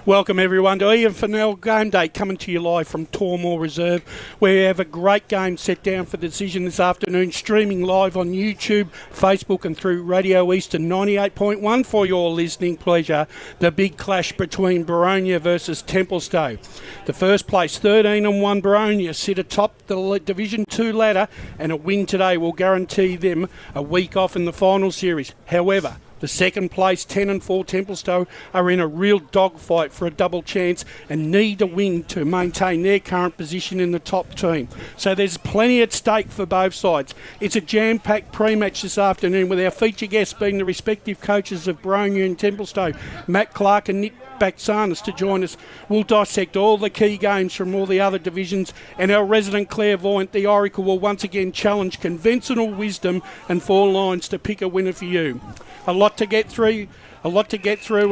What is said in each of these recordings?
Welcome everyone to Ian Fennell Game Day, coming to you live from Tormore Reserve, where we have a great game set down for the decision this afternoon, streaming live on YouTube, Facebook and through Radio Eastern 98.1 for your listening pleasure. The big clash between Boronia versus Templestowe. The first place 13-1 Boronia sit atop the Division 2 ladder, and a win today will guarantee them a week off in the final series. However, the second place 10-4 Templestowe are in a real dogfight for a double chance and need a win to maintain their current position in the top team. So there's plenty at stake for both sides. It's a jam-packed pre-match this afternoon, with our feature guests being the respective coaches of Boronia and Templestowe, Matt Clark and Nick Baxanis, to join us. We'll dissect all the key games from all the other divisions, and our resident clairvoyant, the Oracle, will once again challenge conventional wisdom and 4 lines to pick a winner for you. A lot to get through,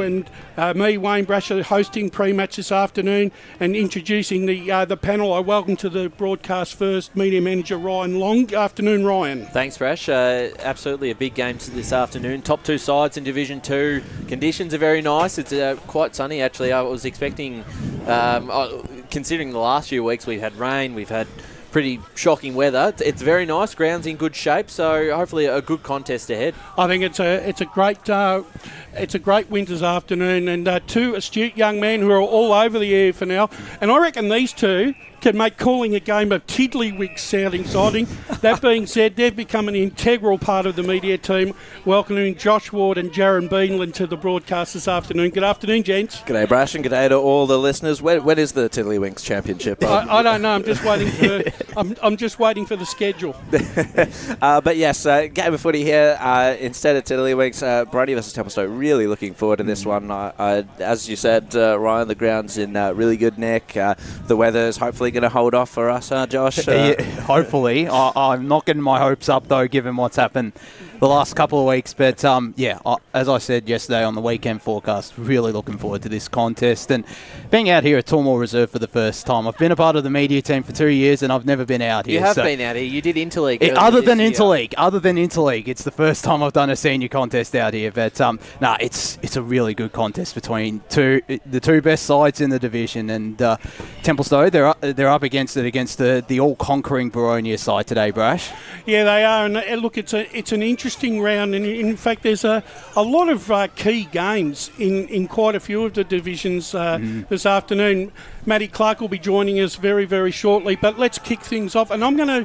and me, Wayne Brasher, hosting pre-match this afternoon and introducing the panel. I welcome to the broadcast first media manager Ryan Long. Good afternoon, Ryan. Thanks, Brash. Absolutely a big game this afternoon. Top 2 sides in Division 2. Conditions are very nice. It's quite sunny, actually. I was expecting, considering the last few weeks we've had rain, we've had pretty shocking weather. It's very nice. Ground's in good shape, so hopefully a good contest ahead. I think it's a great winter's afternoon, and 2 astute young men who are all over the air for now. And I reckon these two can make calling a game of tiddlywinks sound exciting. That being said, they've become an integral part of the media team, welcoming Josh Ward and Jaron Beanland to the broadcast this afternoon. Good afternoon, gents. G'day, Brash, and g'day to all the listeners. When is the Tiddlywinks Championship? I don't know. I'm just waiting for. I'm just waiting for the schedule. But yes, game of footy here. Instead of Tiddlywinks, Boronia versus Templestowe. Really looking forward to this one. As you said, Ryan, the ground's in really good nick. The weather's hopefully going to hold off for us, Josh? Yeah, hopefully. I'm not getting my hopes up, though, given what's happened the last couple of weeks. But, as I said yesterday on the weekend forecast, really looking forward to this contest. And being out here at Tormore Reserve for the first time. I've been a part of the media team for 2 years, and I've never been out here. You have been out here. You did Interleague. Other than Interleague, it's the first time I've done a senior contest out here. But, it's a really good contest between the two best sides in the division. And Templestowe, they're up against the all-conquering Boronia side today, Brash. Yeah, they are. And look, it's an interesting round. And in fact, there's a lot of key games in quite a few of the divisions this afternoon. Matty Clark will be joining us very, very shortly. But let's kick things off. And we're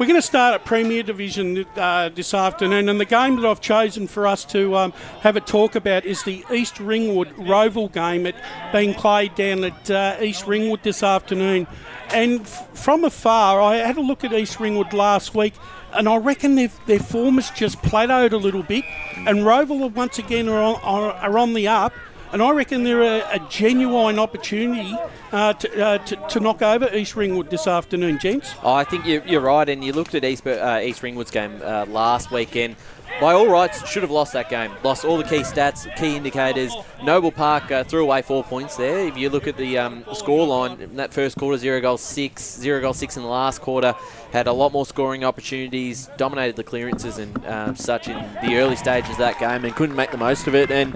going to start at Premier Division this afternoon. And the game that I've chosen for us to have a talk about is the East Ringwood Roval game being played down at East Ringwood this afternoon. And from afar, I had a look at East Ringwood last week, and I reckon their form has just plateaued a little bit. And Roval once again are on the up. And I reckon they're a genuine opportunity to knock over East Ringwood this afternoon, gents. Oh, I think you're right. And you looked at East Ringwood's game last weekend. By all rights, should have lost that game. Lost all the key stats, key indicators. Noble Park threw away 4 points there. If you look at the scoreline, in that first quarter, 0 goals 6 in the last quarter. Had a lot more scoring opportunities, dominated the clearances and such in the early stages of that game, and couldn't make the most of it. And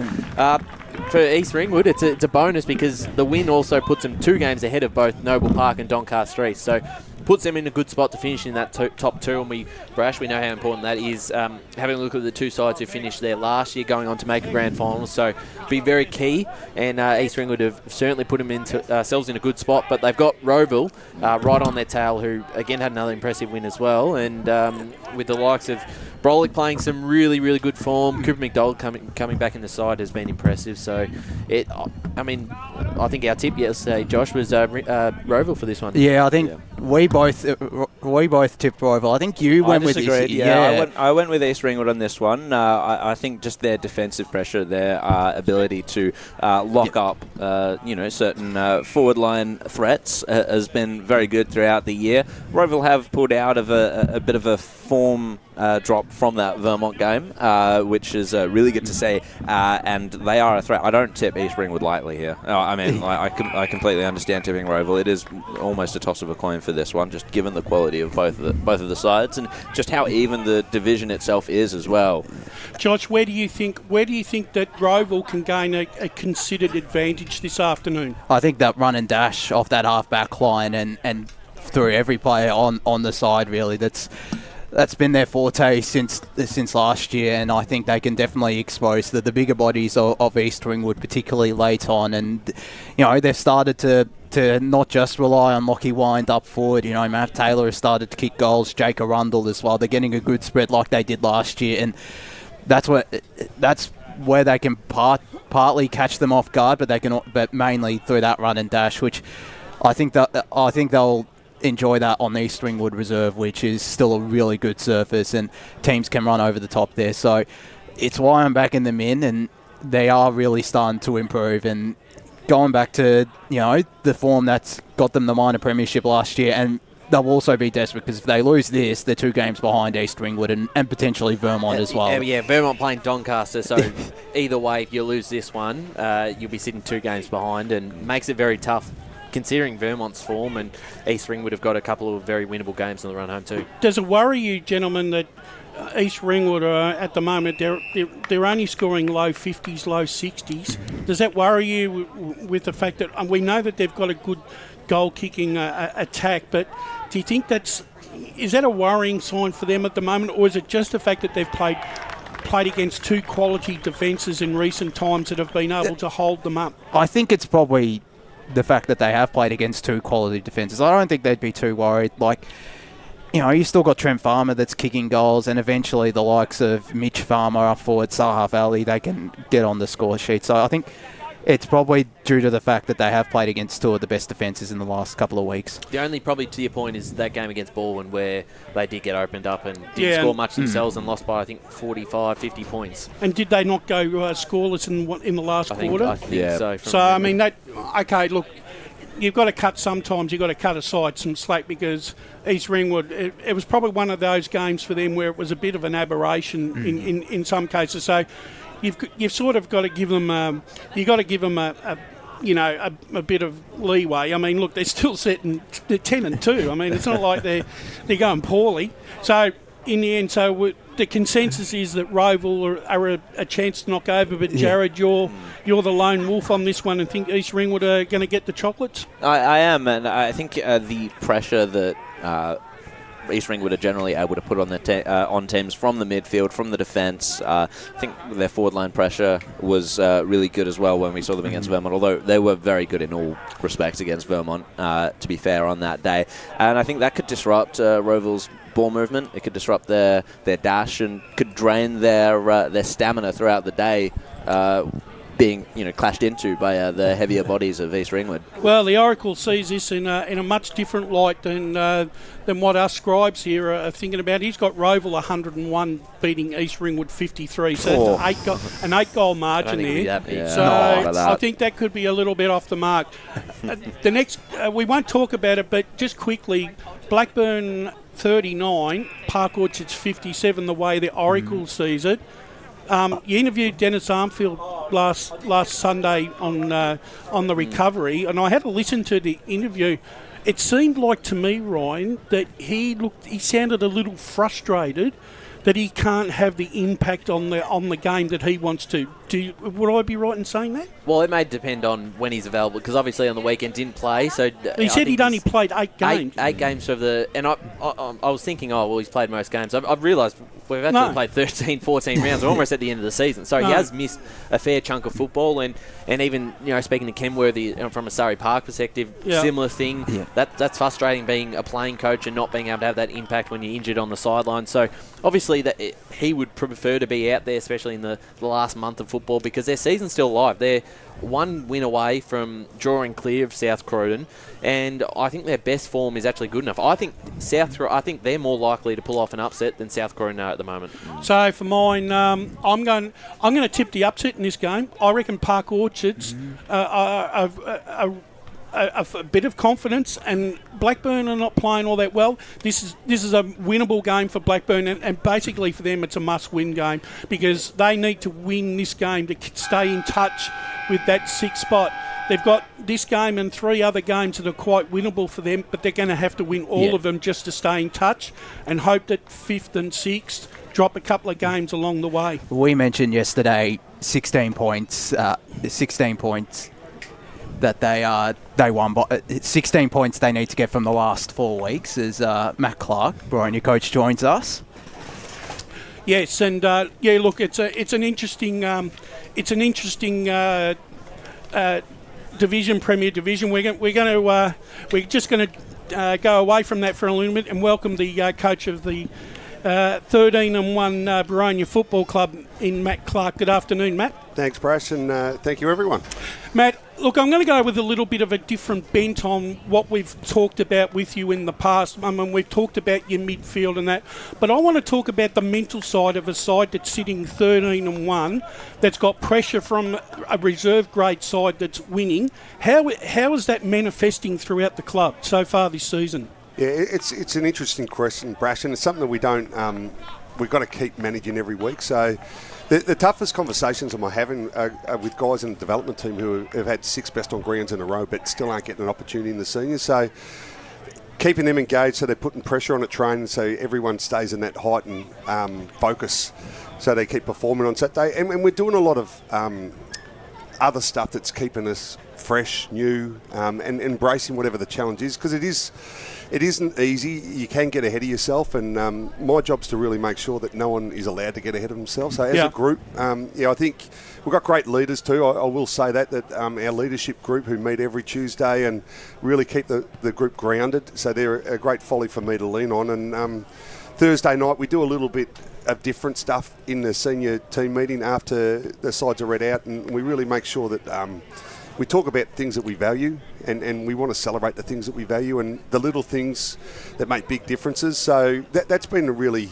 for East Ringwood, it's a bonus, because the win also puts them 2 games ahead of both Noble Park and Doncaster East. So puts them in a good spot to finish in that top 2, and we know how important that is. Having a look at the 2 sides who finished there last year, going on to make a grand final, so be very key. And East Ringwood have certainly put themselves in a good spot, but they've got Roval right on their tail, who again had another impressive win as well. And with the likes of Brolick playing some really, really good form, Cooper McDonald coming back in the side has been impressive. So I think our tip yesterday, Josh, was Roval for this one. Yeah, I think we both tipped Roval. I think you went with East. I went with East Ringwood on this one. I think just their defensive pressure, their ability to lock up, certain forward line threats has been very good throughout the year. Roval have pulled out of a bit of a form drop from that Vermont game, which is really good to see, and they are a threat. I don't tip East Ringwood lightly here. I completely understand tipping Roval. It is almost a toss of a coin for this one, just given the quality quality of both of the sides, and just how even the division itself is as well. Josh, where do you think that Roval can gain a considered advantage this afternoon? I think that run and dash off that half-back line and through every player on the side, really, that's been their forte since last year, and I think they can definitely expose the bigger bodies of East Ringwood, particularly late on. And they've started to not just rely on Lockie Wind up forward. Matt Taylor has started to kick goals, Jake Arundel as well. They're getting a good spread like they did last year, and that's where they can partly catch them off guard, but mainly through that run and dash, which I think they'll enjoy that on the East Ringwood Reserve, which is still a really good surface, and teams can run over the top there. So it's why I'm backing them in, and they are really starting to improve and going back to the form that's got them the minor premiership last year. And they'll also be desperate because if they lose this, they're 2 games behind East Ringwood and potentially Vermont as well. Yeah, Vermont playing Doncaster, so either way, if you lose this one, you'll be sitting 2 games behind, and makes it very tough considering Vermont's form, and East Ringwood have got a couple of very winnable games on the run home too. Does it worry you, gentlemen, that East Ringwood are at the moment they're only scoring low 50s, low 60s? Does that worry you with the fact that we know that they've got a good goal-kicking attack, but do you think is that a worrying sign for them at the moment, or is it just the fact that they've played against 2 quality defences in recent times that have been able to hold them up? I think it's probably the fact that they have played against 2 quality defences. I don't think they'd be too worried. You still got Trent Farmer that's kicking goals, and eventually the likes of Mitch Farmer up forward, Sahaf Ali, they can get on the score sheet. So I think it's probably due to the fact that they have played against 2 of the best defences in the last couple of weeks. The only, probably to your point, is that game against Baldwin where they did get opened up and didn't score much themselves and lost by, I think, 45, 50 points. And did they not go scoreless in the last quarter? I think so. So, I mean, okay, look, you've got to cut sometimes. You've got to cut aside some slack because East Ringwood, it was probably one of those games for them where it was a bit of an aberration in some cases. So you've sort of got to give them a bit of leeway. I mean, look, they're still they're 10-2. I mean, it's not like they're going poorly. So in the end, the consensus is that Roval are a chance to knock over. But Jared, you're the lone wolf on this one and think East Ringwood are going to get the chocolates? I am, and I think the pressure that East Ringwood are generally able to put on on teams from the midfield, from the defence. I think their forward line pressure was really good as well when we saw them against Vermont, although they were very good in all respects against Vermont, to be fair, on that day. And I think that could disrupt Roval's ball movement. It could disrupt their dash and could drain their stamina throughout the day, being clashed into by the heavier bodies of East Ringwood. Well, the Oracle sees this in a much different light than what us scribes here are thinking about. He's got Roval 101 beating East Ringwood 53, so that's an 8-goal margin there. I think that could be a little bit off the mark. The next, we won't talk about it, but just quickly, Blackburn 39, Park Orchards 57, the way the Oracle sees it. You interviewed Dennis Armfield last Sunday on the recovery, and I had to listen to the interview. It seemed like to me, Ryan, that he sounded a little frustrated that he can't have the impact on the game that he wants to. Would I be right in saying that? Well, it may depend on when he's available, because obviously on the weekend didn't play. So he said he'd only played 8 games. 8 games of and I was thinking, he's played most games. I've realised we've actually played 13, 14 rounds. We're almost at the end of the season. So he has missed a fair chunk of football, and even speaking to Kenworthy from a Surrey Park perspective, similar thing. Yeah. That's frustrating, being a playing coach and not being able to have that impact when you're injured on the sideline. So obviously he would prefer to be out there, especially in the last month of football, because their season's still alive. They're 1 win away from drawing clear of South Croydon, and I think their best form is actually good enough. I think they're more likely to pull off an upset than South Croydon are at the moment. So for mine, I'm going to tip the upset in this game. I reckon Park Orchards a bit of confidence, and Blackburn are not playing all that well. This is a winnable game for Blackburn, and basically for them it's a must-win game, because they need to win this game to stay in touch with that 6th spot. they've got this game and 3 other games that are quite winnable for them, but they're going to have to win all of them just to stay in touch and hope that 5th and 6th drop a couple of games along the way. We mentioned yesterday 16 points that they won, but 16 points they need to get from the last 4 weeks as Matt Clark, Boronia coach, joins us. Yes, and look, it's an interesting division, Premier Division. We're just going to go away from that for a little bit and welcome the coach of the 13-1 Boronia Football Club in Matt Clark. Good afternoon, Matt. Thanks, Brash, and thank you, everyone. Matt, look, I'm going to go with a little bit of a different bent on what we've talked about with you in the past. I mean, we've talked about your midfield and that, but I want to talk about the mental side of a side that's sitting 13-1, that's got pressure from a reserve grade side that's winning. How is that manifesting throughout the club so far this season? Yeah, it's an interesting question, Brash, and it's something that we've got to keep managing every week. So the toughest conversations I'm having are with guys in the development team who have had 6 best on grounds in a row but still aren't getting an opportunity in the seniors. So keeping them engaged so they're putting pressure on at training so everyone stays in that heightened focus so they keep performing on Saturday. And we're doing a lot of other stuff that's keeping us fresh, new, and embracing whatever the challenge is, because it isn't easy. You can get ahead of yourself, and my job's to really make sure that no one is allowed to get ahead of themselves. So as a group, I think we've got great leaders too. I will say that our leadership group who meet every Tuesday and really keep the group grounded. So they're a great folly for me to lean on. And Thursday night we do a little bit of different stuff in the senior team meeting after the sides are read out, and we really make sure that we talk about things that we value, and we want to celebrate the things that we value and the little things that make big differences. So that's been really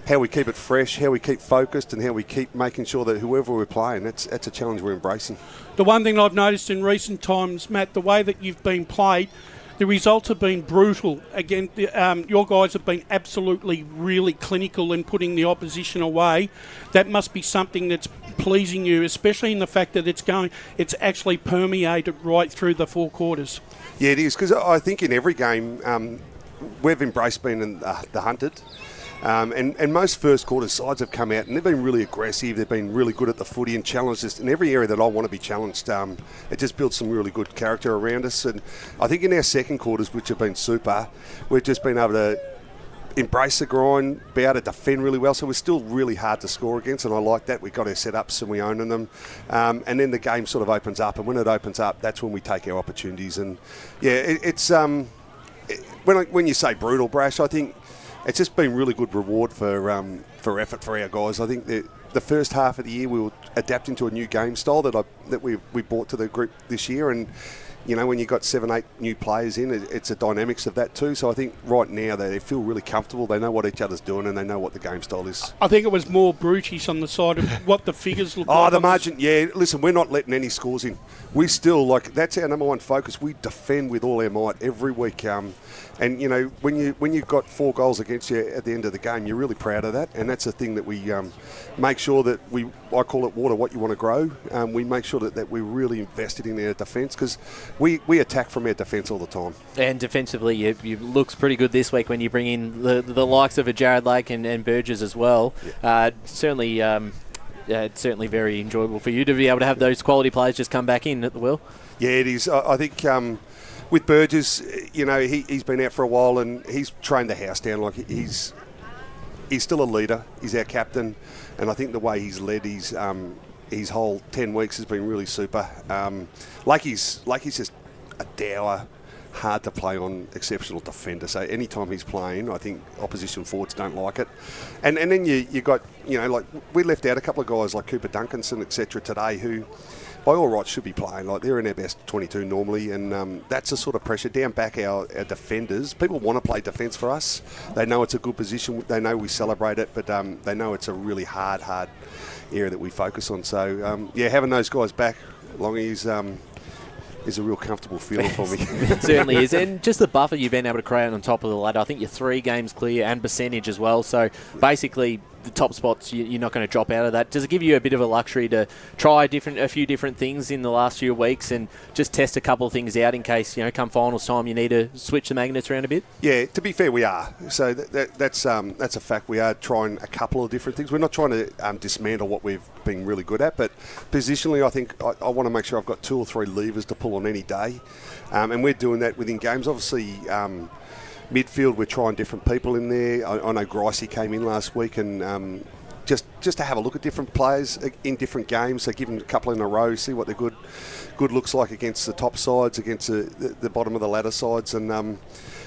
how we keep it fresh, how we keep focused, and how we keep making sure that whoever we're playing, that's a challenge we're embracing. The one thing I've noticed in recent times, Matt, the way that you've been played, the results have been brutal. Again, your guys have been absolutely really clinical in putting the opposition away. That must be something that's pleasing you, especially in the fact that it's actually permeated right through the 4 quarters. Yeah, it is, because I think in every game we've embraced being in the hunted. And most first quarter sides have come out and they've been really aggressive. They've been really good at the footy and challenged us in every area that I want to be challenged. It just builds some really good character around us. And I think in our second quarters, which have been super, we've just been able to embrace the grind, be able to defend really well. So we're still really hard to score against, and I like that. We've got our setups and we own them. And then the game sort of opens up, and when it opens up, that's when we take our opportunities. And yeah, when you say brutal, Brash, I think it's just been really good reward for effort for our guys. I think the first half of the year we were adapting to a new game style that we brought to the group this year, and you know, when you've got 7-8 new players in, it's the dynamics of that too. So I think right now they feel really comfortable. They know what each other's doing and they know what the game style is. I think it was more brutish on the side of what the figures look like. Oh, the margin, yeah. Listen, we're not letting any scores in. We still, that's our number one focus. We defend with all our might every week. And, you know, when you've got 4 goals against you at the end of the game, you're really proud of that. And that's the thing that we make sure that I call it water what you want to grow. We make sure that we're really invested in our defence, because we attack from our defence all the time. And defensively, you looks pretty good this week when you bring in the likes of a Jared Lake and Burgess as well. Yeah. It's certainly very enjoyable for you to be able to have those quality players just come back in at the will. Yeah, it is. I think with Burgess, you know, he's been out for a while and he's trained the house down. Like he's still a leader. He's our captain, and I think the way he's led his whole 10 weeks has been really super. He's just a dour, hard to play on, exceptional defender. So anytime he's playing, I think opposition forwards don't like it. And then you got, you know, like we left out a couple of guys like Cooper Duncanson, etc. today, who by all rights should be playing. Like they're in their best 22 normally, and that's the sort of pressure down back our defenders. People want to play defence for us. They know it's a good position. They know we celebrate it, but they know it's a really hard area that we focus on. So having those guys back, Longy, is a real comfortable feeling for me. It certainly is. And just the buffer you've been able to create on top of the ladder. I think you're 3 games clear and percentage as well. So basically, the top spots, you're not going to drop out of that. Does it give you a bit of a luxury to try a few different things in the last few weeks and just test a couple of things out in case, come finals time, you need to switch the magnets around a bit? Yeah, to be fair, we are. So that's a fact. We are trying a couple of different things. We're not trying to dismantle what we've been really good at, but positionally, I think I want to make sure I've got 2 or 3 levers to pull on any day, and we're doing that within games. Obviously, midfield, we're trying different people in there. I know Gricey came in last week and just to have a look at different players in different games. So give them a couple in a row, see what their good looks like against the top sides, against the bottom of the ladder sides. And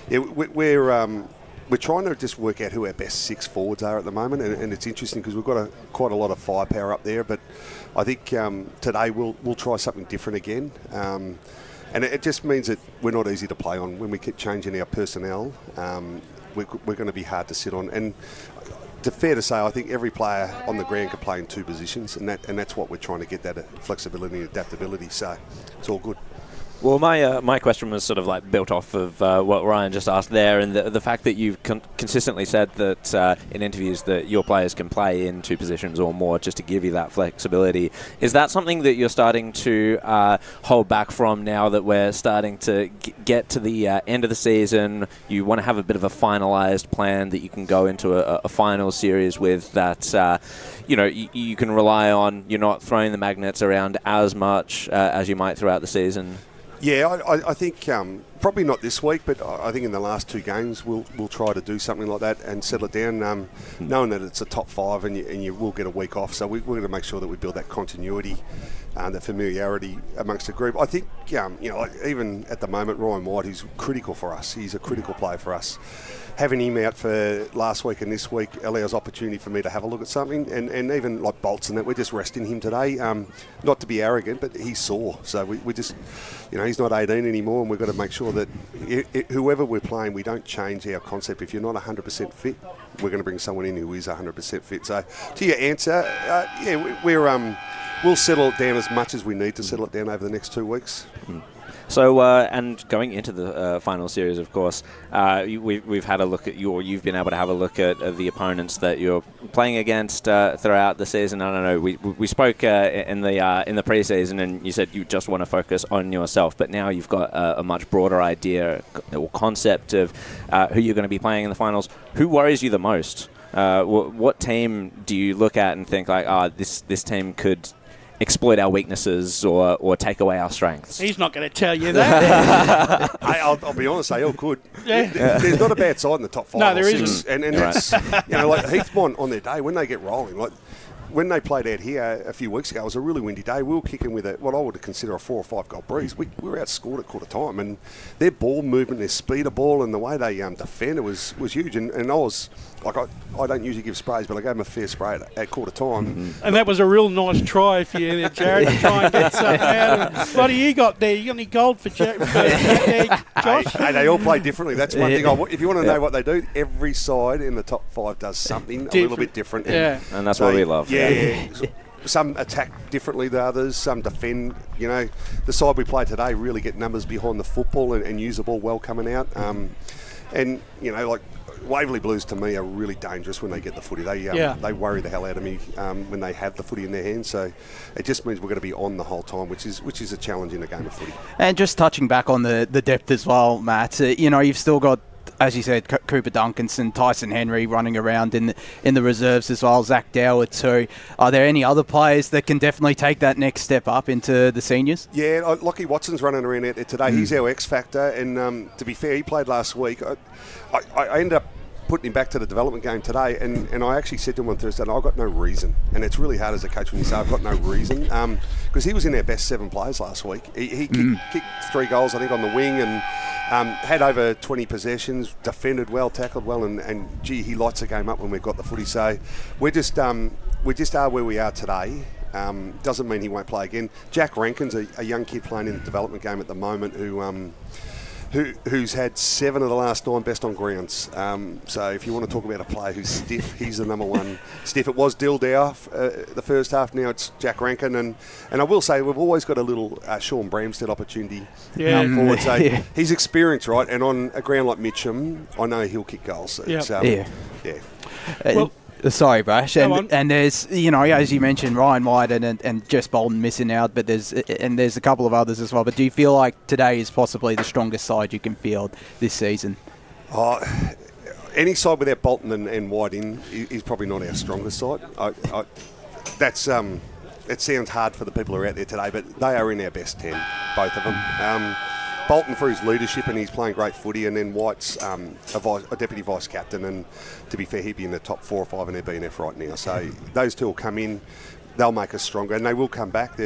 we're trying to just work out who our best 6 forwards are at the moment. And it's interesting because we've got quite a lot of firepower up there. But I think today we'll try something different again. And it just means that we're not easy to play on. When we keep changing our personnel, we're going to be hard to sit on. And fair to say, I think every player on the ground can play in 2 positions, and that's what we're trying to get, that flexibility and adaptability. So it's all good. Well, my question was sort of like built off of what Ryan just asked there, and the fact that you've consistently said that in interviews that your players can play in 2 positions or more, just to give you that flexibility. Is that something that you're starting to hold back from now that we're starting to get to the end of the season? You want to have a bit of a finalised plan that you can go into a final series with, that you can rely on. You're not throwing the magnets around as much as you might throughout the season. Yeah, I think probably not this week, but I think in the last 2 games we'll try to do something like that and settle it down, knowing that it's a top 5 and you will get a week off. So we're going to make sure that we build that continuity and the familiarity amongst the group. I think, even at the moment, Ryan White, he's critical for us. He's a critical player for us. Having him out for last week and this week allows opportunity for me to have a look at something, and even like Bolts and that, we're just resting him today. Not to be arrogant, but he's sore, so we just, he's not 18 anymore, and we've got to make sure that whoever we're playing, we don't change our concept. If you're not 100% fit, we're going to bring someone in who is 100% fit. So to your answer, we'll settle it down as much as we need to settle it down over the next 2 weeks. So, and going into the final series, of course, we've had a look at you've been able to have a look at the opponents that you're playing against throughout the season. I don't know, we spoke in the pre-season, and you said you just want to focus on yourself, but now you've got a much broader idea or concept of who you're going to be playing in the finals. Who worries you the most? What team do you look at and think like, this team could exploit our weaknesses or take away our strengths? He's not going to tell you that. I'll be honest, they all could. Yeah. There's not a bad side in the top 5 No, or there 6. isn't. And that's, like Heathmont on their day, when they get rolling, like when they played out here a few weeks ago, it was a really windy day. We were kicking with what I would consider a 4 or 5 goal breeze. We were outscored at quarter time, and their ball movement, their speed of ball, and the way they defend it was huge. And I was like, I don't usually give sprays, but I gave them a fair spray at quarter time. Mm-hmm. And that was a real nice try for you there, Jared, to try and get something out of it. What do you got there? You got any gold for Josh? Hey, they all play differently. That's one thing. If you want to know what they do, every side in the top 5 does something a little bit different. And that's what we love. Yeah. Some attack differently than others, some defend. The side we play today really get numbers behind the football and use the ball well coming out. Like Waverley Blues to me are really dangerous when they get the footy. They worry the hell out of me when they have the footy in their hands. So it just means we're going to be on the whole time, which is a challenge in a game of footy. And just touching back on the depth as well, Matt. You've still got, as you said, Cooper Duncanson, Tyson Henry running around in the reserves as well, Zach Dower too. Are there any other players that can definitely take that next step up into the seniors? Yeah, Lockie Watson's running around out there today. He's our X factor, and to be fair, he played last week. I ended up putting him back to the development game today, and I actually said to him on Thursday, I've got no reason. And it's really hard as a coach when you say I've got no reason, because he was in our best 7 players last week. He kicked 3 goals, I think, on the wing, and had over 20 possessions, defended well, tackled well, and gee, he lights the game up when we've got the footy. So we just are where we are today. Doesn't mean he won't play again. Jack Rankin's a young kid playing in the development game at the moment who's had 7 of the last 9 best on grounds. So if you want to talk about a player who's stiff, he's the number 1 stiff. It was Dildow the first half, now it's Jack Rankin. And I will say we've always got a little Sean Bramstead opportunity forward. So he's experienced, right? And on a ground like Mitcham, I know he'll kick goals. So Well, Sorry, Brash. And there's, as you mentioned, Ryan White and Jess Bolton missing out, but there's a couple of others as well. But do you feel like today is possibly the strongest side you can field this season? Any side without Bolton and White in is probably not our strongest side. It sounds hard for the people who are out there today, but they are in our best 10, both of them. Bolton for his leadership, and he's playing great footy, and then White's a deputy vice captain, and to be fair, he'd be in the top 4 or 5 in their BNF right now. So those two will come in, they'll make us stronger, and they will come back.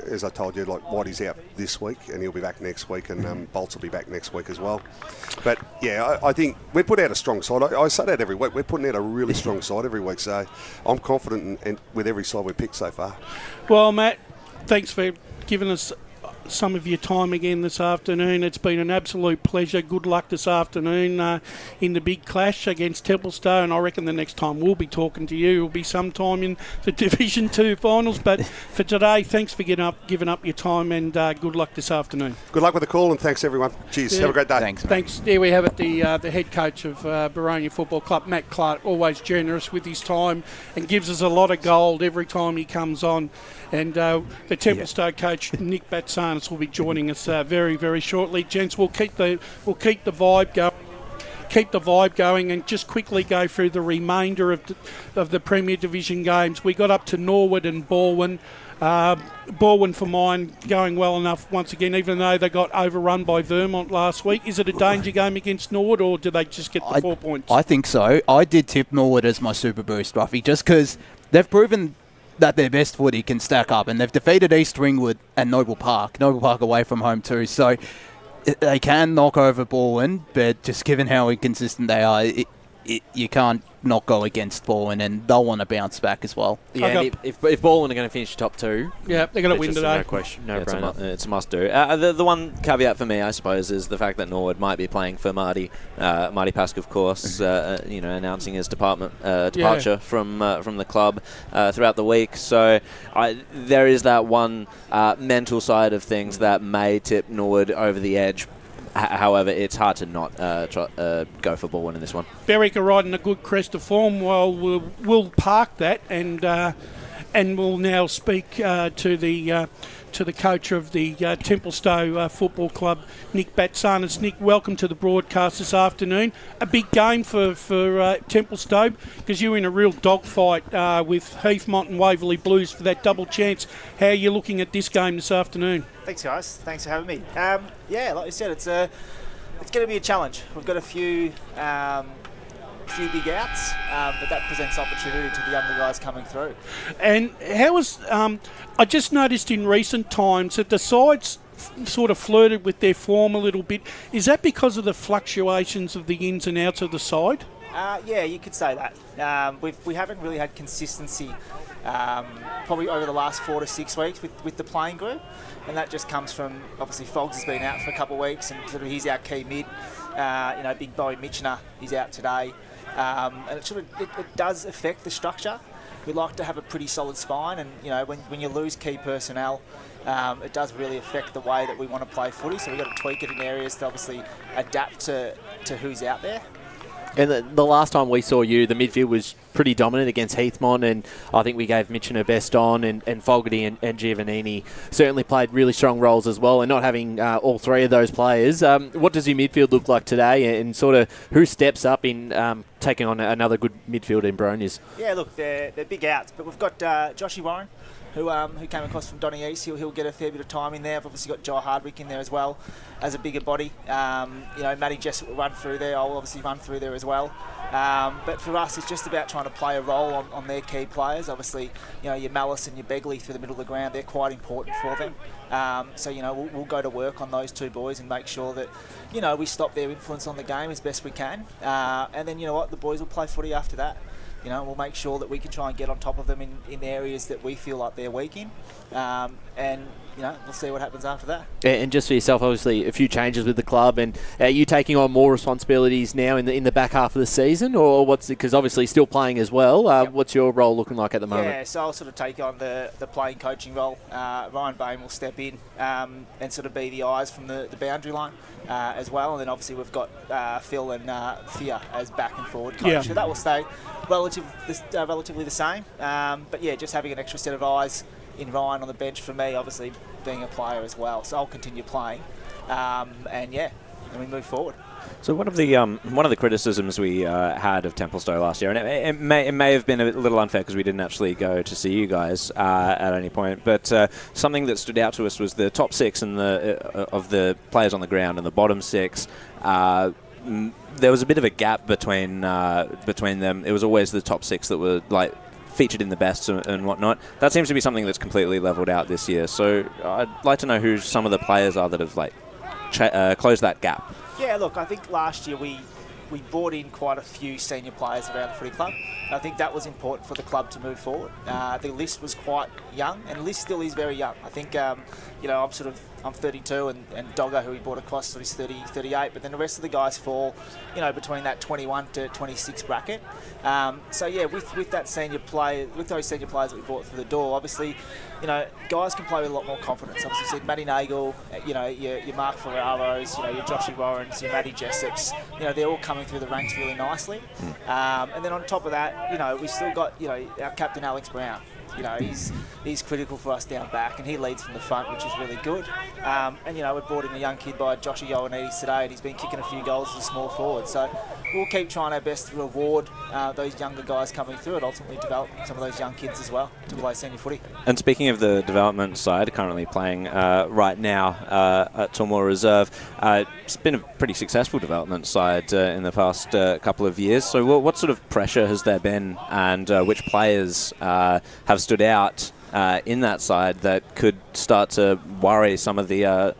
As I told you, like Whitey's out this week, and he'll be back next week, and Bolts will be back next week as well. But yeah, I think we put out a strong side. I say that every week. We're putting out a really strong side every week, so I'm confident with every side we've picked so far. Well, Matt, thanks for giving us some of your time again this afternoon. It's been an absolute pleasure. Good luck this afternoon in the big clash against Templestowe, and I reckon the next time we'll be talking to you will be sometime in the Division 2 finals. But for today, thanks for giving up your time, and good luck this afternoon. Good luck with the call, and thanks everyone. Cheers. Have a great day. Thanks. There we have it, the head coach of Boronia Football Club, Matt Clark, always generous with his time and gives us a lot of gold every time he comes on. And the Templestowe coach, Nick Batsanis, will be joining us very, very shortly. Gents, we'll keep the vibe going. Keep the vibe going, and just quickly go through the remainder of the Premier Division games. We got up to Norwood and Balwyn. Balwyn, for mine, going well enough once again, even though they got overrun by Vermont last week. Is it a danger game against Norwood, or do they just get the 4 points? I think so. I did tip Norwood as my super boost, Ruffy, just because they've proven that their best footy can stack up, and they've defeated East Ringwood and Noble Park away from home too, so they can knock over Balwyn, but just given how inconsistent they are, you can't not go against Balwyn, and they'll want to bounce back as well. Yeah, and if Balwyn are going to finish top 2, yeah, they're going to win today. No question, brainer. It's a must do. The one caveat for me, I suppose, is the fact that Norwood might be playing for Marty Pask, of course, announcing his departure from the club throughout the week. So there is that one mental side of things that may tip Norwood over the edge. However, it's hard to not go for Balwyn in this one. Berwick are riding a good crest of form. Well, we'll park that, and we'll now speak to the coach of the Templestowe Football Club, Nick Batsanis. Nick, welcome to the broadcast this afternoon. A big game for Templestowe, because you're in a real dogfight with Heathmont and Waverley Blues for that double chance. How are you looking at this game this afternoon? Thanks, guys. Thanks for having me. Like you said, it's going to be a challenge. We've got a few big outs, but that presents opportunity to the younger guys coming through. And how was I just noticed in recent times that the sides sort of flirted with their form a little bit. Is that because of the fluctuations of the ins and outs of the side? Yeah, you could say that. We haven't really had consistency probably over the last 4 to 6 weeks with the playing group, and that just comes from, obviously, Foggs has been out for a couple of weeks, and sort of he's our key mid. Big Bowie Mitchener is out today, and it does affect the structure. We like to have a pretty solid spine, and when you lose key personnel, it does really affect the way that we want to play footy. So we've got to tweak it in areas to obviously adapt to who's out there. And the last time we saw you, the midfield was pretty dominant against Heathmont, and I think we gave Mitchener best on, and Fogarty and Giovannini certainly played really strong roles as well, and not having all three of those players. What does your midfield look like today, and sort of who steps up in taking on another good midfield in Boronia's? Yeah, look, they're big outs, but we've got Joshy Warren, who came across from Donny East. He'll get a fair bit of time in there. I've obviously got Joe Hardwick in there as well as a bigger body. Matty Jessup will run through there. I'll obviously run through there as well. But for us, it's just about trying to play a role on their key players. Obviously, your Malice and your Begley through the middle of the ground, they're quite important for them. We'll go to work on those two boys and make sure that, we stop their influence on the game as best we can. And then, the boys will play footy after that. We'll make sure that we can try and get on top of them in areas that we feel like they're weak in. And we'll see what happens after that. And just for yourself, obviously, a few changes with the club, and are you taking on more responsibilities now in the back half of the season, or because obviously still playing as well? What's your role looking like at the moment? Yeah, so I'll sort of take on the playing coaching role. Ryan Bain will step in and sort of be the eyes from the boundary line as well, and then obviously we've got Phil and Thea as back and forward coach. Yeah. So that will stay relatively the same. But yeah, just having an extra set of eyes in Ryan on the bench for me, obviously being a player as well. So I'll continue playing, and we move forward. So one of the criticisms we had of Templestowe last year, and it may have been a little unfair because we didn't actually go to see you guys at any point, but something that stood out to us was the top six and of the players on the ground and the bottom six. There was a bit of a gap between them. It was always the top six that were like featured in the best and whatnot. That seems to be something that's completely leveled out this year. So I'd like to know who some of the players are that have closed that gap. Yeah, look, I think last year we brought in quite a few senior players around the footy club. I think that was important for the club to move forward. The list was quite young, and the list still is very young. I think, I'm 32, and Doggo, who we brought across, is 38, but then the rest of the guys fall, between that 21 to 26 bracket. With those senior players that we brought through the door, obviously, guys can play with a lot more confidence. Obviously, you said Matty Nagel, your Mark Ferraros, your Joshy Warrens, your Matty Jessups, they're all coming through the ranks really nicely. And then on top of that, we still got, our captain Alex Brown. He's critical for us down back, and he leads from the front, which is really good. We brought in a young kid by Joshy Ioannidis today, and he's been kicking a few goals as a small forward. So we'll keep trying our best to reward those younger guys coming through and ultimately develop some of those young kids as well to play senior footy. And speaking of the development side, currently playing right now at Tormore Reserve, it's been a pretty successful development side in the past couple of years. So what sort of pressure has there been, and which players have stood out in that side that could start to worry some of the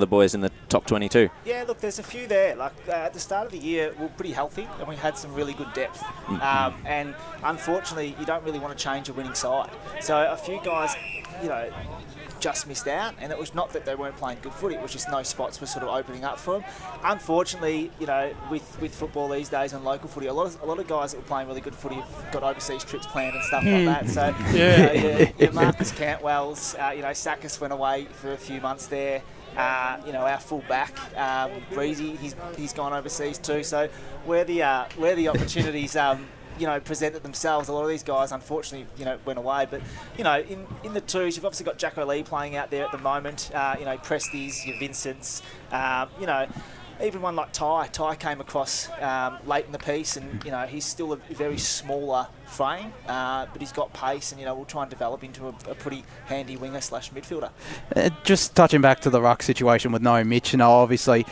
boys in the top 22? Yeah, look, there's a few there. Like at the start of the year, we were pretty healthy, and we had some really good depth. And unfortunately, you don't really want to change a winning side. So a few guys, just missed out, and it was not that they weren't playing good footy, it was just no spots were sort of opening up for them. Unfortunately, with football these days and local footy, a lot of guys that were playing really good footy have got overseas trips planned and stuff like that. So your Marcus Cantwell's, Sakis went away for a few months there. Our full back, Breezy, he's gone overseas too. So where the opportunities presented themselves, a lot of these guys unfortunately went away. But in the twos, you've obviously got Jacko Lee playing out there at the moment. Presties, your Vincents, even one like Ty came across late in the piece, and he's still a very smaller frame, but he's got pace, and we'll try and develop into a pretty handy winger / midfielder. Just touching back to the ruck situation with no Mitch, obviously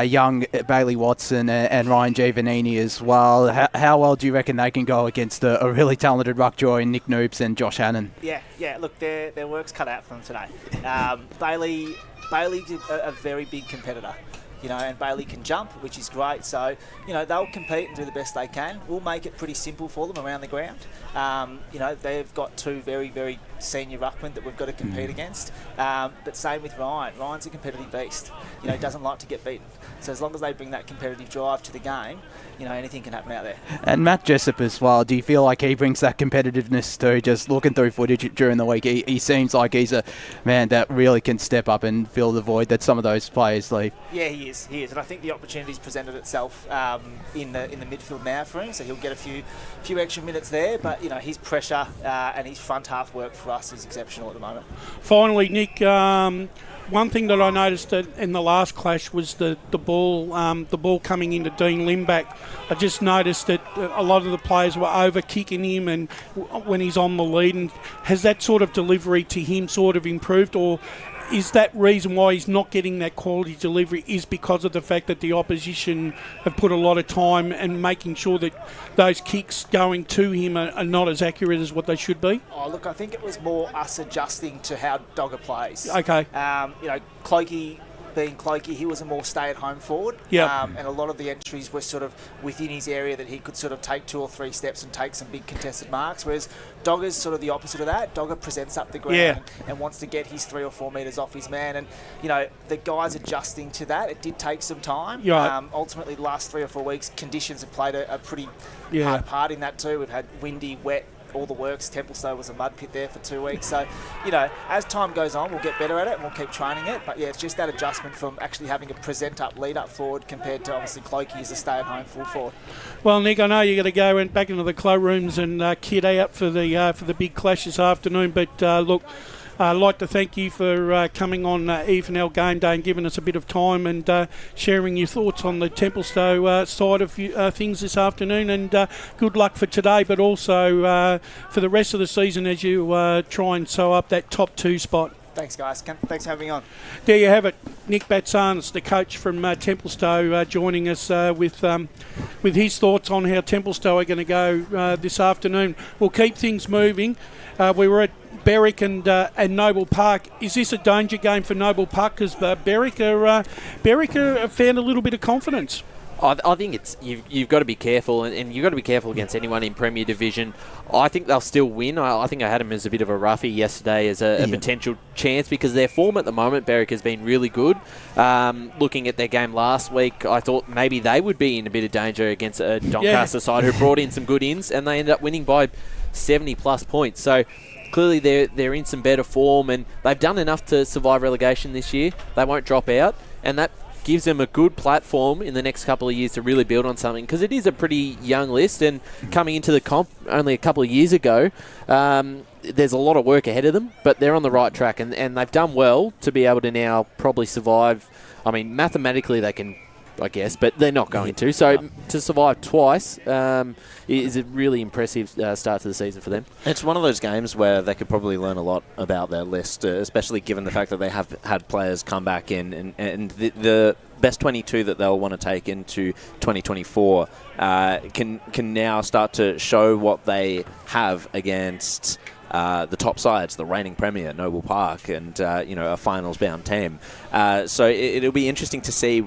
young Bailey Watson and Ryan Giovannini as well. How well do you reckon they can go against a really talented ruck joy, Nick Noobs and Josh Hannon? Yeah. Look, their work's cut out for them today. Bailey's a very big competitor. And Bailey can jump, which is great. So, they'll compete and do the best they can. We'll make it pretty simple for them around the ground. They've got two very, very senior ruckmen that we've got to compete against. But same with Ryan. Ryan's a competitive beast. Doesn't like to get beaten. So as long as they bring that competitive drive to the game, anything can happen out there. And Matt Jessup as well, do you feel like he brings that competitiveness too? Just looking through footage during the week, he seems like he's a man that really can step up and fill the void that some of those players leave. Yeah, he is, and I think the opportunity's presented itself in the midfield now for him, so he'll get a few extra minutes there. But his pressure and his front half work for us is exceptional at the moment. Finally, Nick, one thing that I noticed in the last clash was the ball coming into Dean Limback. I just noticed that a lot of the players were over kicking him, and when he's on the lead, and has that sort of delivery to him sort of improved, or is that reason why he's not getting that quality delivery is because of the fact that the opposition have put a lot of time and making sure that those kicks going to him are not as accurate as what they should be? Oh, look, I think it was more us adjusting to how Dogger plays. Okay. Clokey being Clokey, he was a more stay-at-home forward. Yep. And a lot of the entries were sort of within his area that he could sort of take 2 or 3 steps and take some big contested marks, whereas Dogger's sort of the opposite of that. Dogger presents up the ground and wants to get his 3 or 4 metres off his man. And, you know, the guys adjusting to that, it did take some time. Right. Ultimately, the last 3 or 4 weeks, conditions have played a pretty hard part in that too. We've had windy, wet, all the works. Templestowe was a mud pit there for 2 weeks. So, you know, as time goes on, we'll get better at it and we'll keep training it. But, yeah, it's just that adjustment from actually having a present-up, lead-up forward compared to, obviously, Clokey as a stay-at-home full forward. Well, Nick, I know you're going to go back into the cloakrooms and kit out for the big clash this afternoon. But, look, I'd like to thank you for coming on EFNL Game Day and giving us a bit of time and sharing your thoughts on the Templestowe side of things this afternoon. And good luck for today, but also for the rest of the season as you try and sew up that top 2 spot. Thanks, guys. Thanks for having me on. There you have it. Nick Batsanis, the coach from Templestowe, joining us with his thoughts on how Templestowe are going to go this afternoon. We'll keep things moving. We were at Berwick and Noble Park. Is this a danger game for Noble Park? Because Berwick found a little bit of confidence. I think it's you've got to be careful, and you've got to be careful against anyone in Premier Division. I think they'll still win. I think I had them as a bit of a roughie yesterday as a potential chance because their form at the moment, Berwick, has been really good. Looking at their game last week, I thought maybe they would be in a bit of danger against a Doncaster side who brought in some good ins, and they ended up winning by 70-plus points. So clearly they're in some better form, and they've done enough to survive relegation this year. They won't drop out, and that gives them a good platform in the next couple of years to really build on something, because it is a pretty young list, and coming into the comp only a couple of years ago, there's a lot of work ahead of them, but they're on the right track, and they've done well to be able to now probably survive. I mean, mathematically they can, I guess, but they're not going to. So to survive twice is a really impressive start to the season for them. It's one of those games where they could probably learn a lot about their list, especially given the fact that they have had players come back in, and the best 22 that they'll want to take into 2024 can now start to show what they have against the top sides, the reigning premier, Noble Park, and a finals-bound team. So it'll be interesting to see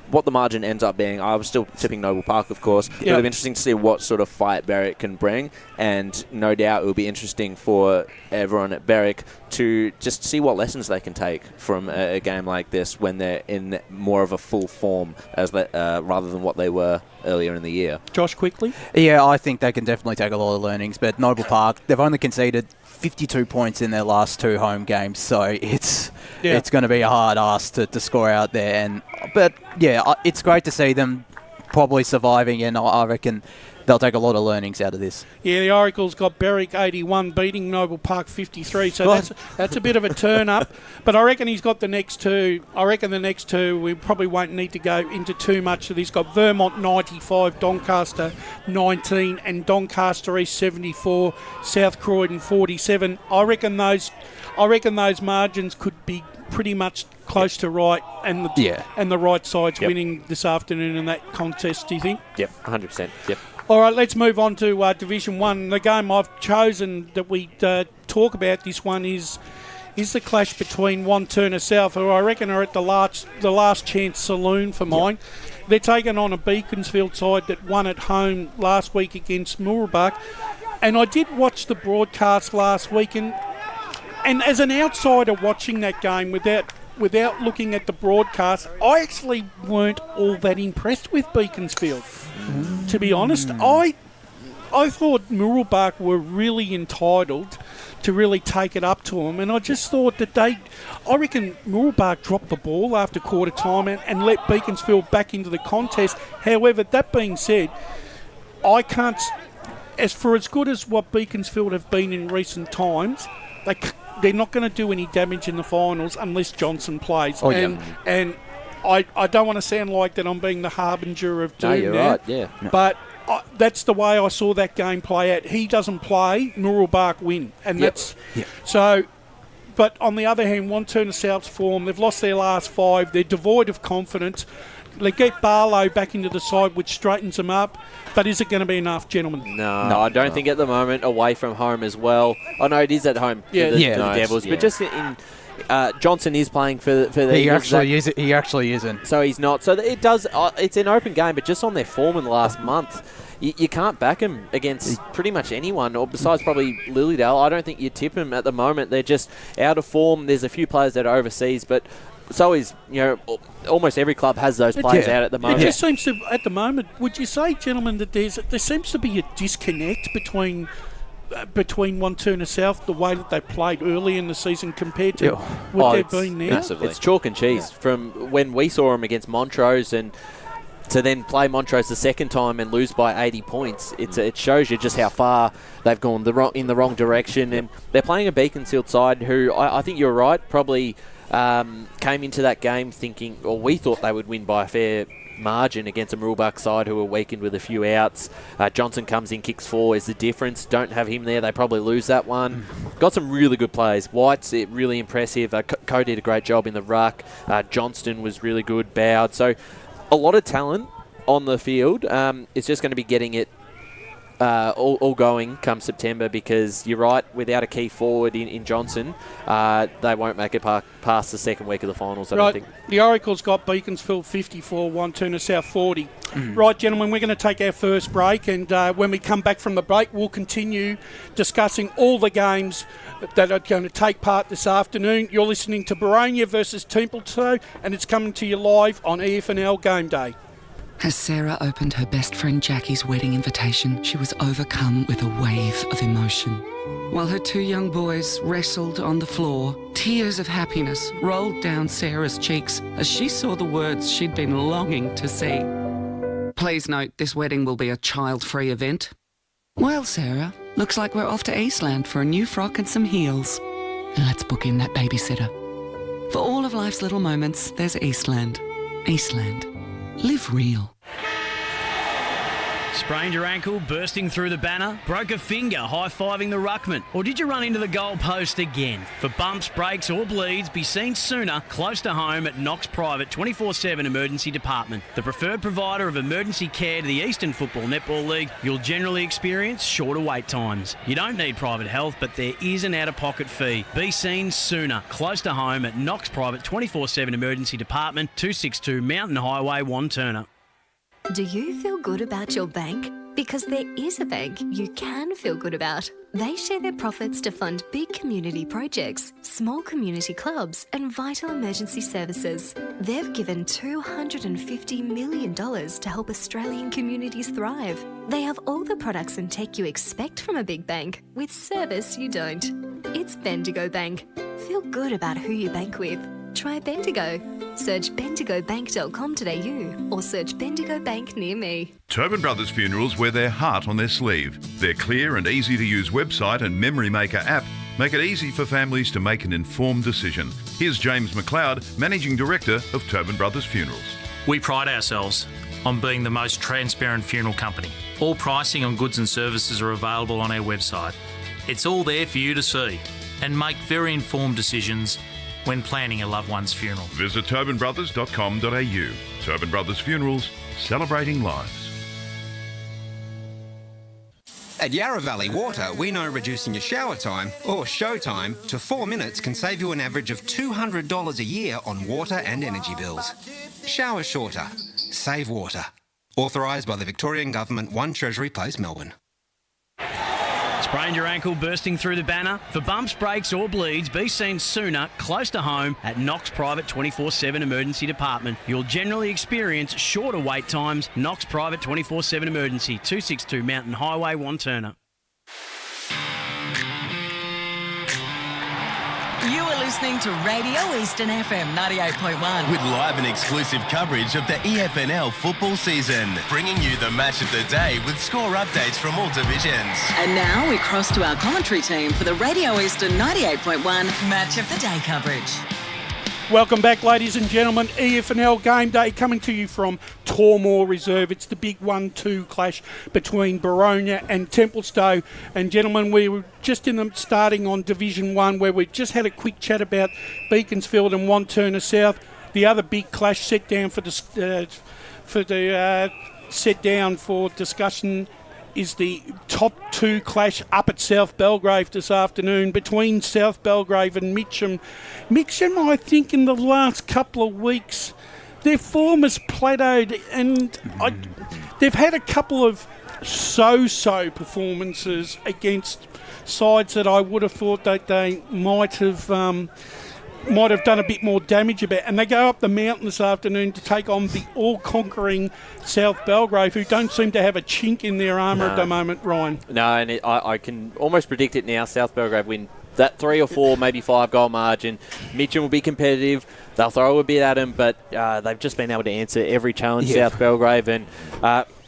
what the margin ends up being. I was still tipping Noble Park, of course. Yep. It'll be interesting to see what sort of fight Berwick can bring, and no doubt it will be interesting for everyone at Berwick to just see what lessons they can take from a game like this when they're in more of a full form rather than what they were earlier in the year. Josh, quickly? Yeah, I think they can definitely take a lot of learnings, but Noble Park, they've only conceded 52 points in their last 2 home games, so it's going to be a hard ask to score out there. But it's great to see them probably surviving, and I reckon they'll take a lot of learnings out of this. Yeah, the Oracles got Berwick 81, beating Noble Park 53, so that's a bit of a turn up. But I reckon he's got the next 2. I reckon the next 2, we probably won't need to go into too much of this. Got Vermont 95, Doncaster 19, and Doncaster East 74, South Croydon 47. I reckon those margins could be pretty much close to right, and the right side's winning this afternoon in that contest, do you think? Yep, 100%. Yep. All right, let's move on to Division 1. The game I've chosen that we talk about this one is the clash between Wantirna South, who I reckon are at the last chance saloon for mine. Yep. They're taking on a Beaconsfield side that won at home last week against Mooroolbark. And I did watch the broadcast last week, and as an outsider watching that game without looking at the broadcast, I actually weren't all that impressed with Beaconsfield. To be honest, I thought Mooroolbark were really entitled to really take it up to them, and I just thought that I reckon Mooroolbark dropped the ball after quarter time and let Beaconsfield back into the contest. However, that being said, I can't, as good as what Beaconsfield have been in recent times, they're not going to do any damage in the finals unless Johnson plays. And I don't want to sound like that I'm being the harbinger of doom. No, you're right, yeah. But that's the way I saw that game play out. He doesn't play, Mooroolbark win. And that's... Yep. So... But on the other hand, Wantirna South's form, they've lost their last 5. They're devoid of confidence. They get Barlow back into the side, which straightens them up. But is it going to be enough, gentlemen? No, I don't think at the moment. Away from home as well. I know it is at home for the Devils, but just in Johnson is playing for the Eagles. He actually isn't. So he's not. So it does. It's an open game, but just on their form in the last month, you can't back them against pretty much anyone, or besides probably Lilydale. I don't think you tip them at the moment. They're just out of form. There's a few players that are overseas, but so is, almost every club has those players out at the moment. It just seems to, at the moment, would you say, gentlemen, that there seems to be a disconnect between Wanturna South, the way that they played early in the season compared to what they've been now? Massively. It's chalk and cheese from when we saw them against Montrose and to then play Montrose the second time and lose by 80 points. It shows you just how far they've gone in the wrong direction. And they're playing a Beaconsfield side who, I think you're right, probably came into that game thinking, or we thought they would win by a fair margin against a Mooroolbark side who were weakened with a few outs. Johnson comes in, kicks 4 is the difference. Don't have him there, they probably lose that one. Got some really good players. White's really impressive. Co did a great job in the ruck. Johnston was really good. Bowed. So a lot of talent on the field. It's just going to be getting it all going come September, because you're right, without a key forward in Johnson, they won't make it past the second week of the finals, I don't think. The Oracle's got Beaconsfield 54, Wanturna South 40. Right, gentlemen, we're going to take our first break, and when we come back from the break, we'll continue discussing all the games that are going to take part this afternoon. You're listening to Boronia versus Templestowe, and it's coming to you live on EFNL Game Day. As Sarah opened her best friend Jackie's wedding invitation, she was overcome with a wave of emotion. While her 2 young boys wrestled on the floor, tears of happiness rolled down Sarah's cheeks as she saw the words she'd been longing to see. Please note, this wedding will be a child-free event. Well, Sarah, looks like we're off to Eastland for a new frock and some heels. And let's book in that babysitter. For all of life's little moments, there's Eastland. Eastland. Live real. Sprained your ankle, bursting through the banner? Broke a finger, high-fiving the ruckman? Or did you run into the goal post again? For bumps, breaks or bleeds, be seen sooner, close to home at Knox Private 24/7 Emergency Department. The preferred provider of emergency care to the Eastern Football Netball League, you'll generally experience shorter wait times. You don't need private health, but there is an out-of-pocket fee. Be seen sooner, close to home at Knox Private 24/7 Emergency Department, 262 Mountain Highway, Wanturna. Do you feel good about your bank? Because there is a bank you can feel good about. They share their profits to fund big community projects, small community clubs and vital emergency services. They've given $250 million to help Australian communities thrive. They have all the products and tech you expect from a big bank, with service you don't. It's Bendigo Bank. Feel good about who you bank with. Try Bendigo. Search bendigobank.com.au or search Bendigo Bank near me. Tobin Brothers Funerals wear their heart on their sleeve. Their clear and easy-to-use website and Memory Maker app make it easy for families to make an informed decision. Here's James McLeod, Managing Director of Tobin Brothers Funerals. We pride ourselves on being the most transparent funeral company. All pricing on goods and services are available on our website. It's all there for you to see and make very informed decisions when planning a loved one's funeral. Visit tobinbrothers.com.au. Tobin Brothers Funerals, celebrating lives. At Yarra Valley Water, we know reducing your shower time, or show time, to 4 minutes can save you an average of $200 a year on water and energy bills. Shower shorter. Save water. Authorised by the Victorian Government, 1 Treasury Place, Melbourne. Sprained your ankle, bursting through the banner? For bumps, breaks or bleeds, be seen sooner, close to home at Knox Private 24/7 Emergency Department. You'll generally experience shorter wait times. Knox Private 24/7 Emergency, 262 Mountain Highway, Wanturna. You are listening to Radio Eastern FM 98.1. With live and exclusive coverage of the EFNL football season. Bringing you the match of the day with score updates from all divisions. And now we cross to our commentary team for the Radio Eastern 98.1 Match of the Day coverage. Welcome back, ladies and gentlemen. EFNL Game Day coming to you from Tormore Reserve. It's the big 1-2 clash between Boronia and Templestowe. And gentlemen, we were just starting on Division 1, where we just had a quick chat about Beaconsfield and Wanturna South. the other big clash set down for discussion is the top 2 clash up at South Belgrave this afternoon between South Belgrave and Mitcham. Mitcham, I think, in the last couple of weeks, their form has plateaued, and they've had a couple of so-so performances against sides that I would have thought that they might have done a bit more damage about. And they go up the mountain this afternoon to take on the all-conquering South Belgrave, who don't seem to have a chink in their armour at the moment, Ryan. No, and I can almost predict it now. South Belgrave win that 3 or 4, maybe 5 goal margin. Mitcham will be competitive. They'll throw a bit at them, but they've just been able to answer every challenge, South Belgrave. And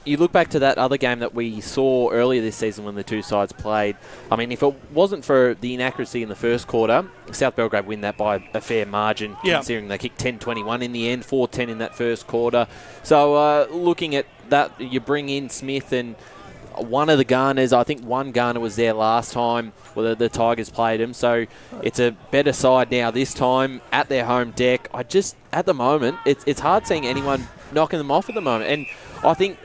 you look back to that other game that we saw earlier this season when the two sides played. I mean, if it wasn't for the inaccuracy in the first quarter, South Belgrave win that by a fair margin, considering they kicked 10-21 in the end, 4-10 in that first quarter. So looking at that, you bring in Smith and one of the Garners. I think one Garner was there last time where the Tigers played him. So it's a better side now this time at their home deck. At the moment, it's hard seeing anyone knocking them off at the moment. And I think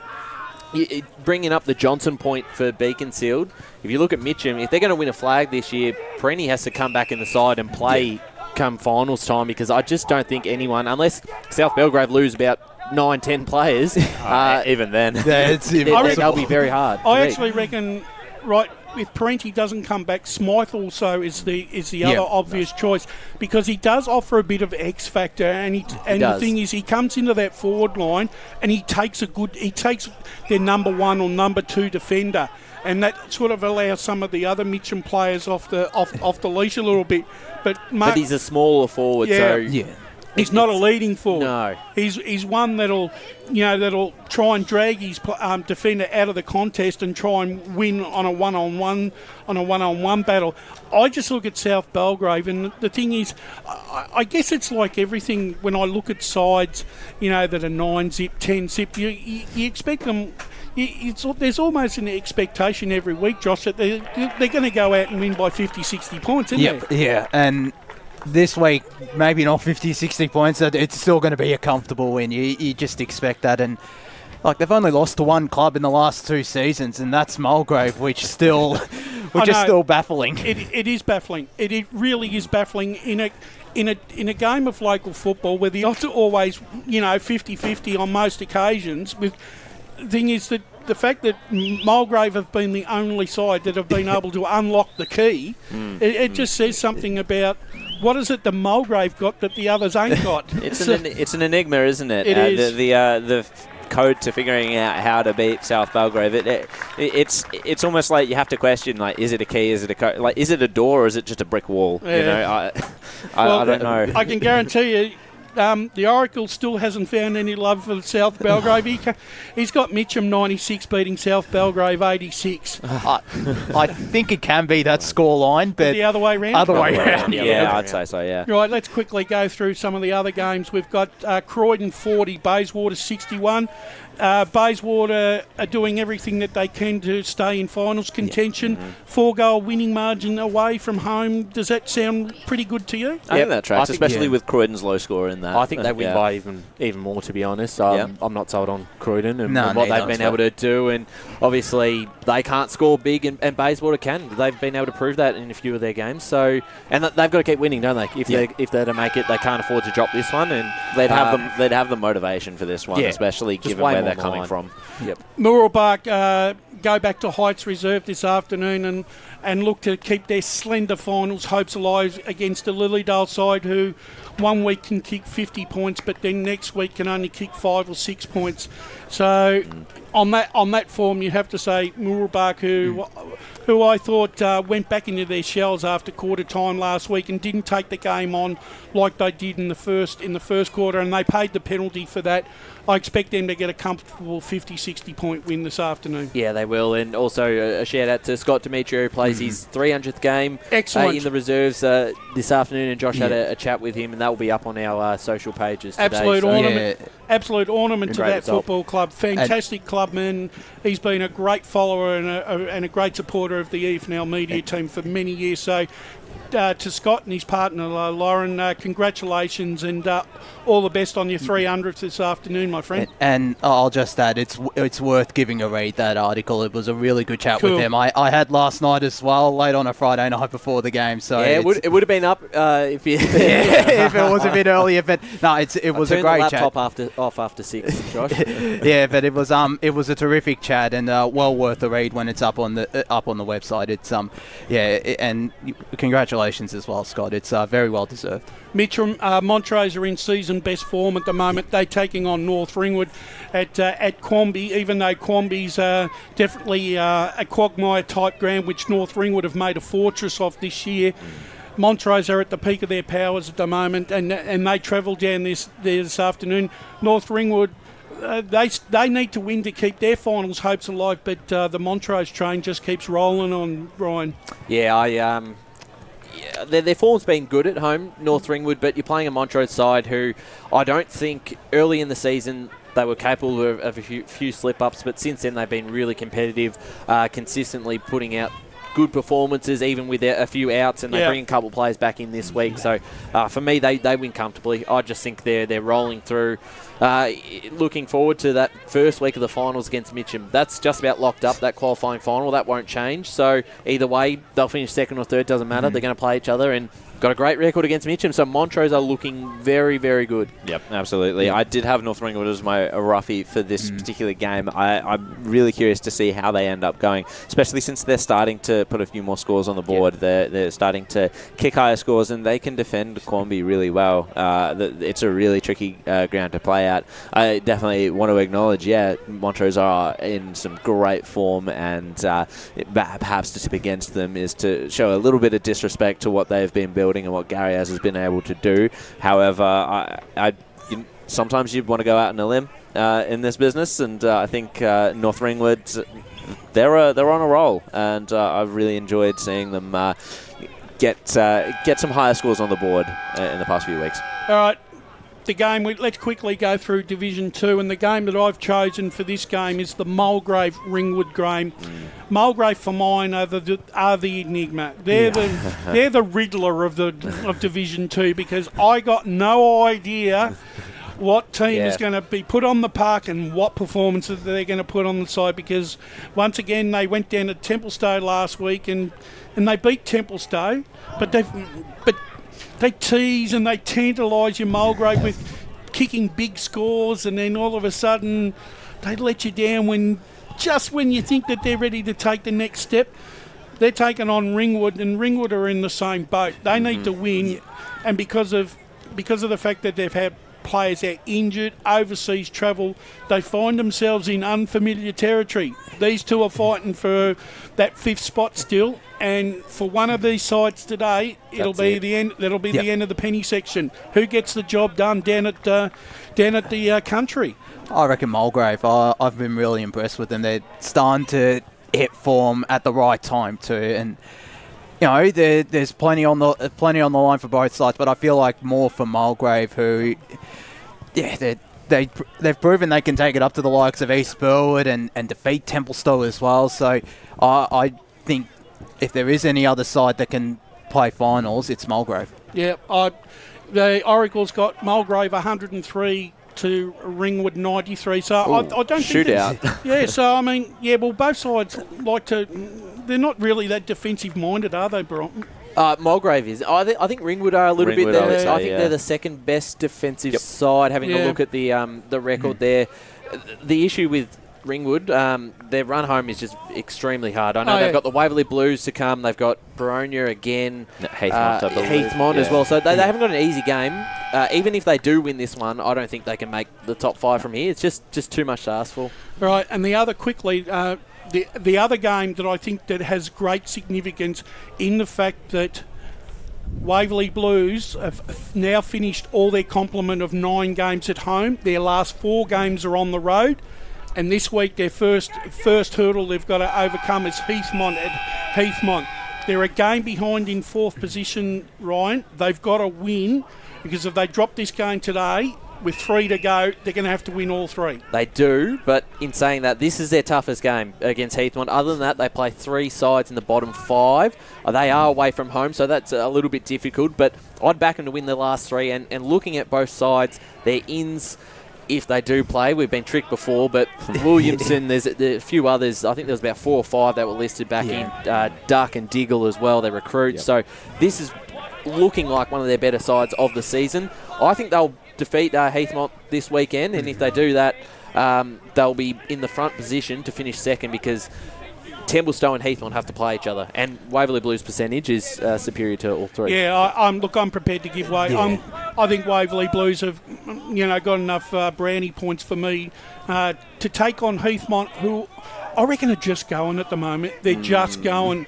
bringing up the Johnson point for Beaconsfield, if you look at Mitcham, if they're going to win a flag this year, Perenni has to come back in the side and play come finals time, because I just don't think anyone, unless South Belgrave lose about 9-10 players, even then, they'll be very hard. I actually reckon, right, if Parenti doesn't come back, Smythe also is the other obvious choice, because he does offer a bit of X factor, and the thing is, he comes into that forward line and he takes their number 1 or number 2 defender, and that sort of allows some of the other Mitcham players off the leash a little bit. But he's a smaller forward, he's not a leading forward. No, he's one that'll try and drag his defender out of the contest and try and win on a one-on-one battle. I just look at South Belgrave, and the thing is, I guess it's like everything. When I look at sides, that are 9-zip, 10-zip, you expect them. There's almost an expectation every week, Josh, that they're going to go out and win by 50, 60 points, isn't there? Yeah, and this week, maybe not 50, 60 points. It's still going to be a comfortable win. You just expect that. And they've only lost to one club in the last 2 seasons, and that's Mulgrave, which is still baffling. It is baffling. It really is baffling in a game of local football where the odds are always 50-50 on most occasions. The thing is that the fact that Mulgrave have been the only side that have been able to unlock the key, it just says something about what is it the Mulgrave got that the others ain't got. It's an enigma, isn't it? It is. The code to figuring out how to beat South Belgrave. It's almost like you have to question, is it a key? Is it a code? Is it a door, or is it just a brick wall? Yeah. I don't know. I can guarantee you, the Oracle still hasn't found any love for South Belgrave. He's got Mitcham 96 beating South Belgrave 86. I think it can be that scoreline, but the other way round? Yeah, I'd say so, yeah. Right, let's quickly go through some of the other games. We've got Croydon 40, Bayswater 61. Bayswater are doing everything that they can to stay in finals contention. 4-goal winning margin away from home. Does that sound pretty good to you? I think that tracks, especially with Croydon's low score in that. I think they win by even more, to be honest. I'm not sold on Croydon and what they've been able to do. And obviously, they can't score big, and Bayswater can. They've been able to prove that in a few of their games. So, and they've got to keep winning, don't they? If they're to make it, they can't afford to drop this one. And they'd have the motivation for this one, especially given where they're coming from. Mooroolbark go back to Heights Reserve this afternoon and look to keep their slender finals hopes alive against the Lilydale side, who one week can kick 50 points, but then next week can only kick 5 or 6 points. So on that form, you have to say Mooroolbark, who I thought went back into their shells after quarter time last week and didn't take the game on like they did in the first quarter, and they paid the penalty for that. I expect them to get a comfortable 50, 60 point win this afternoon. Yeah, they will. And also a shout out to Scott Demetrio, who plays his 300th game in the reserves this afternoon, and Josh had a chat with him, and that will be up on our social pages today. Absolute ornament to that football club. Fantastic clubman. He's been a great follower and a great supporter of the EFNL media team for many years. So to Scott and his partner, Lauren, congratulations and all the best on your 300th this afternoon, my friend. And I'll just add, it's worth giving a read, that article. It was a really good chat with him. I had last night as well, late on a Friday night before the game. So yeah, it would have been up if you if it was a bit earlier. But no, it was a great chat. Turned the laptop off after 6, Josh. Yeah, but it was a terrific chat and well worth the read when it's up on the website. It's and congratulations as well, Scott. It's very well deserved. Mitcham, Montrose are in season best form at the moment. They're taking on North Ringwood at Quamby, even though Quamby's definitely a quagmire type ground, which North Ringwood have made a fortress of this year. Montrose are at the peak of their powers at the moment, and they travel down this afternoon. North Ringwood, they need to win to keep their finals hopes alive, but the Montrose train just keeps rolling on, Ryan. Yeah, their form's been good at home, North Ringwood, but you're playing a Montrose side who I don't think early in the season they were capable of a few slip-ups, but since then they've been really competitive, consistently putting out good performances, even with a few outs, and they bring a couple of players back in this week. So for me, they win comfortably. I just think they're rolling through. Looking forward to that first week of the finals against Mitcham. That's just about locked up, that qualifying final. That won't change. So either way, they'll finish second or third, doesn't matter. They're going to play each other and got a great record against Mitcham. So Montrose are looking very, very good. Yep, absolutely. I did have North Ringwood as my roughie for this particular game. I'm really curious to see how they end up going, especially since they're starting to put a few more scores on the board. They're starting to kick higher scores, and they can defend Quamby really well. It's a really tricky ground to play at. I definitely want to acknowledge, Montrose are in some great form, and perhaps to tip against them is to show a little bit of disrespect to what they've been building and what Gary has been able to do. However, sometimes you want to go out on a limb in this business, and I think North Ringwood, they're on a roll, and I've really enjoyed seeing them get some higher scores on the board in the past few weeks. All right. The game, let's quickly go through Division 2, and the game that I've chosen for this game is the Mulgrave-Ringwood game. Mulgrave, for mine, are the enigma. They're the Riddler of Division 2, because I got no idea what team is going to be put on the park and what performances they're going to put on the side, because once again they went down to Templestowe last week and they beat Templestowe, but they tease and they tantalise your Mulgrave with kicking big scores, and then all of a sudden they let you down when you think that they're ready to take the next step. They're taking on Ringwood, and Ringwood are in the same boat. They need to win, and because of the fact that they've had players out injured, overseas travel, they find themselves in unfamiliar territory. These two are fighting for that 5th spot still, and for one of these sides today, that'll be the end of the penny section. Who gets the job done down at the country? I reckon Mulgrave. I've been really impressed with them. They're starting to hit form at the right time too, and you know, there's plenty on the line for both sides, but I feel like more for Mulgrave, who, they've proven they can take it up to the likes of East Burwood and defeat Templestowe as well. So I think if there is any other side that can play finals, it's Mulgrave. Yeah, the Oracle's got Mulgrave 103 to Ringwood 93. So I don't think shootout. So I mean, well, both sides like to. They're not really that defensive minded, are they, Bron? Mulgrave is. I think Ringwood are a little bit there. I think they're the second best defensive side. Having a look at the record there, the issue with Ringwood, their run home is just extremely hard. I know they've got the Waverley Blues to come. They've got Boronia again, Heathmont as well. So they haven't got an easy game. Even if they do win this one, I don't think they can make the top 5 from here. It's just too much to ask for. Right, and the other quickly. The other game that I think that has great significance in the fact that Waverley Blues have now finished all their complement of 9 games at home. Their last 4 games are on the road, and this week their first hurdle they've got to overcome is Heathmont at Heathmont. They're a game behind in 4th position, Ryan. They've got to win, because if they drop this game today, with 3 to go, they're going to have to win all 3. They do, but in saying that, this is their toughest game against Heathmont. Other than that, they play 3 sides in the bottom 5. They are away from home, so that's a little bit difficult, but I'd back them to win the last 3, and looking at both sides, their ins, if they do play, we've been tricked before, but Williamson, there's a few others. I think there was about 4 or 5 that were listed back in. Duck and Diggle as well, they're recruits. So this is looking like one of their better sides of the season. I think they'll defeat Heathmont this weekend, and if they do that, they'll be in the front position to finish second, because Templestowe and Heathmont have to play each other, and Waverley Blues' percentage is superior to all 3. Yeah, I'm prepared to give way. Yeah. I think Waverley Blues have, got enough brownie points for me to take on Heathmont, who I reckon are just going at the moment. They're just going.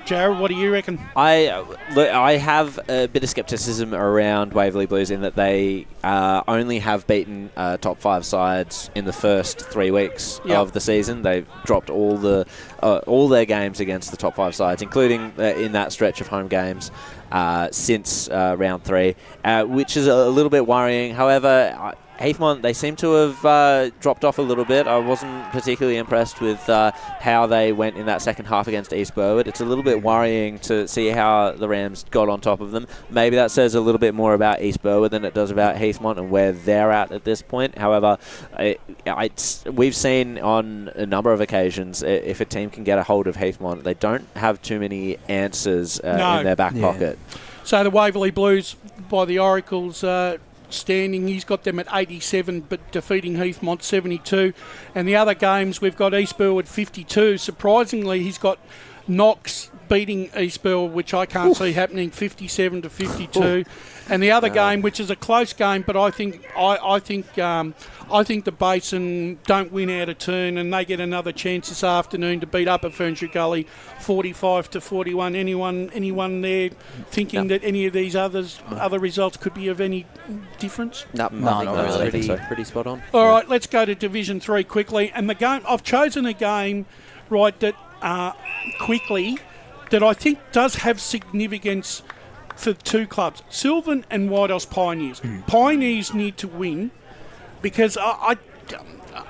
Jared, what do you reckon? I have a bit of scepticism around Waverley Blues in that they only have beaten top 5 sides in the first 3 weeks of the season. They've dropped all their games against the top 5 sides, including in that stretch of home games since round 3, which is a little bit worrying. However, Heathmont, they seem to have dropped off a little bit. I wasn't particularly impressed with how they went in that second half against East Burwood. It's a little bit worrying to see how the Rams got on top of them. Maybe that says a little bit more about East Burwood than it does about Heathmont and where they're at this point. However, we've seen on a number of occasions, if a team can get a hold of Heathmont, they don't have too many answers in their back pocket. So the Waverley Blues, by the Oracles, standing, he's got them at 87, but defeating Heathmont 72. And the other games, we've got East Burwood 52. Surprisingly, he's got Knox beating East Burwood, which I can't see happening, 57 to 52. And the other game, which is a close game, but I think the Basin don't win out of turn, and they get another chance this afternoon to beat Upper Ferntree Gully 45 to 41. Anyone there thinking that any of these other results could be of any difference? No, I think that's pretty spot on. All right, let's go to Division 3 quickly. And the game, I've chosen a game, right, that quickly, that I think does have significance for 2 clubs, Sylvan and Whitehouse Pioneers. Pioneers need to win, because I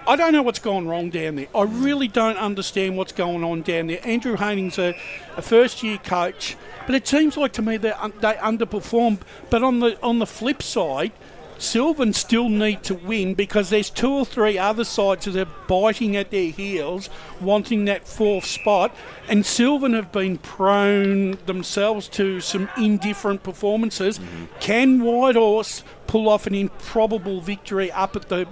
don't know what's gone wrong down there. I really don't understand what's going on down there. Andrew Haning's a first-year coach, but it seems like to me they underperform. But on the flip side, Sylvan still need to win, because there's 2 or 3 other sides that are biting at their heels, wanting that 4th spot. And Sylvan have been prone themselves to some indifferent performances. Can Whitehorse pull off an improbable victory up at the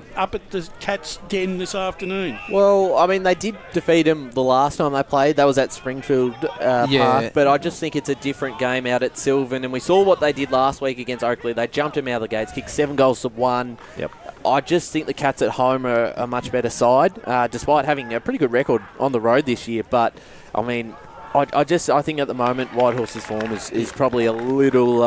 Cats' Den this afternoon? Well, I mean, they did defeat them the last time they played. That was at Springfield Park. But I just think it's a different game out at Sylvan. And we saw what they did last week against Oakley. They jumped them out of the gates, kicked 7 goals to 1. Yep. I just think the Cats at home are a much better side, despite having a pretty good record on the road this year. But, I mean, I think at the moment Whitehorse's form is probably a little...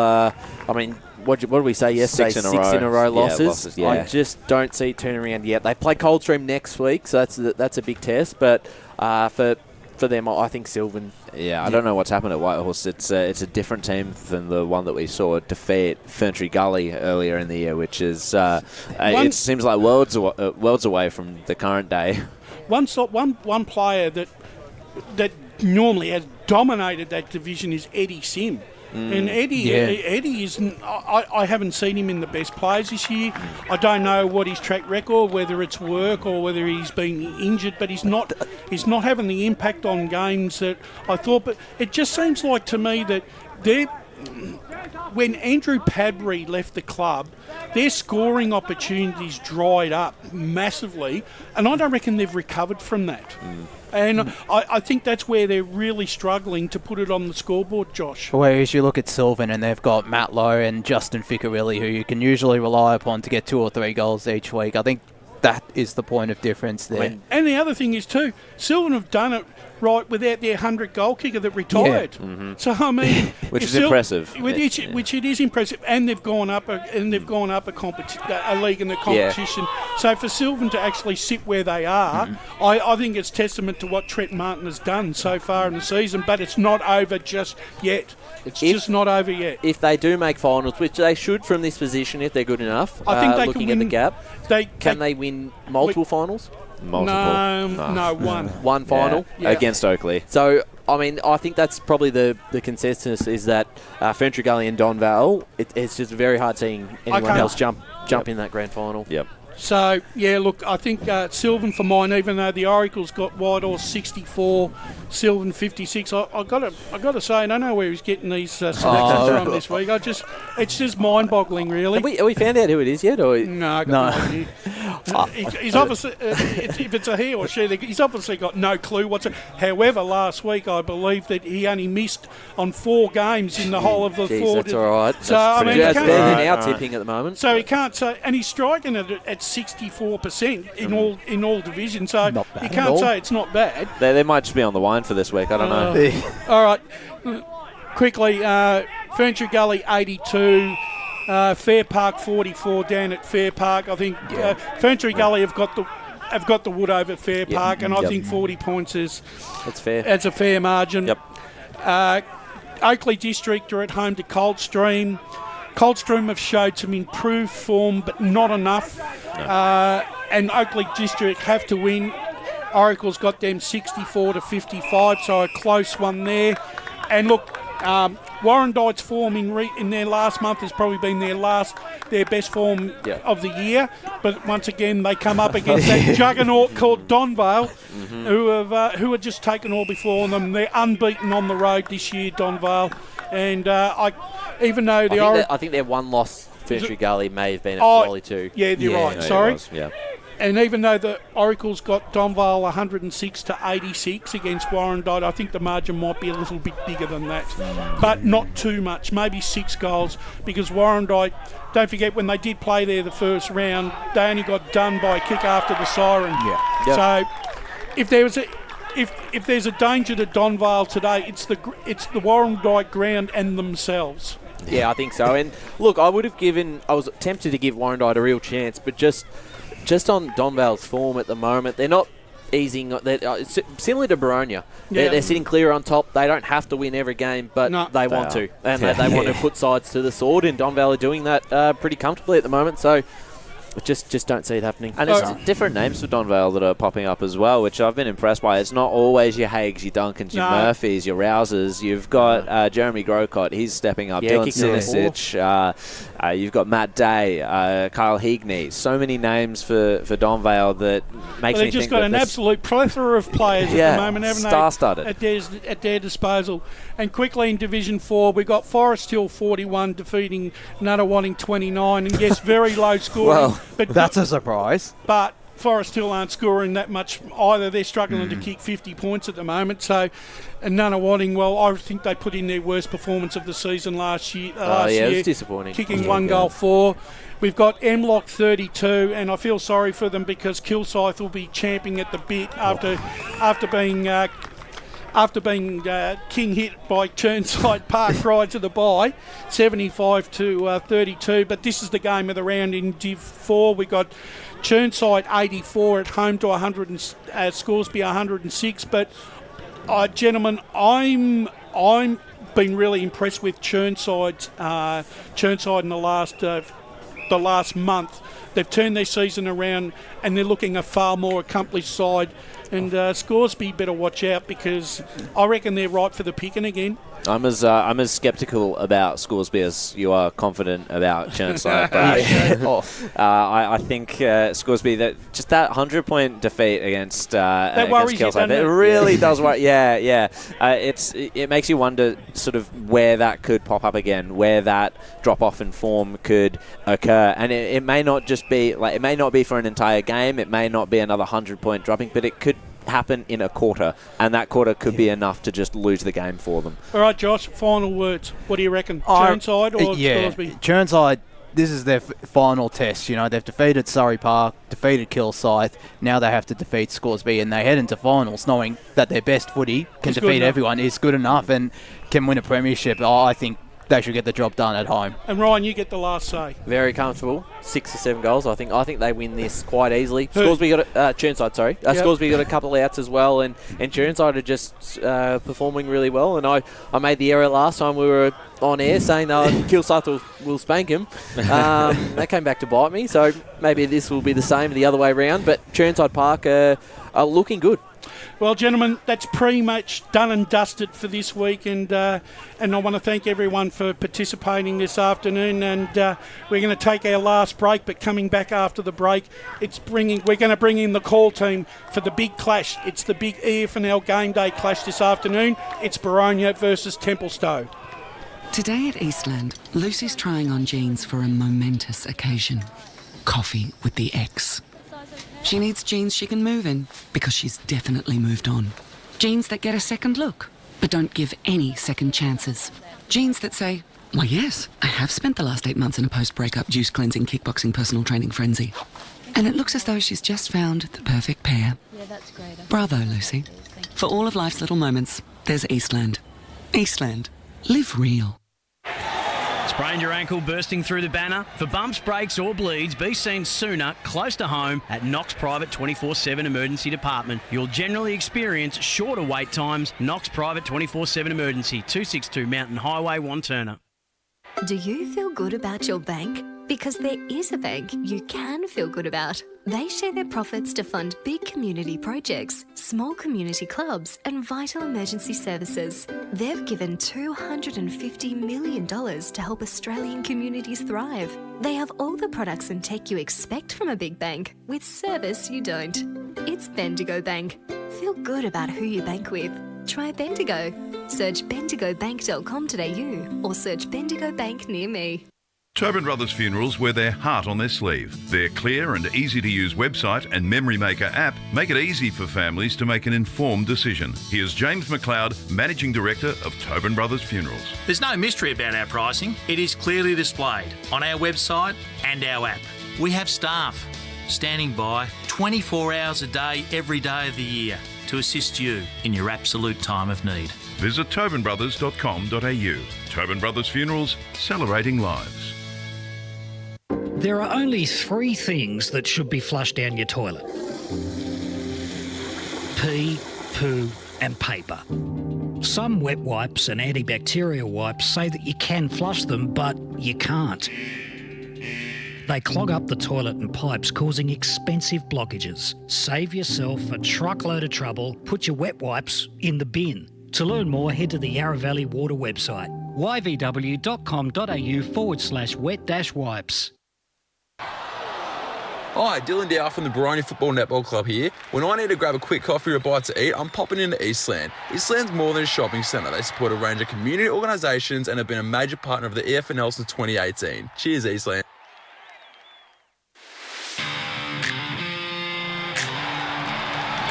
What did we say yesterday? 6 in a row losses. Yeah. I just don't see it turning around yet. They play Coldstream next week, so that's a big test. But for them, I think Sylvan. Yeah, I don't know what's happened at Whitehorse. It's a different team than the one that we saw defeat Ferntree Gully earlier in the year, which is it seems like worlds away from the current day. One player that normally has dominated that division is Eddie Sim. And Eddie is. I haven't seen him in the best players this year. I don't know what his track record, whether it's work or whether he's been injured, but he's not having the impact on games that I thought. But it just seems like to me that when Andrew Padbury left the club, their scoring opportunities dried up massively, and I don't reckon they've recovered from that. And I think that's where they're really struggling to put it on the scoreboard, Josh. Whereas you look at Sylvan and they've got Matt Lowe and Justin Ficcarelli, who you can usually rely upon to get 2 or 3 goals each week. I think that is the point of difference there. And the other thing is too, Sylvan have done it right without their 100-goal kicker that retired. Yeah. Mm-hmm. So I mean, which is impressive. Which it is impressive, and they've gone up a league in the competition. Yeah. So for Sylvan to actually sit where they are, I think it's testament to what Trent Martin has done so far in the season. But it's not over just yet. It's just not over yet. If they do make finals, which they should from this position if they're good enough, I think they looking can at the gap, can they win multiple finals? Multiple. No, one. One final against Oakley. So, I mean, I think that's probably the consensus is that Ferntree Gully and Donvale, it's just very hard seeing anyone else jump in that grand final. Yep. So, yeah, look, I think Sylvan for mine, even though the Oracles got Whitehall 64, Sylvan 56, I got to say, I don't know where he's getting these selections from this week. It's just mind-boggling, really. Have we found out who it is yet? Or? No, I got no idea. He's obviously, if it's a he or she, he's obviously got no clue what's it. However, last week I believe that he only missed on 4 games in the whole of the 4. That's all right. So I mean, that's better than our tipping at the moment. So he can't say, and he's striking it at 64% in all divisions. So you can't say it's not bad. They might just be on the wine for this week. I don't know. All right, quickly, Ferntree Gully 82. Fair Park 44 down at Fair Park. I think Ferntree Gully have got the wood over Fair Park, and I think 40 points is that's fair. That's a fair margin. Yep. Oakley District are at home to Coldstream. Coldstream have showed some improved form, but not enough. No. And Oakley District have to win. Oracle's got them 64 to 55, so a close one there. And look, Warrandyte's form in their last month has probably been their best form of the year. But once again, they come up against that juggernaut called Donvale, who had just taken all before them. They're unbeaten on the road this year, Donvale. And even though I think their one loss, Ferntree Gully, may have been at Wally too. Yeah, you're right. Sorry. Yeah. And even though the Oracles got Donvale 106 to 86 against Warrandyte, I think the margin might be a little bit bigger than that. But not too much, maybe 6 goals, because Warrandyte, don't forget, when they did play there the first round, they only got done by a kick after the siren. Yeah. Yep. So if there's a danger to Donvale today, it's the Warrandyte ground and themselves. Yeah, I think so. And look, I was tempted to give Warrandyte a real chance, but just on Donvale's form at the moment, they're not easing. They're similar to Boronia. They're sitting clear on top. They don't have to win every game, but they want to. And they want to put sides to the sword, and Donvale are doing that pretty comfortably at the moment. So just don't see it happening. And there's different names for Donvale that are popping up as well, which I've been impressed by. It's not always your Haigs, your Duncans, your Murphys, your Rousers. You've got Jeremy Grocott. He's stepping up. Dylan Sinisic. You've got Matt Day, Kyle Heagney. So many names for Donvale that makes me think they've just got an absolute plethora of players at the moment, haven't they? Star-studded. At their disposal. And quickly in Division 4, we've got Forest Hill 41 defeating Nunawading 29. And yes, very low scoring. Well, but that's a surprise. But Forest Hill aren't scoring that much either. They're struggling to kick 50 points at the moment. So, and Nunawading, well, I think they put in their worst performance of the season last year. It was disappointing. Kicking 1 goal 4. We've got Mlock 32, and I feel sorry for them because Kilsyth will be champing at the bit after being king hit by Churnside Park prior to the bye, 75 to 32. But this is the game of the round in Div 4. We got Churnside 84 at home to Scoresby 106. But gentlemen, I'm been really impressed with Churnside in the last month. They've turned their season around, and they're looking a far more accomplished side. And Scoresby better watch out, because I reckon they're right for the picking again. I'm as sceptical about Scoresby as you are confident about Churnside. I think Scoresby, that 100-point defeat against Kilsyth, it really does worry. Yeah. It makes you wonder sort of where that could pop up again, where that drop off in form could occur, and it may not just be it may not be for an entire game. It may not be another 100-point dropping, but it could happen in a quarter, and that quarter could be enough to just lose the game for them. All right, Josh, final words. What do you reckon? Churnside or Scoresby? Churnside, this is their final test. You know, they've defeated Surrey Park, defeated Kilsyth. Now they have to defeat Scoresby, and they head into finals knowing that their best footy can defeat everyone, is good enough, and can win a premiership. I think they should get the job done at home. And Ryan, you get the last say. Very comfortable, 6 or 7 goals. I think they win this quite easily. Scoresby got Churnside, sorry. Scoresby got a couple of outs as well, and Churnside are just performing really well. And I made the error last time we were on air saying Kilsyth will spank him. That came back to bite me, so maybe this will be the same the other way around. But Churnside Park are looking good. Well, gentlemen, that's pretty much done and dusted for this week, and I want to thank everyone for participating this afternoon. And we're going to take our last break, but coming back after the break, we're going to bring in the call team for the big clash. It's the big EFNL game day clash this afternoon. It's Boronia versus Templestowe. Today at Eastland, Lucy's trying on jeans for a momentous occasion. Coffee with the ex. She needs jeans she can move in, because she's definitely moved on. Jeans that get a second look, but don't give any second chances. Jeans that say, why yes, I have spent the last 8 months in a post-breakup juice cleansing, kickboxing, personal training frenzy. And it looks as though she's just found the perfect pair. Yeah, that's great. Bravo, Lucy. For all of life's little moments, there's Eastland. Eastland. Live real. Sprained your ankle bursting through the banner? For bumps, breaks or bleeds, be seen sooner, close to home, at Knox Private 24/7 Emergency Department. You'll generally experience shorter wait times. Knox Private 24/7 Emergency, 262 Mountain Highway, Wanturna. Do you feel good about your bank? Because there is a bank you can feel good about. They share their profits to fund big community projects, small community clubs, and vital emergency services. They've given $250 million to help Australian communities thrive. They have all the products and tech you expect from a big bank, with service you don't. It's Bendigo Bank. Feel good about who you bank with. Try Bendigo. Search bendigobank.com.au or search Bendigo Bank near me. Tobin Brothers Funerals wear their heart on their sleeve. Their clear and easy-to-use website and Memory Maker app make it easy for families to make an informed decision. Here's James McLeod, Managing Director of Tobin Brothers Funerals. There's no mystery about our pricing. It is clearly displayed on our website and our app. We have staff standing by 24 hours a day, every day of the year to assist you in your absolute time of need. Visit tobinbrothers.com.au. Tobin Brothers Funerals, celebrating lives. There are only 3 things that should be flushed down your toilet: pee, poo and paper. Some wet wipes and antibacterial wipes say that you can flush them, but you can't. They clog up the toilet and pipes, causing expensive blockages. Save yourself a truckload of trouble. Put your wet wipes in the bin. To learn more, head to the Yarra Valley Water website, yvw.com.au/wet-wipes. Hi, Dylan Dow from the Boronia Football Netball Club here. When I need to grab a quick coffee or a bite to eat, I'm popping into Eastland. Eastland's more than a shopping centre. They support a range of community organisations and have been a major partner of the EFNL since 2018. Cheers, Eastland.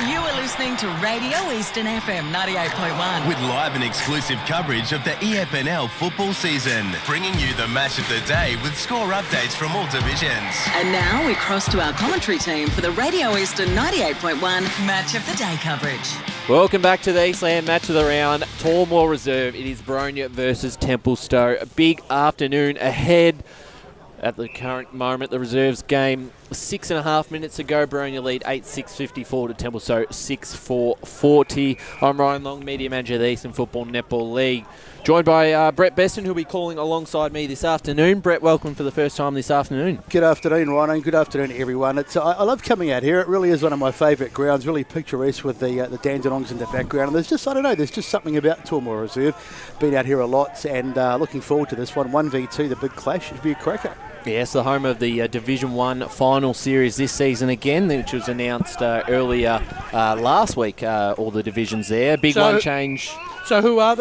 You are listening to Radio Eastern FM 98.1. With live and exclusive coverage of the EFNL football season, bringing you the match of the day with score updates from all divisions. And now we cross to our commentary team for the Radio Eastern 98.1 Match of the Day coverage. Welcome back to the Eastland Match of the Round, Tormore Reserve. It is Boronia versus Templestowe. A big afternoon ahead. At the current moment, the Reserves game 6.5 minutes ago. Boronia lead 8-6-54 to Templestowe 6-4-40. I'm Ryan Long, Media Manager of the Eastern Football Netball League. Joined by Brett Beston, who'll be calling alongside me this afternoon. Brett, welcome for the first time this afternoon. Good afternoon, Ryan, and good afternoon, everyone. I love coming out here. It really is one of my favourite grounds, really picturesque with the Dandenongs in the background. And there's just something about Tormore Reserve. Been out here a lot and looking forward to this one. 1v2, the big clash. Should be a cracker. Yes, the home of the Division 1 final series this season again, which was announced earlier last week, all the divisions there. Big one change. So who are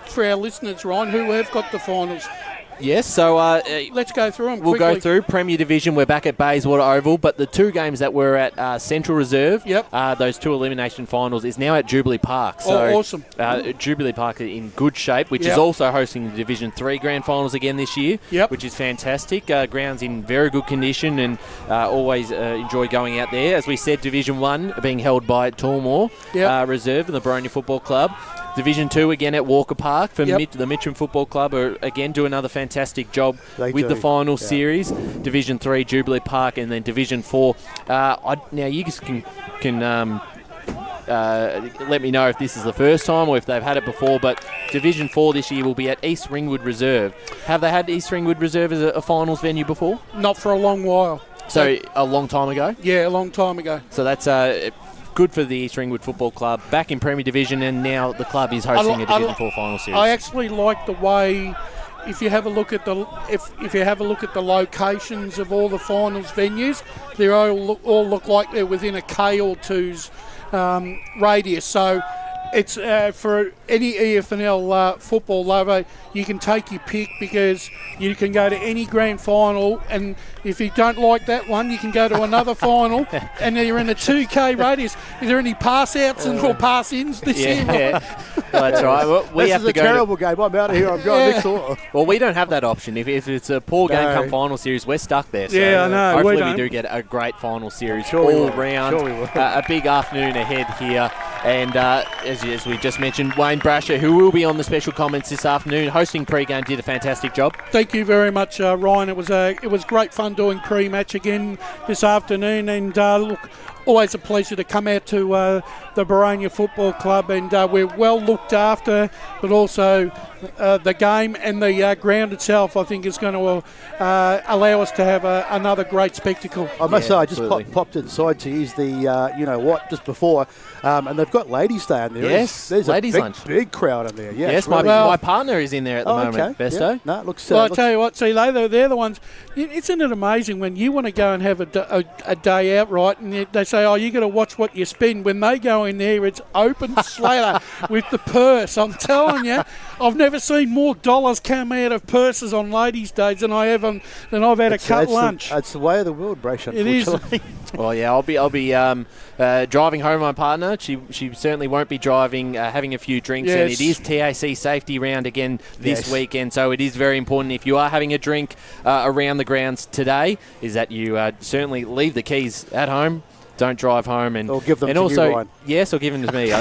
for our listeners, Ryan, who have got the finals? Yes, so let's go through them We'll quickly. go through Premier Division. We're back at Bayswater Oval, but the two games that were at Central Reserve, those two elimination finals, is now at Jubilee Park. So, awesome. Jubilee Park in good shape, which is also hosting the Division 3 grand finals again this year, which is fantastic. Ground's in very good condition and always enjoy going out there. As we said, Division 1 being held by Tormore Reserve and the Boronia Football Club. Division 2 again at Walker Park for the Mitcham Football Club again do another fantastic job with the final series. Division 3 Jubilee Park, and then Division 4. Now you guys can let me know if this is the first time or if they've had it before, but Division 4 this year will be at East Ringwood Reserve. Have they had East Ringwood Reserve as a finals venue before? Not for a long while. So a long time ago? Yeah, a long time ago. So that's good for the East Ringwood Football Club, back in Premier Division, and now the club is hosting a Division 4 final series. I actually like the way, if you have a look at the locations of all the finals venues, they all look like they're within a K or two's radius. So it's for any EFNL football lover, you can take your pick because you can go to any grand final, and if you don't like that one, you can go to another final, and you're in a 2K radius. Is there any pass outs or pass ins this year? Yeah, that's right. Well, this is a terrible game. I'm out of here. I'm going next door. Well, we don't have that option. If it's a poor game come final series, we're stuck there. So I know. Hopefully we do get a great final series all round. A big afternoon ahead here. And as we just mentioned, Wayne Brasher, who will be on the special comments this afternoon, hosting pre-game, did a fantastic job. Thank you very much, Ryan. It was great fun doing pre-match again this afternoon, and look, always a pleasure to come out to the Boronia Football Club, and we're well looked after, but also the game and the ground itself, I think, is going to allow us to have another great spectacle. I must say, I just popped inside to use the, just before, and they've got ladies day in there. Yes, there's ladies a lunch. big crowd in there. Yeah, yes, my partner is in there at the moment, Besto. Yeah. No, it looks. Well, I'll tell you what. See, they're the ones. Isn't it amazing when you want to go and have a day out, right? And they say, "Oh, you got to watch what you spend." When they go in there, it's open slather with the purse. I'm telling you, I've never seen more dollars come out of purses on ladies' days than I've had a cut lunch. It's the way of the world, Brash. It is. Well, yeah, I'll be driving home my partner. She certainly won't be driving, having a few drinks, and it is TAC safety round again this weekend. So it is very important if you are having a drink around the grounds today, is that you certainly leave the keys at home. Don't drive home, or give them to also, you, Ryan. Yes, or give them to me.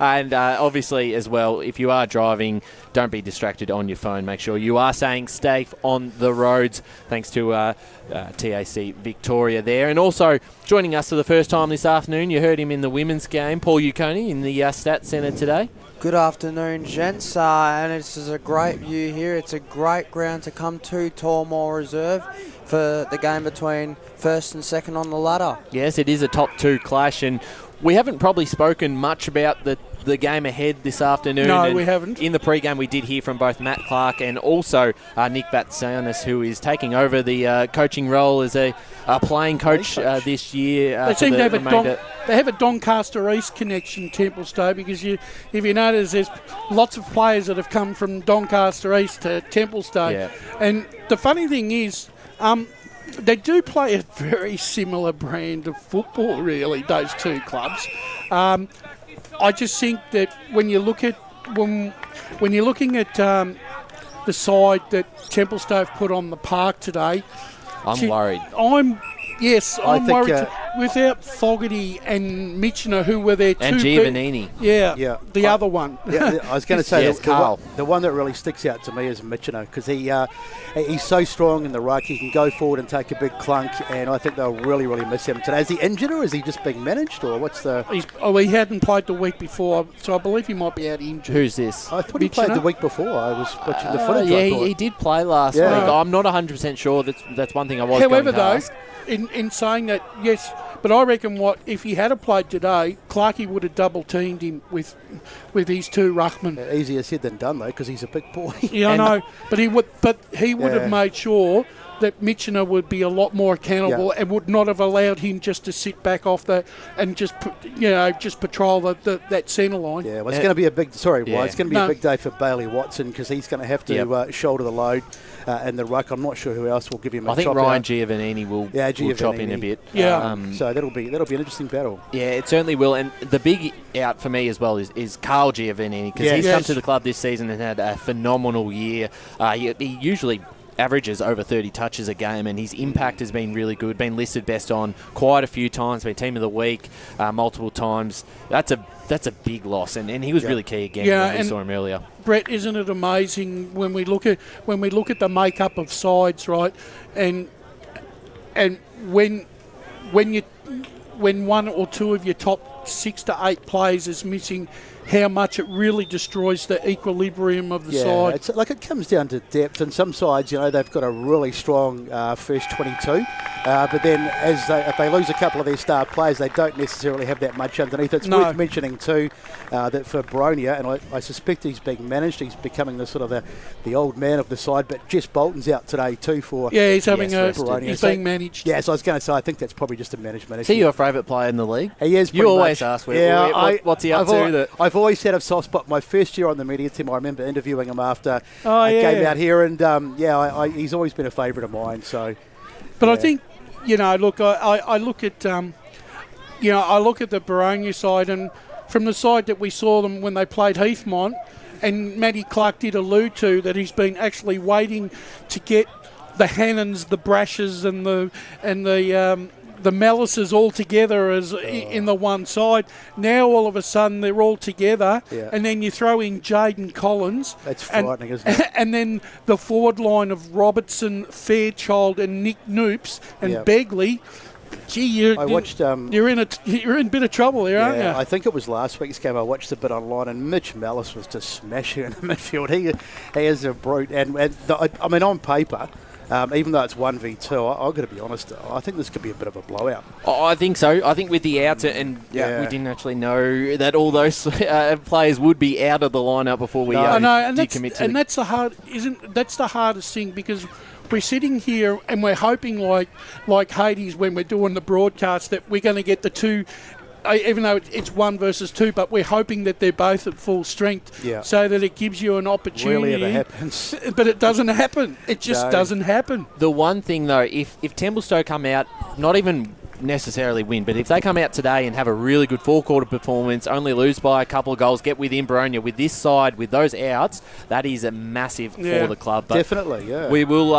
And obviously, as well, if you are driving, don't be distracted on your phone. Make sure you are staying safe on the roads. Thanks to TAC Victoria there, and also joining us for the first time this afternoon. You heard him in the women's game, Paul Uconi, in the Stats Centre today. Good afternoon, gents, and this is a great view here. It's a great ground to come to, Tormore Reserve, for the game between first and second on the ladder. Yes, it is a top two clash, and we haven't probably spoken much about the game ahead this afternoon. No, and we haven't. In the pre-game, we did hear from both Matt Clark and also Nick Batsanis, who is taking over the coaching role as a playing coach this year. They seem to have they have a Doncaster East connection, Templestowe, because if you notice, there's lots of players that have come from Doncaster East to Templestowe. Yeah. And the funny thing is, they do play a very similar brand of football, really, those two clubs. I just think that when you're looking at the side that Templestowe put on the park today, I'm worried. I'm worried. Without Fogarty and Mitchner, who were there too. And Giovannini. The other one. Yeah, I was going to say, Carl. The one that really sticks out to me is Mitchner, because he's so strong in the ruck. He can go forward and take a big clunk, and I think they'll really, really miss him today. Is he injured, or is he just being managed, or what's the... he hadn't played the week before, so I believe he might be out injured. Who's this? I thought he played the week before. I was watching the footage. He did play last week. I'm not 100% sure. That's one thing I was going to ask. In saying that, yes, but I reckon if he had played today, Clarkey would have double teamed him with his two ruckmen. Easier said than done though, because he's a big boy. Yeah, I know, but he would have made sure that Mitchener would be a lot more accountable and would not have allowed him just to sit back off and just patrol that centre line. Yeah, well, it's going to be a big. It's going to be a big day for Bailey Watson because he's going to have to shoulder the load in the ruck. I'm not sure who else will give him a chop. I think Ryan Giovannini will chop in a bit. Yeah, so that'll be an interesting battle. Yeah, it certainly will. And the big out for me as well is Carl Giovannini, because he's come to the club this season and had a phenomenal year. He usually averages over 30 touches a game, and his impact has been really good. Been listed best on quite a few times, been team of the week multiple times. That's a big loss, and he was really key again when we saw him earlier. Brett, isn't it amazing when we look at the makeup of sides, right? And when one or two of your top 6 to 8 players is missing, how much it really destroys the equilibrium of the side. It's like it comes down to depth, and some sides, they've got a really strong first 22, but then if they lose a couple of their star players, they don't necessarily have that much underneath. It's worth mentioning too that for Boronia, and I suspect he's being managed, he's becoming the sort of the old man of the side, but Jess Bolton's out today too for he's being managed. Yeah, so I was going to say, I think that's probably just a management issue. Is he your favourite player in the league? He is. You always ask what's he up to. I've always had a soft spot. My first year on the media team, I remember interviewing him after a game out here, and he's always been a favourite of mine. So, but I think look, I look at I look at the Boronia side, and from the side that we saw them when they played Heathmont, and Matty Clark did allude to that he's been actually waiting to get the Hannons, the Brashes, and the Malices all together in the one side. Now all of a sudden they're all together, and then you throw in Jaden Collins. That's frightening, isn't it? And then the forward line of Robertson, Fairchild, and Nick Noops and Begley. Gee, you're in a bit of trouble there, aren't you? I think it was last week's game. I watched a bit online, and Mitch Malice was just smashing in the midfield. He is a brute, and on paper, even though it's 1v2, I've got to be honest, I think this could be a bit of a blowout. I think so. I think with the outs, and we didn't actually know that all those players would be out of the lineup before we commit to that's the hardest thing, because we're sitting here and we're hoping like Hades when we're doing the broadcast that we're going to get the two, even though it's 1 versus 2, but we're hoping that they're both at full strength, so that it gives you an opportunity. Rarely ever happens. But it doesn't happen. It just doesn't happen. The one thing, though, if Templestowe come out, not even necessarily win, but if they come out today and have a really good four-quarter performance, only lose by a couple of goals, get within Boronia with this side, with those outs, that is a massive for the club. But definitely, we will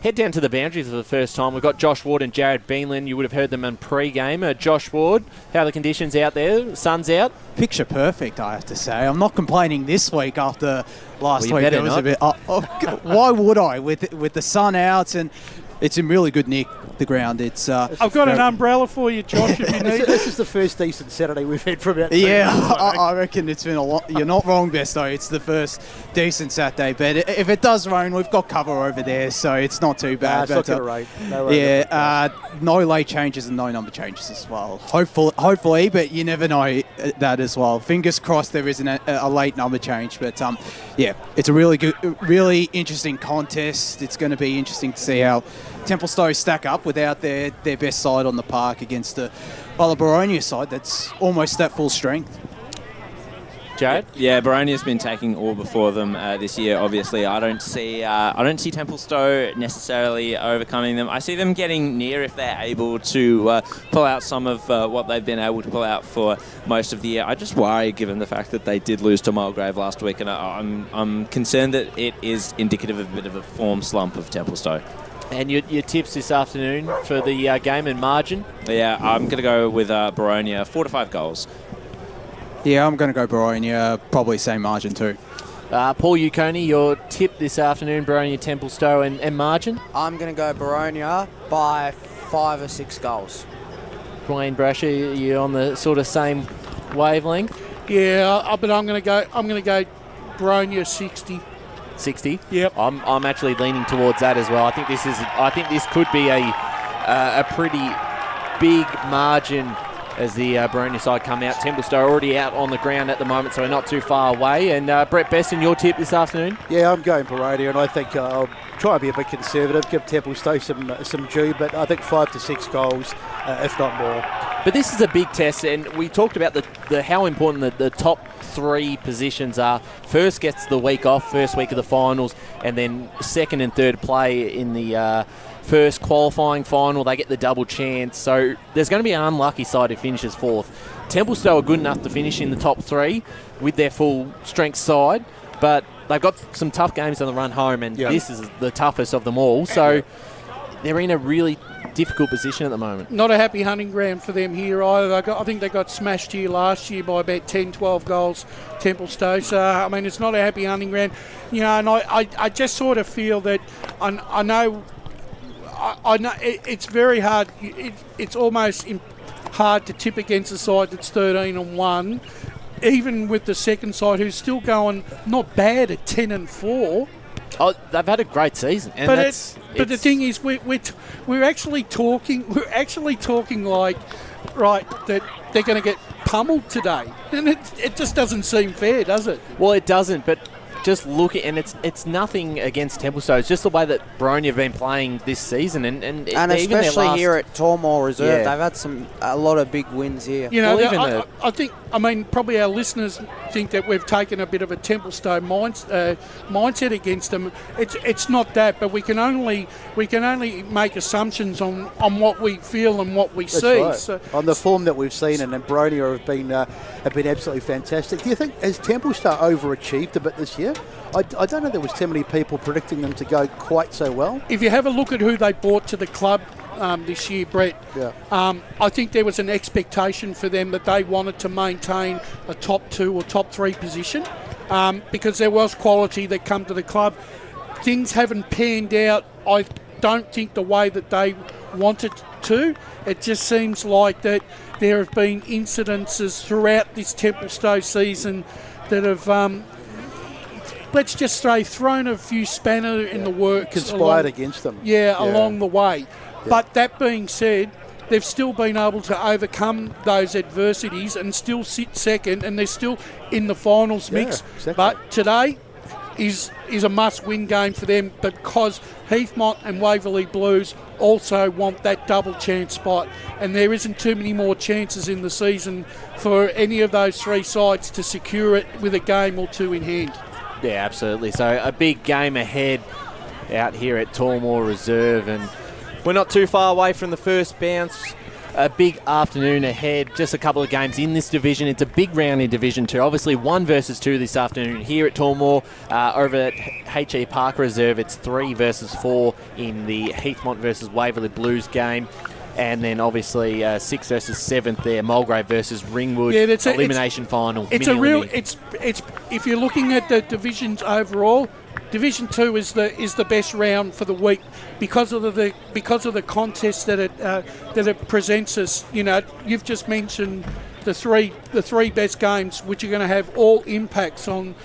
head down to the boundaries for the first time. We've got Josh Ward and Jared Beanland. You would have heard them in pre-game. Josh Ward, how are the conditions out there? Sun's out? Picture perfect, I have to say. I'm not complaining this week after last week. It was a bit. Why would I? With the sun out, and it's in really good nick, the ground. I've got an umbrella for you, Josh, if you need it. This is the first decent Saturday we've had for about 2 years. months, I reckon it's been a lot. You're not wrong, Besto. It's the first decent Saturday. But if it does rain, we've got cover over there, so it's not too bad. It's not going to rain. No rain. No late changes and no number changes as well. Hopefully, but you never know that as well. Fingers crossed there isn't a late number change. But it's a really interesting contest. It's going to be interesting to see how Templestowe stack up without their best side on the park against the Boronia side that's almost at full strength. Jared? Yeah, Boronia's been taking all before them this year. Obviously, I don't see Templestowe necessarily overcoming them. I see them getting near if they're able to pull out some of what they've been able to pull out for most of the year. I just worry, given the fact that they did lose to Mulgrave last week, and I'm concerned that it is indicative of a bit of a form slump of Templestowe. And your tips this afternoon for the game and margin? Yeah, I'm going to go with Boronia, 4 to 5 goals. Yeah, I'm going to go Boronia, probably same margin too. Paul Uconi, your tip this afternoon, Boronia, Templestowe and margin? I'm going to go Boronia by 5 or 6 goals. Dwayne Brasher, you on the sort of same wavelength? Yeah, but I'm going to go Boronia 60. 60. Yep. I'm actually leaning towards that as well. I think this could be a pretty big margin as the Boronia side come out. Templestowe already out on the ground at the moment, so we're not too far away. And Brett Beston, your tip this afternoon? Yeah, I'm going Boronia, and I think I'll try and be a bit conservative, give Templestowe some due, but I think 5 to 6 goals, if not more. But this is a big test, and we talked about the how important the top 3 positions are. First gets the week off, first week of the finals, and then second and third play in the first qualifying final. They get the double chance. So there's going to be an unlucky side who finishes 4th. Templestowe are good enough to finish in the top 3 with their full strength side, but they've got some tough games on the run home, and this is the toughest of them all. So they're in a really difficult position at the moment. Not a happy hunting ground for them here either. I think they got smashed here last year by about 10, 12 goals, Templestowe. So, I mean, it's not a happy hunting ground. You know, and I just sort of feel that I know it's very hard. It's almost hard to tip against a side that's 13-1, even with the second side who's still going not bad at 10-4. Oh, they've had a great season, and but the thing is, we're actually talking like, right, that they're going to get pummeled today, and it just doesn't seem fair, does it? Well, it doesn't, but just look at, and it's nothing against Templestowe. It's just the way that Boronia have been playing this season, and especially here at Tormore Reserve, they've had a lot of big wins here. You know, I mean, probably our listeners think that we've taken a bit of a Templestowe mindset against them. It's not that, but we can only make assumptions on what we feel and what we see. Right. So, on the form that we've seen, and Boronia have been absolutely fantastic. Do you think has Templestowe overachieved a bit this year? I don't know there was too many people predicting them to go quite so well. If you have a look at who they brought to the club this year, Brett, I think there was an expectation for them that they wanted to maintain a top 2 or top 3 position because there was quality that come to the club. Things haven't panned out, I don't think, the way that they wanted to. It just seems like that there have been incidences throughout this Templestowe season that have let's just say thrown a few spanner in the works. Conspired against them. Along the way. But that being said, they've still been able to overcome those adversities and still sit second, and they're still in the finals mix. Exactly. But today is a must-win game for them because Heathmont and Waverley Blues also want that double chance spot, and there isn't too many more chances in the season for any of those 3 sides to secure it with a game or 2 in hand. Yeah, absolutely. So a big game ahead out here at Tormore Reserve, and we're not too far away from the first bounce. A big afternoon ahead, just a couple of games in this division. It's a big round in Division 2. Obviously 1 versus 2 this afternoon here at Tormore. Over at HE Park Reserve, it's 3 versus 4 in the Heathmont versus Waverley Blues game. And then obviously 6 versus 7th there, Mulgrave versus Ringwood, elimination final. It's a real. It's if you're looking at the divisions overall, Division 2 is the best round for the week because of the contest that it presents us. You know, you've just mentioned the three best games, which are going to have all impacts on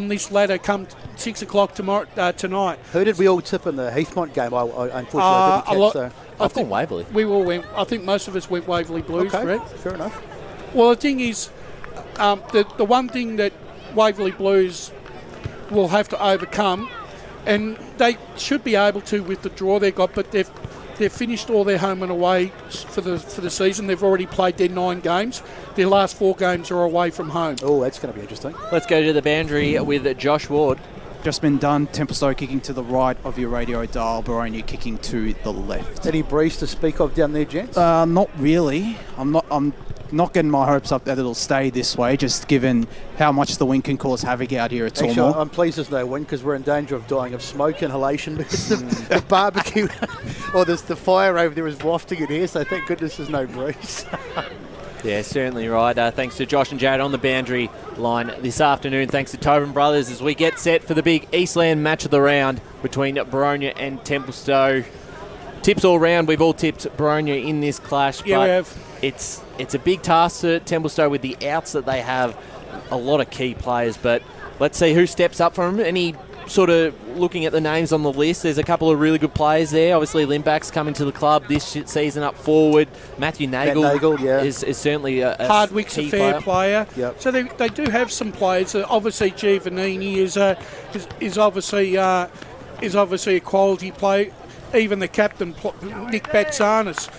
this ladder come 6 o'clock tonight. Who did we all tip in the Heathmont game? I unfortunately didn't catch. I've gone Waverley. We all went. I think most of us went Waverley Blues, okay, Brett. Fair enough. Well, the thing is, the one thing that Waverley Blues will have to overcome, and they should be able to with the draw they got, but they've finished all their home and away for the season. They've already played their 9 games. Their last 4 games are away from home. Oh, that's going to be interesting. Let's go to the boundary with Josh Ward. Just been done. Templestowe kicking to the right of your radio dial. Boronia kicking to the left. Any breeze to speak of down there, gents? Not really. I'm not getting my hopes up that it'll stay this way, just given how much the wind can cause havoc out here at Tormore. Actually, I'm pleased there's no wind because we're in danger of dying of smoke inhalation because the barbecue or the fire over there is wafting in here, so thank goodness there's no breeze. Yeah, certainly right. Thanks to Josh and Jared on the boundary line this afternoon. Thanks to Tobin Brothers as we get set for the big Eastland match of the round between Boronia and Templestowe. Tips all round. We've all tipped Boronia in this clash. Yeah, but we have. It's a big task for Templestowe with the outs that they have. A lot of key players, but let's see who steps up for them. Any sort of looking at the names on the list, there's a couple of really good players there. Obviously, Limbach's coming to the club this season up forward. Matthew Nagel, is certainly a Hardwick's key a fair player. Yep. So they do have some players. Obviously, Giovannini is obviously a quality player. Even the captain, Nick Batsanis,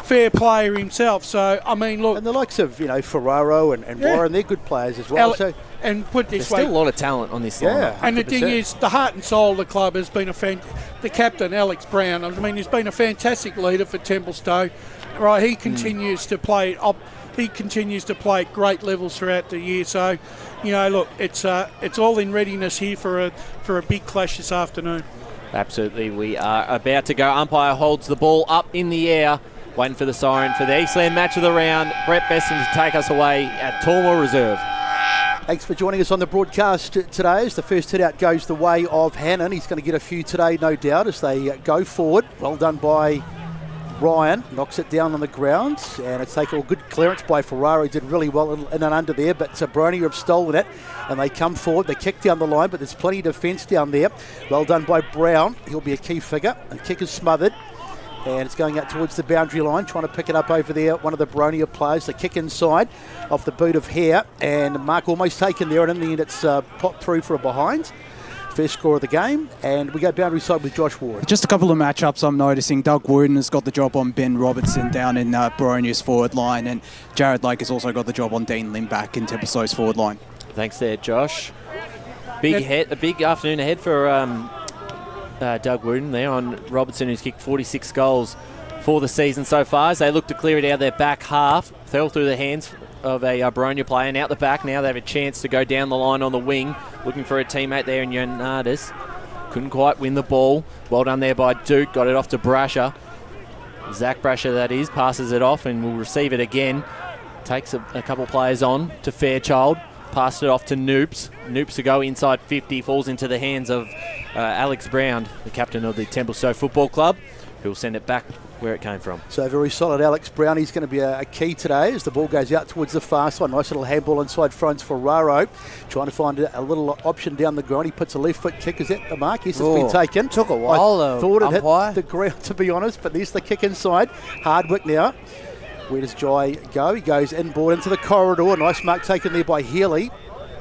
fair player himself. So, I mean, look. And the likes of, Ferraro and Warren, they're good players as well. And put this There's way, still a lot of talent on this line. And the thing is, the heart and soul of the club has been the captain, Alex Brown. I mean, he's been a fantastic leader for Templestowe. Right, he continues to play He continues to play at great levels throughout the year. So, look, it's all in readiness here for a big clash this afternoon. Absolutely. We are about to go. Umpire holds the ball up in the air, waiting for the siren for the Eastland match of the round. Brett Besson to take us away at Tormore Reserve. Thanks for joining us on the broadcast today as the first hit out goes the way of Hannon. He's going to get a few today, no doubt, as they go forward. Well done by Ryan. Knocks it down on the ground, and it's taken a good clearance by Ferraro. He did really well in and under there, but Boronia have stolen it, and they come forward. They kick down the line, but there's plenty of defence down there. Well done by Brown. He'll be a key figure. The kick is smothered, and it's going out towards the boundary line, trying to pick it up over there. One of the Boronia players. The kick inside off the boot of Hare, and Mark almost taken there, and in the end it's popped through for a behind. First score of the game, and we go boundary side with Josh Ward. Just a couple of matchups I'm noticing. Doug Wooden has got the job on Ben Robertson down in Boronia's forward line, and Jared Lake has also got the job on Dean Limbach in Templestowe's forward line. Thanks there, Josh. A big afternoon ahead for Doug Wooden there on Robertson, who's kicked 46 goals for the season so far, as they look to clear it out their back half. Fell through the hands of a Boronia player, and out the back now they have a chance to go down the line on the wing, looking for a teammate there in Ionadis. Couldn't quite win the ball. Well done there by Duke, got it off to Brasher. Zach Brasher, that is, passes it off and will receive it again. Takes a couple players on to Fairchild, passed it off to Noops. Noops to go inside 50, falls into the hands of Alex Brown, the captain of the Templestowe Football Club, who will send it back where it came from. So very solid Alex Brown. He's going to be a key today as the ball goes out towards the far side. Nice little handball inside front for Ferraro. Trying to find a little option down the ground. He puts a left foot kick. Is that the mark? Yes, it's been taken. Took a while, I thought it hit the ground, to be honest, but there's the kick inside. Hardwick now. Where does Jai go? He goes inboard into the corridor. Nice mark taken there by Healy.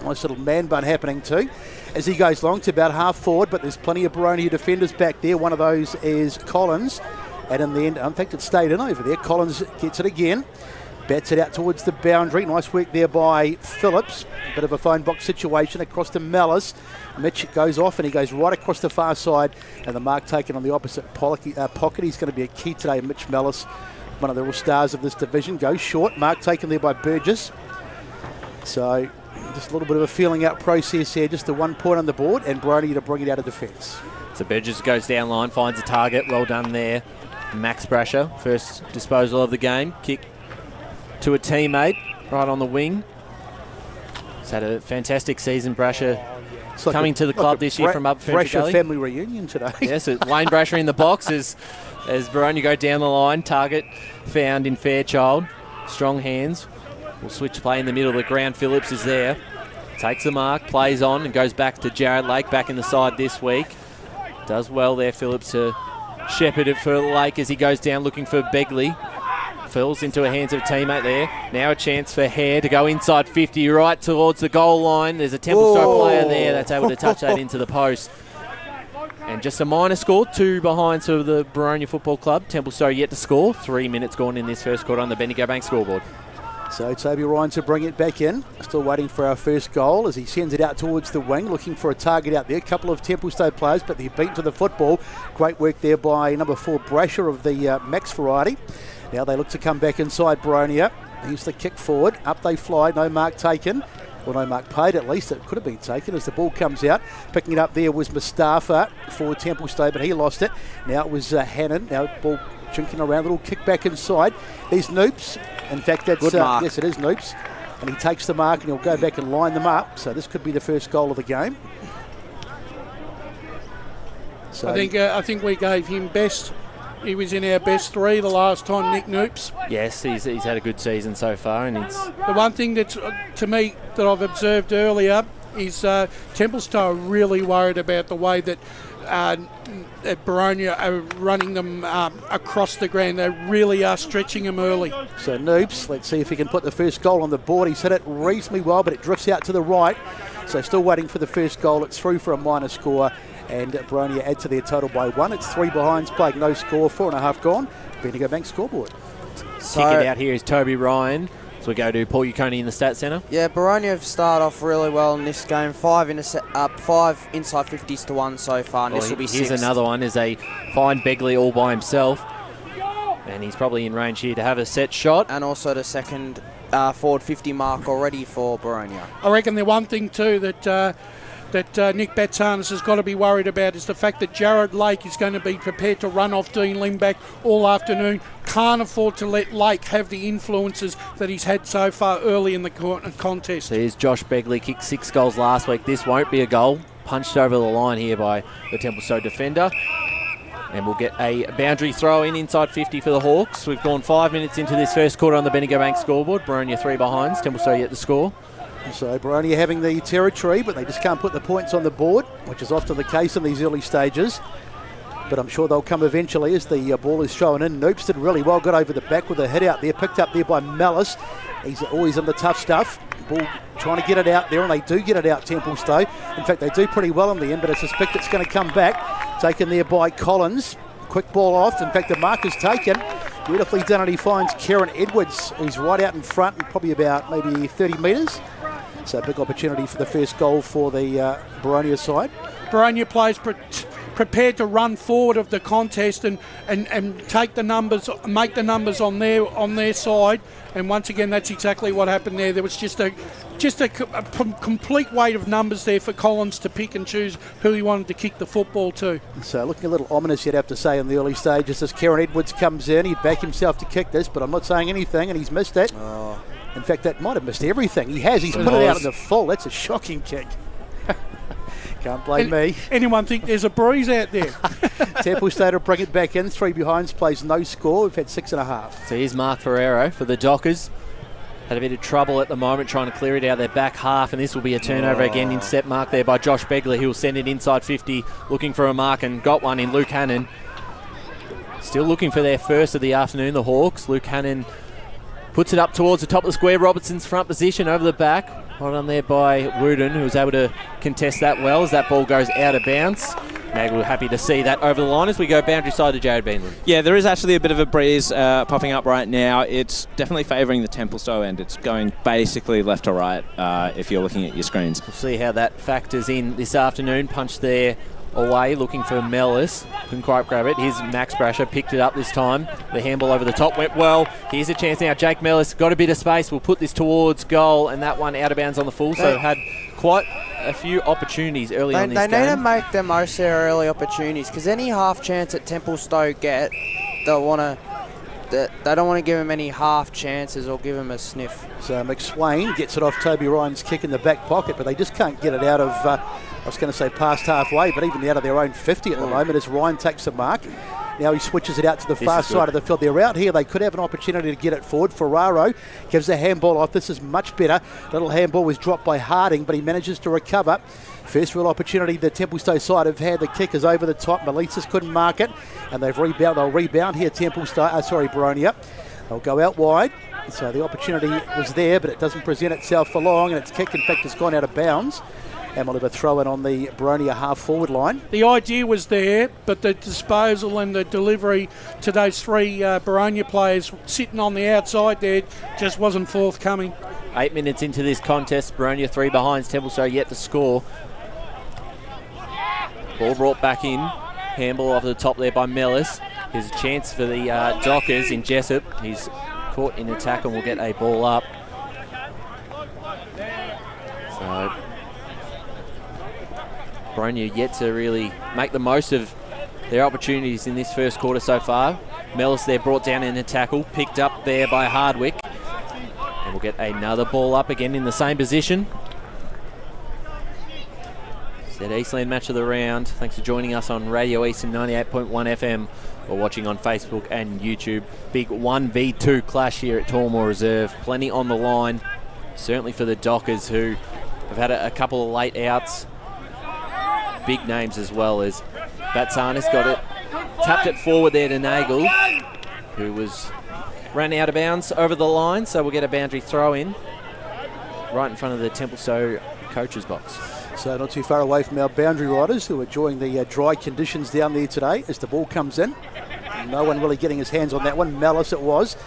Nice little man bun happening too. As he goes long to about half forward, but there's plenty of Boronia defenders back there. One of those is Collins. And in the end, I think it stayed in over there. Collins gets it again. Bats it out towards the boundary. Nice work there by Phillips. Bit of a phone box situation across to Mellis. Mitch goes off and he goes right across the far side. And the mark taken on the opposite pocket. He's going to be a key today, Mitch Mellis. One of the real stars of this division. Goes short. Mark taken there by Burgess. So just a little bit of a feeling out process here. Just the 1 point on the board and Boronia to bring it out of defence. So Burgess goes down line, finds a target. Well done there. Max Brasher, first disposal of the game. Kick to a teammate right on the wing. He's had a fantastic season, Brasher. Like coming to the club this year from up French Gully. Brasher family reunion today. Yes, Wayne Brasher in the box as Boronia go down the line. Target found in Fairchild. Strong hands. Will switch play in the middle of the ground. Phillips is there. Takes the mark, plays on and goes back to Jared Lake, back in the side this week. Does well there, Phillips, to shepherd it for Lake as he goes down looking for Begley. Falls into the hands of a teammate there. Now a chance for Hare to go inside 50 right towards the goal line. There's a Templestowe player there that's able to touch that into the post. And just a minor score, 2 behind for the Boronia Football Club. Templestowe yet to score. 3 minutes gone in this first quarter on the Bendigo Bank scoreboard. So Toby Ryan to bring it back in. Still waiting for our first goal as he sends it out towards the wing, looking for a target out there. A couple of Templestowe players, but they're beaten to the football. Great work there by number 4, Brasher of the Max variety. Now they look to come back inside Boronia. Here's the kick forward. Up they fly. No mark taken. Well, no mark paid at least. It could have been taken as the ball comes out. Picking it up there was Mustafa for Templestowe, but he lost it. Now it was Hannon. Now ball chinking around, little kick back inside. There's Noops. In fact, that's yes, it is Noops. And he takes the mark and he'll go back and line them up. So this could be the first goal of the game. So I think we gave him best. He was in our best 3 the last time, Nick Noops. Yes, he's had a good season so far, and it's the one thing that's to me that I've observed earlier. is Templestowe are really worried about the way that Boronia are running them across the ground. They really are stretching them early. So Noobs, let's see if he can put the first goal on the board. He's hit it reasonably well, but it drifts out to the right. So still waiting for the first goal. It's through for a minor score, and Boronia add to their total by 1. It's 3 behinds, playing no score, 4.5 gone. Bendigo Bank scoreboard. Kick it out here is Toby Ryan. So we go to Paul Uconi in the Stats Centre. Yeah, Boronia have started off really well in this game. 5 inside 50s to 1 so far, and this will be 6. Here's another one, is a fine Begley all by himself. And he's probably in range here to have a set shot. And also the second forward 50 mark already for Boronia. I reckon the one thing too that Nick Batsanis has got to be worried about is the fact that Jared Lake is going to be prepared to run off Dean Limback all afternoon. Can't afford to let Lake have the influences that he's had so far early in the contest. So here's Josh Begley, kicked 6 goals last week. This won't be a goal. Punched over the line here by the Templestowe defender. And we'll get a boundary throw in inside 50 for the Hawks. We've gone 5 minutes into this first quarter on the Bendigo Bank scoreboard. Boronia 3 behinds. Templestowe yet to score. So Boronia having the territory, but they just can't put the points on the board, which is often the case in these early stages. But I'm sure they'll come eventually as the ball is thrown in. Noops did really well, got over the back with a hit out there, picked up there by Malice. He's always in the tough stuff. Ball trying to get it out there, and they do get it out, Templestowe. In fact, they do pretty well in the end, but I suspect it's going to come back. Taken there by Collins. Quick ball off. In fact, the mark is taken. Beautifully done, and he finds Kieran Edwards, who's right out in front, and probably about maybe 30 metres. So a big opportunity for the first goal for the Boronia side. Boronia players prepared to run forward of the contest and take the numbers, make the numbers on their side. And once again, that's exactly what happened there. There was just a complete weight of numbers there for Collins to pick and choose who he wanted to kick the football to. So looking a little ominous, you'd have to say, in the early stages as Kieran Edwards comes in. He'd back himself to kick this, but I'm not saying anything, and he's missed it. Oh. In fact, that might have missed everything. He has. He's put it out in the full. That's a shocking kick. Can't blame me. Anyone think there's a breeze out there? Templestowe will bring it back in. 3 behinds, plays no score. We've had 6.5. So here's Mark Ferrero for the Dockers. Had a bit of trouble at the moment trying to clear it out of their back half, and this will be a turnover again in step mark there by Josh Begley, who will send it inside 50, looking for a mark, and got one in Luke Hannon. Still looking for their first of the afternoon, the Hawks. Luke Hannon puts it up towards the top of the square. Robertson's front position over the back. Right on there by Wooden, who was able to contest that well as that ball goes out of bounds. Mag, we're happy to see that over the line as we go boundary side to Jared Beanland. Yeah, there is actually a bit of a breeze popping up right now. It's definitely favouring the Templestowe end. It's going basically left to right if you're looking at your screens. We'll see how that factors in this afternoon. Punch there away, looking for Mellis. Couldn't quite grab it. Here's Max Brasher, picked it up this time. The handball over the top went well. Here's a chance now. Jake Mellis got a bit of space. We'll put this towards goal, and that one out of bounds on the full. So had quite a few opportunities early on this game. They need to make the most of their early opportunities, because any half chance that Templestowe get, they don't want to give him any half chances or give him a sniff. So McSwain gets it off Toby Ryan's kick in the back pocket, but they just can't get it out of, I was going to say past halfway, but even out of their own 50 at the moment as Ryan takes the mark. Now he switches it out to the far side of the field. They're out here. They could have an opportunity to get it forward. Ferraro gives the handball off. This is much better. Little handball was dropped by Harding, but he manages to recover. First real opportunity the Templestowe side have had. The kick is over the top. Melitzis couldn't mark it, and they'll rebound here. Boronia. They'll go out wide. So the opportunity was there, but it doesn't present itself for long, and its kick, in fact, has gone out of bounds. And we'll have a throw in on the Boronia half-forward line. The idea was there, but the disposal and the delivery to those 3 Boronia players sitting on the outside there just wasn't forthcoming. 8 minutes into this contest, Boronia 3 behinds, Templestowe yet to score. Ball brought back in. Handball off the top there by Mellis. Here's a chance for the Dockers in Jessup. He's caught in attack and will get a ball up. So Boronia yet to really make the most of their opportunities in this first quarter so far. Mellis there brought down in a tackle, picked up there by Hardwick. And we'll get another ball up again in the same position. Said Eastland Match of the Round. Thanks for joining us on Radio Eastern 98.1 FM or watching on Facebook and YouTube. Big 1v2 clash here at Tormore Reserve. Plenty on the line, certainly for the Dockers, who They've had a couple of late outs. Big names as well as Batsanis got it. Tapped it forward there to Nagel, who ran out of bounds over the line, so we'll get a boundary throw in right in front of the Templestowe coach's box. So not too far away from our boundary riders who are enjoying the dry conditions down there today as the ball comes in. No one really getting his hands on that one. Malice it was.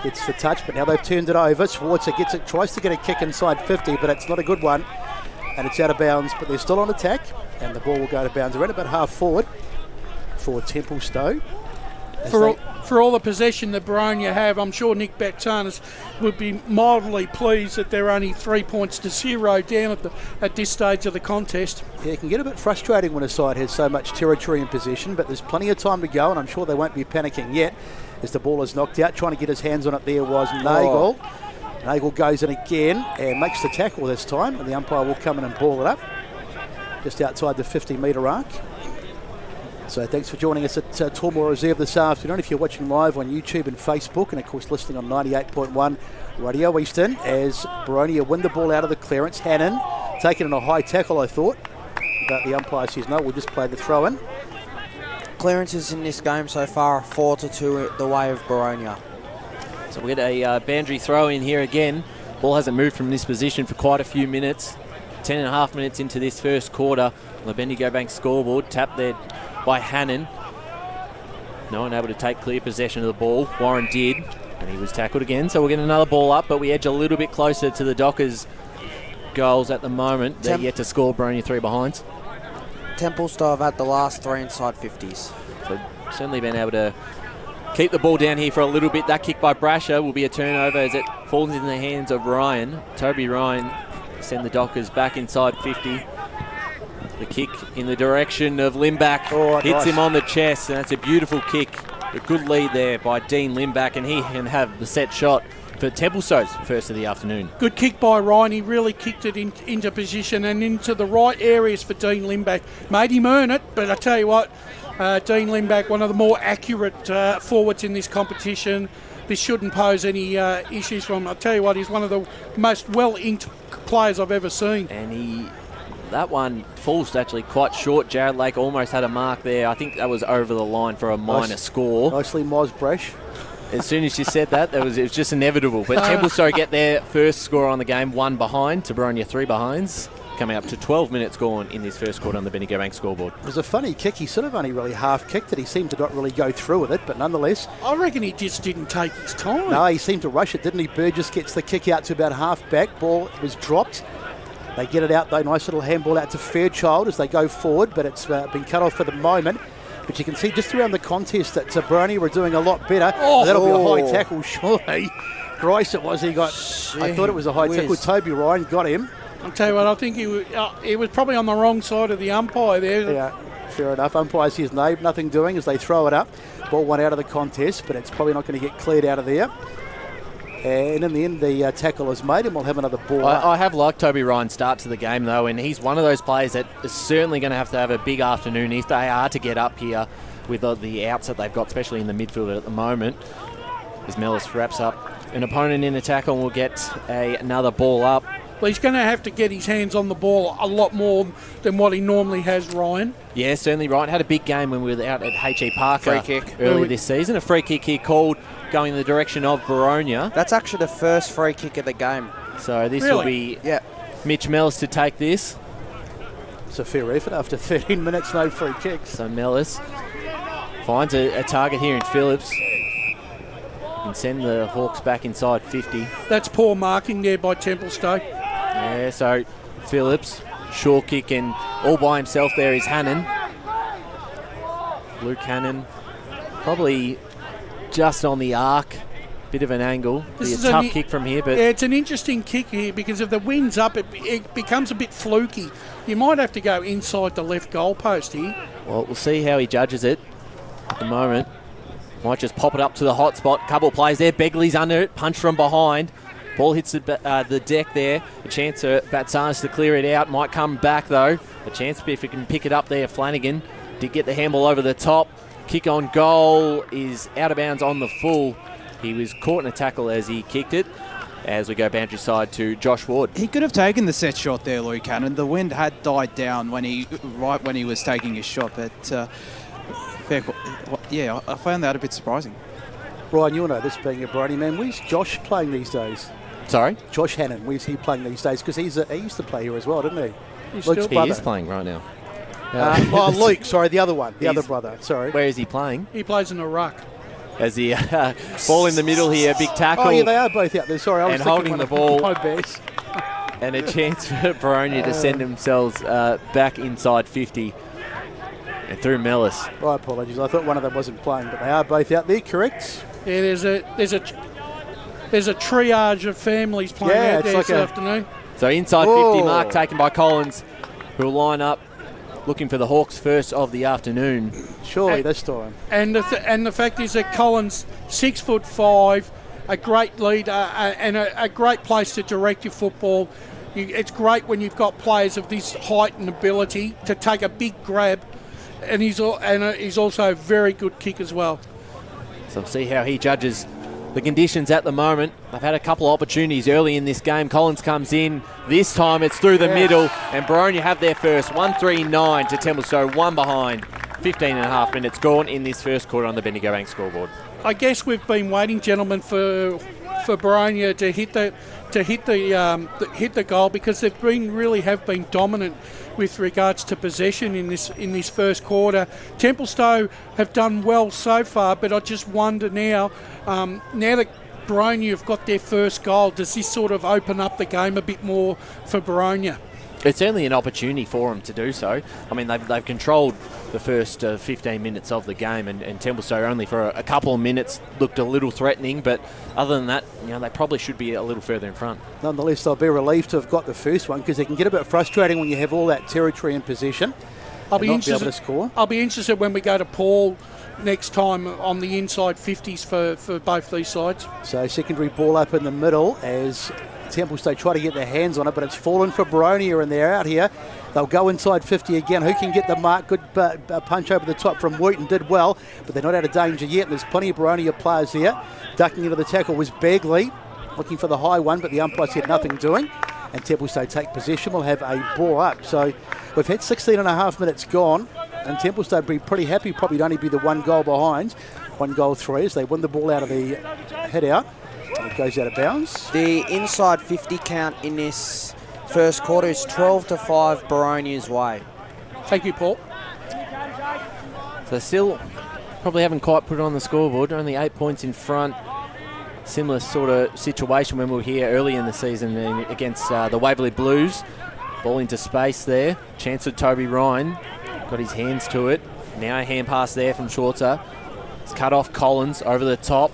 Gets the touch, but now they've turned it over. Schwarzer gets it, tries to get a kick inside 50, but it's not a good one. And it's out of bounds, but they're still on attack. And the ball will go to bounds around about half forward for Templestowe. For all the possession that Boronia have, I'm sure Nick Batsanis would be mildly pleased that they're only 3 points to 0 down at this stage of the contest. Yeah, it can get a bit frustrating when a side has so much territory in possession, but there's plenty of time to go, and I'm sure they won't be panicking yet as the ball is knocked out. Trying to get his hands on it there was Nagel. Nagel goes in again and makes the tackle this time, and the umpire will come in and ball it up just outside the 50-metre arc. So thanks for joining us at Tormore Reserve this afternoon. If you're watching live on YouTube and Facebook, and of course listening on 98.1 Radio Eastern, as Boronia win the ball out of the clearance. Hannon taken in a high tackle, I thought, but the umpire says no, we'll just play the throw in. Clearances in this game so far are 4-2 the way of Boronia. So we get a boundary throw in here again. Ball hasn't moved from this position for quite a few minutes. 10.5 minutes into this first quarter. On the Bendigo Bank scoreboard, tapped there by Hannon. No one able to take clear possession of the ball. Warren did, and he was tackled again. So we'll get another ball up, but we edge a little bit closer to the Dockers' goals at the moment. They're yet to score. Boronia 3 behinds. Templestowe have had the last 3 inside 50s. So certainly been able to keep the ball down here for a little bit. That kick by Brasher will be a turnover as it falls into the hands of Ryan. Toby Ryan send the Dockers back inside 50. The kick in the direction of Limback hits him on the chest, and that's a beautiful kick. A good lead there by Dean Limback, and he can have the set shot for Templestowe's first of the afternoon. Good kick by Ryan. He really kicked it into position and into the right areas for Dean Limback. Made him earn it, but I tell you what, Dean Limback, one of the more accurate forwards in this competition. This shouldn't pose any issues for him. I tell you what, he's one of the most well-inked players I've ever seen. And that one falls actually quite short. Jared Lake almost had a mark there. I think that was over the line for a minor score. Nicely Moz Bresh. As soon as you said that, it was just inevitable. But Templestowe get their first score on the game, 1 behind to Boronia 3 behinds, coming up to 12 minutes gone in this first quarter on the Bendigo Bank scoreboard. It was a funny kick. He sort of only really half kicked it. He seemed to not really go through with it, but nonetheless. I reckon he just didn't take his time. No, he seemed to rush it, didn't he? Burgess gets the kick out to about half back. Ball was dropped. They get it out though. Nice little handball out to Fairchild as they go forward, but it's been cut off for the moment. But you can see just around the contest that Boronia were doing a lot better. That'll be a high tackle, surely. Grice it was. He got. I thought it was a high tackle. Toby Ryan got him. I'll tell you what, I think he was probably on the wrong side of the umpire there. Yeah, fair enough. Umpire says no, nothing doing as they throw it up. Ball went out of the contest, but it's probably not going to get cleared out of there. And in the end, the tackle is made, and we'll have another ball. I have liked Toby Ryan's start to the game, though, and he's one of those players that is certainly going to have a big afternoon if they are to get up here with the outs that they've got, especially in the midfield at the moment. As Mellis wraps up an opponent in a tackle, and we'll get another ball up. Well, he's going to have to get his hands on the ball a lot more than what he normally has, Ryan. Yeah, certainly Ryan had a big game when we were out at H.E. Parker earlier this season. A free kick here called going in the direction of Boronia. That's actually the first free kick of the game. So this will be Mitch Mellis to take this. It's a fair effort after 13 minutes, no free kicks. So Mellis finds a target here in Phillips. Can send the Hawks back inside 50. That's poor marking there by Templestowe. Yeah, so Phillips, short kick, and all by himself there is Hannon. Luke Hannon, probably just on the arc, bit of an angle. Be a tough kick from here, but yeah, it's an interesting kick here because if the wind's up, it becomes a bit fluky. You might have to go inside the left goalpost here. Well, we'll see how he judges it at the moment. Might just pop it up to the hot spot. Couple of plays there. Begley's under it. Punch from behind. Ball hits the deck there. A chance for Batsanis to clear it out. Might come back though. A chance if he can pick it up there. Flanagan did get the handball over the top. Kick on goal is out of bounds on the full. He was caught in a tackle as he kicked it. as we go boundary side to Josh Ward. He could have taken the set shot there, Luke Cannon. The wind had died down when he was taking his shot, but I found that a bit surprising. Ryan, you'll know this being a Boronia man. Where's Josh playing these days? Sorry? Josh Hannon, where's he playing these days? Because he used to play here as well, didn't he? He is playing right now. Luke, sorry, the other one. The other brother, sorry. Where is he playing? He plays in a ruck. As the ball in the middle here, big tackle. Oh, yeah, they are both out there. Sorry, I was and thinking holding the ball. My best. And a chance for Boronia to send themselves back inside 50. And through Mellis. My apologies. I thought one of them wasn't playing, but they are both out there, correct? Yeah, there's a triage of families playing out there this afternoon. So inside 50 mark taken by Collins, who will line up looking for the Hawks' first of the afternoon. Surely this time. And the fact is that Collins, 6'5", a great leader and a great place to direct your football. It's great when you've got players of this height and ability to take a big grab, and he's also a very good kick as well. So we'll see how he judges the conditions at the moment. They've had a couple of opportunities early in this game. Collins comes in. This time it's through the middle, and Boronia have their first. 1-3-9 to Templestowe, one behind. 15 and a half minutes gone in this first quarter on the Bendigo Bank scoreboard. I guess we've been waiting, gentlemen, for Boronia to hit the goal, because they've really have been dominant with regards to possession in this first quarter. Templestowe have done well so far, but I just wonder now that Boronia have got their first goal, does this sort of open up the game a bit more for Boronia? It's certainly an opportunity for them to do so. I mean, they've controlled the first 15 minutes of the game, and Templestowe only for a couple of minutes looked a little threatening, but other than that, they probably should be a little further in front. Nonetheless, they'll be relieved to have got the first one, because they can get a bit frustrating when you have all that territory in possession. I'll be able to score. I'll be interested when we go to Paul next time on the inside 50s for both these sides. So secondary ball up in the middle as Templestowe try to get their hands on it, but it's fallen for Boronia, and they're out here. They'll go inside 50 again. Who can get the mark? Good punch over the top from Wooten, did well, but they're not out of danger yet. There's plenty of Boronia players here. Ducking into the tackle was Begley, looking for the high one, but the umpire said nothing doing. And Templestowe take possession. We'll have a ball up. So we've had 16 and a half minutes gone, and Templestowe be pretty happy. Probably only be the one goal behind. 1-3 as they win the ball out of the head out. It goes out of bounds. The inside 50 count in this first quarter is 12-5 Boronia's way. Thank you, Paul. So still probably haven't quite put it on the scoreboard. Only 8 points in front. Similar sort of situation when we were here early in the season against the Waverley Blues. Ball into space there. Chance for Toby Ryan. Got his hands to it. Now a hand pass there from Schwarzer. It's cut off Collins over the top.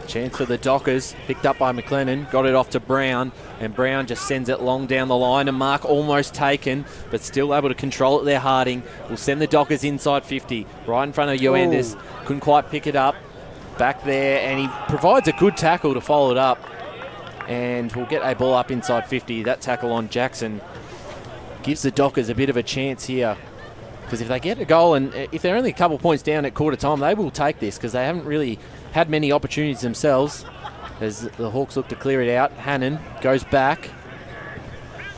Chance for the Dockers, picked up by McLennan, got it off to Brown, and Brown just sends it long down the line. A mark almost taken, but still able to control it there. Harding will send the Dockers inside 50, right in front of Ioannis. Couldn't quite pick it up. Back there, and he provides a good tackle to follow it up. And we'll get a ball up inside 50. That tackle on Jackson gives the Dockers a bit of a chance here. Because if they get a goal, and if they're only a couple points down at quarter time, they will take this, because they haven't really had many opportunities themselves as the Hawks look to clear it out. Hannon goes back.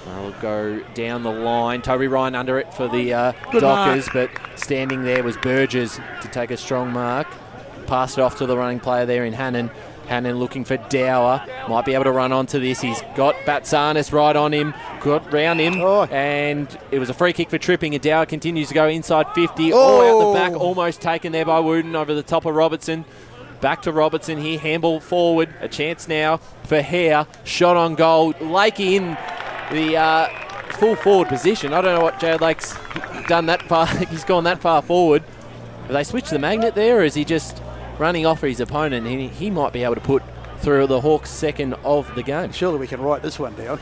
They'll go down the line. Toby Ryan under it for the Dockers, but standing there was Burgess to take a strong mark. Pass it off to the running player there in Hannon. Hannon looking for Dower. Might be able to run onto this. He's got Batsanis right on him. Got round him. And it was a free kick for tripping. And Dower continues to go inside 50. Out the back. Almost taken there by Wooten over the top of Robertson. Back to Robertson here. Handball forward. A chance now for Hare. Shot on goal. Lakey in the full forward position. I don't know what Jared Lake's done that far. He's gone that far forward. Have they switched the magnet there, or is he just running off for his opponent? He might be able to put through the Hawks' second of the game. Surely we can write this one down.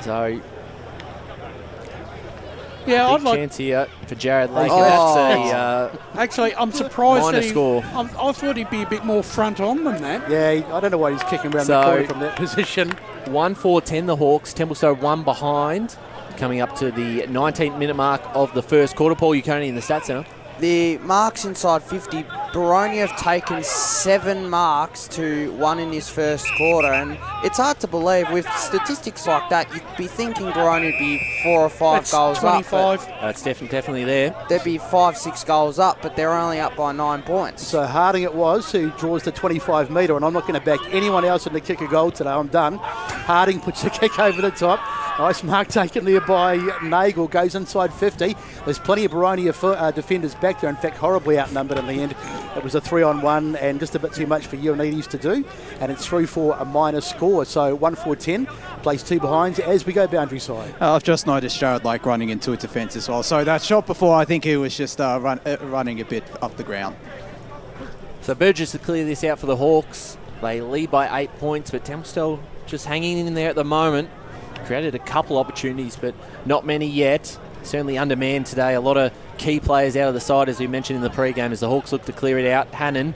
So, yeah, big chance here for Jared Lake. That's actually, I'm surprised that score. I thought he'd be a bit more front on than that. Yeah, I don't know why he's kicking around the corner from that position. 1-4-10 the Hawks. Templestowe one behind. Coming up to the 19th minute mark of the first quarter. Paul Uconi in the Stats Centre. the marks inside 50, Boronia have taken 7 marks to 1 in this first quarter, and it's hard to believe with statistics like that. You'd be thinking Boronia would be 4 or 5 That's goals 25. up. That's definitely there. They'd be 5-6 goals up, but they're only up by 9 points. So Harding it was who draws the 25 metre, and I'm not going to back anyone else in the kick a goal today. I'm done. Harding puts the kick over the top. Nice mark taken there by Nagel. Goes inside 50. There's plenty of Boronia defenders back there. In fact, horribly outnumbered in the end. It was a 3-on-1 and just a bit too much for Ioannidis to do. And it's through for a minor score. So 1-4-10. Plays 2 behinds as we go boundary side. I've just noticed Jared Lake running into a defence as well. So that shot before, I think he was just running a bit up the ground. So Burgess to clear this out for the Hawks. They lead by 8 points, but Templestowe just hanging in there at the moment. Created a couple opportunities, but not many yet. Certainly undermanned today. A lot of key players out of the side, as we mentioned in the pre-game, as the Hawks look to clear it out. Hannon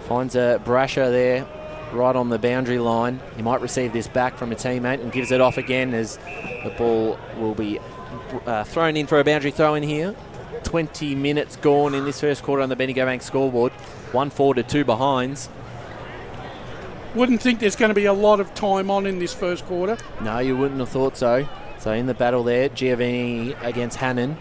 finds a Brasher there, right on the boundary line. He might receive this back from a teammate and gives it off again as the ball will be thrown in for a boundary throw in here. 20 minutes gone in this first quarter on the Bendigo Bank scoreboard. 1-4 to 2 behinds. Wouldn't think there's going to be a lot of time on in this first quarter. No, you wouldn't have thought so. So in the battle there, Giovanni against Hannon.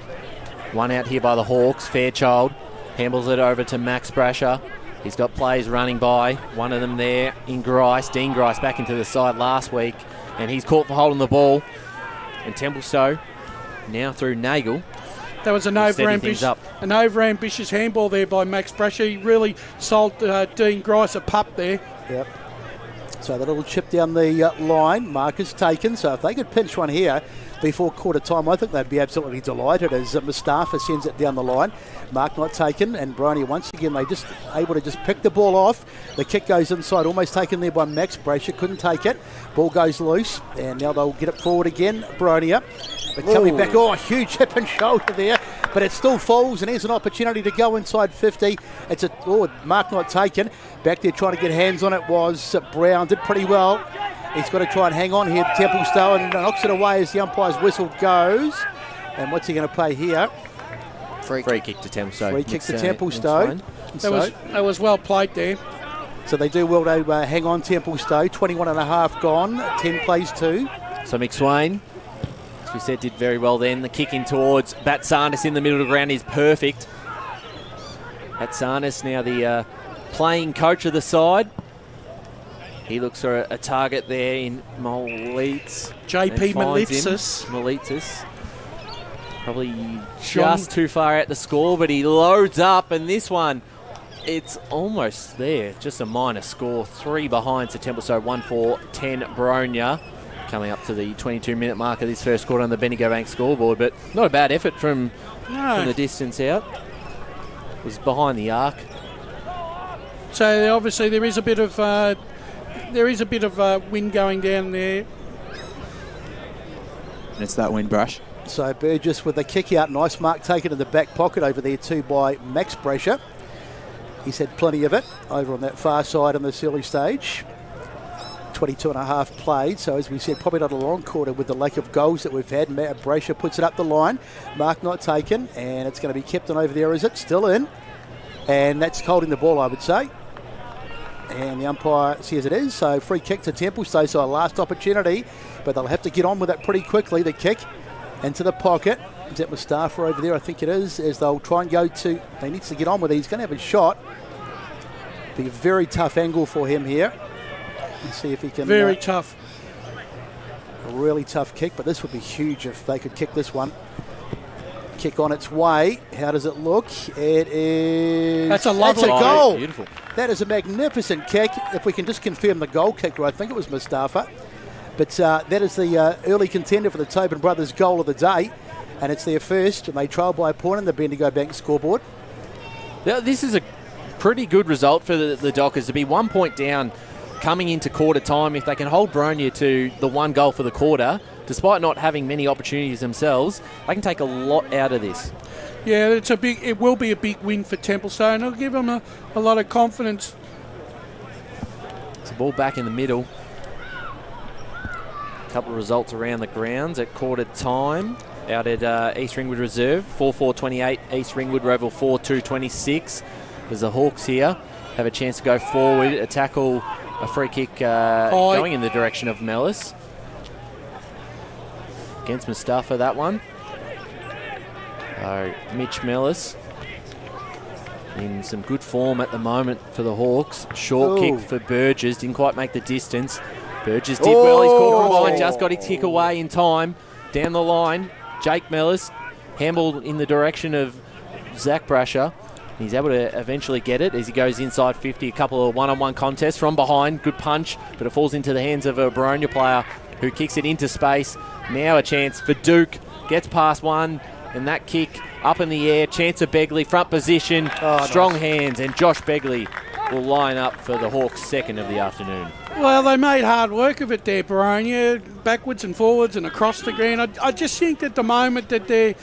One out here by the Hawks. Fairchild handles it over to Max Brasher. He's got players running by. One of them there in Grice. Dean Grice back into the side last week. And he's caught for holding the ball. And Templestowe now through Nagel. That was an over-ambitious handball there by Max Brasher. He really sold Dean Grice a pup there. Yep. So the little chip down the line, mark is taken. So if they could pinch one here before quarter time, I think they'd be absolutely delighted as Mustafa sends it down the line. Mark not taken, and Boronia once again, they just able to just pick the ball off. The kick goes inside, almost taken there by Max Brasher, couldn't take it. Ball goes loose, and now they'll get it forward again, Boronia. But coming back, huge hip and shoulder there, but it still falls, and here's an opportunity to go inside 50. It's mark not taken. Back there trying to get hands on it was Brown, did pretty well. He's got to try and hang on here, Templestowe, and knocks it away as the umpire's whistle goes. And what's he going to play here? Free kick to Templestowe. Free kick to Templestowe. That was well played there. So they do well to hang on Templestowe. 21.5 gone, 10 plays 2. So McSwain, as we said, did very well then. The kick in towards Batsanis in the middle of the ground is perfect. Batsanis now the playing coach of the side. He looks for a target there in Molitz. JP Molitz. Probably just too far out to score, but he loads up, and this one, it's almost there. Just a minor score. 3 behind to Templestowe, 1-4-10 Boronia. Coming up to the 22-minute mark of this first quarter on the Bendigo Bank scoreboard, but not a bad effort from the distance out. It was behind the arc. So obviously there is a bit of wind going down there. And it's that wind brush. So Burgess with the kick out, nice mark taken in the back pocket over there too by Max Brasher. He's had plenty of it over on that far side in this early stage. 22.5 played, so as we said, probably not a long quarter with the lack of goals that we've had. Matt Brasher puts it up the line, mark not taken, and it's going to be kept on over there, is it? Still in, and that's holding the ball, I would say. And the umpire says it is, so free kick to Templestowe, so a last opportunity, but they'll have to get on with it pretty quickly. The kick into the pocket. Is that Mustafa over there? I think it is, as they'll try and go to, they need to get on with it. He's going to have a shot. Be a very tough angle for him here. And see if he can. Very tough. A really tough kick, but this would be huge if they could kick this one. Kick on its way. How does it look? It is. That's a lovely goal. Beautiful. That is a magnificent kick. If we can just confirm the goal kicker, I think it was Mustafa. But that is the early contender for the Tobin brothers' goal of the day. And it's their first, and they trail by a point on the Bendigo Bank scoreboard. Now, this is a pretty good result for the Dockers to be 1 point down coming into quarter time. If they can hold Boronia to the 1 goal for the quarter, despite not having many opportunities themselves, they can take a lot out of this. Yeah, it will be a big win for Templestowe, and it'll give them a lot of confidence. It's a ball back in the middle. A couple of results around the grounds at quarter time. out at East Ringwood Reserve. 4-4-28, East Ringwood Roval 4-2-26. As the Hawks here have a chance to go forward, a tackle, a free kick going in the direction of Mellis. Against Mustafa, that one. Mitch Mellis in some good form at the moment for the Hawks. Short kick for Burgess, didn't quite make the distance. Burgess did well, he's caught from behind, just got his kick away in time. Down the line, Jake Mellis, handball in the direction of Zach Brasher. He's able to eventually get it as he goes inside 50. A couple of one-on-one contests from behind. Good punch, but it falls into the hands of a Boronia player who kicks it into space. Now a chance for Duke. Gets past one, and that kick up in the air. Chance of Begley, front position. Strong hands, and Josh Begley will line up for the Hawks' second of the afternoon. Well, they made hard work of it there, Boronia, backwards and forwards and across the ground. I just think at the moment that they're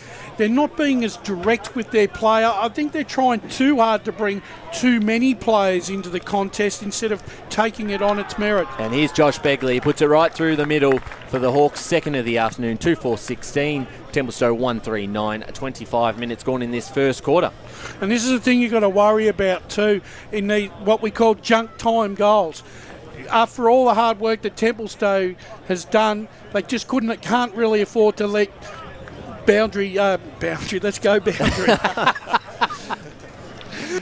not being as direct with their player. I think they're trying too hard to bring too many players into the contest instead of taking it on its merit. And here's Josh Begley. He puts it right through the middle for the Hawks' second of the afternoon. 2-4-16. Templestowe 1-3-9. 25 minutes gone in this first quarter. And this is the thing you've got to worry about too in the what we call junk time goals. After all the hard work that Templestowe has done, they just can't really afford to let let's go boundary.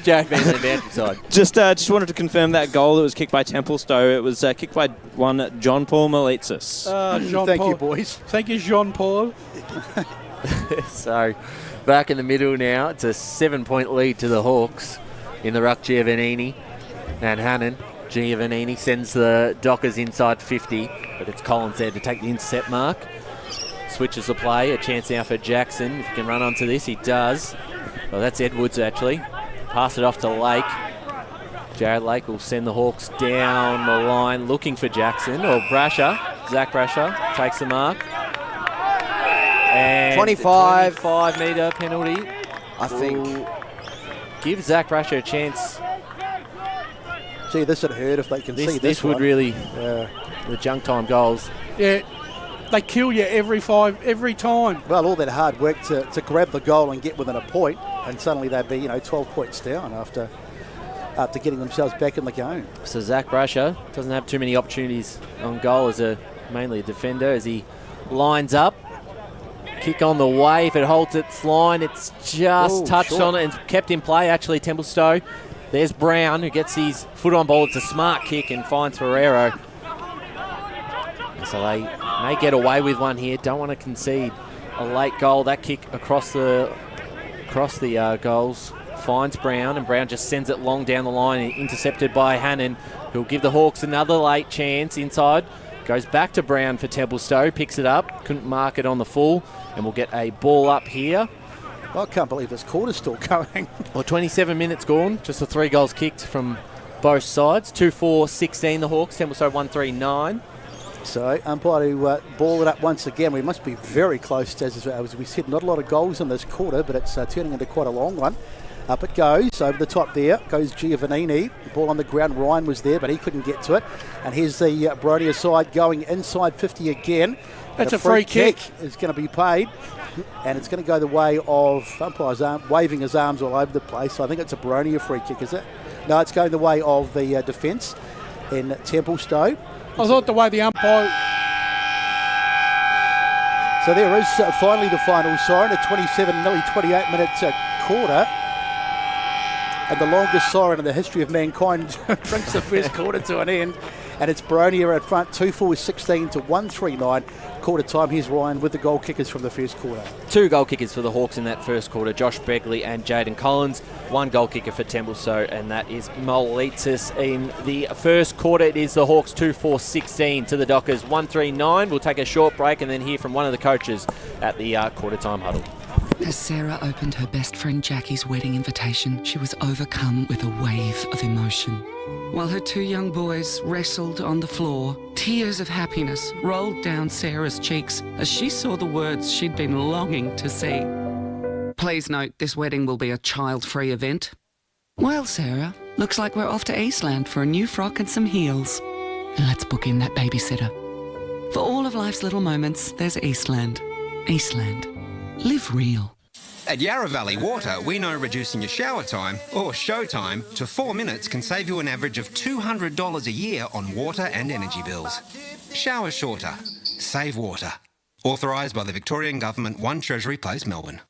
Jack Van the boundary side. Just wanted to confirm that goal that was kicked by Templestowe. It was kicked by one John Paul Malitsis. Thank you, boys. Thank you, Jean-Paul. So, back in the middle now. It's a 7-point lead to the Hawks in the ruck. Giovannini and Hannon. Giovannini sends the Dockers inside 50, but it's Collins there to take the intercept mark. Switches the play, a chance now for Jackson. If he can run onto this, he does. Well, that's Edwards actually. Pass it off to Lake. Jared Lake will send the Hawks down the line looking for Jackson, or Brasher. Zach Brasher takes the mark. And 25-metre penalty. I think. Give Zach Brasher a chance. See, this would hurt if they can see this. This would really, the junk time goals. Yeah. They kill you every time. Well, all that hard work to grab the goal and get within a point, and suddenly they'd be 12 points down after getting themselves back in the game. So Zach Brasher doesn't have too many opportunities on goal as mainly a defender as he lines up. Kick on the way. If it holds its line, it's just touched on it and kept in play. Actually, Templestowe. There's Brown who gets his foot on ball. It's a smart kick and finds Ferrero. So they may get away with one here. Don't want to concede a late goal. That kick across the goals finds Brown, and Brown just sends it long down the line, intercepted by Hannon, who'll give the Hawks another late chance inside. Goes back to Brown for Templestowe, picks it up, couldn't mark it on the full, and we'll get a ball up here. I can't believe this quarter's still going. Well, 27 minutes gone, just the 3 goals kicked from both sides. 2-4-16 the Hawks, Templestowe 1-3-9. So, umpire to ball it up once again. We must be very close, as we said, not a lot of goals in this quarter, but it's turning into quite a long one. Up it goes, over the top there, goes Giovannini. The ball on the ground, Ryan was there, but he couldn't get to it. And here's the Boronia side going inside 50 again. That's a free kick. Is going to be paid, and it's going to go the way of umpire's waving his arms all over the place. So I think it's a Boronia free kick, is it? No, it's going the way of the defence in Templestowe. I thought the way the umpire... So there is finally the final siren, a 27, nearly 28-minute quarter. And the longest siren in the history of mankind brings the first quarter to an end. And it's Boronia at front, 2-4-16 to 1-3-9. Quarter time, here's Ryan with the goal kickers from the first quarter. 2 goal kickers for the Hawks in that first quarter, Josh Begley and Jaden Collins. 1 goal kicker for Templestowe, and that is Molitzis. In the first quarter, it is the Hawks 2-4-16 to the Dockers 1-3-9. We'll take a short break and then hear from one of the coaches at the quarter time huddle. As Sarah opened her best friend Jackie's wedding invitation, she was overcome with a wave of emotion. While her 2 young boys wrestled on the floor, tears of happiness rolled down Sarah's cheeks as she saw the words she'd been longing to see. Please note, this wedding will be a child-free event. Well, Sarah, looks like we're off to Eastland for a new frock and some heels. And let's book in that babysitter. For all of life's little moments, there's Eastland. Eastland. Live real. At Yarra Valley Water, we know reducing your shower time, or show time, to 4 minutes can save you an average of $200 a year on water and energy bills. Shower shorter. Save water. Authorised by the Victorian Government, 1 Treasury Place, Melbourne.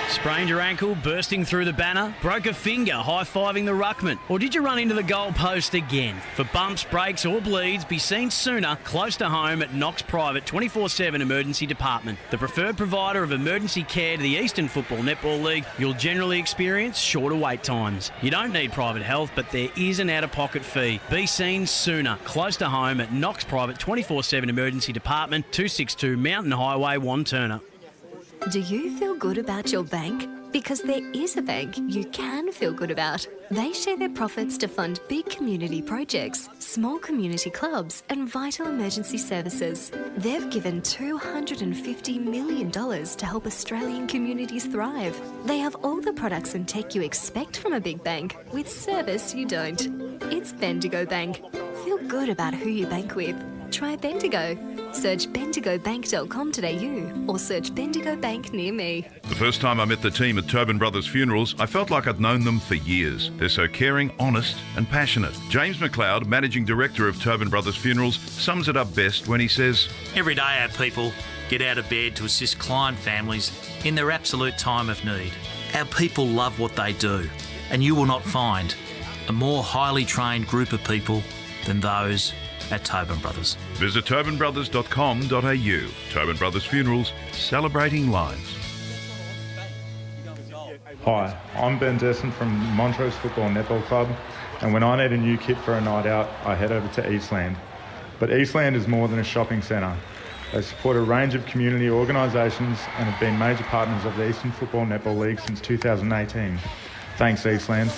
Sprained your ankle, bursting through the banner? Broke a finger, high-fiving the ruckman? Or did you run into the goal post again? For bumps, breaks or bleeds, be seen sooner, close to home at Knox Private 24/7 Emergency Department. The preferred provider of emergency care to the Eastern Football Netball League, you'll generally experience shorter wait times. You don't need private health, but there is an out-of-pocket fee. Be seen sooner, close to home at Knox Private 24/7 Emergency Department, 262 Mountain Highway, Wantirna. Do you feel good about your bank? Because there is a bank you can feel good about. They share their profits to fund big community projects, small community clubs and vital emergency services. They've given $250 million to help Australian communities thrive. They have all the products and tech you expect from a big bank, with service you don't. It's Bendigo Bank. Feel good about who you bank with. Try Bendigo. Search bendigobank.com.au or search Bendigo Bank near me. The first time I met the team at Tobin Brothers Funerals, I felt like I'd known them for years. They're so caring, honest and passionate. James McLeod, Managing Director of Tobin Brothers Funerals, sums it up best when he says, Every day our people get out of bed to assist client families in their absolute time of need. Our people love what they do, and you will not find a more highly trained group of people than those at Tobin Brothers. Visit tobinbrothers.com.au. Tobin Brothers Funerals, celebrating lives. Hi, I'm Ben Desson from Montrose Football Netball Club, and when I need a new kit for a night out, I head over to Eastland. But Eastland is more than a shopping centre. They support a range of community organisations and have been major partners of the Eastern Football Netball League since 2018. Thanks, Eastland.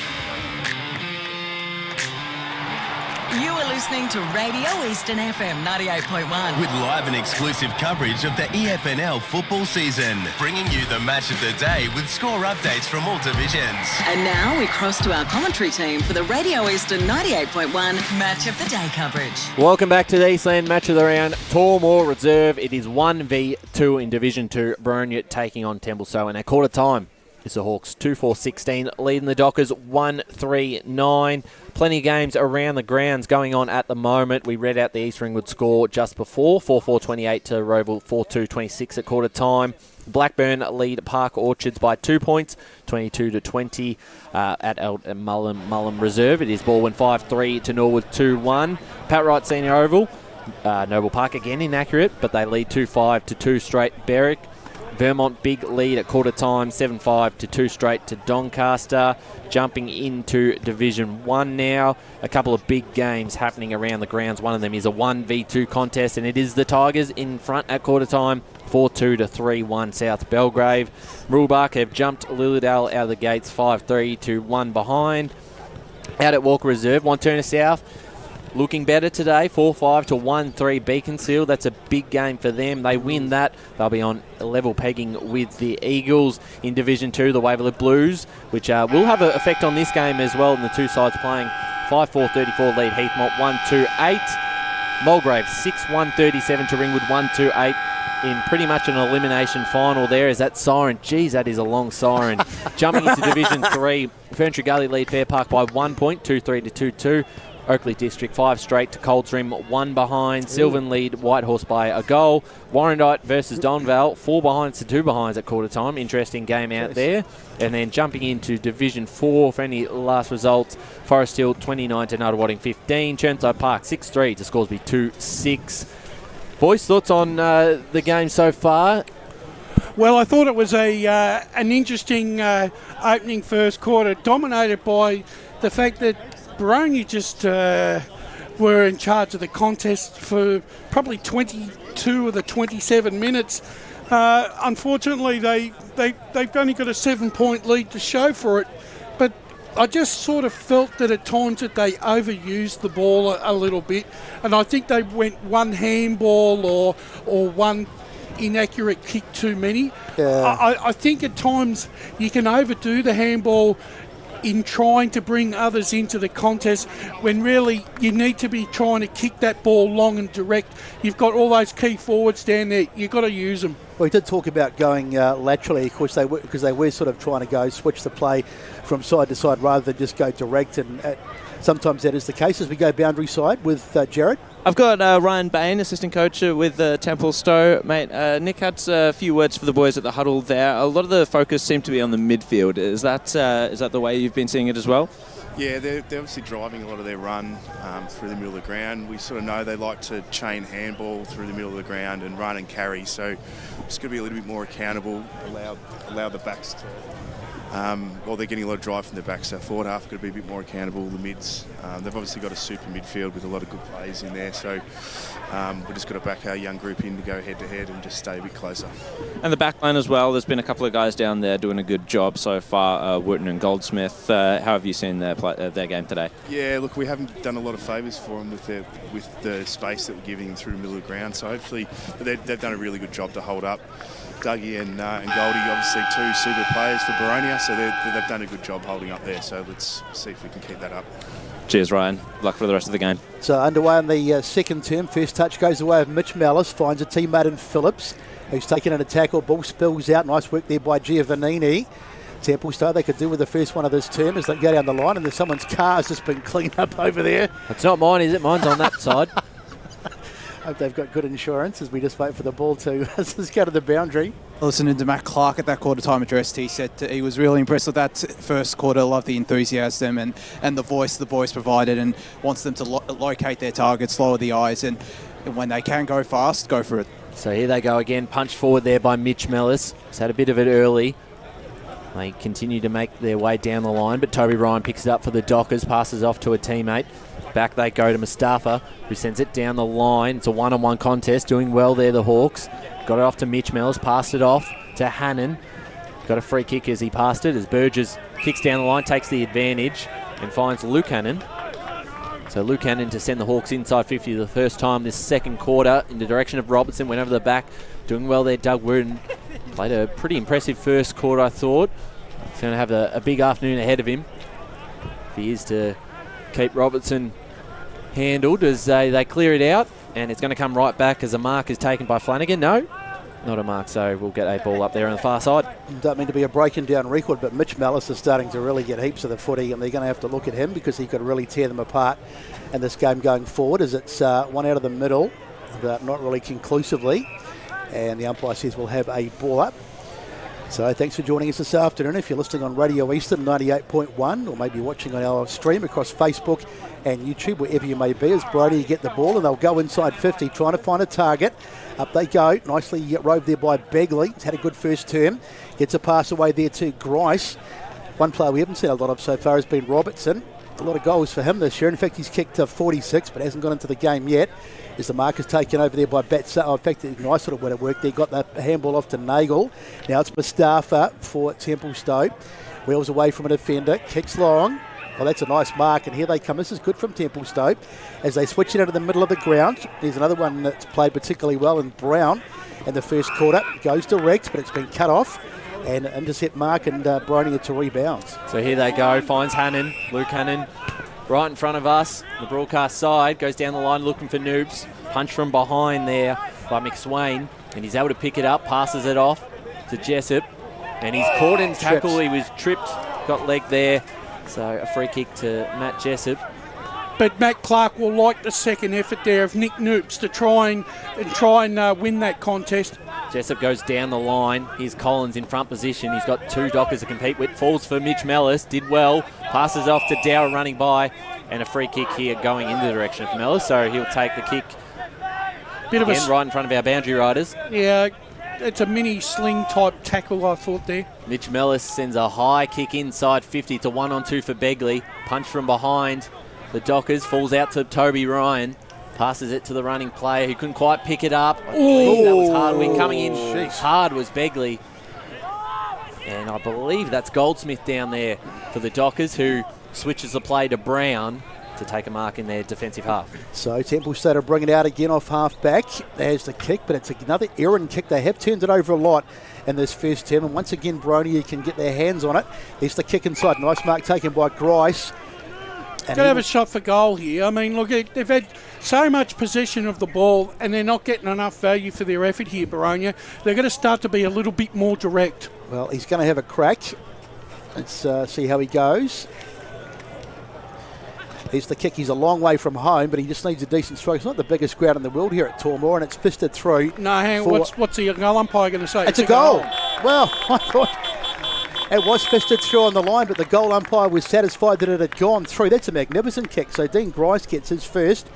You are listening to Radio Eastern FM 98.1. With live and exclusive coverage of the EFNL football season, bringing you the match of the day with score updates from all divisions. And now we cross to our commentary team for the Radio Eastern 98.1 Match of the Day coverage. Welcome back to the Eastland Match of the Round. Tormore Reserve. It is 1v2 in Division 2. Boronia taking on Templestowe. And at quarter time, it's the Hawks 2-4-16, leading the Dockers 1-3-9. Plenty of games around the grounds going on at the moment. We read out the East Ringwood score just before, 4-4-28 to Roval, 4-2-26 at quarter time. Blackburn lead Park Orchards by 2 points, 22-20 at Mullen Reserve. It is Baldwin 5-3 to Norwood 2-1. Pat Wright Senior Oval, Noble Park again inaccurate, but they lead 2-5 to 2 straight Berwick. Vermont big lead at quarter time, 7-5 to 2 straight to Doncaster. Jumping into Division 1 now. A couple of big games happening around the grounds. One of them is a 1v2 contest, and it is the Tigers in front at quarter time, 4-2 to 3-1 South Belgrave. Mooroolbark have jumped Lilydale out of the gates, 5-3 to 1 behind. Out at Walker Reserve, Wantirna South looking better today, 4-5 to 1-3 Beaconsfield. That's a big game for them. They win that, they'll be on level pegging with the Eagles. In Division 2, the Waverley Blues, which will have an effect on this game as well, and the two sides playing 5-4-34 lead Heathmont 1-2-8. Mulgrave 6-1-37 to Ringwood 1-2-8 in pretty much an elimination final there. Is that siren? Geez, that is a long siren. Jumping into Division 3, Ferntree Gully lead Fair Park by 1 point, 2-3 to 2-2. Oakley District 5 straight to Coldstream, 1 behind. Sylvan lead Whitehorse by a goal. Warrandyte versus Donvale, 4 behinds to 2 behinds at quarter time. Interesting game out there. And then jumping into Division 4 for any last results, Forest Hill 29 to Nuttawading 15. Chermside Park 6-3 to Scoresby 2-6. Boys, thoughts on the game so far? Well, I thought it was an interesting opening first quarter, dominated by the fact that Boronia just were in charge of the contest for probably 22 of the 27 minutes. Unfortunately, they've only got a 7-point lead to show for it, but I just sort of felt that at times that they overused the ball a little bit, and I think they went one handball or one inaccurate kick too many. Yeah. I think at times you can overdo the handball in trying to bring others into the contest when really you need to be trying to kick that ball long and direct. You've got all those key forwards down there. You've got to use them. Well, we did talk about going laterally, of course, because they were sort of trying to switch the play from side to side rather than just go direct. And sometimes that is the case as we go boundary side with Jared. I've got Ryan Bain, assistant coach with Templestowe. Mate, Nick had a few words for the boys at the huddle there. A lot of the focus seemed to be on the midfield. Is that the way you've been seeing it as well? Yeah, they're obviously driving a lot of their run through the middle of the ground. We sort of know they like to chain handball through the middle of the ground and run and carry. So just got to be a little bit more accountable, allow the backs to... they're getting a lot of drive from the backs, so forward half got to be a bit more accountable. The mids, they've obviously got a super midfield with a lot of good players in there, so we've just got to back our young group in to go head-to-head and just stay a bit closer. And the back line as well, there's been a couple of guys down there doing a good job so far, Wooten and Goldsmith. How have you seen their game today? Yeah, look, we haven't done a lot of favours for them with the space that we're giving them through the middle of the ground, so hopefully they've done a really good job to hold up. Dougie and Goldie, obviously two super players for Boronia, so they've done a good job holding up there. So let's see if we can keep that up. Cheers, Ryan. Luck for the rest of the game. So underway in the second term. First touch goes the way of Mitch Mallis, finds a teammate in Phillips, who's taken in a tackle. Ball spills out. Nice work there by Giovannini. Templestowe, they could do with the first one of this term as they go down the line, and there's someone's car has just been cleaned up over there. It's not mine, is it? Mine's on that side. Hope they've got good insurance as we just wait for the ball to go to the boundary. Listening to Matt Clark at that quarter-time address, he said he was really impressed with that first quarter, loved the enthusiasm and the voice the boys provided, and wants them to locate their targets, lower the eyes, and when they can go fast, go for it. So here they go again, punched forward there by Mitch Mellis. He's had a bit of it early. They continue to make their way down the line, but Toby Ryan picks it up for the Dockers, passes off to a teammate. Back they go to Mustafa, who sends it down the line. It's a one-on-one contest, doing well there, the Hawks. Got it off to Mitch Mellis, passed it off to Hannon. Got a free kick as he passed it, as Burgess kicks down the line, takes the advantage, and finds Luke Hannon. So Luke Hannon to send the Hawks inside 50 for the first time this second quarter in the direction of Robertson. Went over the back, doing well there, Doug Wooten. Played a pretty impressive first quarter, I thought. He's going to have a big afternoon ahead of him if he is to keep Robertson handled as they clear it out, and it's going to come right back as a mark is taken by Flanagan. No, not a mark, so we'll get a ball up there on the far side. Don't mean to be a breaking down record, but Mitch Mallis is starting to really get heaps of the footy, and they're going to have to look at him because he could really tear them apart in this game going forward, as it's one out of the middle, but not really conclusively, and the umpire says we'll have a ball up. So thanks for joining us this afternoon. If you're listening on Radio Eastern 98.1 or maybe watching on our stream across Facebook and YouTube, wherever you may be, as Boronia get the ball and they'll go inside 50 trying to find a target. Up they go. Nicely roved there by Begley. He's had a good first term. Gets a pass away there to Grice. One player we haven't seen a lot of so far has been Robertson. A lot of goals for him this year. In fact, he's kicked 46 but hasn't gone into the game yet. As the mark is taken over there by Batsa. In fact, a nice little bit of work there. Got the handball off to Nagel. Now it's Mustafa for Templestowe. Wheels away from a defender. Kicks long. Well, that's a nice mark, and here they come. This is good from Templestowe as they switch it into the middle of the ground. There's another one that's played particularly well in Brown in the first quarter. Goes direct, but it's been cut off. And intercept mark and Boronia to rebounds. So here they go. Finds Hannon. Luke Hannon right in front of us. The broadcast side goes down the line looking for Noobs. Punch from behind there by McSwain, and he's able to pick it up. Passes it off to Jessup, and he's caught in tackle. He was tripped, got leg there. So a free kick to Matt Jessup. But Matt Clark will like the second effort there of Nick Noops to try and win that contest. Jessup goes down the line. Here's Collins in front position. He's got two Dockers to compete with. Falls for Mitch Mellis. Did well. Passes off to Dower running by. And a free kick here going in the direction of Mellis. So he'll take the kick right in front of our boundary riders. Yeah, it's a mini sling type tackle, I thought there. Mitch Mellis sends a high kick inside 50 to 1-on-2 for Begley. Punch from behind the Dockers. Falls out to Toby Ryan. Passes it to the running player who couldn't quite pick it up. I believe that was Hardwick coming in. Hard was Begley. And I believe that's Goldsmith down there for the Dockers, who switches the play to Brown to take a mark in their defensive half. So Templestowe to bring it out again off half back. There's the kick, but it's another errant kick. They have turned it over a lot in this first term, and once again Boronia can get their hands on it. There's the kick inside. Nice mark taken by Grice. Got to have a shot for goal here. I mean, look, they've had so much possession of the ball and they're not getting enough value for their effort here, Boronia. They're going to start to be a little bit more direct. Well, he's going to have a crack. Let's see how he goes. Here's the kick. He's a long way from home, but he just needs a decent strike. It's not the biggest ground in the world here at Tormore, and it's fisted through. No, hang on. What's the goal umpire going to say? It's a goal. Well, I thought it was fisted through on the line, but the goal umpire was satisfied that it had gone through. That's a magnificent kick. So Dean Grice gets his first.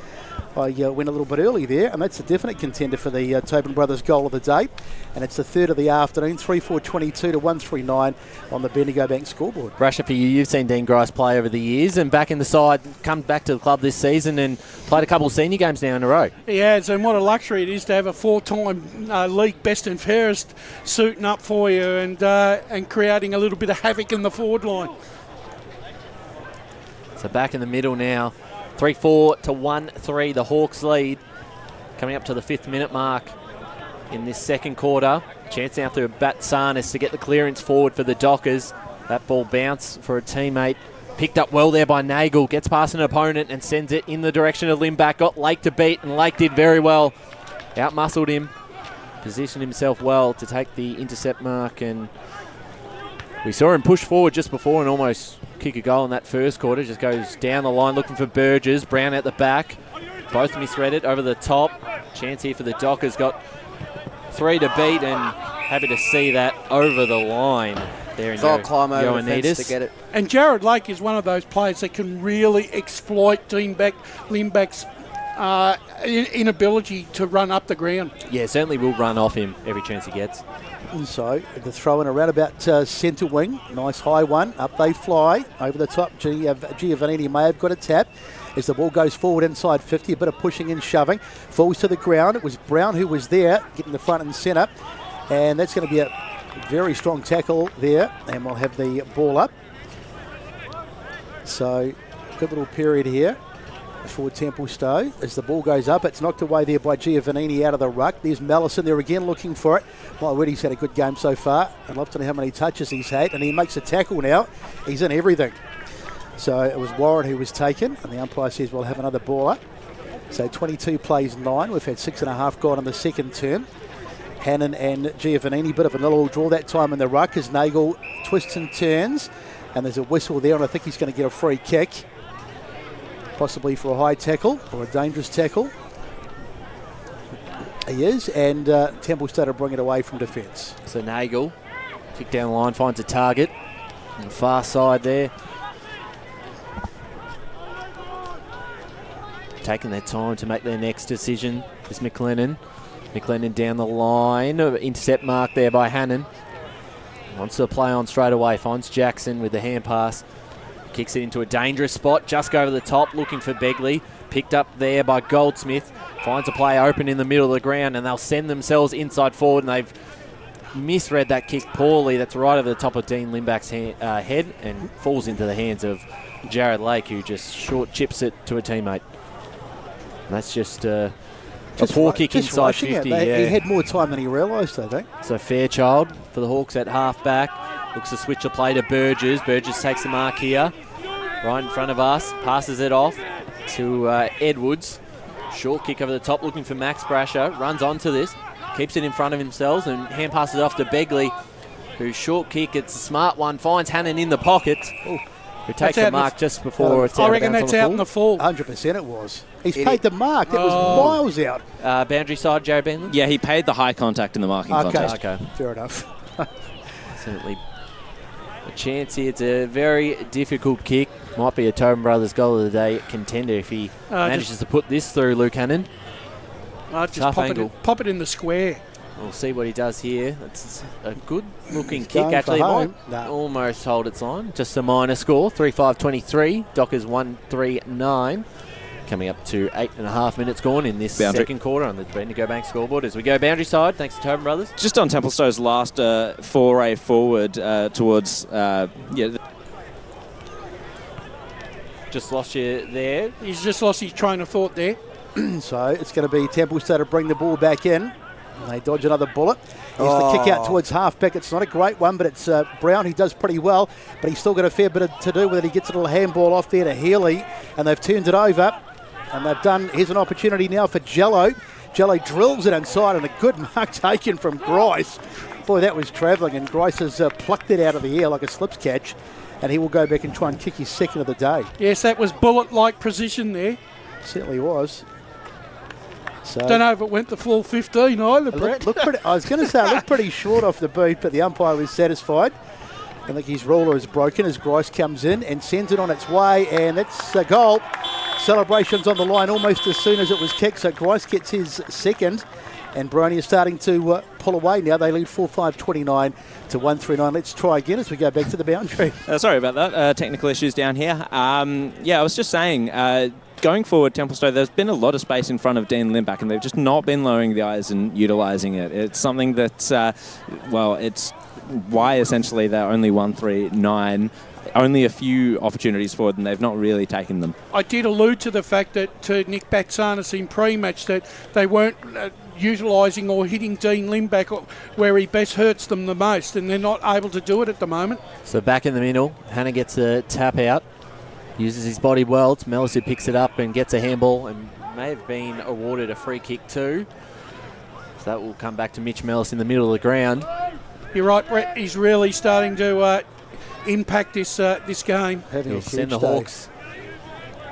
I went a little bit early there, and that's a definite contender for the Tobin Brothers goal of the day. And it's the third of the afternoon, 3-4-22 to 139 on the Bendigo Bank scoreboard. Brasher, for you, you've seen Dean Grice play over the years and back in the side, come back to the club this season and played a couple of senior games now in a row. He has, and what a luxury it is to have a 4-time league best and fairest suiting up for you and creating a little bit of havoc in the forward line. So back in the middle now. 3-4 to 1-3, the Hawks lead. Coming up to the 5th minute mark in this second quarter. Chance now through Batsanis to get the clearance forward for the Dockers. That ball bounced for a teammate. Picked up well there by Nagel. Gets past an opponent and sends it in the direction of Limback. Got Lake to beat, and Lake did very well. Outmuscled him. Positioned himself well to take the intercept mark, and we saw him push forward just before and almost kick a goal in that first quarter. Just goes down the line looking for Burgess. Brown at the back. Both misread it over the top. Chance here for the Dockers. Got 3 to beat, and happy to see that over the line there in climb over the fence to get it. And Jared Lake is one of those players that can really exploit Limback's inability to run up the ground. Yeah, certainly will run off him every chance he gets. And so the throw in around about centre wing. Nice high one. Up they fly. Over the top. Giovannini may have got a tap as the ball goes forward inside 50. A bit of pushing and shoving. Falls to the ground. It was Brown who was there, getting the front and centre. And that's going to be a very strong tackle there. And we'll have the ball up. So good little period here for Templestowe. As the ball goes up, it's knocked away there by Giovannini out of the ruck. There's Mallison there again looking for it. My word, he's had a good game so far. I'd love to know how many touches he's had, and he makes a tackle now. He's in everything. So it was Warren who was taken, and the umpire says we'll have another ball up. So 22 plays 9. We've had 6.5 gone in the second term. Hannon and Giovannini, bit of a little draw that time in the ruck as Nagel twists and turns, and there's a whistle there, and I think he's going to get a free kick. Possibly for a high tackle or a dangerous tackle. He is, and Templestowe to bring it away from defence. So Nagel, kick down the line, finds a target on the far side there. Taking their time to make their next decision is McLennan. McLennan down the line, intercept mark there by Hannon. Wants to play on straight away, finds Jackson with the hand pass. Kicks it into a dangerous spot, just go over the top, looking for Begley. Picked up there by Goldsmith. Finds a player open in the middle of the ground, and they'll send themselves inside forward, and they've misread that kick poorly. That's right over the top of Dean Limback's head and falls into the hands of Jared Lake, who just short chips it to a teammate. And that's just a poor kick inside 50. He had more time than he realised, I think. So Fairchild for the Hawks at half back. Looks to switch the play to Burgess. Burgess takes the mark here. Right in front of us. Passes it off to Edwards. Short kick over the top looking for Max Brasher. Runs onto this. Keeps it in front of himself and hand passes it off to Begley, whose short kick, it's a smart one, finds Hannon in the pocket. Ooh. Who takes the mark just before it's out. I reckon that's out in the full. 100% it was. He's paid the mark. That was miles out. Boundary side, Jared Bentley? Yeah, he paid the high contact in the marking contest. Okay. Fair enough. Certainly a chance here. It's a very difficult kick. Might be a Tobin Brothers goal of the day contender if he manages to put this through, Luke Hannon. Tough angle. Pop it in the square. We'll see what he does here. It's a good-looking kick. Actually, it might almost hold its line. Just a minor score, 3-5-23. Dockers 1-3-9. Coming up to 8.5 minutes gone in this second quarter on the Bendigo Bank scoreboard as we go boundary side. Thanks to Tobin Brothers. Just on Templestowe's last foray forward towards... Just lost you there. He's just lost his train of thought there. So it's going to be Templestowe to bring the ball back in. They dodge another bullet. Here's the kick out towards half-back. It's not a great one, but it's Brown. He does pretty well, but he's still got a fair bit to do with it. He gets a little handball off there to Healy, and they've turned it over. And they've done, here's an opportunity now for Jello. Jello drills it inside, and a good mark taken from Grice. Boy, that was travelling, and Grice has plucked it out of the air like a slips catch, and he will go back and try and kick his second of the day. Yes, that was bullet-like precision there. Certainly was. So Don't know if it went the full 15 either, Brett. I was going to say it looked pretty short off the boot, but the umpire was satisfied. I think his ruler is broken as Grice comes in and sends it on its way, and that's a goal. Celebrations on the line almost as soon as it was kicked, so Grice gets his second, and Boronia is starting to pull away now. They lead 4-5-29 to 1-3-9. Let's try again as we go back to the boundary. Sorry about that. Technical issues down here. I was just saying, going forward, Templestowe, there's been a lot of space in front of Dean Limback, and they've just not been lowering the eyes and utilising it. It's something that, it's why essentially they're only 1-3-9. Only a few opportunities forward, and they've not really taken them. I did allude to the fact that to Nick Batsanis in pre-match that they weren't utilising or hitting Dean Limback where he best hurts them the most, and they're not able to do it at the moment. So back in the middle, Hannah gets a tap out, uses his body well. It's Mellis who picks it up and gets a handball, and may have been awarded a free kick too. So that will come back to Mitch Mellis in the middle of the ground. You're right, Brett. He's really starting to impact this game. He'll send the Hawks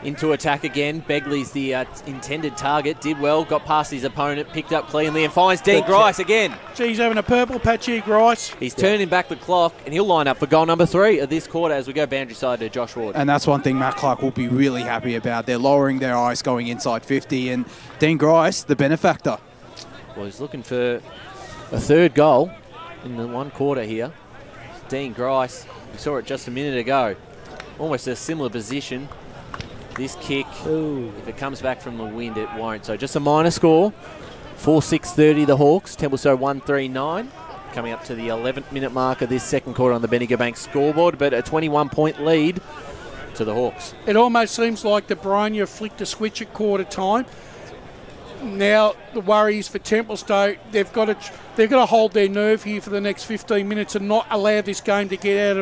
into attack again. Begley's the intended target. Did well, got past his opponent, picked up cleanly, and finds Dean Grice again. He's having a purple patch here, Grice. He's turning back the clock, and he'll line up for goal number 3 of this quarter as we go boundary side to Josh Ward. And that's one thing Matt Clark will be really happy about. They're lowering their eyes going inside 50, and Dean Grice, the benefactor. Well, he's looking for a third goal in the one quarter here. Dean Grice, we saw it just a minute ago. Almost a similar position. This kick, if it comes back from the wind, it won't. So just a minor score. 4-6-30 the Hawks. Templestowe 1-3-9. Coming up to the 11th minute mark of this second quarter on the Bendigo Bank scoreboard, but a 21-point lead to the Hawks. It almost seems like the Boronia flicked a switch at quarter time. Now the worry is for Templestowe. They've got to hold their nerve here for the next 15 minutes and not allow this game to get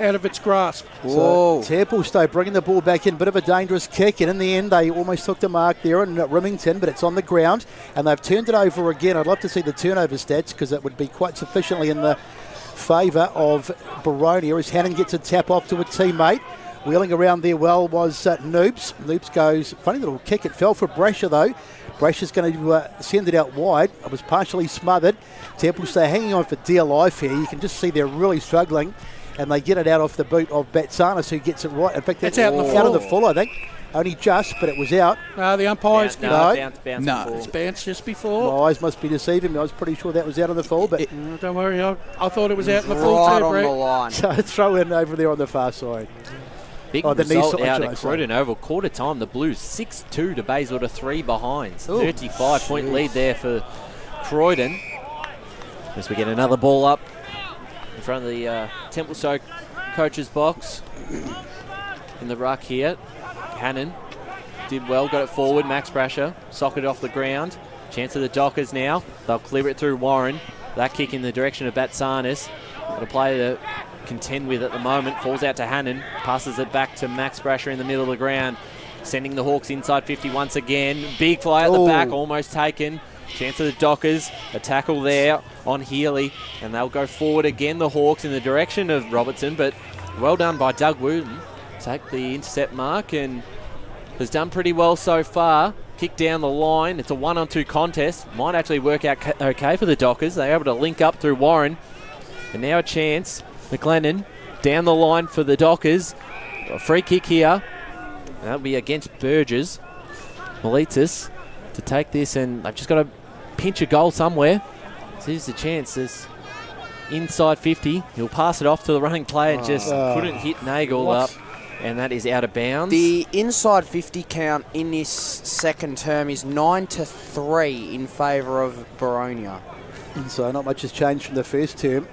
out of its grasp. So Templestowe bringing the ball back in, bit of a dangerous kick, and in the end they almost took the mark there in Remington, but it's on the ground and they've turned it over again. I'd love to see the turnover stats because that would be quite sufficiently in the favour of Boronia as Hannon gets a tap off to a teammate. Wheeling around there well was Noops. Noops goes, funny little kick, it fell for Brasher though. Brasher's going to send it out wide. It was partially smothered. Templestowe hanging on for dear life here. You can just see they're really struggling, and they get it out off the boot of Batsanis, who gets it right. In fact, that's out of the full, I think. Only just, but it was out. The umpire's bounce it's bounced just before. My eyes must be deceiving me. I was pretty sure that was out of the full, but don't worry, I thought it was out in the full right too, on Brett. the line. So throw in over there on the far side. Big result out at Croydon Oval. Quarter time, the Blues 6-2 to Bayswater 3 behind. 35-point lead there for Croydon. As we get another ball up in front of the Templestowe coach's box. In the ruck here. Hannon did well, got it forward. Max Brasher socketed off the ground. Chance of the Dockers now. They'll clear it through Warren. That kick in the direction of Batsanis. Got a play to contend with at the moment. Falls out to Hannon. Passes it back to Max Brasher in the middle of the ground. Sending the Hawks inside 50 once again. Big fly at the back, almost taken. Chance of the Dockers. A tackle there on Healy. And they'll go forward again, the Hawks, in the direction of Robertson. But well done by Doug Wooten. Take the intercept mark and has done pretty well so far. Kick down the line. It's a 1-on-2 contest. Might actually work out okay for the Dockers. They're able to link up through Warren. And now a chance. McLennan down the line for the Dockers. A free kick here. That'll be against Burgess. Melitzis to take this, and they've just got to pinch a goal somewhere. So here's the chance. There's inside 50. He'll pass it off to the running player and just couldn't hit Nagel up. And that is out of bounds. The inside 50 count in this second term is 9-3 in favour of Boronia. So not much has changed from the first term.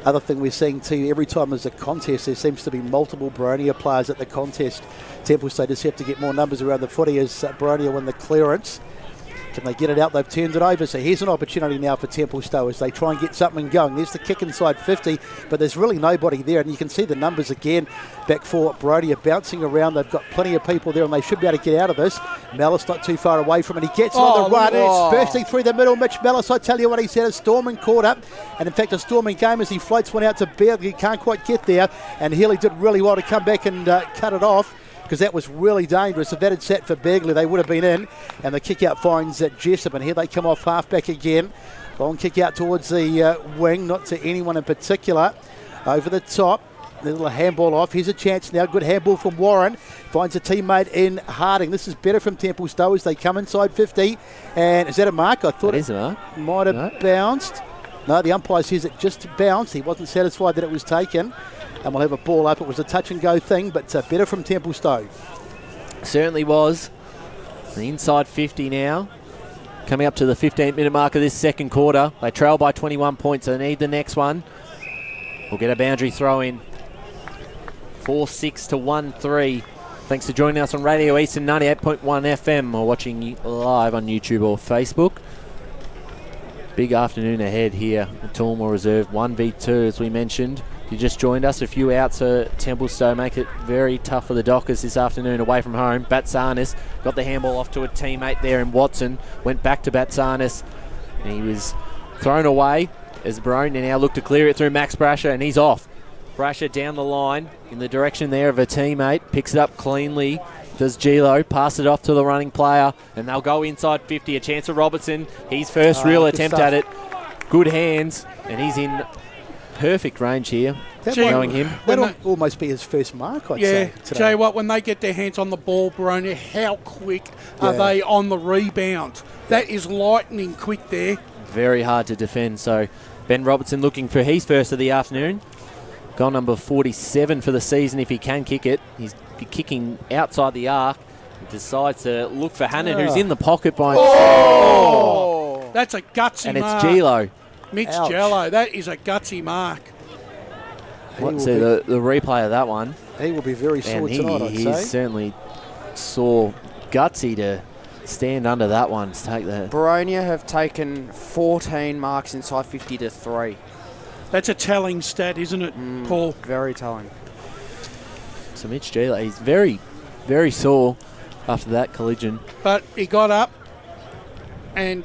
Other thing we're seeing too, every time there's a contest, there seems to be multiple Boronia players at the contest. Templestowe just have to get more numbers around the footy as Boronia win the clearance. Can they get it out? They've turned it over. So here's an opportunity now for Templestowe as they try and get something going. There's the kick inside 50, but there's really nobody there. And you can see the numbers again back for Boronia bouncing around. They've got plenty of people there and they should be able to get out of this. Malice not too far away from it. He gets on the run. Bursting through the middle. Mitch Malice, I tell you what, he's had a storming caught up. And in fact, a storming game as he floats one out to Beardley. He can't quite get there. And Healy did really well to come back and cut it off, because that was really dangerous. If that had sat for Begley, they would have been in. And the kick out finds Jessup, and here they come off half-back again. Long kick out towards the wing, not to anyone in particular. Over the top, a little handball off. Here's a chance now. Good handball from Warren. Finds a teammate in Harding. This is better from Templestowe as they come inside 50. And is that a mark? I thought it might have bounced. No, the umpire says it just bounced. He wasn't satisfied that it was taken. And we'll have a ball up. It was a touch and go thing, but better from Templestowe. Certainly was. The inside 50 now. Coming up to the 15-minute mark of this second quarter. They trail by 21 points. They need the next one. We'll get a boundary throw in. 4-6 to 1-3. Thanks for joining us on Radio Eastern 98.1 FM or watching live on YouTube or Facebook. Big afternoon ahead here at Tormore Reserve. 1v2 as we mentioned. You just joined us. A few outs for Templestowe make it very tough for the Dockers this afternoon away from home. Batsanis got the handball off to a teammate there in Watson. Went back to Batsanis. And he was thrown away as Boronia now look to clear it through Max Brasher, and he's off. Brasher down the line in the direction there of a teammate. Picks it up cleanly. Does Gilo. Pass it off to the running player. And they'll go inside 50. A chance for Robertson. His first real attempt at it. Good hands. And he's in perfect range here, knowing him. That'll almost be his first mark, I'd say. Today. Jay, when they get their hands on the ball, Boronia, how quick are they on the rebound? That is lightning quick there. Very hard to defend. So Ben Robertson looking for his first of the afternoon. Goal number 47 for the season if he can kick it. He's kicking outside the arc. He decides to look for Hannon, who's in the pocket by... That's a gutsy and mark. And it's Gilo. Mitch Jello, that is a gutsy mark. Let's see the replay of that one. He will be very sore tonight, I'd say. He's certainly sore, gutsy to stand under that one to take that. Boronia have taken 14 marks inside 50 to 3. That's a telling stat, isn't it, Paul? Very telling. So Mitch Gilo, he's very, very sore after that collision. But he got up and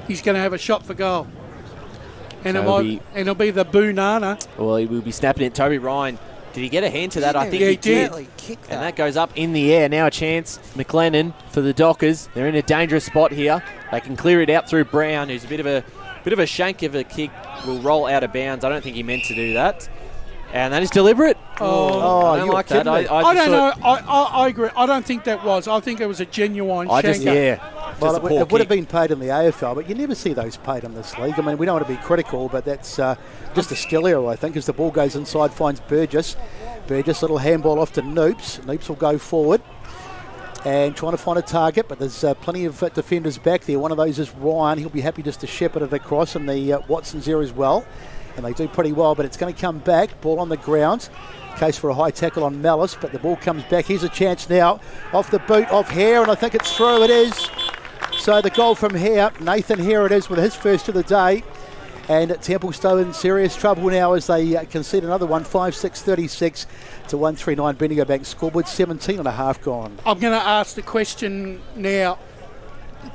he's going to have a shot for goal. And So it'll be the Boonana. Well, he will be snapping it. Toby Ryan, did he get a hand to that? I think he did. And that goes up in the air. Now a chance. McLennan for the Dockers. They're in a dangerous spot here. They can clear it out through Brown, who's a bit of a shank of a kick. Will roll out of bounds. I don't think he meant to do that. And that is deliberate. I don't like that. I don't know. I agree. I don't think that was. I think it was a genuine shanker. Well, it would have been paid in the AFL, but you never see those paid in this league. I mean, we don't want to be critical, but that's just a skill error, I think, as the ball goes inside, finds Burgess. Burgess, little handball off to Noops. Noops will go forward and trying to find a target, but there's plenty of defenders back there. One of those is Ryan. He'll be happy just to shepherd it across, and the Watson's there as well. And they do pretty well, but it's going to come back. Ball on the ground. Case for a high tackle on Malice, but the ball comes back. Here's a chance now. Off the boot, off Hare, and I think it's through. It is. So the goal from Hare. Nathan Hare it is with his first of the day. And Templestowe in serious trouble now as they concede another one. 5-6-36 to 139. Bendigo Bank scoreboard. 17 and a half gone. I'm going to ask the question now.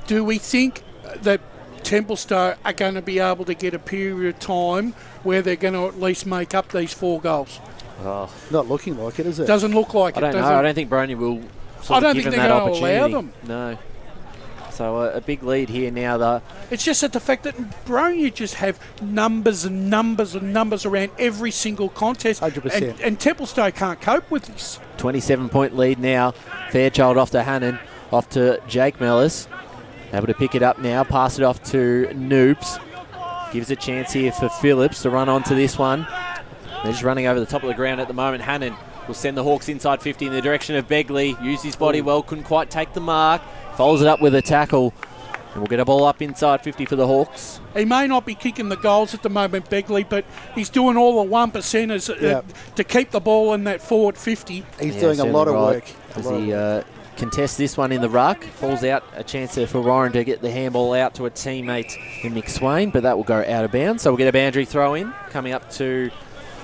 Do we think that Templestowe are going to be able to get a period of time where they're going to at least make up these 4 goals? Not looking like it, is it? Doesn't look like I don't know. I don't think Boronia will I don't think they're going to allow them. No. So a big lead here now, though. It's just that the fact that Boronia just have numbers and numbers and numbers around every single contest. 100%. And Templestowe can't cope with this. 27-point lead now. Fairchild off to Hannon, off to Jake Mellis. Able to pick it up now, pass it off to Noops. Gives a chance here for Phillips to run onto this one. They're just running over the top of the ground at the moment. Hannon will send the Hawks inside 50 in the direction of Begley. Used his body well, couldn't quite take the mark. Folds it up with a tackle. And we'll get a ball up inside 50 for the Hawks. He may not be kicking the goals at the moment, Begley, but he's doing all the 1%ers to keep the ball in that forward 50. He's doing a lot of work. As he contest this one in the ruck. Falls out, a chance there for Warren to get the handball out to a teammate in Nick Swain, but that will go out of bounds. So we'll get a boundary throw in, coming up to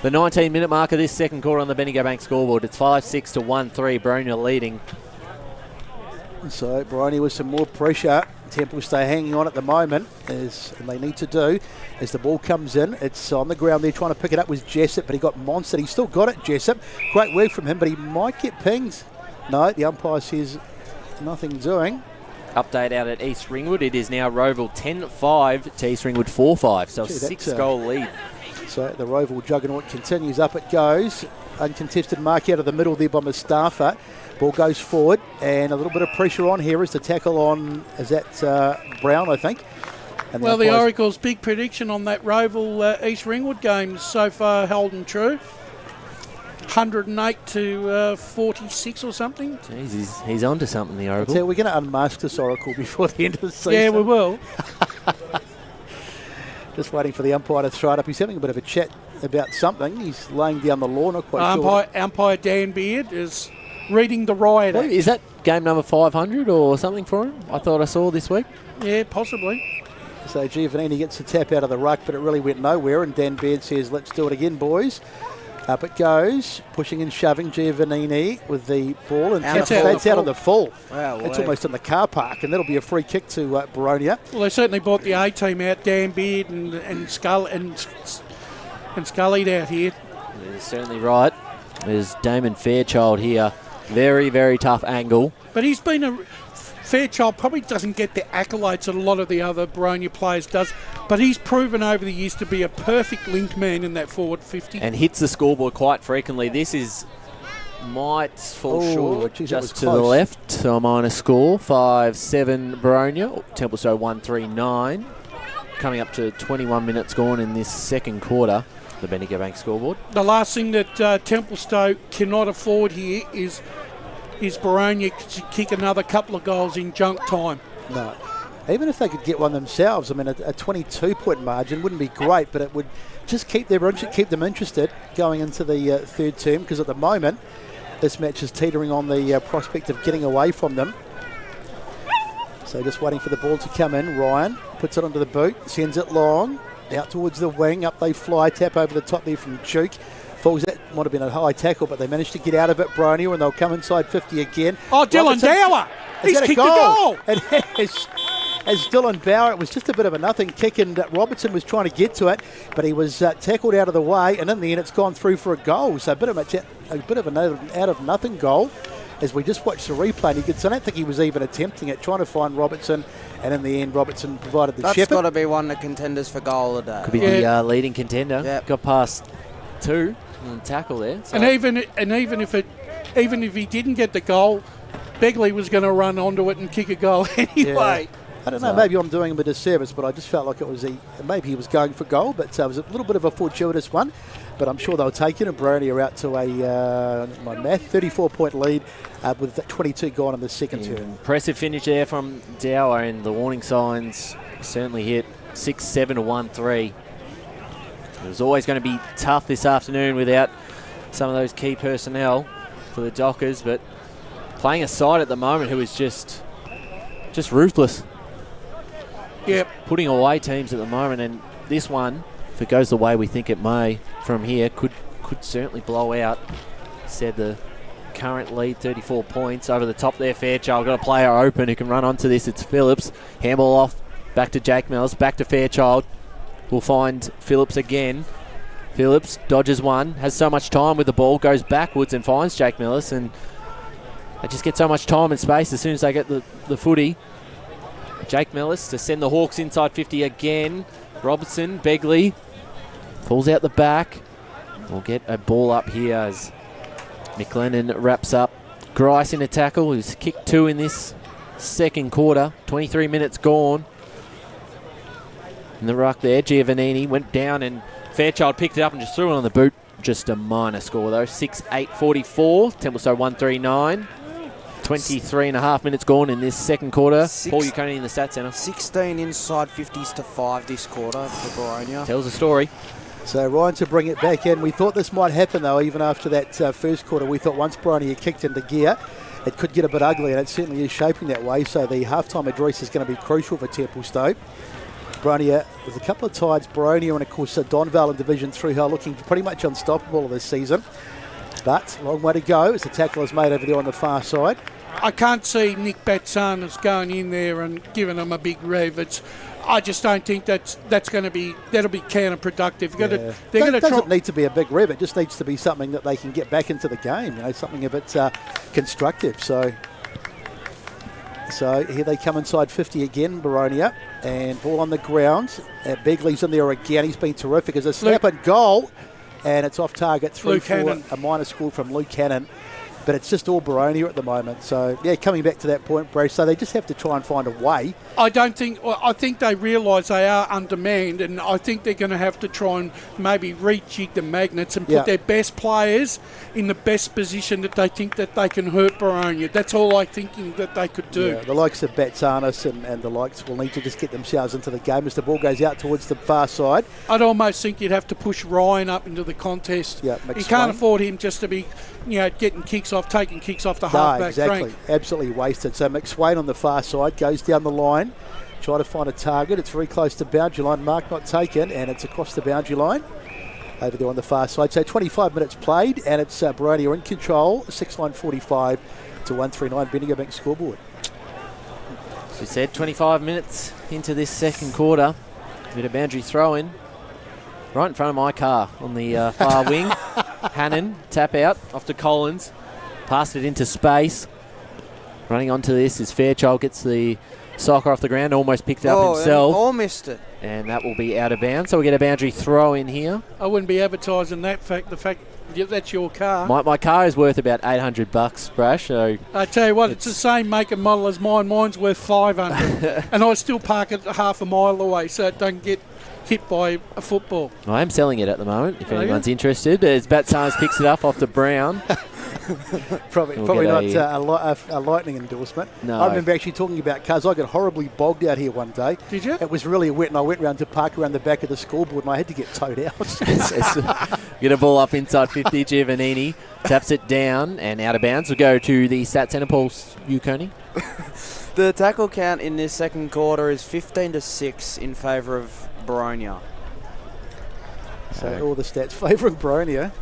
the 19-minute mark of this second quarter on the Bendigo Bank scoreboard. It's 5-6 to 1-3, Boronia leading. So Boronia with some more pressure. Templestowe hanging on at the moment, and they need to do, as the ball comes in. It's on the ground there, trying to pick it up was Jessup, but he got monstered. He still got it, Jessup. Great work from him, but he might get pinged. No, the umpire says nothing doing. Update out at East Ringwood. It is now Roval 10-5 to East Ringwood 4-5, so a 6-goal lead. So the Roval juggernaut continues, up it goes. Uncontested mark out of the middle there by Mustafa. Ball goes forward, and a little bit of pressure on here as the tackle on, is that Brown, I think? And well, the Oracle's big prediction on that Roval East Ringwood game so far holding true. 108 to 46 or something. Jeez, he's onto something, the Oracle. So we're going to unmask this Oracle before the end of the season. Yeah, we will. Just waiting for the umpire to throw it up. He's having a bit of a chat about something. He's laying down the law, not quite sure. Umpire Dan Beard is reading the riot act. Is that game number 500 or something for him? I thought I saw this week. Yeah, possibly. So Giovannini gets the tap out of the ruck, but it really went nowhere, and Dan Beard says, let's do it again, boys. Up it goes, pushing and shoving Giovannini with the ball, and that's out on the full. Wow, it's almost in the car park, and that'll be a free kick to Boronia. Well, they certainly brought the A-team out, Dan Beard and Scully out here. You're certainly right. There's Damon Fairchild here. Very, very tough angle. But he's been Fairchild probably doesn't get the accolades that a lot of the other Boronia players does, but he's proven over the years to be a perfect link man in that forward 50. And hits the scoreboard quite frequently. This might fall short, just to the left, so a minus score. 5-7 Boronia, Templestowe 1-3-9. Coming up to 21 minutes gone in this second quarter, the Bendigo Bank scoreboard. The last thing that Templestowe cannot afford here is Boronia to kick another couple of goals in junk time. No. Even if they could get one themselves, I mean, a 22-point margin wouldn't be great, but it would just keep them interested going into the third term, because at the moment, this match is teetering on the prospect of getting away from them. So just waiting for the ball to come in. Ryan puts it onto the boot, sends it long, out towards the wing, up they fly, tap over the top there from Duke. Falls, that might have been a high tackle, but they managed to get out of it, Boronia, and they'll come inside 50 again. Oh, Dylan Dower! He's kicked a goal! And as Dylan Bauer, it was just a bit of a nothing kick, and Robertson was trying to get to it, but he was tackled out of the way, and in the end it's gone through for a goal. So a bit of an out of nothing goal. As we just watched the replay, and I don't think he was even attempting it, trying to find Robertson, and in the end Robertson provided the shepherd. That's got to be one of the contenders for goal today. Could be the leading contender. Yep. Got past two and tackle there. So. And even if he didn't get the goal, Begley was going to run onto it and kick a goal anyway. Yeah. I don't know, maybe I'm doing him a disservice, but I just felt like it was maybe he was going for goal, but it was a little bit of a fortuitous one. But I'm sure they'll take it, and Boronia are out to a 34-point lead with 22 gone in the second term. Impressive finish there from Dower, and the warning signs certainly hit. 6-7 to 1-3. It was always going to be tough this afternoon without some of those key personnel for the Dockers, but playing a side at the moment who is just ruthless. Yep. Putting away teams at the moment, and this one, if it goes the way we think it may from here, could certainly blow out. Said the current lead, 34 points. Over the top there, Fairchild. Got a player open who can run onto this. It's Phillips. Handball off. Back to Jake Mills. Back to Fairchild. We'll find Phillips again. Phillips dodges one. Has so much time with the ball. Goes backwards and finds Jake Mills. And they just get so much time and space as soon as they get the footy. Jake Millis to send the Hawks inside 50 again. Robertson, Begley falls out the back. We'll get a ball up here as McLennan wraps up. Grice in a tackle, who's kicked two in this second quarter. 23 minutes gone. In the ruck there, Giovannini went down and Fairchild picked it up and just threw it on the boot. Just a minor score though. 6-8-44. Templestowe 1-3-9. 23 and a half minutes gone in this second quarter. Paul Uconi in the stat centre. 16 inside 50s to 5 this quarter for Boronia. Tells a story. So Ryan to bring it back in. We thought this might happen though, even after that first quarter. We thought once Boronia kicked into gear, it could get a bit ugly, and it certainly is shaping that way. So the halftime address is going to be crucial for Templestowe. Boronia, there's a couple of tides, Boronia and of course Donvale in Division 3 who are looking pretty much unstoppable this season. But long way to go as the tackle is made over there on the far side. I can't see Nick Batsanas going in there and giving them a big rev. I just don't think that'll be counterproductive. It doesn't need to be a big rev. It just needs to be something that they can get back into the game. Something a bit constructive. So here they come inside 50 again, Boronia, and ball on the ground. Begley's in there again. He's been terrific as a snap and goal, and it's off target through for a minor score from Luke Cannon. But it's just all Boronia at the moment. So, coming back to that point, Brace, so they just have to try and find a way. I think they realise they are undermanned, and I think they're going to have to try and maybe rejig the magnets and put their best players in the best position that they think that they can hurt Boronia. That's all I'm thinking that they could do. Yeah, the likes of Batsanas and the likes will need to just get themselves into the game as the ball goes out towards the far side. I'd almost think you'd have to push Ryan up into the contest. Yeah, you can't afford him just to be, taking kicks off the halfback. Exactly. Frank. Absolutely wasted. So McSwain on the far side goes down the line, try to find a target. It's very close to boundary line. Mark not taken, and it's across the boundary line over there on the far side. So 25 minutes played, and it's Boronia in control. 6:45 to 139 Bendigo scoreboard. As we said, 25 minutes into this second quarter. A bit of boundary throw in. Right in front of my car on the far wing. Hannon, tap out off to Collins. Passed it into space. Running onto this is Fairchild, gets the soccer off the ground, almost picked up himself. All missed it. And that will be out of bounds. So we get a boundary throw in here. I wouldn't be advertising the fact that's your car. My car is worth about $800, Brash. So I tell you what, it's the same make and model as mine. Mine's worth $500, and I still park it half a mile away so it doesn't get hit by a football. I am selling it at the moment, if anyone's interested. As Batsanas picks it up off to Brown. Probably not a lightning endorsement. No. I remember actually talking about cars. I got horribly bogged out here one day. Did you? It was really wet, and I went round to park around the back of the scoreboard, and I had to get towed out. Get a ball up inside 50. Giovannini taps it down and out of bounds. We'll go to the stat centre, Paul Uconi. The tackle count in this second quarter is 15-6 in favour of Boronia. So all the stats favouring Boronia.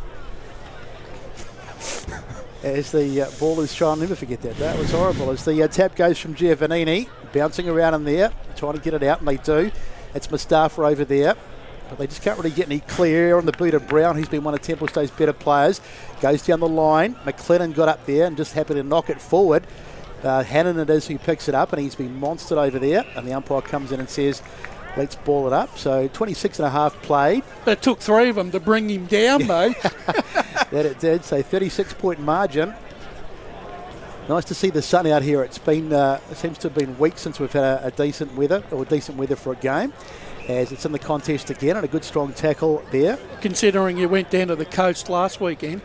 As the ball is trying, never forget that. That was horrible. As the tap goes from Giovannini, bouncing around in there, trying to get it out, and they do. It's Mustafa over there, but they just can't really get any clear on the boot of Brown. He's been one of Templestowe's better players. Goes down the line. McLennan got up there and just happy to knock it forward. Hannon it is who picks it up, and he's been monstered over there. And the umpire comes in and says, let's ball it up. So 26 and a half played. But it took three of them to bring him down, though. That it did. So 36-point margin. Nice to see the sun out here. It's been it seems to have been weeks since we've had a decent weather for a game. As it's in the contest again, and a good strong tackle there. Considering you went down to the coast last weekend.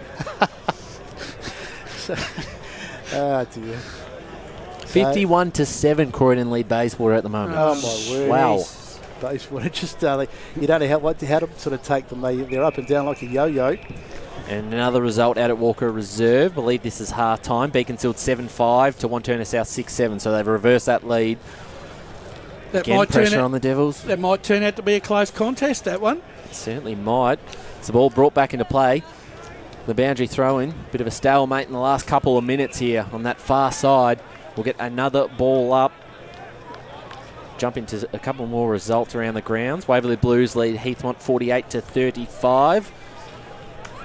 Oh dear. 51-7, Croydon lead Bayswater at the moment. Oh my word! Wow. Bayswater just you don't know how to sort of take them. They're up and down like a yo-yo. And another result out at Walker Reserve. I believe this is half time. Beaconsfield 7-5 to Wanturna South 6-7. So they've reversed that lead. Again, pressure on the Devils. That might turn out to be a close contest, that one. It certainly might. It's the ball brought back into play. The boundary throw-in. Bit of a stalemate in the last couple of minutes here on that far side. We'll get another ball up. Jump into a couple more results around the grounds. Waverley Blues lead Heathmont 48-35.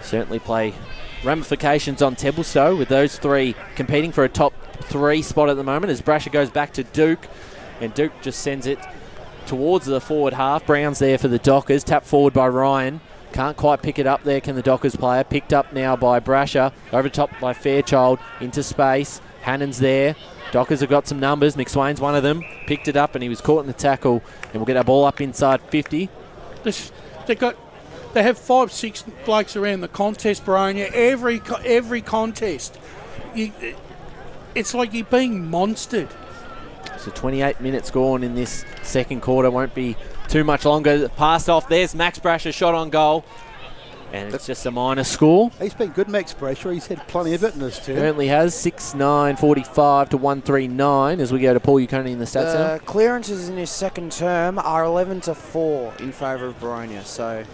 Certainly play ramifications on Templestowe with those three competing for a top 3 spot at the moment as Brasher goes back to Duke, and Duke just sends it towards the forward half. Brown's there for the Dockers, tapped forward by Ryan. Can't quite pick it up there, can the Dockers player. Picked up now by Brasher, over top by Fairchild, into space. Hannon's there. Dockers have got some numbers. McSwain's one of them. Picked it up and he was caught in the tackle, and we'll get our ball up inside 50. They have 5-6 blokes around the contest, Boronia. Every contest, it's like you're being monstered. So 28 minutes gone in this second quarter. Won't be too much longer. Passed off. There's Max Brasher, shot on goal. And it's just a minor score. He's been good max pressure. He's had plenty of it in this term. Currently has 6-9-45 to 139 as we go to Paul Uconi in the stats now. Clearances in his second term are 11-4 in favour of Boronia. So,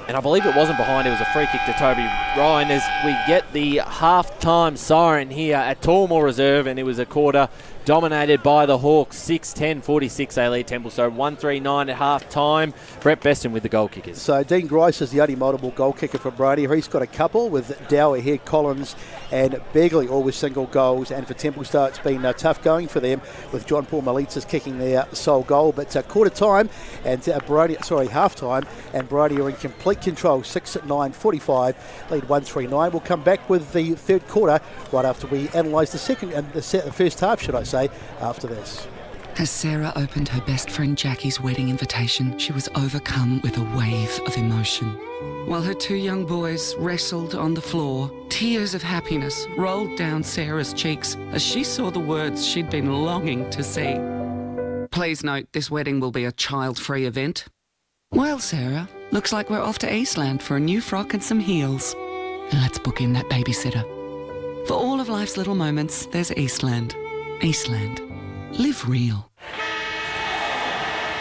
and I believe it wasn't behind. It was a free kick to Toby Ryan as we get the half-time siren here at Tormore Reserve, and it was a quarter dominated by the Hawks. 6-10-46 they lead Templestowe. 139 at half-time. Brett Beston with the goal kickers. So Dean Grice is the only multiple goal kicker for Boronia. He's got a couple with Dower, Head, Collins and Begley, all with single goals. And for Templestowe, it's been tough going for them with John Paul Malitzas kicking their sole goal. But quarter time and half-time, and Boronia are in complete control. 6-9-45, lead 139. We'll come back with the third quarter right after we analyse the first half, should I say, after this. As Sarah opened her best friend Jackie's wedding invitation, she was overcome with a wave of emotion. While her two young boys wrestled on the floor, tears of happiness rolled down Sarah's cheeks as she saw the words she'd been longing to see. Please note, this wedding will be a child-free event. Well, Sarah, looks like we're off to Eastland for a new frock and some heels. And let's book in that babysitter. For all of life's little moments, there's Eastland. Eastland. Live real.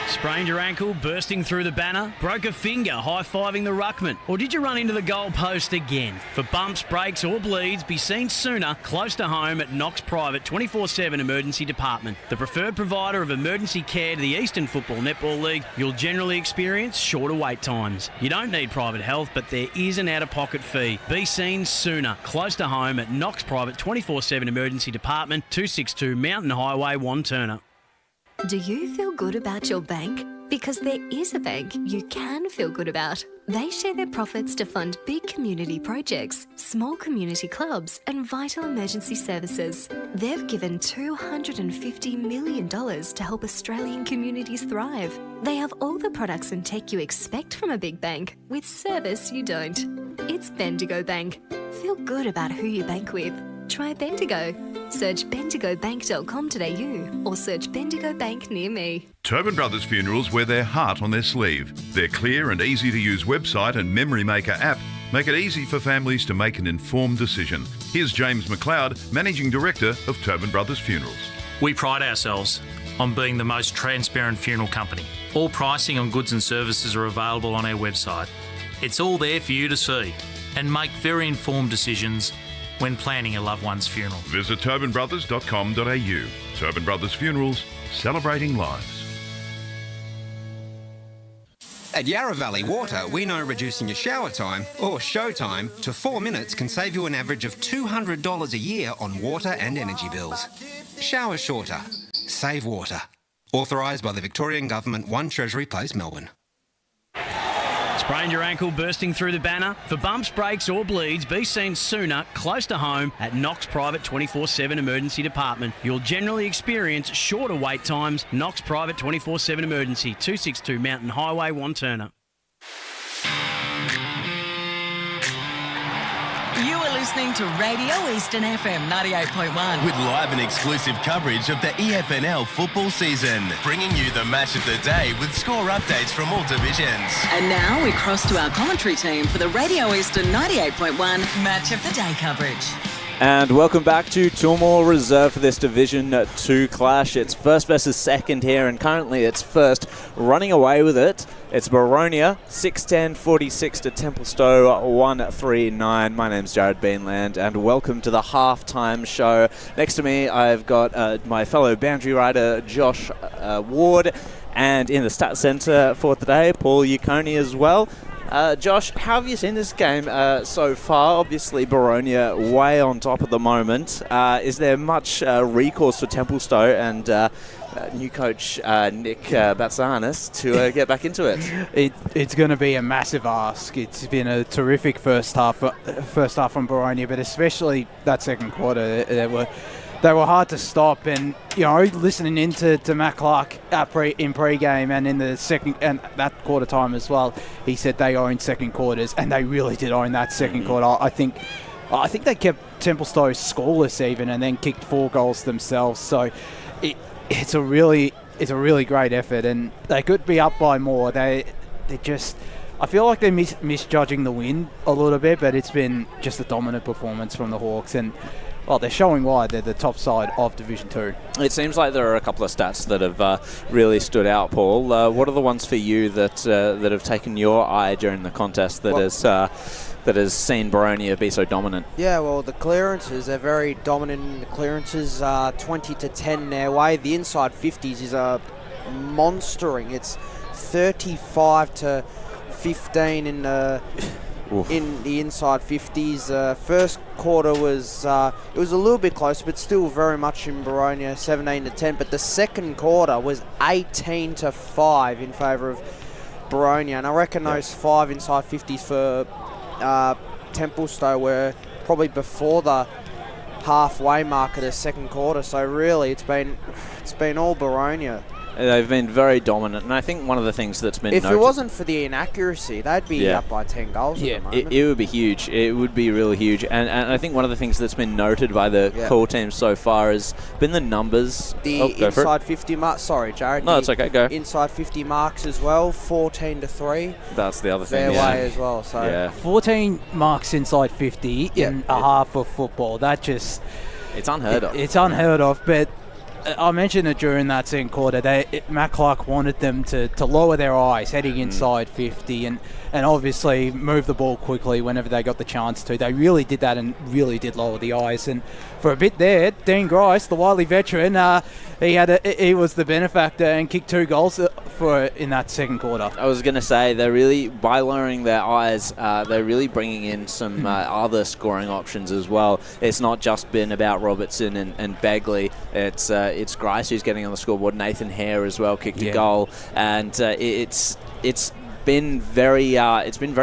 Sprained your ankle, bursting through the banner? Broke a finger, high-fiving the ruckman? Or did you run into the goal post again? For bumps, breaks or bleeds, be seen sooner, close to home at Knox Private 24/7 Emergency Department. The preferred provider of emergency care to the Eastern Football Netball League, you'll generally experience shorter wait times. You don't need private health, but there is an out-of-pocket fee. Be seen sooner, close to home at Knox Private 24/7 Emergency Department, 262 Mountain Highway, Wanturna. Do you feel good about your bank? Because there is a bank you can feel good about. They share their profits to fund big community projects, small community clubs, and vital emergency services. They've given $250 million to help Australian communities thrive. They have all the products and tech you expect from a big bank, with service you don't. It's Bendigo Bank. Feel good about who you bank with. Try Bendigo. Search bendigobank.com.au or search Bendigo Bank near me. Tobin Brothers Funerals wear their heart on their sleeve. Their clear and easy-to-use website and Memory Maker app make it easy for families to make an informed decision. Here's James McLeod, Managing Director of Tobin Brothers Funerals. We pride ourselves on being the most transparent funeral company. All pricing on goods and services are available on our website. It's all there for you to see and make very informed decisions when planning a loved one's funeral. Visit tobinbrothers.com.au. Tobin Brothers Funerals, celebrating lives. At Yarra Valley Water, we know reducing your shower time, or show time, to 4 minutes can save you an average of $200 a year on water and energy bills. Shower shorter. Save water. Authorised by the Victorian Government, 1 Treasury Place, Melbourne. Sprained your ankle, bursting through the banner? For bumps, breaks or bleeds, be seen sooner, close to home at Knox Private 24/7 Emergency Department. You'll generally experience shorter wait times. Knox Private 24/7 Emergency, 262 Mountain Highway, Wanturna. You are listening to Radio Eastern FM 98.1. With live and exclusive coverage of the EFNL football season. Bringing you the match of the day with score updates from all divisions. And now we cross to our commentary team for the Radio Eastern 98.1 Match of the Day coverage. And welcome back to Tormore Reserve for this Division 2 clash. It's first versus second here, and currently it's first running away with it. It's Boronia, 6-10-46 to Templestowe, 139. My name's Jared Beanland, and welcome to the halftime show. Next to me, I've got my fellow boundary rider, Josh Ward, and in the stats centre for today, Paul Uconi as well. Josh, how have you seen this game so far? Obviously, Boronia way on top at the moment. Is there much recourse for Templestowe and new coach Nick Batsanis to get back into it? It's going to be a massive ask. It's been a terrific first half from Boronia, but especially that second quarter, they were hard to stop. And listening into Matt Clark in pre-game and in the second and that quarter time as well, he said they owned second quarters, and they really did own that second quarter. I think they kept Templestowe scoreless even, and then kicked 4 goals themselves. So it's a really great effort, and they could be up by more. They're just I feel like they're misjudging the win a little bit, but it's been just a dominant performance from the Hawks, and well, they're showing why they're the top side of Division 2. It seems like there are a couple of stats that have really stood out, Paul. What are the ones for you that have taken your eye during the contest that has seen Boronia be so dominant? Yeah, well, the clearances, they're very dominant in the clearances, 20-10 their way. The inside 50s is a monstering. It's 35-15 in the inside 50s. First quarter was it was a little bit close, but still very much in Boronia, 17-10. But the second quarter was 18-5 in favour of Boronia, and I reckon those 5 inside 50s for Templestowe were probably before the halfway mark of the second quarter. So really, it's been all Boronia. They've been very dominant, and I think one of the things that's been if noted, it wasn't for the inaccuracy, they'd be up by 10 goals at the moment. It would be huge. It would be really huge, and I think one of the things that's been noted by the call team so far has been the numbers. The inside 50 marks. Sorry, Jared. No, it's okay. Go. Inside 50 marks as well. 14-3. That's the other thing. Their way as well. So 14 marks inside 50 in a half of football. That just it's unheard of. It's unheard of, but. I mentioned it during that second quarter. Matt Clark wanted them to lower their eyes heading inside 50 and obviously move the ball quickly whenever they got the chance to. They really did that and really did lower the eyes. And for a bit there, Dean Grice, the wily veteran, he was the benefactor and kicked 2 goals in that second quarter. I was going to say, they're really, by lowering their eyes, they're really bringing in some other scoring options as well. It's not just been about Robertson and Begley. It's Grice who's getting on the scoreboard. Nathan Hare as well kicked a goal, and it's been very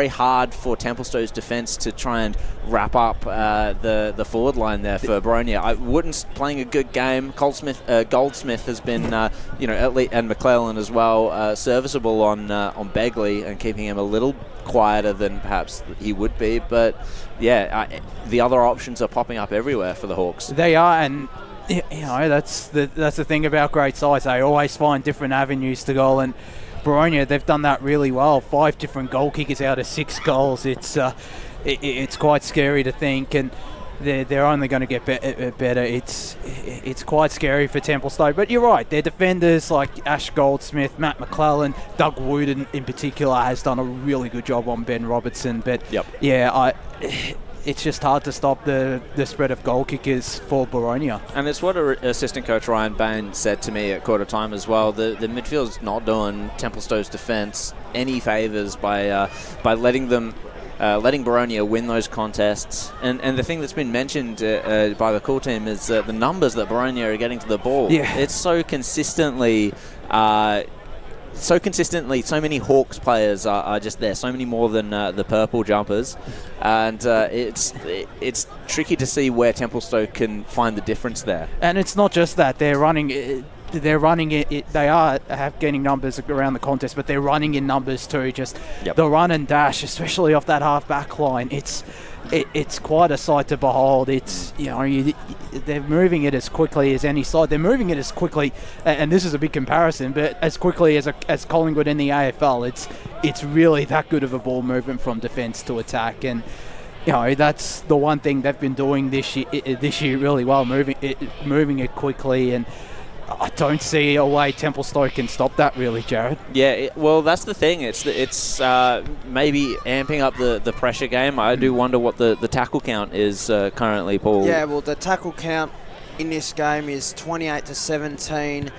hard for Templestowe's defence to try and wrap up the forward line there for Boronia. Wooden's playing a good game. Goldsmith has been and McClellan as well, serviceable on Begley and keeping him a little quieter than perhaps he would be. But the other options are popping up everywhere for the Hawks. They are, and that's the thing about great sides. They always find different avenues to goal, and Boronia, they've done that really well. 5 different goal kickers out of 6 goals. It's quite scary to think, and they're only going to get better. It's quite scary for Templestowe. But you're right, their defenders like Ash Goldsmith, Matt McClellan, Doug Wooden in particular has done a really good job on Ben Robertson. But it's just hard to stop the spread of goal kickers for Boronia. And it's what assistant coach Ryan Bain said to me at quarter time as well. The midfield's not doing Templestowe's defence any favours by letting Boronia win those contests. And the thing that's been mentioned by the call team is the numbers that Boronia are getting to the ball. Yeah. It's so consistently... so many Hawks players are just there, so many more than the purple jumpers, and it's tricky to see where Templestowe can find the difference there. And it's not just that they're running it. They are getting numbers around the contest, but they're running in numbers too. Just the run and dash, especially off that half back line. It's quite a sight to behold. It's they're moving it as quickly as any side. They're moving it as quickly, and this is a big comparison, but as quickly as Collingwood in the AFL. It's really that good of a ball movement from defence to attack, and that's the one thing they've been doing this year really well, moving it quickly. And I don't see a way Templestowe can stop that, really, Jared. Yeah, well, that's the thing. It's maybe amping up the pressure game. I do wonder what the tackle count is currently, Paul. Yeah, well, the tackle count in this game is 28-17.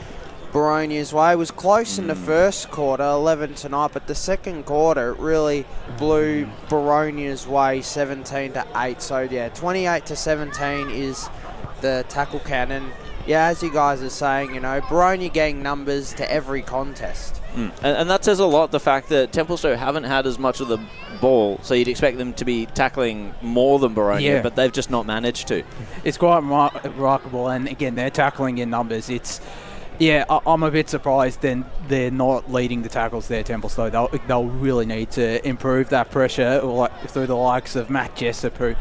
Boronia's way. It was close in the first quarter, 11-9, but the second quarter it really blew Boronia's way, 17-8. So, 28-17 is the tackle count. And as you guys are saying, Boronia getting numbers to every contest. And that says a lot, the fact that Templestowe haven't had as much of the ball, so you'd expect them to be tackling more than Boronia, but they've just not managed to. It's quite remarkable, and again, they're tackling in numbers. I'm a bit surprised then they're not leading the tackles there, Templestowe. They'll really need to improve that pressure through the likes of Matt Jessup, who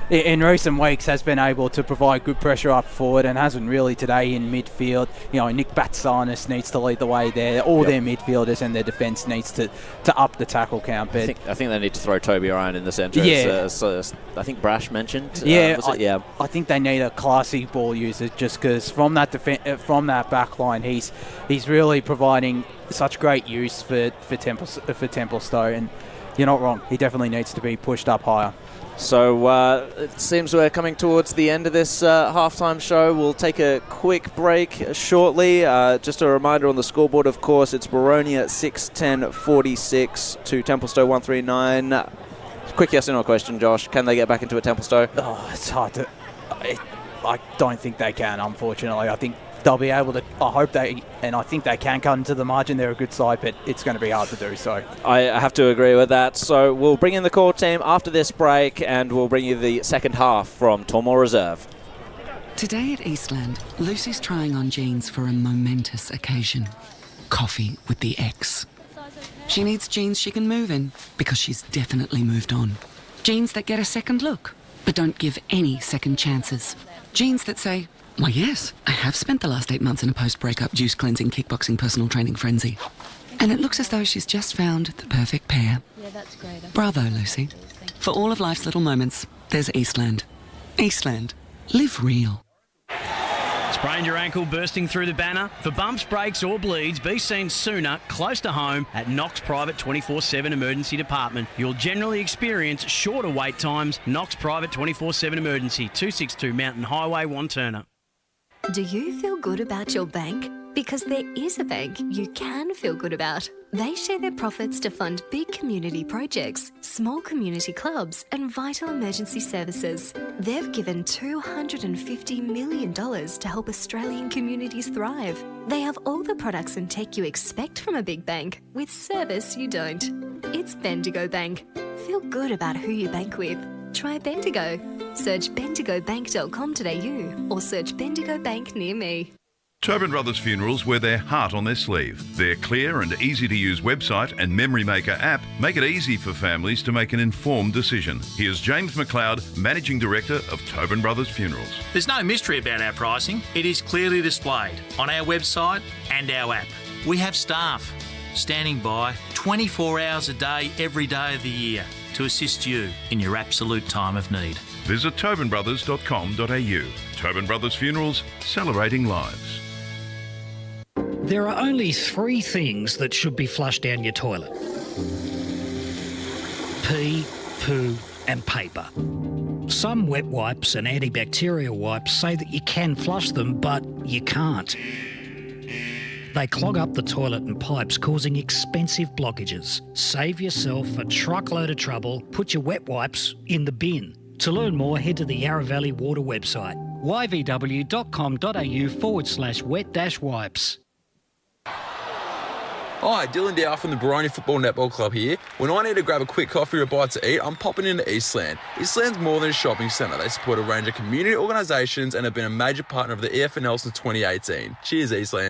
in recent weeks has been able to provide good pressure up forward and hasn't really today in midfield. Nick Batsanis needs to lead the way there. All their midfielders and their defence needs to up the tackle count. But I think they need to throw Toby Ryan in the centre. Yeah. I think Brash mentioned. I think they need a classy ball user just because from that back line, he's really providing such great use for Templestowe, and you're not wrong. He definitely needs to be pushed up higher. So it seems we're coming towards the end of this halftime show. We'll take a quick break shortly. Just a reminder on the scoreboard, of course, it's Boronia 6-10-46 to Templestowe 139. Quick yes or no question, Josh. Can they get back into it, Templestowe? Oh, it's hard to... I don't think they can, unfortunately. I think they'll be able to... I think they can come to the margin. They're a good side, but it's going to be hard to do so. I have to agree with that. So we'll bring in the core team after this break, and we'll bring you the second half from Tormore Reserve. Today at Eastland, Lucy's trying on jeans for a momentous occasion. Coffee with the ex. She needs jeans she can move in, because she's definitely moved on. Jeans that get a second look, but don't give any second chances. Jeans that say, "Why yes, I have spent the last 8 months in a post-breakup juice cleansing, kickboxing, personal training frenzy." And it looks as though she's just found the perfect pair. Yeah, that's great. Bravo, Lucy. For all of life's little moments, there's Eastland. Eastland. Live real. Sprained your ankle bursting through the banner? For bumps, breaks or bleeds, be seen sooner, close to home, at Knox Private 24/7 Emergency Department. You'll generally experience shorter wait times. Knox Private 24/7 Emergency, 262 Mountain Highway, Wanturna. Do you feel good about your bank? Because there is a bank you can feel good about. They share their profits to fund big community projects, small community clubs, and vital emergency services. They've given $250 million to help Australian communities thrive. They have all the products and tech you expect from a big bank, with service you don't. It's Bendigo Bank. Feel good about who you bank with. Try Bendigo. Search bendigobank.com.au or search Bendigo Bank near me. Tobin Brothers Funerals wear their heart on their sleeve. Their clear and easy-to-use website and Memory Maker app make it easy for families to make an informed decision. Here's James McLeod, Managing Director of Tobin Brothers Funerals. There's no mystery about our pricing. It is clearly displayed on our website and our app. We have staff standing by 24 hours a day, every day of the year to assist you in your absolute time of need. Visit tobinbrothers.com.au. Tobin Brothers Funerals, celebrating lives. There are only 3 things that should be flushed down your toilet: pee, poo, and paper. Some wet wipes and antibacterial wipes say that you can flush them, but you can't. They clog up the toilet and pipes, causing expensive blockages. Save yourself a truckload of trouble. Put your wet wipes in the bin. To learn more, head to the Yarra Valley Water website, yvw.com.au/wet-wipes. Hi, Dylan Dow from the Boronia Football Netball Club here. When I need to grab a quick coffee or a bite to eat, I'm popping into Eastland. Eastland's more than a shopping centre. They support a range of community organisations and have been a major partner of the EFNL since 2018. Cheers, Eastland.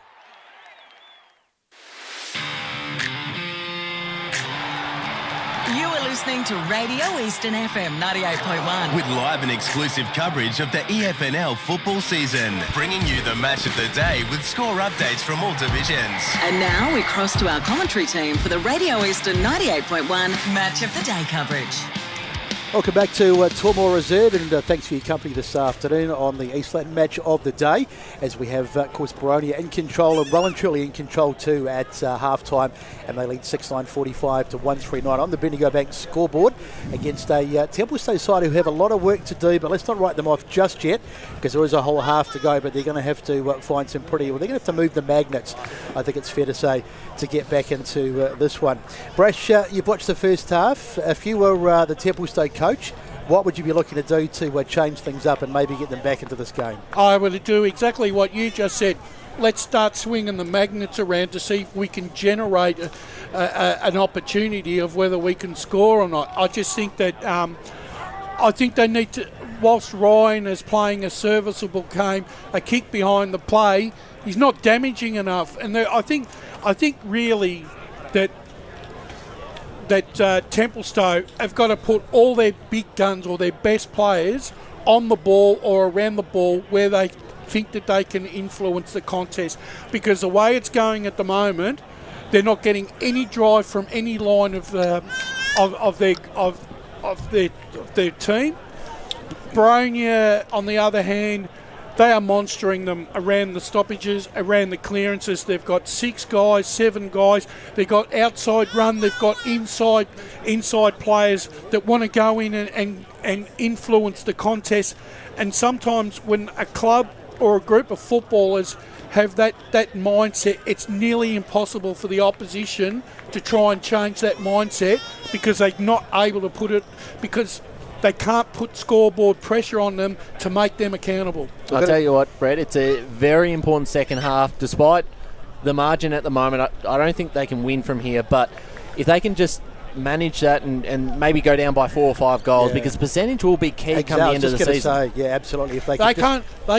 You are listening to Radio Eastern FM 98.1. With live and exclusive coverage of the EFNL football season. Bringing you the match of the day with score updates from all divisions. And now we cross to our commentary team for the Radio Eastern 98.1 Match of the Day coverage. Welcome back to Tormore Reserve, and thanks for your company this afternoon on the Eastland Match of the Day, as we have, of course, Boronia in control and well and truly in control too at half-time, and they lead 6-9-45 to 139 on the Bendigo Bank scoreboard against a Templestowe side who have a lot of work to do, but let's not write them off just yet, because there is a whole half to go, but they're going to have to find some they're going to have to move the magnets, I think it's fair to say, to get back into this one. Brash, you've watched the first half. If you were the Templestowe coach, what would you be looking to do to change things up and maybe get them back into this game? I would do exactly what you just said. Let's start swinging the magnets around to see if we can generate an opportunity of whether we can score or not. I just think that they need to, whilst Ryan is playing a serviceable game, a kick behind the play, he's not damaging enough. And I think really that Templestowe have got to put all their big guns or their best players on the ball or around the ball where they think that they can influence the contest, because the way it's going at the moment, they're not getting any drive from any line of their team. Boronia, on the other hand, they are monstering them around the stoppages, around the clearances. They've got 6 guys, 7 guys. They've got outside run. They've got inside players that want to go in and influence the contest. And sometimes when a club or a group of footballers have that mindset, it's nearly impossible for the opposition to try and change that mindset, because they're not able to put it, because they can't put scoreboard pressure on them to make them accountable. I'll tell you what, Brett, it's a very important second half. Despite the margin at the moment, I don't think they can win from here, but if they can just manage that and maybe go down by 4 or 5 goals, because percentage will be key come the end of the season. Say, yeah, absolutely. If they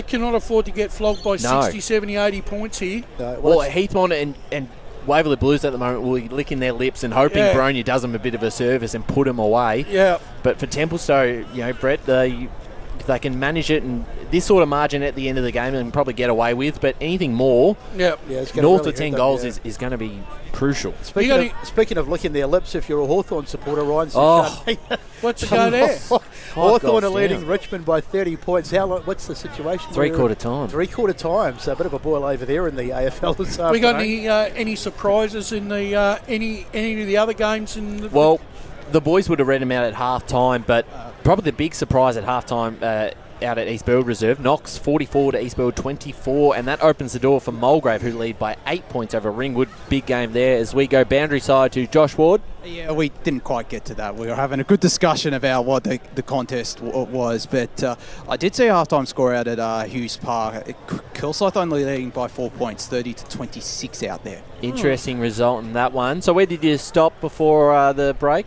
cannot afford to get flogged by 60, 70, 80 points here. Well, Heathmont and Waverley Blues at the moment will be licking their lips and hoping Boronia does them a bit of a service and put them away. Yeah. But for Templestowe, Brett, if they can manage it, and this sort of margin at the end of the game, and probably get away with, but anything more, north really of 10 goals is going to be crucial. Speaking of licking their lips, if you're a Hawthorn supporter, Ryan, what's the go there? Hawthorn are leading Richmond by 30 points. What's the situation? Three-quarter time. Three-quarter time. So a bit of a boil over there in the AFL this afternoon. We got any surprises in the any of the other games? Well, the boys would have read them out at half time, but probably the big surprise at half time out at Eastland Reserve, Knox 44 to Eastland 24, and that opens the door for Mulgrave, who lead by 8 points over Ringwood. Big game there as we go boundary side to Josh Ward. Yeah, we didn't quite get to that. We were having a good discussion about what the contest was, but I did see a halftime score out at Hughes Park. Kilsyth only leading by 4 points, 30 to 26 out there. Interesting result in that one. So where did you stop before the break?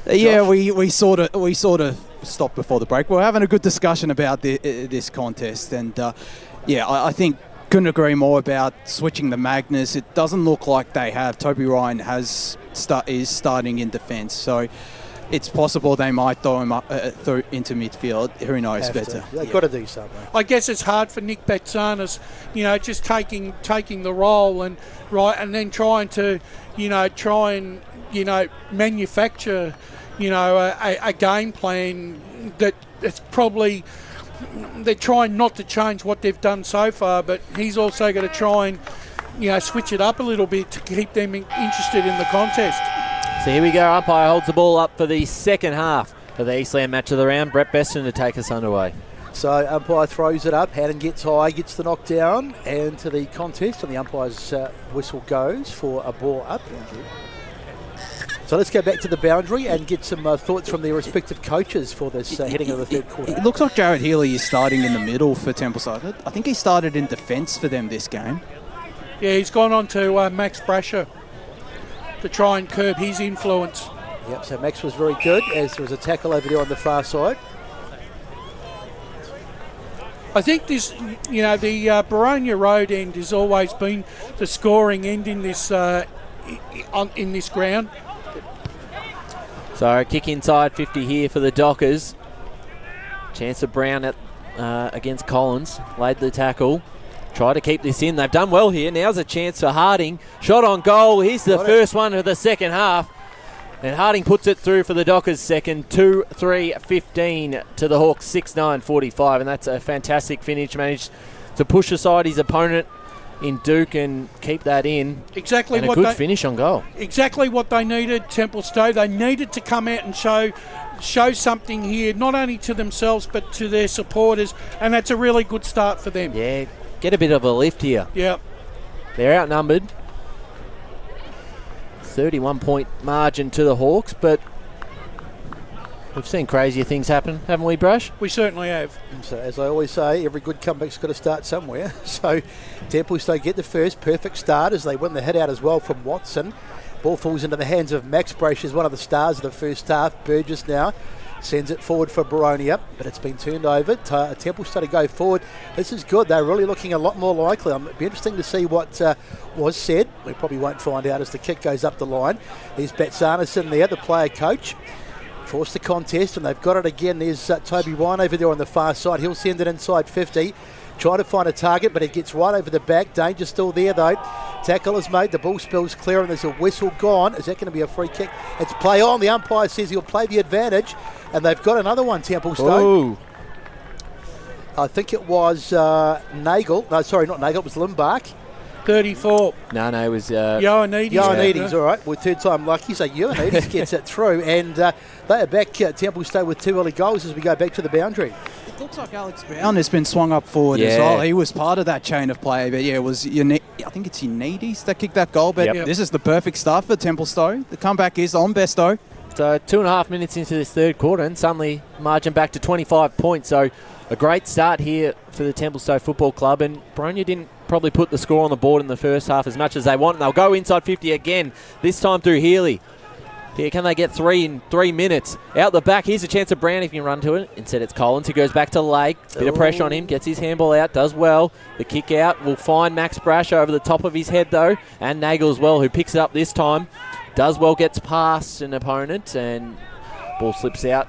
Yeah, we sort of stopped before the break. We're having a good discussion about this contest, and I think couldn't agree more about switching the Magnus. It doesn't look like they have. Toby Ryan is starting in defence, so it's possible they might throw him up into midfield. Who knows better? They've got to do something. I guess it's hard for Nick Batsanis, just taking the role and then trying to, manufacture, a game plan that it's probably, they're trying not to change what they've done so far, but he's also going to try and, switch it up a little bit to keep them interested in the contest. So here we go. Umpire holds the ball up for the second half of the Eastland match of the round. Brett Beston to take us underway. So umpire throws it up. Haddon gets high, gets the knockdown, and to the contest, and the umpire's whistle goes for a ball up. So let's go back to the boundary and get some thoughts from their respective coaches for this heading of the third quarter. It looks like Jared Healy is starting in the middle for Templestowe. I think he started in defence for them this game. Yeah, he's gone on to Max Brasher to try and curb his influence. Yep, so Max was very good as there was a tackle over there on the far side. I think this, the Boronia Road end has always been the scoring end in this in this ground. So kick inside 50 here for the Dockers. Chance of Brown against Collins. Laid the tackle. Try to keep this in. They've done well here. Now's a chance for Harding. Shot on goal. Here's the first one of the second half. And Harding puts it through for the Dockers second. 2-3-15 to the Hawks. 6-9-45. And that's a fantastic finish. Managed to push aside his opponent in Duke and keep that in. Exactly and what a good finish on goal. Exactly what they needed, Templestowe. They needed to come out and show something here, not only to themselves but to their supporters, and that's a really good start for them. Yeah, get a bit of a lift here. Yeah. They're outnumbered. 31-point margin to the Hawks, but we've seen crazier things happen, haven't we, Brush? We certainly have. So, as I always say, every good comeback's got to start somewhere. So, Templestowe get the first perfect start as they win the hit out as well from Watson. Ball falls into the hands of Max Brasher, one of the stars of the first half. Burgess now Sends it forward for Boronia, but it's been turned over. Templestowe to go forward. This is good. They're really looking a lot more likely. It'll be interesting to see what was said. We probably won't find out as the kick goes up the line. There's Batsanison there, the player coach. Forced the contest, and they've got it again. There's Toby Wine over there on the far side. He'll send it inside 50. Try to find a target, but it gets right over the back. Danger still there, though. Tackle is made. The ball spills clear, and there's a whistle gone. Is that going to be a free kick? It's play on. The umpire says he'll play the advantage, and they've got another one, Templestowe. Ooh. I think it was Nagel. No, sorry, not Nagel. It was Limbark. 34. No, it was... Ioannidis. Ioannidis, all right. Well, third time lucky, so Ioannidis gets it through, and they are back Templestowe with 2 early goals as we go back to the boundary. It looks like Alex Brown has been swung up forward as well. He was part of that chain of play, but yeah, it was I think it's Ioannidis that kicked that goal, but this is the perfect start for Templestowe. The comeback is on Besto. So 2.5 minutes into this third quarter, and suddenly margin back to 25 points. So a great start here for the Templestowe Football Club, and Boronia didn't probably put the score on the board in the first half as much as they want. And they'll go inside 50 again, this time through Healy. Here, can they get 3 in 3 minutes? Out the back, here's a chance of Brown if he can run to it. Instead, it's Collins who goes back to Lake. Bit of pressure on him, gets his handball out, does well. The kick out will find Max Brash over the top of his head, though, and Nagel as well, who picks it up this time. Does well, gets past an opponent, and ball slips out.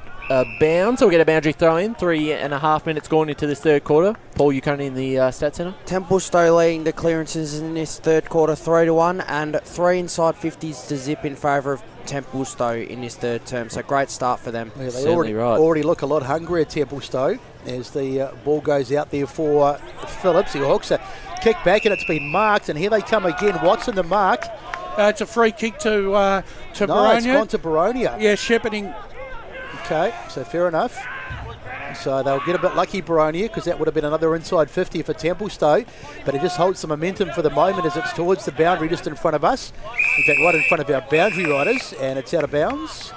Bounds, so we'll get a boundary throw in. 3.5 minutes gone into this third quarter. Paul, you currently in the stat centre. Templestowe leading the clearances in this third quarter 3-1, and 3 inside 50s to zip in favour of Templestowe in this third term. So great start for them. Yeah, they already look a lot hungrier, Templestowe, as the ball goes out there for Phillips. He hooks a kick back, and it's been marked, and here they come again. Watson the mark. It's a free kick to Boronia. It's gone to Boronia. Yeah, shepherding. Okay, so fair enough. So they'll get a bit lucky, Boronia, because that would have been another inside 50 for Templestowe. But it just holds the momentum for the moment as it's towards the boundary just in front of us. In fact, right in front of our boundary riders, and it's out of bounds.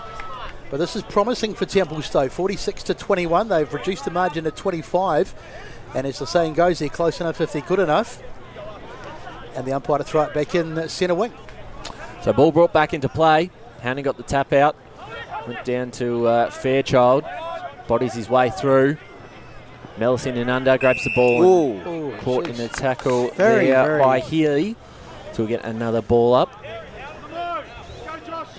But this is promising for Templestowe. 46-21. They've reduced the margin to 25. And as the saying goes, they're close enough if they're good enough. And the umpire to throw it back in centre wing. So ball brought back into play. Hannon got the tap out. Went down to Fairchild. Bodies his way through. Mellison in under, grabs the ball. And caught in the tackle there by Healy. So we'll get another ball up.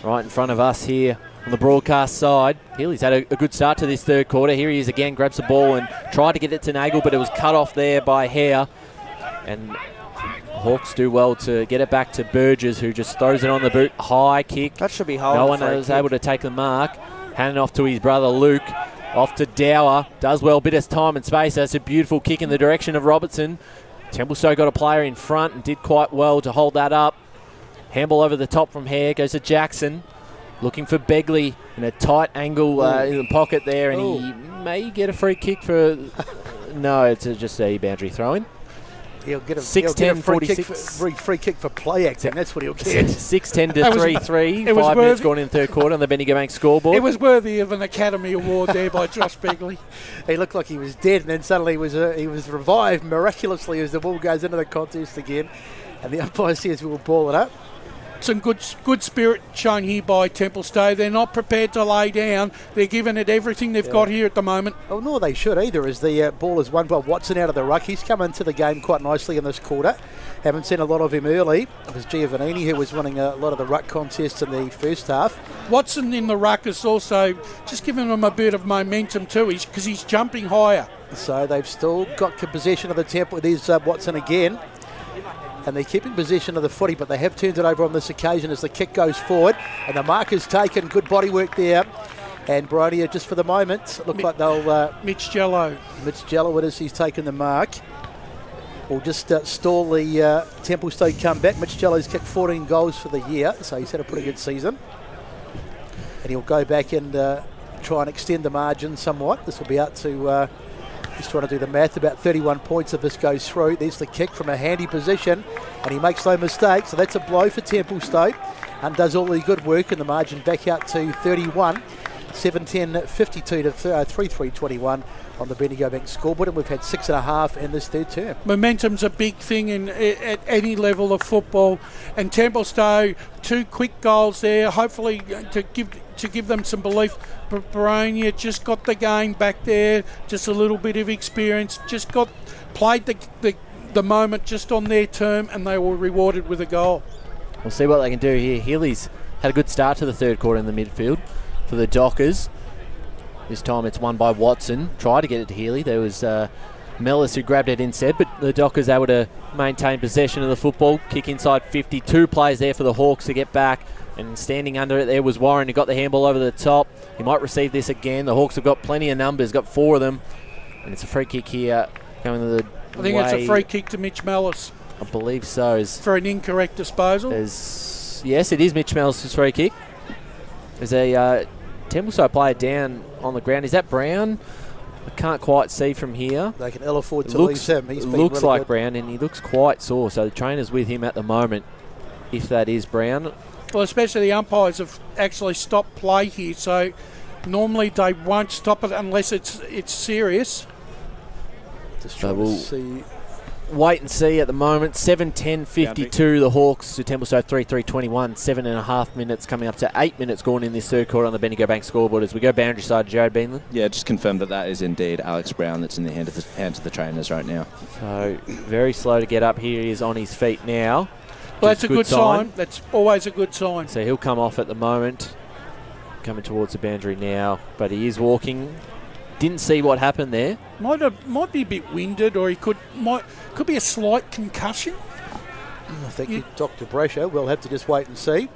Right in front of us here on the broadcast side. Healy's had a good start to this third quarter. Here he is again, grabs the ball and tried to get it to Nagel, but it was cut off there by Hare. And Hawks do well to get it back to Burgess, who just throws it on the boot. High kick. That should be held. No one was able to take the mark. Handing off to his brother Luke. Off to Dower. Does well. Bit of time and space. That's a beautiful kick in the direction of Robertson. Templestowe got a player in front and did quite well to hold that up. Handball over the top from Hare. Goes to Jackson. Looking for Begley in a tight angle in the pocket there. And he may get a free kick for... No, it's just a boundary throw-in. He'll get a free kick for play acting. That's what he'll get. 6-10 to 3-3. 5 minutes gone in the third quarter on the Bendigo Bank scoreboard. It was worthy of an Academy Award there by Josh Begley. He looked like he was dead, and then suddenly he was revived miraculously as the ball goes into the contest again. And the umpire says we'll ball it up. Some good spirit shown here by Templestowe. They're not prepared to lay down. They're giving it everything they've got here at the moment. Oh, nor they should either, as the ball is won by Watson out of the ruck. He's come into the game quite nicely in this quarter. Haven't seen a lot of him early. It was Giovannini who was winning a lot of the ruck contests in the first half. Watson in the ruck is also just giving him a bit of momentum too, because he's jumping higher. So they've still got possession of the Temple. There's Watson again. And they keep in possession of the footy, but they have turned it over on this occasion as the kick goes forward. And the mark is taken. Good body work there. And Boronia, just for the moment, look like they'll... Mitch Jello it is. He's taken the mark. We'll just stall the Templestowe comeback. Mitch Jello's kicked 14 goals for the year, so he's had a pretty good season. And he'll go back and try and extend the margin somewhat. This will be out to... Just trying to do the math, about 31 points if this goes through. There's the kick from a handy position, and he makes no mistake. So that's a blow for Templestowe, and does all the good work, and the margin back out to 31. 7:10:52 to 3:3:21 on the Bendigo Bank scoreboard, and we've had 6.5 in this third term. Momentum's a big thing at any level of football, and Templestowe, 2 quick goals there, hopefully to give them some belief. Boronia just got the game back there, just a little bit of experience, just played the moment just on their term, and they were rewarded with a goal. We'll see what they can do here. Healy's had a good start to the third quarter in the midfield for the Dockers. This time it's won by Watson. Tried to get it to Healy. There was Mellis who grabbed it instead, but the Dockers able to maintain possession of the football. Kick inside 50. 2 players there for the Hawks to get back. And standing under it there was Warren, who got the handball over the top. He might receive this again. The Hawks have got plenty of numbers, got 4 of them. And it's a free kick here going to the I think it's a free kick to Mitch Mellis. I believe so. For an incorrect disposal? Yes, it is Mitch Mellis' free kick. There's a Templestowe player down on the ground. Is that Brown? I can't quite see from here. They can ill afford to lose him. He's been looks really like good. Brown, and he looks quite sore. So the trainer's with him at the moment, if that is Brown. Well, especially the umpires have actually stopped play here, so normally they won't stop it unless it's serious. Just So trying we'll to see. wait and see at the moment. 7:10:52. The Hawks to Templestowe 3:3:21. 7.5 minutes coming up to 8 minutes gone in this third quarter on the Bendigo Bank scoreboard as we go boundary side. Jared Beanland. Yeah, just confirm that is indeed Alex Brown that's in the hands of the trainers right now. So very slow to get up. Here he is on his feet now. Well, that's a good sign. That's always a good sign. So he'll come off at the moment. Coming towards the boundary now, but he is walking. Didn't see what happened there. Might be a bit winded, or he could be a slight concussion. Thank you, Dr. Brasher. We'll have to just wait and see.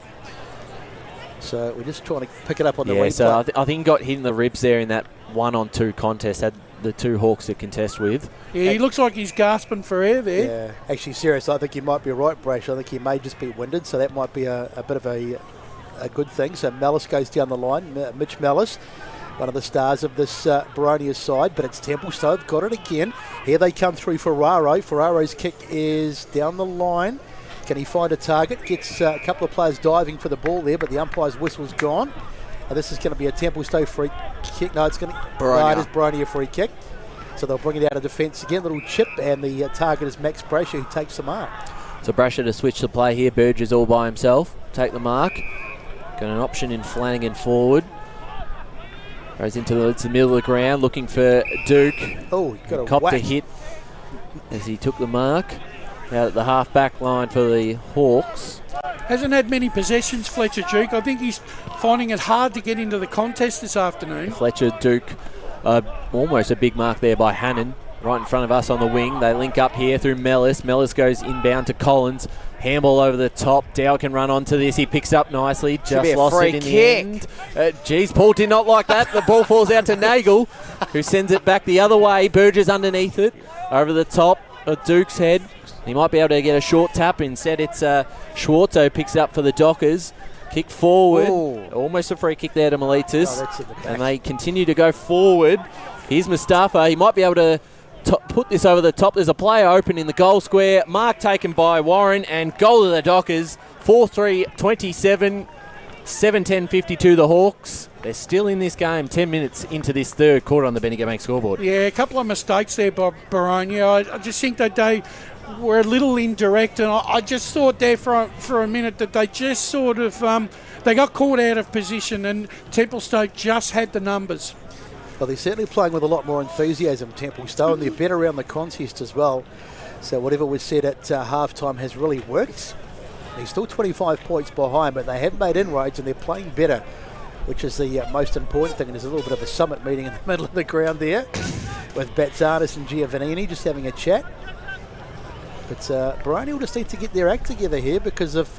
So we're just trying to pick it up on the replay. So I think he got hit in the ribs there in that 1-on-2 contest. Had the 2 Hawks to contest with. Yeah, he looks like he's gasping for air there. Yeah, actually, serious. I think you might be right, Brasher. I think he may just be winded, so that might be a bit of a good thing. So Mellis goes down the line. Mitch Mellis, one of the stars of this Boronia side, but it's Templestowe. Got it again. Here they come through Ferraro. Ferraro's kick is down the line. Can he find a target? Gets a couple of players diving for the ball there, but the umpire's whistle's gone. And this is going to be a Templestowe free kick. No, it's going to Boronia. No, it is Boronia free kick. So they'll bring it out of defence again. Little chip, and the target is Max Brasher, who takes the mark. So Brasher to switch the play here. Burgess all by himself. Take the mark. Got an option in Flanagan forward. Goes into the middle of the ground looking for Duke. Oh, he got a copped whack. a hit as he took the mark. Out at the half-back line for the Hawks. Hasn't had many possessions, Fletcher Duke. I think he's finding it hard to get into the contest this afternoon. Fletcher Duke, almost a big mark there by Hannon. Right in front of us on the wing. They link up here through Mellis. Mellis goes inbound to Collins. Handball over the top. Dow can run onto this. He picks up nicely. Just lost it in the end. Geez, Paul did not like that. The ball falls out to Nagel, who sends it back the other way. Burgess underneath it. Over the top of Duke's head. He might be able to get a short tap. Instead, it's Schwartzo picks it up for the Dockers. Kick forward. Ooh. Almost a free kick there to Miletus. Oh, that's in the back. And they continue to go forward. Here's Mustafa. He might be able to put this over the top. There's a player open in the goal square. Mark taken by Warren, and goal of the Dockers. 4-3-27. 7:10:52 the Hawks. They're still in this game 10 minutes into this third quarter on the Bendigo Bank scoreboard. Yeah, a couple of mistakes there by Boronia. I just think that they were a little indirect, and I just thought there for a minute that they just sort of they got caught out of position, and Templestowe just had the numbers. Well, they're certainly playing with a lot more enthusiasm, Templestowe, and they're better around the contest as well. So whatever was said at half-time has really worked. They're still 25 points behind, but they have made inroads and they're playing better, which is the most important thing. And there's a little bit of a summit meeting in the middle of the ground there with Batzanis and Giovannini just having a chat. But Boronia will just need to get their act together here, because if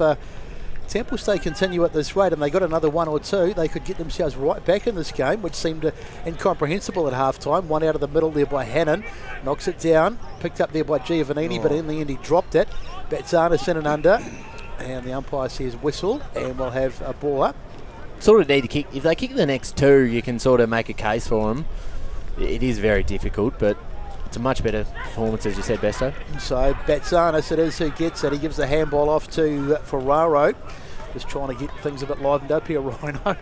Templestowe continue at this rate and they got another 1 or 2, they could get themselves right back in this game, which seemed incomprehensible at half-time. One out of the middle there by Hannon. Knocks it down. Picked up there by Giovannini, but in the end he dropped it. Batzanis in and under. And the umpire says whistle, and we'll have a ball up. Sort of need to kick. If they kick the next 2, you can sort of make a case for them. It is very difficult, but it's a much better performance, as you said, Besto. So Batzanis it is who gets it. He gives the handball off to Ferraro. Just trying to get things a bit livened up here, Rhino.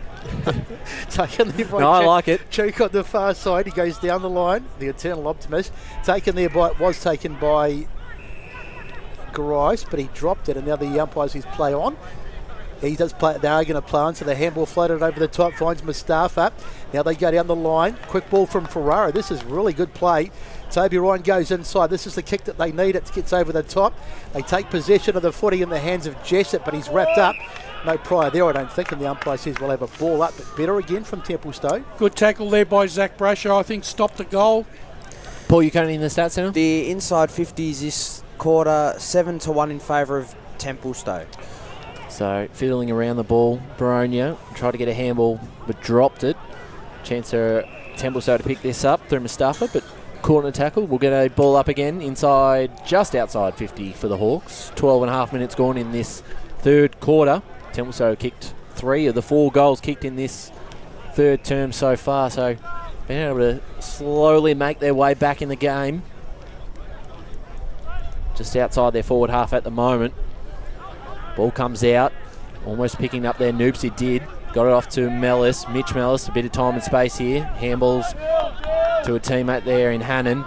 Taken there by I like it. Cheek on the far side. He goes down the line. The eternal optimist. Taken there by, was taken by Grice, but he dropped it, and now the umpires his play on. He does play. They are going to play on, so the handball floated over the top, finds Mustafa. Now they go down the line. Quick ball from Ferraro. This is really good play. Toby Ryan goes inside. This is the kick that they need. It gets over the top. They take possession of the footy in the hands of Jessup, but he's wrapped up. No prior there, I don't think, and the umpire says we'll have a ball up, but better again from Templestowe. Good tackle there by Zach Brasher. I think stopped the goal. Paul, you coming in the stats center? The inside 50s this quarter, 7-1 in favour of Templestowe. So fiddling around the ball, Boronia tried to get a handball but dropped it. Chance for Templestowe to pick this up through Mustafa, but corner tackle. We'll get a ball up again inside, just outside 50 for the Hawks. 12.5 minutes gone in this third quarter. Templestowe kicked 3 of the 4 goals kicked in this third term so far, so being able to slowly make their way back in the game. Just outside their forward half at the moment. Ball comes out, almost picking up their Noops. He did. Got it off to Mellis, Mitch Mellis. A bit of time and space here. Handballs to a teammate there in Hannon.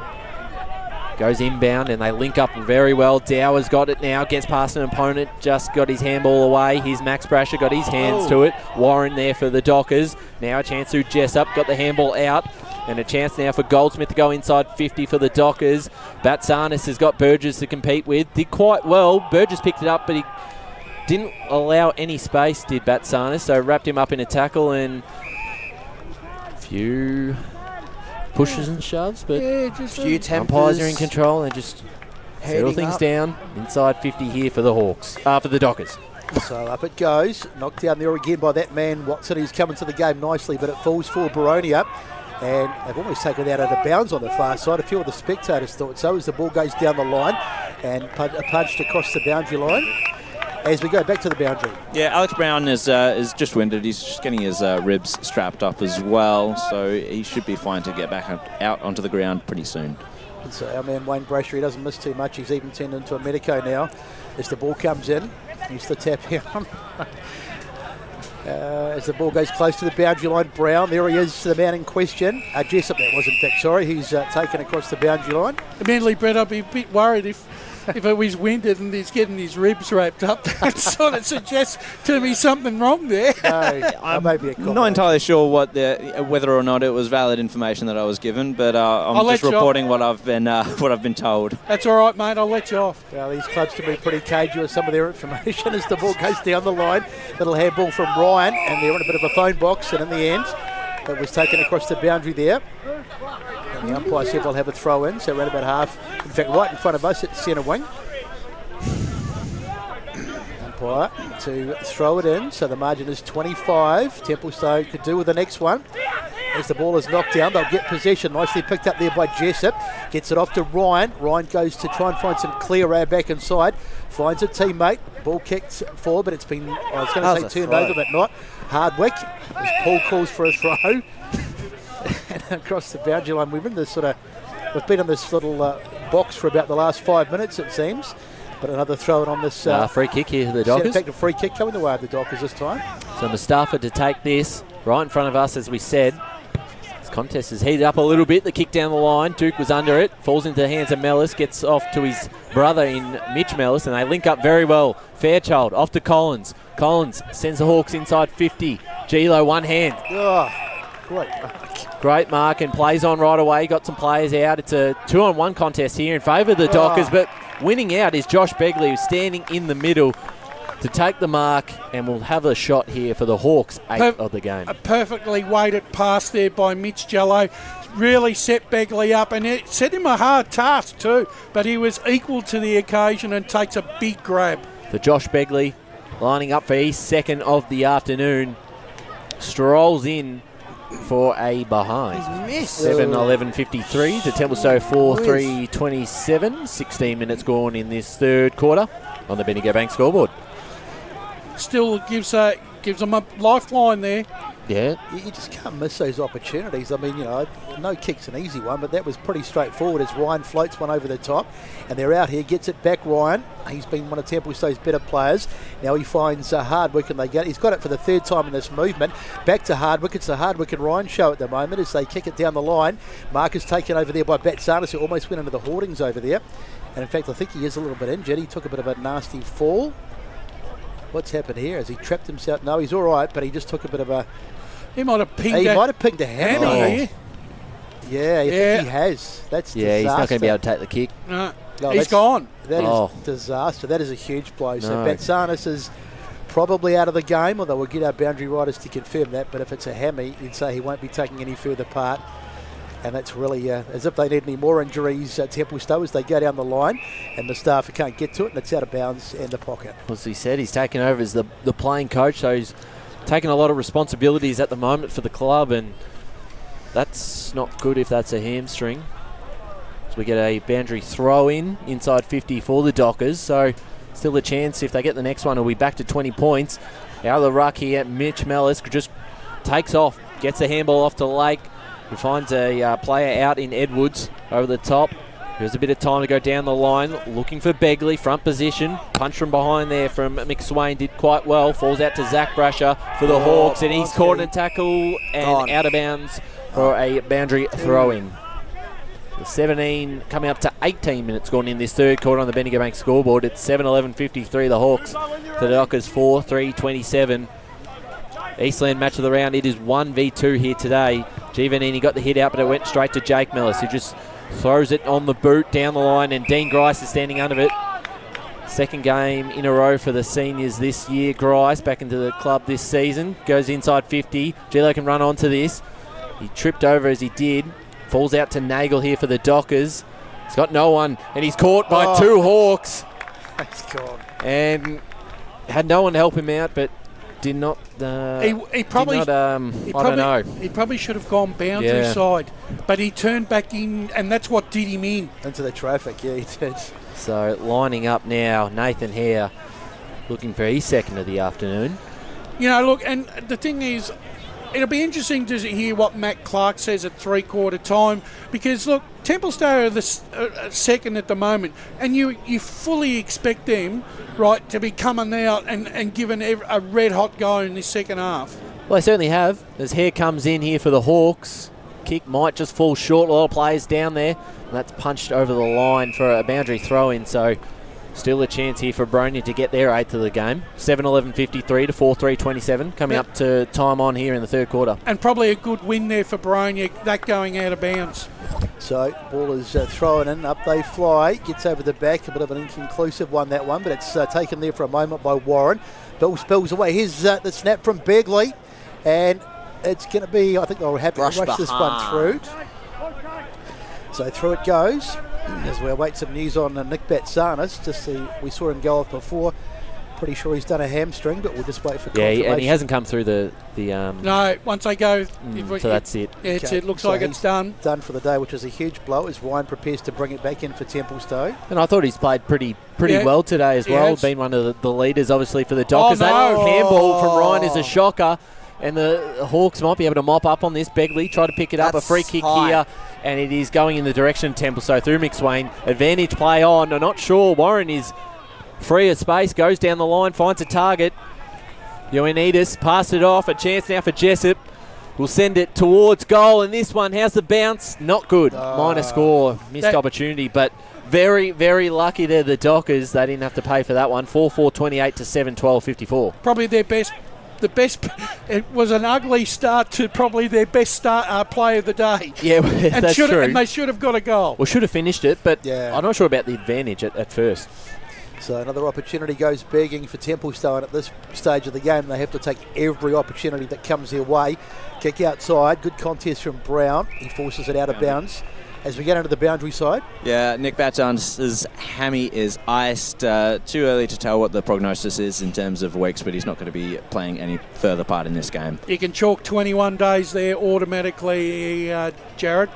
Goes inbound and they link up very well. Dower's got it now. Gets past an opponent. Just got his handball away. Here's Max Brasher. Got his hands to it. Warren there for the Dockers. Now a chance through Jessup. Got the handball out. And a chance now for Goldsmith to go inside 50 for the Dockers. Batsanis has got Burgess to compete with. Did quite well. Burgess picked it up, but he didn't allow any space, did Batsanis, so wrapped him up in a tackle and a few pushes and shoves, but few umpires are in control and just settle things down. Inside 50 here for the Hawks, for the Dockers. So up it goes, knocked down there again by that man Watson, who's coming to the game nicely, but it falls for Boronia. And they've almost taken it out of bounds on the far side. A few of the spectators thought so as the ball goes down the line and punched across the boundary line. As we go back to the boundary. Yeah, Alex Brown is just winded. He's just getting his ribs strapped up as well, so he should be fine to get back out onto the ground pretty soon. And so our man Wayne Brasher, he doesn't miss too much. He's even turned into a medico now. As the ball comes in, he's the tap here. As the ball goes close to the boundary line, Brown, there he is, the man in question. Jessup, that was in fact, sorry. He's taken across the boundary line. Admittedly, Brett, I'd be a bit worried if it was winded and he's getting his ribs wrapped up. That sort of suggests to me something wrong there. No, maybe a comment. Not entirely sure whether or not it was valid information that I was given, but I'm just reporting what I've been told. That's all right, mate. I'll let you off. Well, these clubs can be pretty cagey with some of their information as the ball goes down the line. Little handball from Ryan, and they're in a bit of a phone box, and in the end, it was taken across the boundary there. And the umpire said they'll have a throw in, so around about half, in fact right in front of us at centre wing. Umpire to throw it in, so the margin is 25. Templestowe could do with the next one. As the ball is knocked down, they'll get possession. Nicely picked up there by Jessup. Gets it off to Ryan. Ryan goes to try and find some clear air back inside. Finds a teammate. Ball kicked forward, but it's been, I was going to say turned over, but not. Hardwick, as Paul calls for a throw. And across the boundary line, we've been in this little box for about the last 5 minutes, it seems. But another throw in on this. Free kick here to the Dockers. In fact, a free kick coming the way of the Dockers this time. So Mustafa to take this right in front of us, as we said. This contest has heated up a little bit. The kick down the line. Duke was under it. Falls into the hands of Mellis. Gets off to his brother in Mitch Mellis, and they link up very well. Fairchild off to Collins. Collins sends the Hawks inside 50. Gilo one hand. Oh, great. Great mark and plays on right away. Got some players out. It's a 2-on-1 contest here in favour of the Dockers, but winning out is Josh Begley, who's standing in the middle to take the mark, and we'll have a shot here for the Hawks' 8th of the game. A perfectly weighted pass there by Mitch Jello. Really set Begley up, and it set him a hard task too, but he was equal to the occasion and takes a big grab. For Josh Begley, lining up for his 2nd of the afternoon, strolls in for a behind. He's missed. 7-11-53 to Templestowe 4-3-27. 16 minutes gone in this third quarter on the Bendigo Bank scoreboard. Still gives them a lifeline there. Yeah. You just can't miss those opportunities. I mean, no kick's an easy one, but that was pretty straightforward as Ryan floats one over the top. And they're out here, gets it back, Ryan. He's been one of Templestowe's better players. Now he finds Hardwick and he's got it for the third time in this movement. Back to Hardwick. It's the Hardwick and Ryan show at the moment as they kick it down the line. Mark is taken over there by Batsanis, who almost went into the hoardings over there. And in fact, I think he is a little bit injured. He took a bit of a nasty fall. What's happened here? Has he trapped himself? No, he's all right, but he just took a bit of a... He might have pinged a hammy. Yeah, I think he has. That's disaster. He's not going to be able to take the kick. No, he's gone. That is disaster. That is a huge blow. So Batsanis is probably out of the game, although we'll get our boundary riders to confirm that. But if it's a hammy, you'd say he won't be taking any further part. And that's really as if they need any more injuries, Templestowe, as they go down the line and Mustafa can't get to it and it's out of bounds in the pocket. As he said, he's taken over as the playing coach, so he's taking a lot of responsibilities at the moment for the club, and that's not good if that's a hamstring. So we get a boundary throw in inside 50 for the Dockers, so still a chance if they get the next one, we'll be back to 20 points. Out of the ruck here, Mitch Mellis just takes off, gets the handball off to Lake, who finds a player out in Edwards over the top. There's a bit of time to go down the line, looking for Begley, front position. Punch from behind there from McSwain, did quite well. Falls out to Zach Brasher for the Hawks, and he's caught in a tackle and out of bounds for a boundary throw-in. The 17 coming up to 18 minutes gone in this third quarter on the Bendigo Bank scoreboard. It's 7-11-53, the Hawks to the Dockers 4-3-27. Eastland match of the round. It is 1v2 here today. Giovannini got the hit out, but it went straight to Jake Mellis, who just throws it on the boot down the line, and Dean Grice is standing under it. Second game in a row for the seniors this year. Grice back into the club this season. Goes inside 50. Gilo can run onto this. He tripped over as he did. Falls out to Nagel here for the Dockers. He's got no one, and he's caught by two Hawks. That's gone. And had no one to help him out, but did not. He probably. I don't know. He probably should have gone boundary side, but he turned back in, and that's what did him in into the traffic. Yeah, he did. So lining up now, Nathan Hare, looking for his second of the afternoon. Look, and the thing is, it'll be interesting to hear what Matt Clark says at three-quarter time, because look, Templestowe are the second at the moment, and you fully expect them, right, to be coming out and giving a red-hot go in this second half. Well, they certainly have. As Hare comes in here for the Hawks, kick might just fall short. A lot of players down there, and that's punched over the line for a boundary throw-in, so still a chance here for Boronia to get their eighth of the game. 7-11-53 to 4-3-27, coming up to time on here in the third quarter. And probably a good win there for Boronia, that going out of bounds. So ball is thrown in, up they fly, gets over the back, a bit of an inconclusive one, that one, but it's taken there for a moment by Warren. Bill spills away, here's the snap from Begley, and it's going to be, I think they'll happy to rush this one through. So through it goes. As we await some news on Nick Batsanis, just see, we saw him go off before. Pretty sure he's done a hamstring, but we'll just wait for confirmation. Yeah, and he hasn't come through the no, once they go... so that's it. Yeah, it looks like it's done. Done for the day, which is a huge blow as Ryan prepares to bring it back in for Templestowe. And I thought he's played pretty well today as well. Been one of the leaders, obviously, for the Dockers. That handball from Ryan is a shocker. And the Hawks might be able to mop up on this. Begley tried to pick it up. A free kick here. And it is going in the direction of Templestowe through McSwain. Advantage play on. I'm not sure. Warren is free of space. Goes down the line. Finds a target. Ioannidis passed it off. A chance now for Jessup. Will send it towards goal. And this one, how's the bounce? Not good. Minor score. Missed opportunity. But very, very lucky there, the Dockers. They didn't have to pay for that one. 4-4-28 to 7-12-54. Probably their best. It was an ugly start to probably their best play of the day. Yeah, that's true. And they should have got a goal. Well, should have finished it, but I'm not sure about the advantage at first. So another opportunity goes begging for Templestowe, and at this stage of the game, they have to take every opportunity that comes their way. Kick outside, good contest from Brown. He forces it out of bounds. As we get into the boundary side. Yeah, Nick Batsanis' hammy is iced. Too early to tell what the prognosis is in terms of weeks, but he's not going to be playing any further part in this game. You can chalk 21 days there automatically, Jared.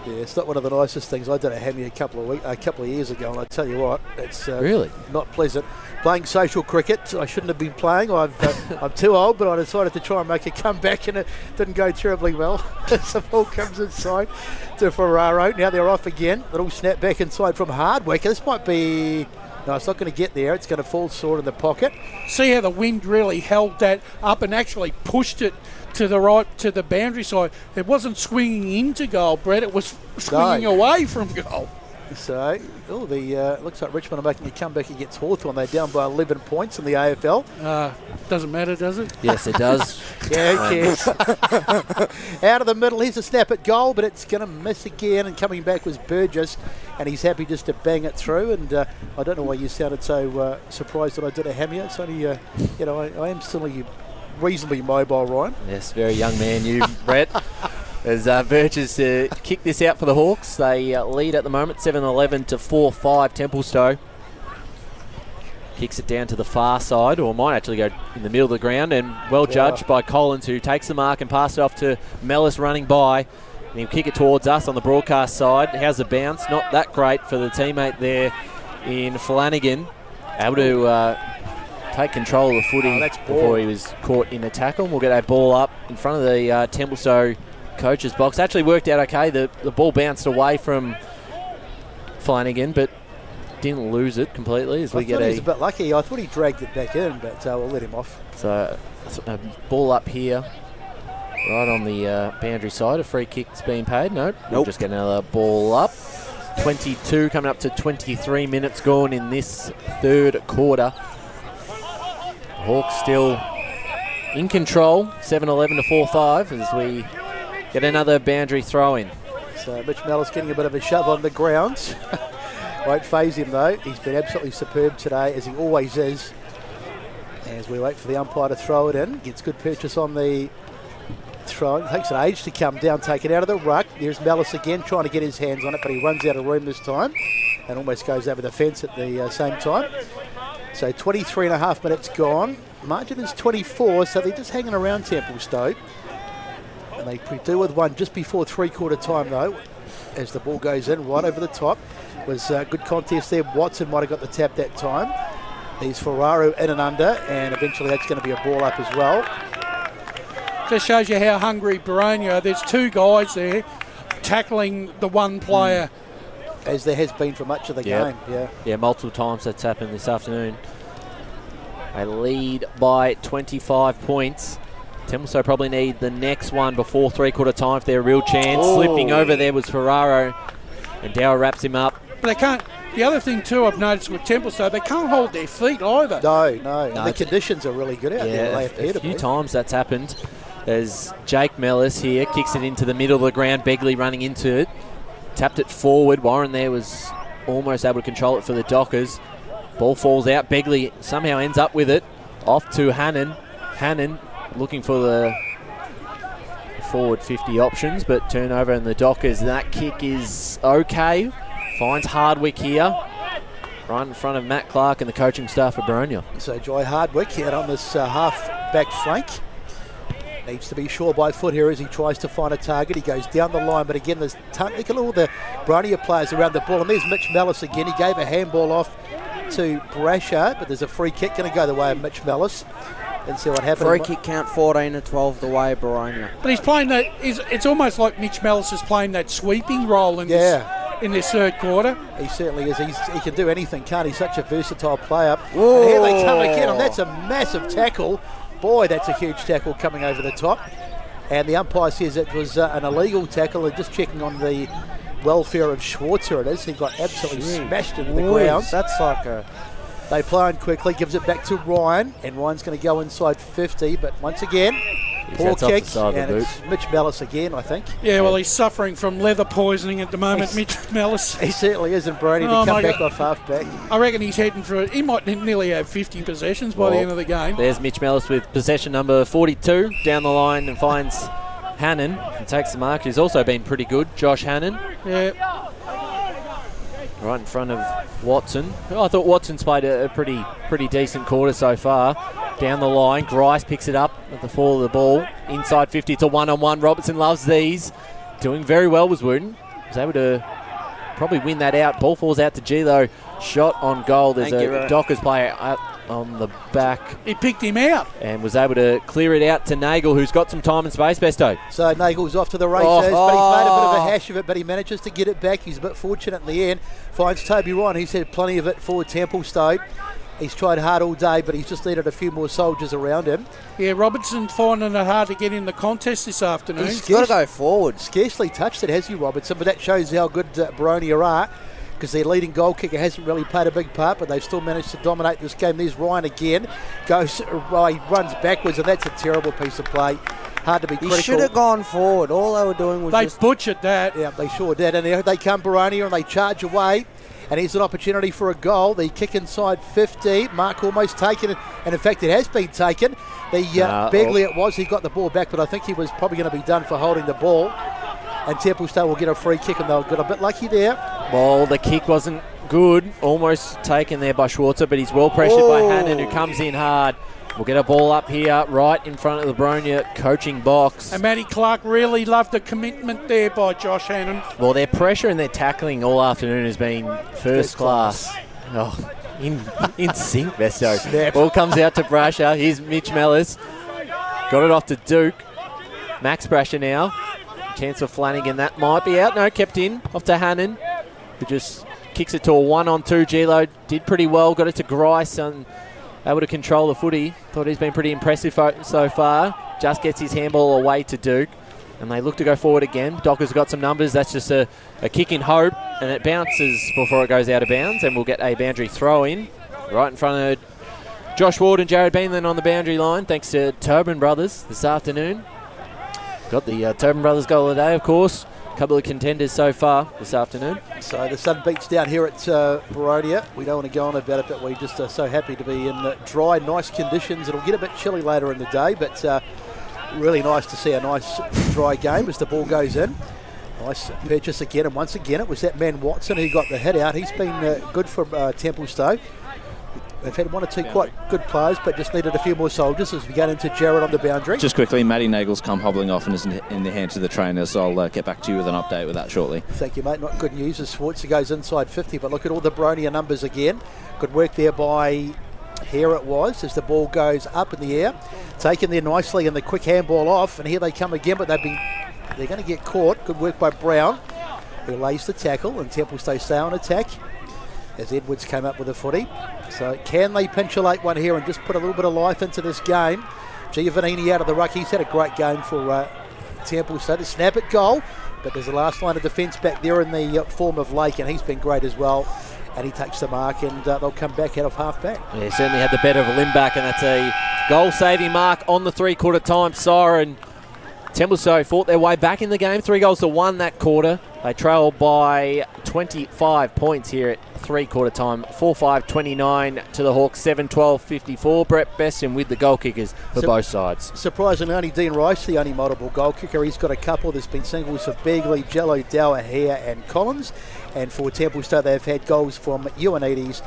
Yeah, it's not one of the nicest things. I did a hammy a couple of years ago, and I tell you what, it's really not pleasant. Playing social cricket, I shouldn't have been playing. I'm too old, but I decided to try and make a comeback, and it didn't go terribly well. As the ball comes inside to Ferraro. Now they're off again. Little snap back inside from Hardwick. This might be... No, it's not going to get there. It's going to fall short in the pocket. See how the wind really held that up and actually pushed it to the right, to the boundary side. It wasn't swinging into goal, Brett. It was swinging away from goal. So, looks like Richmond are making a comeback against Hawthorn. They're down by 11 points in the AFL. Doesn't matter, does it? Yes, it does. Yeah, who cares? Out of the middle, here's a snap at goal, but it's going to miss again. And coming back was Burgess, and he's happy just to bang it through. And I don't know why you sounded so surprised that I did a hammy. It's only, I am still reasonably mobile, Ryan. Yes, very young man, you, Brett. As Burgess kick this out for the Hawks. They lead at the moment, 7-11 to 4-5 Templestowe. Kicks it down to the far side, or might actually go in the middle of the ground, and well judged by Collins, who takes the mark and passes it off to Mellis running by. And he'll kick it towards us on the broadcast side. How's the bounce? Not that great for the teammate there in Flanagan. Able to take control of the footy before he was caught in a tackle. We'll get that ball up in front of the Templestowe coach's box. Actually worked out okay. The ball bounced away from Flanagan, but didn't lose it completely. As we get he was a bit lucky. I thought he dragged it back in, but we'll let him off. So a ball up here, right on the boundary side. A free kick's being paid. Nope. We'll just get another ball up. 22 coming up to 23 minutes gone in this third quarter. Hawks still in control, 7-11 to 4-5 as we get another boundary throw in. So Mitch Mellis getting a bit of a shove on the ground. Won't faze him though. He's been absolutely superb today, as he always is. As we wait for the umpire to throw it in. Gets good purchase on the throw. It takes an age to come down, take it out of the ruck. There's Mellis again trying to get his hands on it, but he runs out of room this time and almost goes over the fence at the same time. So 23 and a half minutes gone. Margin is 24, so they're just hanging around Templestowe. And they do with one just before three-quarter time, though, as the ball goes in right over the top. Was a good contest there. Watson might have got the tap that time. There's Ferraro in and under, and eventually that's going to be a ball up as well. Just shows you how hungry Boronia are. There's two guys there tackling the one player. As there has been for much of the game, Yeah, multiple times that's happened this afternoon. They lead by 25 points. Templestowe probably need the next one before three-quarter time if they're a real chance. Slipping over there was Ferraro, and Dow wraps him up. But they can't. The other thing too I've noticed with Templestowe, they can't hold their feet either. No. The conditions are really good out there. A few times that's happened. There's Jake Mellis here, kicks it into the middle of the ground. Begley running into it. Tapped it forward. Warren there was almost able to control it for the Dockers. Ball falls out. Begley somehow ends up with it. Off to Hannon. Hannon looking for the forward 50 options, but turnover in the Dockers. That kick is okay. Finds Hardwick here. Right in front of Matt Clark and the coaching staff of Boronia. So Joy Hardwick out on this half-back flank. Needs to be sure by foot here as he tries to find a target. He goes down the line, but again, there's look at all the Boronia players around the ball. And there's Mitch Mellis again. He gave a handball off to Brasher, but there's a free kick going to go the way of Mitch Mellis. And see what happens. Free kick count 14-12 the way of Boronia. But he's playing that. It's almost like Mitch Mellis is playing that sweeping role in this third quarter. He certainly is. He can do anything, can't he? Such a versatile player. And here they come again, and that's a massive tackle. Boy, that's a huge tackle coming over the top. And the umpire says it was an illegal tackle. And just checking on the welfare of Schwarzer, it is. He got absolutely smashed into the ground. That's like a... They play on quickly, gives it back to Ryan, and Ryan's going to go inside 50, but once again, poor kick, and it's Mitch Mellis again, I think. Yeah, well, he's suffering from leather poisoning at the moment, Mitch Mellis. He certainly is, and Brody to come back off half-back. I reckon he's heading for it. He might nearly have 50 possessions by the end of the game. There's Mitch Mellis with possession number 42 down the line and finds Hannon and takes the mark. He's also been pretty good, Josh Hannon. Yeah. Right in front of Watson. I thought Watson's played a pretty decent quarter so far. Down the line, Grice picks it up at the fall of the ball. Inside 50 to one-on-one. Robertson loves these. Doing very well was Wooten. was able to probably win that out. Ball falls out to Gilo. Shot on goal. There's a Dockers player out on the back. He picked him out. And was able to clear it out to Nagel, who's got some time and space, Besto. So Nagel's off to the races, but he's made a bit of a hash of it, but he manages to get it back. He's a bit fortunate in the end. Finds Toby Ryan. He's had plenty of it for Templestowe. He's tried hard all day, but he's just needed a few more soldiers around him. Yeah, Robertson's finding it hard to get in the contest this afternoon. He's got to go forward. Scarcely touched it, has he, Robertson? But that shows how good Boronia are, because their leading goal kicker hasn't really played a big part, but they've still managed to dominate this game. There's Ryan again. He runs backwards, and that's a terrible piece of play. Hard to be critical. He should have gone forward. All they were doing was They butchered that. Yeah, they sure did. And there they come, Boronia, and they charge away. And here's an opportunity for a goal. The kick inside 50. Mark almost taken it. And in fact, it has been taken. Begley it was. He got the ball back, but I think he was probably going to be done for holding the ball. And Templestowe will get a free kick, and they'll get a bit lucky there. Well, the kick wasn't good. Almost taken there by Schwarzer, but he's well pressured by Hannon, who comes in hard. We'll get a ball up here right in front of the Boronia coaching box. And Matty Clark really loved the commitment there by Josh Hannon. Well, their pressure and their tackling all afternoon has been first class. Oh, in sync, Vesto. Ball comes out to Brasher. Here's Mitch Mellis. Got it off to Duke. Max Brasher now. Chance for Flanagan. That might be out. No, kept in. Off to Hannon, who just kicks it to a 1-on-2. Gilo did pretty well. Got it to Grice and able to control the footy. Thought he's been pretty impressive so far. Just gets his handball away to Duke. And they look to go forward again. Dockers got some numbers. That's just a kick in hope. And it bounces before it goes out of bounds. And we'll get a boundary throw in. Right in front of Josh Ward and Jared Beanland on the boundary line. Thanks to Tobin Brothers this afternoon. Got the Tobin Brothers goal of the day, of course. A couple of contenders so far this afternoon. So the sun beats down here at Boronia. We don't want to go on about it, but we just are so happy to be in dry, nice conditions. It'll get a bit chilly later in the day, but really nice to see a nice dry game as the ball goes in. Nice purchase again, and once again it was that man Watson who got the hit out. He's been good for Templestowe. They've had one or two quite good players, but just needed a few more soldiers as we get into Jared on the boundary. Just quickly, Matty Nagel's come hobbling off and is in the hands of the trainers, so I'll get back to you with an update with that shortly. Thank you, mate. Not good news as Schwarzer goes inside 50, but look at all the Boronia numbers again. Good work there by Here it was as the ball goes up in the air. Taken there nicely and the quick handball off, and here they come again, but they're going to get caught. Good work by Brown, who lays the tackle, and Templestowe stay on attack as Edwards came up with a footy. So can they pinchulate one here and just put a little bit of life into this game? Giovannini out of the ruck. He's had a great game for Templestowe. To snap at goal, but there's a last line of defence back there in the form of Lake, and he's been great as well. And he takes the mark, and they'll come back out of half back. Yeah, certainly had the better of a limb back, and that's a goal-saving mark on the three-quarter time siren. Templestowe fought their way back in the game, 3-1 that quarter. They trailed by 25 points here at three-quarter time, 4-5-29 to the Hawks, 7-12-54. Brett Besson with the goal kickers for both sides. Surprisingly, only Dean Rice, the only multiple goal kicker. He's got a couple. There's been singles of Begley, Jello, Dower, Hare and Collins. And for Templestowe, they've had goals from Ioannidis,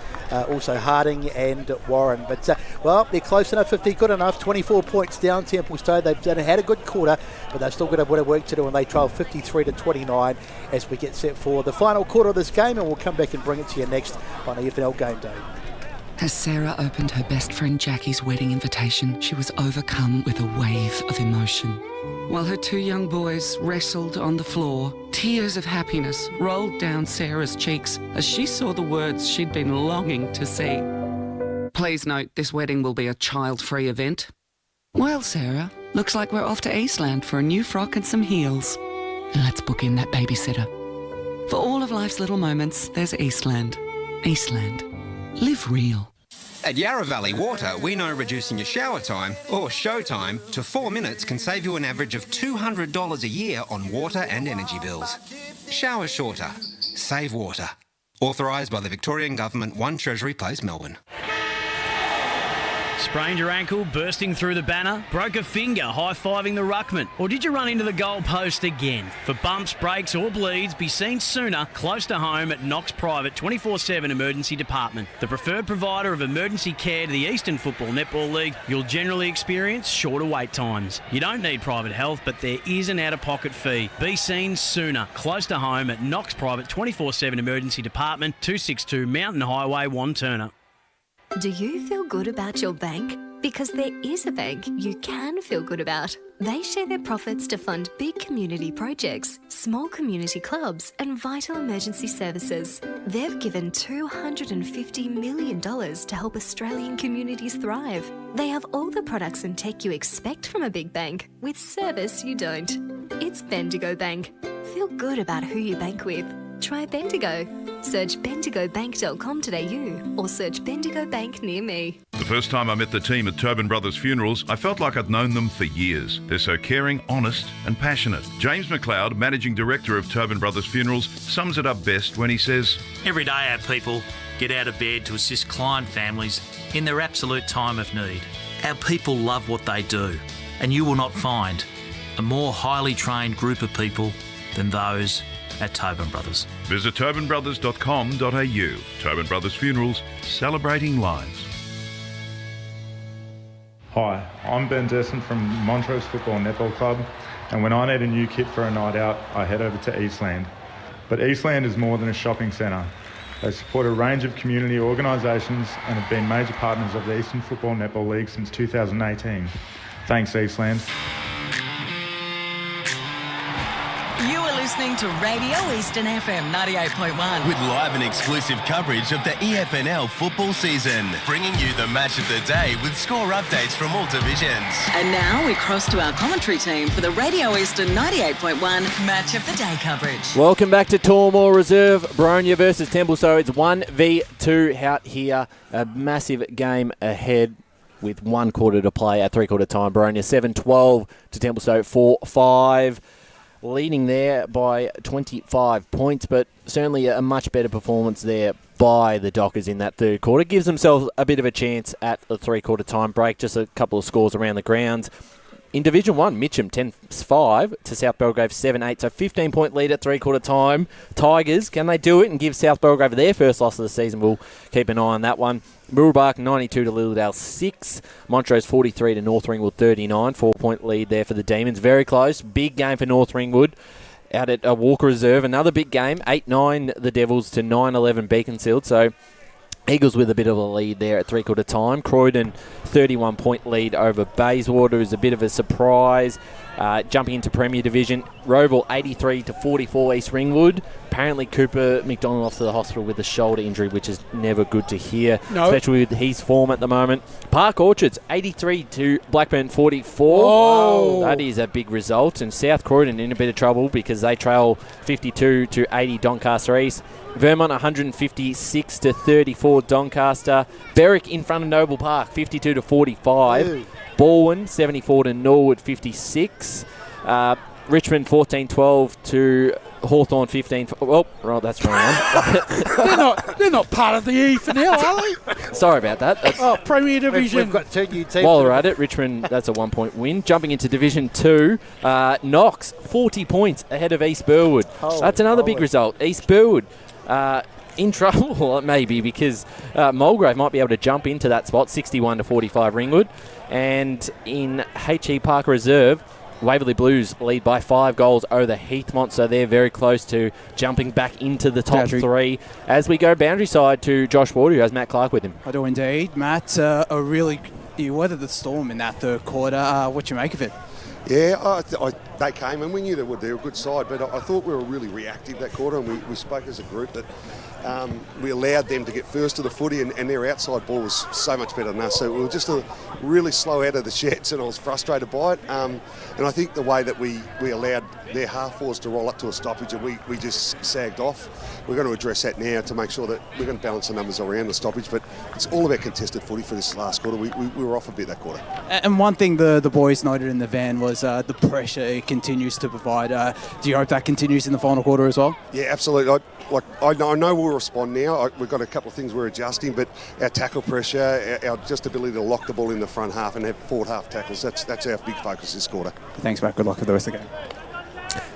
also Harding and Warren. But, well, they're close enough, 50, good enough. 24 points down, Templestowe. They've had a good quarter, but they've still got a bit of work to do, and they trail 53-29 as we get set for the final quarter of this game, and we'll come back and bring it to you next on EFL Game Day. As Sarah opened her best friend Jackie's wedding invitation, she was overcome with a wave of emotion. While her two young boys wrestled on the floor, tears of happiness rolled down Sarah's cheeks as she saw the words she'd been longing to see. Please note, this wedding will be a child-free event. Well, Sarah, looks like we're off to Eastland for a new frock and some heels. Let's book in that babysitter. For all of life's little moments, there's Eastland. Eastland. Live real. At Yarra Valley Water, we know reducing your shower time, or show time, to 4 minutes can save you an average of $200 a year on water and energy bills. Shower shorter. Save water. Authorised by the Victorian Government, 1 Treasury Place, Melbourne. Sprained your ankle bursting through the banner? Broke a finger high-fiving the ruckman? Or did you run into the goal post again? For bumps, breaks or bleeds, be seen sooner close to home at Knox Private 24/7 Emergency Department. The preferred provider of emergency care to the Eastern Football Netball League, you'll generally experience shorter wait times. You don't need private health, but there is an out-of-pocket fee. Be seen sooner close to home at Knox Private 24/7 Emergency Department, 262 Mountain Highway, Wanturna. Do you feel good about your bank? Because there is a bank you can feel good about. They share their profits to fund big community projects, small community clubs, and vital emergency services. They've given $250 million to help Australian communities thrive. They have all the products and tech you expect from a big bank, with service you don't. It's Bendigo Bank. Feel good about who you bank with. Try Bendigo. Search bendigobank.com.au or search Bendigo Bank near me. The first time I met the team at Tobin Brothers Funerals, I felt like I'd known them for years. They're so caring, honest and passionate. James McLeod, Managing Director of Tobin Brothers Funerals, sums it up best when he says, Every day our people get out of bed to assist client families in their absolute time of need. Our people love what they do, and you will not find a more highly trained group of people than those at Tobin Brothers. Visit tobinbrothers.com.au. Tobin Brothers Funerals, celebrating lives. Hi, I'm Ben Desson from Montrose Football Netball Club, and when I need a new kit for a night out, I head over to Eastland. But Eastland is more than a shopping centre. They support a range of community organisations and have been major partners of the Eastern Football Netball League since 2018. Thanks, Eastland. You are listening to Radio Eastern FM 98.1. With live and exclusive coverage of the EFNL football season, bringing you the match of the day with score updates from all divisions. And now we cross to our commentary team for the Radio Eastern 98.1 Match of the Day coverage. Welcome back to Tormore Reserve. Boronia versus Templestowe. It's 1v2 out here. A massive game ahead with 1 quarter to play at 3/4 time. Boronia 7-12 to Templestowe 4-5. Leading there by 25 points, but certainly a much better performance there by the Dockers in that third quarter. Gives themselves a bit of a chance at the 3/4 time break. Just a couple of scores around the grounds. In Division 1, Mitcham 10-5 to South Belgrave 7-8, so 15-point lead at 3/4 time. Tigers, can they do it and give South Belgrave their first loss of the season? We'll keep an eye on that one. Mooroolbark 92 to Lilydale 6. Montrose 43 to North Ringwood 39. 4-point lead there for the Demons. Very close. Big game for North Ringwood out at Walker Reserve. Another big game. 8-9 the Devils to 9-11 Beaconsfield. So Eagles with a bit of a lead there at 3/4 time. Croydon 31-point lead over Bayswater is a bit of a surprise. Jumping into Premier Division, Roval 83 to 44 East Ringwood. Apparently Cooper McDonald off to the hospital with a shoulder injury, which is never good to hear, especially with his form at the moment. Park Orchards 83 to Blackburn 44. Oh. That is a big result. And South Croydon in a bit of trouble because they trail 52 to 80 Doncaster East. Vermont 156 to 34 Doncaster. Berwick in front of Noble Park 52 to 45. Ew. Baldwin 74 to Norwood 56. Richmond 14-12 to Hawthorn 15. Oh, right, that's wrong. they're not part of the EFNL, are they? Sorry about that. Premier Division. We've got 2 new teams. While we're at it, Richmond, that's a 1-point win. Jumping into Division 2, Knox 40 points ahead of East Burwood. That's another big result. East Burwood in trouble, well, maybe, because Mulgrave might be able to jump into that spot, 61 to 45 Ringwood. And in HE Park Reserve, Waverley Blues lead by 5 goals over Heathmont, so they're very close to jumping back into the top 3. As we go boundary side to Josh Ward, who has Matt Clark with him. I do indeed. Matt, you weathered the storm in that third quarter. What you make of it? Yeah, they came and we knew they were a good side, but I thought we were really reactive that quarter, and we spoke as a group that we allowed them to get first to the footy, and their outside ball was so much better than us. So we were just really slow out of the sheds, and I was frustrated by it. And I think the way that we allowed their half forwards to roll up to a stoppage, and we just sagged off. We're going to address that now to make sure that we're going to balance the numbers around the stoppage, but it's all about contested footy for this last quarter. We were off a bit that quarter. And one thing the boys noted in the van was the pressure it continues to provide. Do you hope that continues in the final quarter as well? Yeah, absolutely. I know we're we'll respond now. We've got a couple of things we're adjusting, but our tackle pressure, our just ability to lock the ball in the front half and have forward half tackles, that's our big focus this quarter. Thanks, Matt. Good luck with the rest of the game.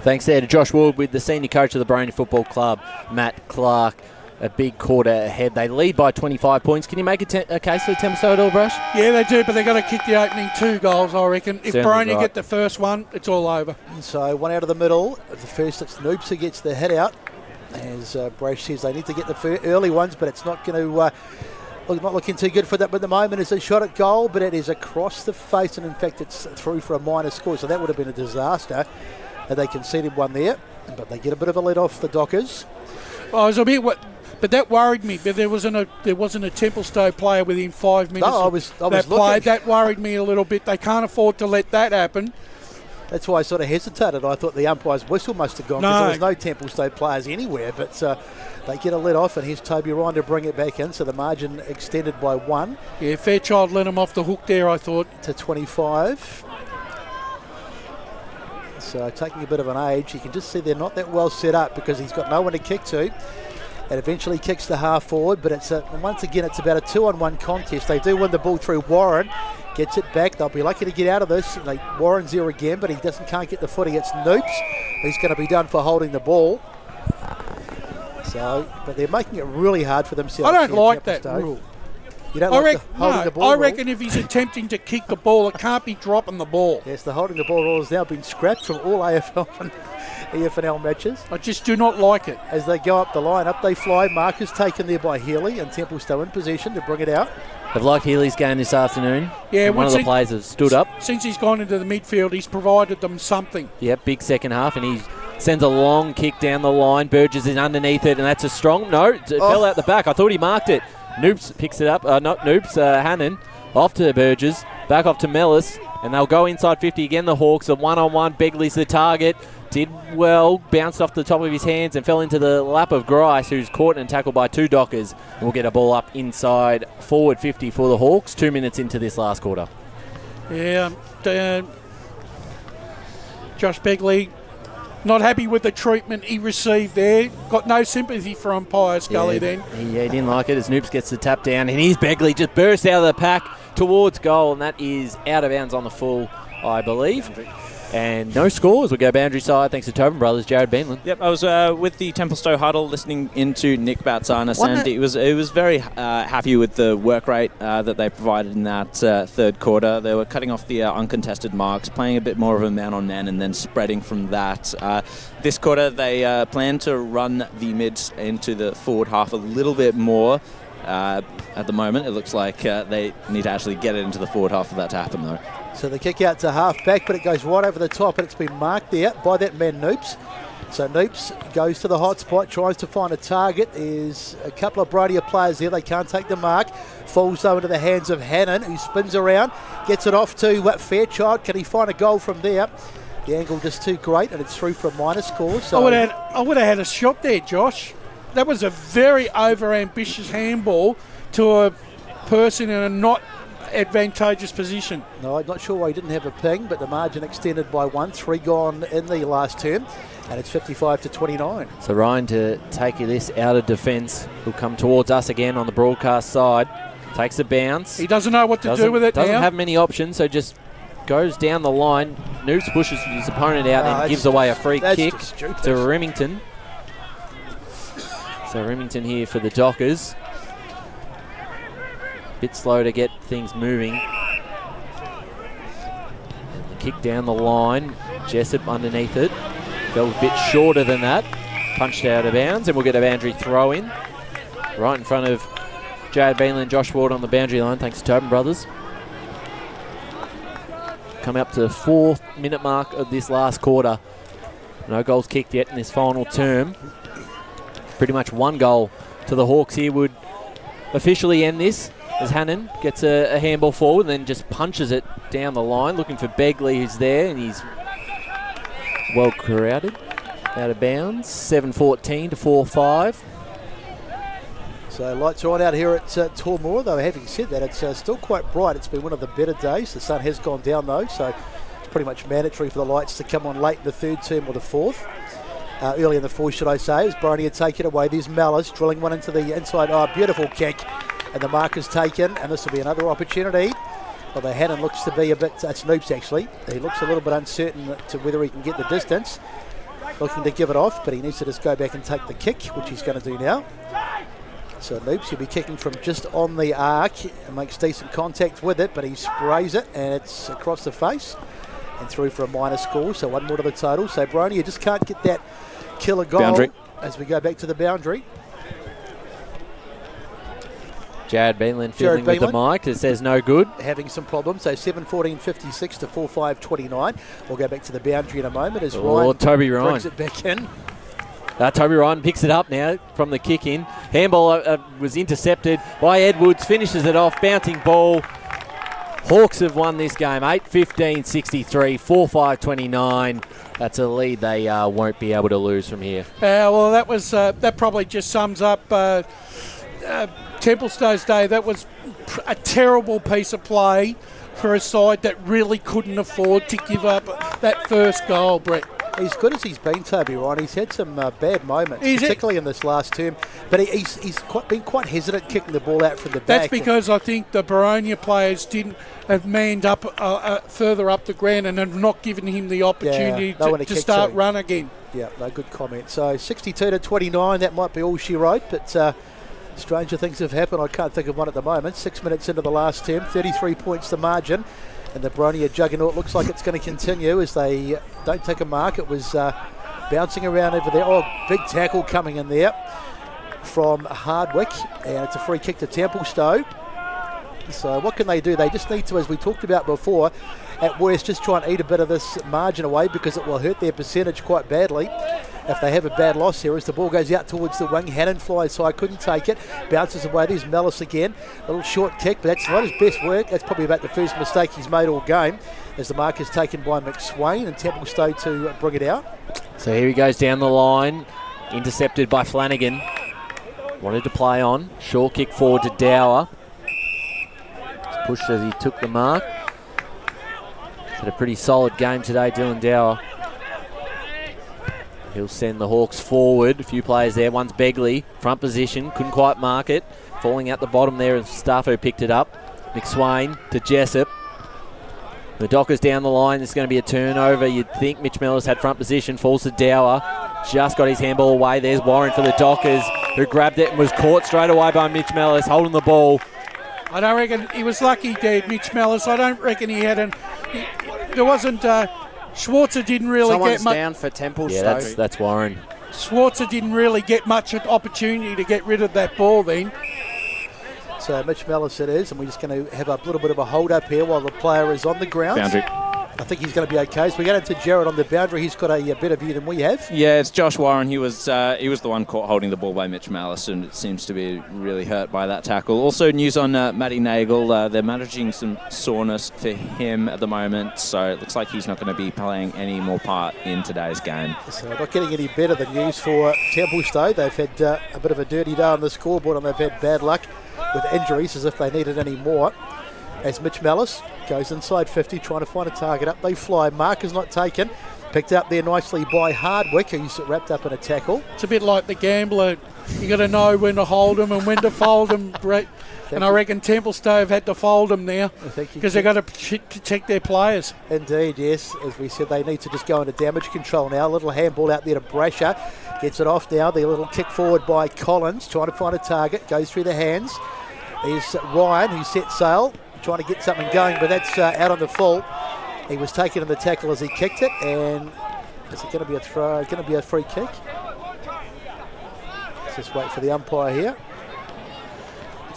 Thanks there to Josh Ward with the senior coach of the Boronia Football Club, Matt Clark. A big quarter ahead. They lead by 25 points. Can you make a case for Templestowe at all, Brush? Yeah, they do, but they've got to kick the opening 2 goals, I reckon. If Certainly Boronia right. get the first one, it's all over. And so one out of the middle. The first, it's Noops who gets the hit out. As Brash says, they need to get the early ones, but it's not going to... not looking too good for that at the moment. It's a shot at goal, but it is across the face, and in fact it's through for a minor score, so that would have been a disaster. They conceded one there, but they get a bit of a lead off the Dockers. Oh, I was a bit... But that worried me. But there wasn't a Templestowe player within 5 minutes. No, I was that looking. play. That worried me a little bit. They can't afford to let that happen. That's why I sort of hesitated. I thought the umpire's whistle must have gone because there was no Templestowe players anywhere. But they get a let off, and here's Toby Ryan to bring it back in. So the margin extended by 1. Yeah, Fairchild let him off the hook there, I thought. To 25. So taking a bit of an age, you can just see they're not that well set up because he's got no one to kick to. And eventually kicks the half forward, but once again it's about a 2-on-1 contest. They do win the ball through Warren, gets it back. They'll be lucky to get out of this. Warren's there again, but he can't get the footy. It's Noops. He's going to be done for holding the ball. So, but they're making it really hard for themselves. I don't like that rule. You don't like the holding the ball I rule? reckon if he's attempting to kick the ball, it can't be dropping the ball. Yes, the holding the ball rule has now been scrapped from all AFL and EFNL matches. I just do not like it. As they go up the line, up they fly. Markers taken there by Healy, and Templestowe in position to bring it out. I've liked Healy's game this afternoon. Yeah, one of the players has stood up. Since he's gone into the midfield, he's provided them something. Yep, big second half, and he sends a long kick down the line. Burgess is underneath it, and that's a strong... No, it fell out the back. I thought he marked it. Noops picks it up. Not Noops, Hannon. Off to Burgess. Back off to Mellis. And they'll go inside 50 again, the Hawks. A one-on-one. Begley's the target. Did well. Bounced off the top of his hands and fell into the lap of Grice, who's caught and tackled by 2 Dockers. And we'll get a ball up inside forward 50 for the Hawks. 2 minutes into this last quarter. Yeah. Josh Begley... not happy with the treatment he received there. Got no sympathy for umpire Scully then. Yeah, he didn't like it as Noops gets the tap down. And here's Begley just bursts out of the pack towards goal. And that is out of bounds on the full, I believe. And no scores. We'll go boundary side thanks to Tobin Brothers, Jared Beanland. Yep, I was with the Templestowe huddle listening into Nick Batsarnas, and he was very happy with the work rate that they provided in that third quarter. They were cutting off the uncontested marks, playing a bit more of a man-on-man, and then spreading from that. This quarter, they plan to run the mids into the forward half a little bit more. At the moment, it looks like they need to actually get it into the forward half for that to happen, though. So the kick out to half back, but it goes right over the top, and it's been marked there by that man Noops. So Noops goes to the hot spot, tries to find a target. There's a couple of Boronia players there. They can't take the mark. Falls though into the hands of Hannon, who spins around, gets it off to Fairchild. Can he find a goal from there? The angle just too great, and it's through for a minor score. So I would have had a shot there, Josh. That was a very over-ambitious handball to a person in a not advantageous position. No, I'm not sure why he didn't have a ping, but the margin extended by 1. 3 gone in the last term, and it's 55-29. So Ryan to take this out of defence. He'll come towards us again on the broadcast side. Takes a bounce. He doesn't know what to do with it now. Doesn't have many options, so just goes down the line. Noops pushes his opponent out and gives away a free kick to Remington. So Remington here for the Dockers. Bit slow to get things moving. The kick down the line. Jessup underneath it. Fell a bit shorter than that. Punched out of bounds, and we'll get a boundary throw in. Right in front of Jared Beanland and Josh Ward on the boundary line, thanks to Tobin Brothers. Coming up to the 4th minute mark of this last quarter. No goals kicked yet in this final term. Pretty much 1 goal to the Hawks here would officially end this, as Hannon gets a handball forward and then just punches it down the line, looking for Begley, who's there, and he's well crowded. Out of bounds, 7:14 to 4:5. So lights are on out here at Tormore, though having said that, it's still quite bright. It's been one of the better days. The sun has gone down though, so it's pretty much mandatory for the lights to come on late in the 3rd term or the 4th. early in the fourth, should I say, as Boronia take it away. There's Mellis drilling one into the inside. Oh, beautiful kick. And the mark is taken, and this will be another opportunity. Although Hannon looks to be a bit, it's Noops actually. He looks a little bit uncertain to whether he can get the distance. Looking to give it off, but he needs to just go back and take the kick, which he's going to do now. So Noops, he'll be kicking from just on the arc and makes decent contact with it, but he sprays it and it's across the face and through for a minor score. So one more to the total. So Boronia just can't get that killer goal Boundary. as we go back to the boundary. Jared Beanland fielding with the mic. It says no good. Having some problems. So 7:14:56 to 4:5:29. We'll go back to the boundary in a moment as Toby Ryan brings it back in. Toby Ryan picks it up now from the kick in. Handball was intercepted by Edwards. Finishes it off. Bouncing ball. Hawks have won this game. 8-15-63, 4-5-29. That's a lead they won't be able to lose from here. Well, that was that probably just sums up Templestowe's day. That was a terrible piece of play for a side that really couldn't afford to give up that first goal, Brett. As good as he's been, Toby Ryan, he's had some bad moments, particularly in this last term. But he's been quite hesitant kicking the ball out from the back. That's because I think the Boronia players have manned up further up the ground and have not given him the opportunity to start run again. Yeah, no, good comment. So 62-29, that might be all she wrote, but stranger things have happened. I can't think of one at the moment. 6 minutes into the last term, 33 points the margin. And the Boronia juggernaut looks like it's going to continue as they don't take a mark. It was bouncing around over there. Oh, big tackle coming in there from Hardwick. And it's a free kick to Templestowe. So what can they do? They just need to, as we talked about before, at worst just try and eat a bit of this margin away because it will hurt their percentage quite badly if they have a bad loss here. As the ball goes out towards the wing, Hannon flies, so I couldn't take it. Bounces away. There's Mellis again. A little short kick, but that's not his best work. That's probably about the first mistake he's made all game, as the mark is taken by McSwain and Templestowe to bring it out. So here he goes down the line, intercepted by Flanagan. Wanted to play on. Short kick forward to Dower. Pushed as he took the mark. He's had a pretty solid game today, Dylan Dower. He'll send the Hawks forward. A few players there. One's Begley. Front position. Couldn't quite mark it. Falling out the bottom there, and Staffo picked it up. McSwain to Jessup. The Dockers down the line. There's going to be a turnover. You'd think Mitch Mellis had front position. Falls to Dower. Just got his handball away. There's Warren for the Dockers, who grabbed it and was caught straight away by Mitch Mellis, holding the ball. I don't reckon he was lucky, Dad, Mitch Mellis. I don't reckon he had there wasn't... Schwarzer didn't really get much. Down for Templestowe. Yeah, that's Warren. Schwarzer didn't really get much opportunity to get rid of that ball then. So Mitch Mellis it is, and we're just going to have a little bit of a hold up here while the player is on the ground. Boundary. I think he's going to be okay. So we get into Jared on the boundary. He's got a better view than we have. Yeah, it's Josh Warren. He was the one caught holding the ball by Mitch Mellis, and it seems to be really hurt by that tackle. Also, news on Matty Nagel. They're managing some soreness for him at the moment, so it looks like he's not going to be playing any more part in today's game. So not getting any better than news for Templestowe. They've had a bit of a dirty day on the scoreboard, and they've had bad luck with injuries, as if they needed any more. As Mitch Mellis goes inside 50, trying to find a target up. They fly. Mark is not taken. Picked up there nicely by Hardwick, who's wrapped up in a tackle. It's a bit like the gambler. You got to know when to hold them and when to fold them, Brett. And I reckon Templestowe have had to fold them now because they've got to protect their players. Indeed, yes. As we said, they need to just go into damage control now. A little handball out there to Brasher. Gets it off now. The little kick forward by Collins, trying to find a target. Goes through the hands. There's Ryan, who set sail, trying to get something going, but that's out on the full. He was taken in the tackle as he kicked it, and is it going to be a throw? Going to be a free kick? Let's just wait for the umpire here.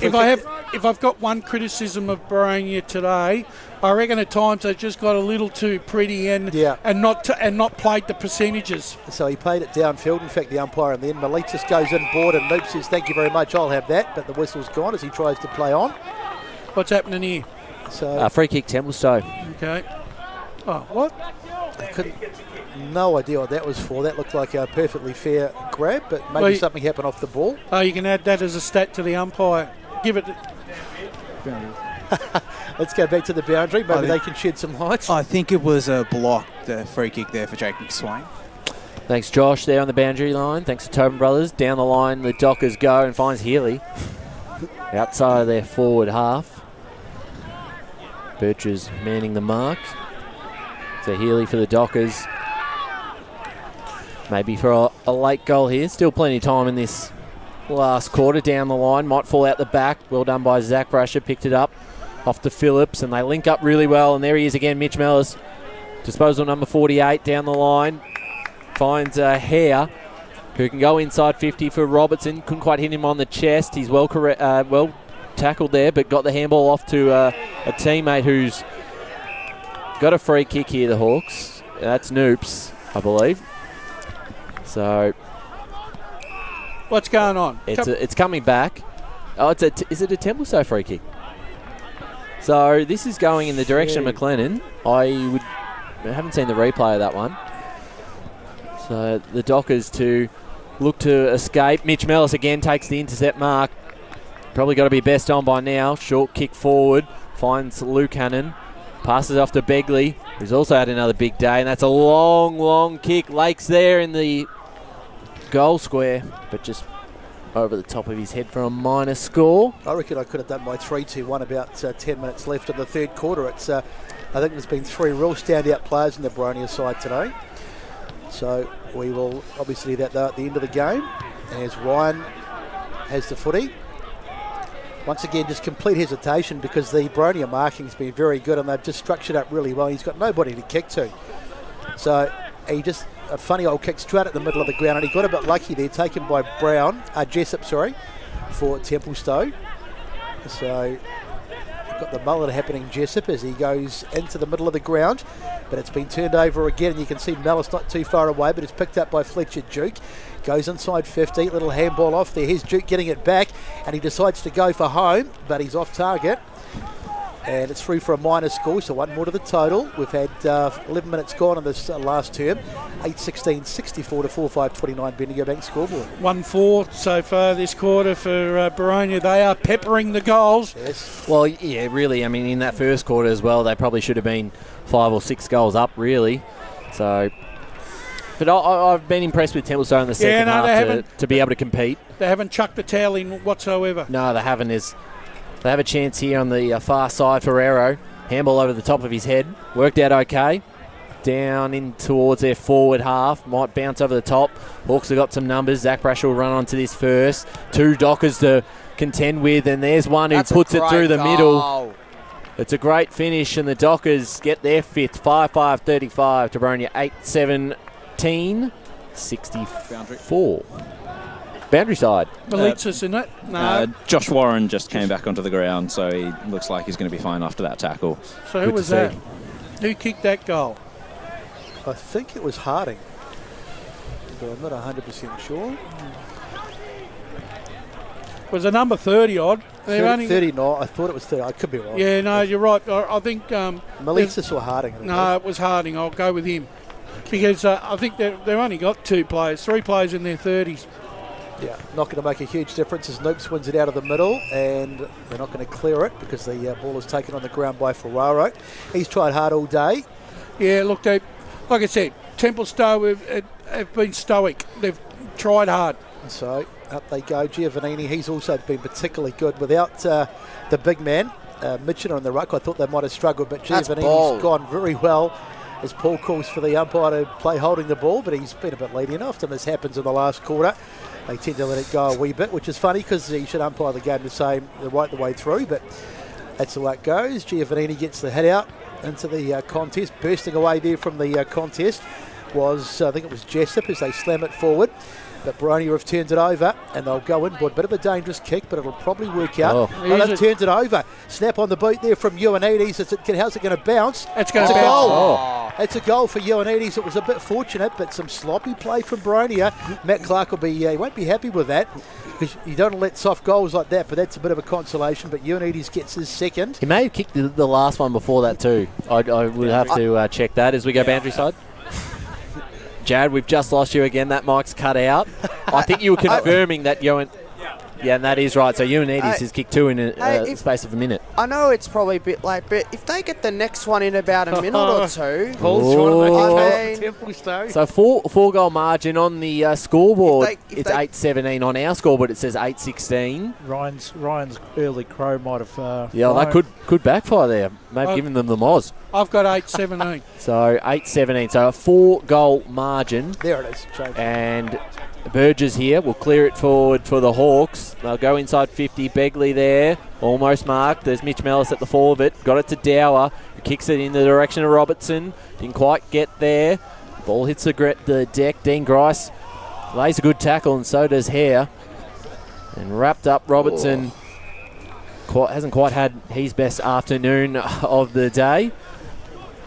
If I've got one criticism of Boronia today, I reckon at times they just got a little too pretty and not played the percentages. So he played it downfield. In fact, the umpire in the end, Malitis goes in board, and Noob says, "Thank you very much, I'll have that." But the whistle's gone as he tries to play on. What's happening here? So free kick, Templestowe. Okay. Oh, what? No idea what that was for. That looked like a perfectly fair grab, but maybe something happened off the ball. Oh, you can add that as a stat to the umpire. Give it. Let's go back to the boundary. Maybe they can shed some light. I think it was a block, the free kick there for Jake McSwain. Thanks, Josh, there on the boundary line. Thanks to Tobin Brothers. Down the line, the Dockers go and finds Healy. Outside of their forward half. Birch's manning the mark. So Healy for the Dockers. Maybe for a late goal here. Still plenty of time in this last quarter. Down the line, might fall out the back. Well done by Zach Brasher, picked it up off to Phillips, and they link up really well. And there he is again, Mitch Mellis. Disposal number 48 down the line. Finds Hare, who can go inside 50 for Robertson. Couldn't quite hit him on the chest. He's well tackled there, but got the handball off to a teammate who's got a free kick here, the Hawks. That's Noops, I believe. So what's going on? It's coming back. Oh, is it a Templestowe free kick? So this is going in the direction of McLennan. I haven't seen the replay of that one. So the Dockers to look to escape. Mitch Mellis again takes the intercept mark. Probably got to be best on by now. Short kick forward. Finds Lukanen. Passes off to Begley, who's also had another big day. And that's a long, long kick. Lake's there in the goal square, but just over the top of his head for a minor score. I reckon I could have done my 3-2-1 about 10 minutes left in the third quarter. It's I think there's been 3 real standout players in the Boronia side today. So we will obviously do that at the end of the game. As Ryan has the footy. Once again, just complete hesitation because the Boronia marking has been very good and they've just structured up really well. He's got nobody to kick to. So he just, a funny old kick straight at the middle of the ground, and he got a bit lucky there, taken by Jessup, for Templestowe. So got the mullet happening, Jessup, as he goes into the middle of the ground, but it's been turned over again, and you can see Mellis not too far away, but it's picked up by Fletcher Duke. Goes inside 50, little handball off there. Here's Duke getting it back, and he decides to go for home, but he's off target. And it's through for a minor score, so one more to the total. We've had 11 minutes gone on this last term. 8-16, 64 to 4-5-29 Bendigo Bank scoreboard. 1-4 so far this quarter for Boronia. They are peppering the goals. Yes. Well, yeah, really. I mean, in that first quarter as well, they probably should have been 5 or 6 goals up, really. So, but I've been impressed with Templestowe in the second half to be able to compete. They haven't chucked the towel in whatsoever. No, they haven't. They have a chance here on the far side for Arrow. Handball over the top of his head. Worked out okay. Down in towards their forward half. Might bounce over the top. Hawks have got some numbers. Zach Brash will run onto this first. 2 Dockers to contend with. And there's one who puts it through the middle. It's a great finish. And the Dockers get their 5th. 5-5-35 to Boronia. 8-17. 64. Boundary side. Melitsis, isn't it? No. Josh Warren just came back onto the ground, so he looks like he's going to be fine after that tackle. So who was that? Who kicked that goal? I think it was Harding, but I'm not 100% sure. Was a number 30 odd? 30, no, I thought it was 30. I could be wrong. Yeah, no, you're right. I think... Melitsis or Harding? No, it was Harding. I'll go with him. Because I think they've only got 3 players in their 30s. Yeah, not going to make a huge difference as Noops wins it out of the middle, and they're not going to clear it because the ball is taken on the ground by Ferraro. He's tried hard all day. Yeah, look, like I said, Templestowe have been stoic. They've tried hard. So up they go. Giovannini, he's also been particularly good without the big man, Mitchell on the ruck. I thought they might have struggled, but Giovannini's gone very well as Paul calls for the umpire to play holding the ball, but he's been a bit lenient. Often this happens in the last quarter. They tend to let it go a wee bit, which is funny because he should umpire the game right the way through, but that's the way it goes. Giovannini gets the hit out into the contest. Bursting away there from the contest was, I think it was Jessup as they slam it forward. But Boronia have turned it over and they'll go in. A bit of a dangerous kick, but it'll probably work out. They've turned it over. Snap on the boot there from Ioannidis. How's it going to bounce? It's going to bounce. Goal. It's a goal for Ioannidis. It was a bit fortunate, but some sloppy play from Boronia. Matt Clark he won't be happy with that because you don't let soft goals like that, but that's a bit of a consolation. But Ioannidis gets his second. He may have kicked the last one before that too. I would have to check that as we go boundary side. Jared, we've just lost you again. That mic's cut out. I think you were confirming that Yeah, and that is right. So Ioannidis has kicked 2 in a space of a minute. I know it's probably a bit late, but if they get the next one in about a minute or two... Paul's trying to make Templestowe. So four-goal margin on the scoreboard. It's 8-17 on our scoreboard. It says 8-16. Ryan's early crow might have... That could backfire there. Maybe giving them the moz. I've got 8-17. So 8-17. So a 4-goal margin. There it is. James. And Burgess here will clear it forward for the Hawks. They'll go inside 50. Begley there, almost marked. There's Mitch Mellis at the fall of it. Got it to Dower, who kicks it in the direction of Robertson. Didn't quite get there. Ball hits the deck. Dean Grice lays a good tackle, and so does Hare. And wrapped up Robertson. Hasn't quite had his best afternoon of the day.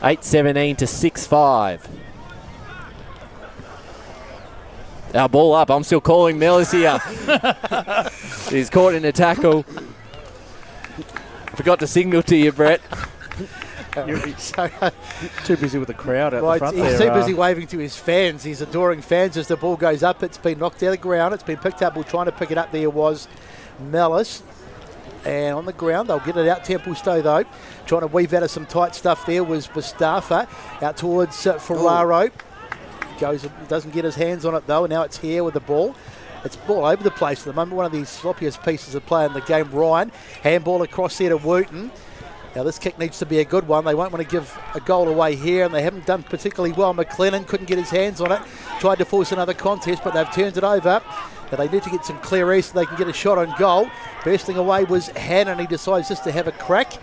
8-17 to 6-5. Our ball up. I'm still calling Mellis here. He's caught in a tackle. Forgot to signal to you, Brett. Too busy with the crowd out the front he's there. Too busy waving to his fans. He's adoring fans as the ball goes up. It's been knocked out of the ground. It's been picked up. We're trying to pick it up. There was Mellis. And on the ground, they'll get it out. Templestowe, though, trying to weave out of some tight stuff there was Mustafa. Out towards Ferraro. Doesn't get his hands on it, though. And now it's here with the ball. It's all over the place at the moment. One of the sloppiest pieces of play in the game. Ryan, handball across there to Wooten. Now this kick needs to be a good one. They won't want to give a goal away here, and they haven't done particularly well. McLennan couldn't get his hands on it. Tried to force another contest, but they've turned it over. Now they need to get some clear air so they can get a shot on goal. Bursting away was Hannon. He decides just to have a crack,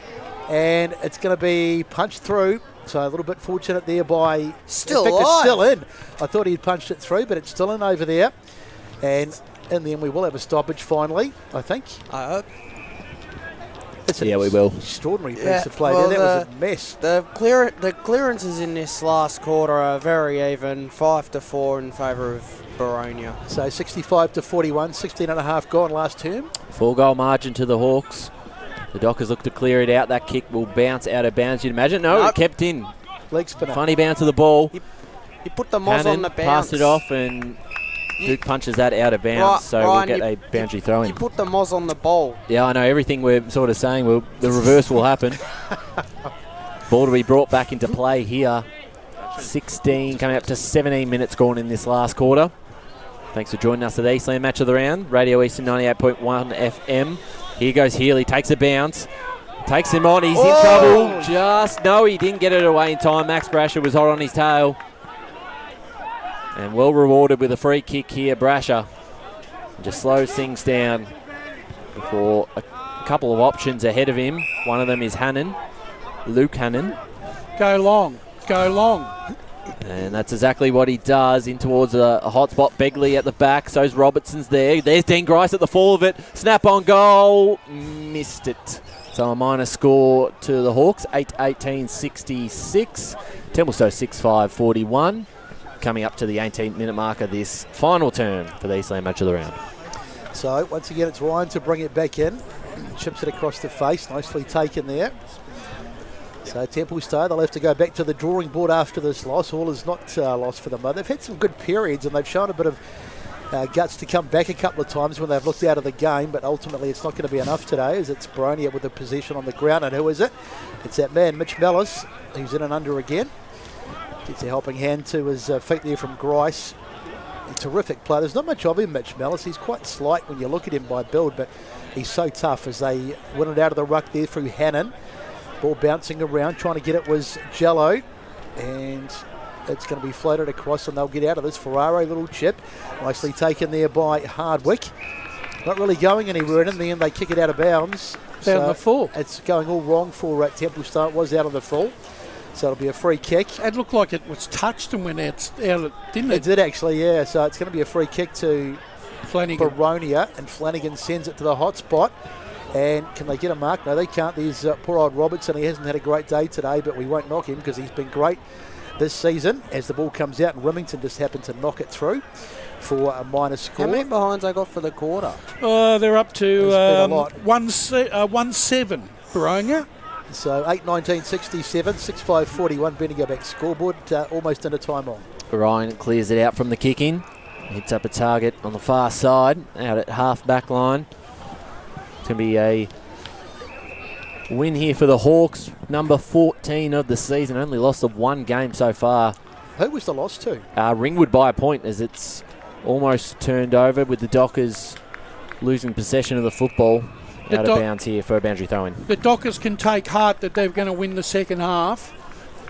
and it's going to be punched through. So a little bit fortunate there by... Still in fact, alive. it's still in. I thought he'd punched it through, but it's still in over there. And in the end, we will have a stoppage finally, I think. I hope. Yeah, we will. Extraordinary piece of play there. That was a mess. The clearances in this last quarter are very even, 5-4 in favour of Boronia. So 65-41, 16 and a half gone last term. 4-goal margin to the Hawks. The Dockers look to clear it out. That kick will bounce out of bounds, you'd imagine. No, it kept in. Leg spinner. Funny bounce of the ball. He put the moz on the bounce. Passed it off, and Duke punches that out of bounds, so we'll get a boundary throw in. He put the moz on the ball. Yeah, I know. Everything we're sort of saying, the reverse will happen. Ball to be brought back into play here. 16, coming up to 17 minutes gone in this last quarter. Thanks for joining us at the Eastland Match of the Round. Radio Eastern 98.1 FM. Here goes Healy, takes a bounce. Takes him on, he's in trouble. No, he didn't get it away in time. Max Brasher was hot on his tail. And well rewarded with a free kick here, Brasher. Just slows things down before a couple of options ahead of him. One of them is Hannon, Luke Hannon. Go long. And that's exactly what he does, in towards a hot spot. Begley at the back, so's Robertson's there. There's Dean Grice at the fall of it. Snap on goal, missed it. So a minor score to the Hawks, 8-18-66. Templestowe 6-5-41. Coming up to the 18-minute mark of this final term for the Eastland Match of the Round. So once again, it's Ryan to bring it back in. Chips it across the face, nicely taken there. So Templestowe, they'll have to go back to the drawing board after this loss. All is not lost for them. They've had some good periods, and they've shown a bit of guts to come back a couple of times when they've looked out of the game, but ultimately it's not going to be enough today, as it's Boronia with the possession on the ground. And who is it? It's that man, Mitch Mellis, who's in and under again. Gets a helping hand to his feet there from Grice. A terrific player. There's not much of him, Mitch Mellis. He's quite slight when you look at him by build, but he's so tough as they win it out of the ruck there through Hannon. Ball bouncing around, trying to get it was Jello, and it's going to be floated across, and they'll get out of this. Ferraro, little chip, nicely taken there by Hardwick. Not really going anywhere, and in the end they kick it out of bounds. Down the full. It's going all wrong for Templestowe. It was out of the full, so it'll be a free kick. It looked like it was touched and went out, didn't it? It did actually, yeah. So it's going to be a free kick to Flanagan. Boronia, and Flanagan sends it to the hot spot. And can they get a mark? No, they can't. There's poor old Robertson. He hasn't had a great day today, but we won't knock him because he's been great this season. As the ball comes out, and Remington just happened to knock it through for a minor score. How many behinds they got for the quarter? They're up to 1-7, Boronia. So 8-19-67, 6-5-41. Bendigo back scoreboard, almost into time on. Ryan clears it out from the kick in. Hits up a target on the far side, out at half back line. Can be a win here for the Hawks, number 14 of the season. Only lost of one game so far. Who was the loss to? Ringwood by a point, as it's almost turned over with the Dockers losing possession of the football. Out of bounds here for a boundary throw-in. The Dockers can take heart that they're going to win the second half.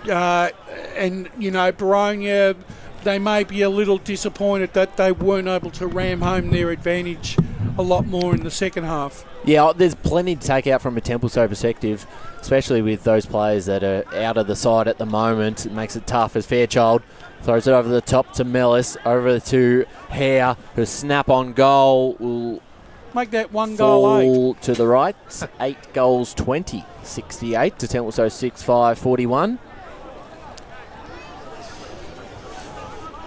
And, you know, Boronia, they may be a little disappointed that they weren't able to ram home their advantage a lot more in the second half. Yeah, there's plenty to take out from a Templestowe perspective, especially with those players that are out of the side at the moment. It makes it tough as Fairchild throws it over the top to Mellis, over to Hare, who snap on goal will make that one goal 8 to the right. 8 goals 20, 68 to Templestowe 6-5, 41.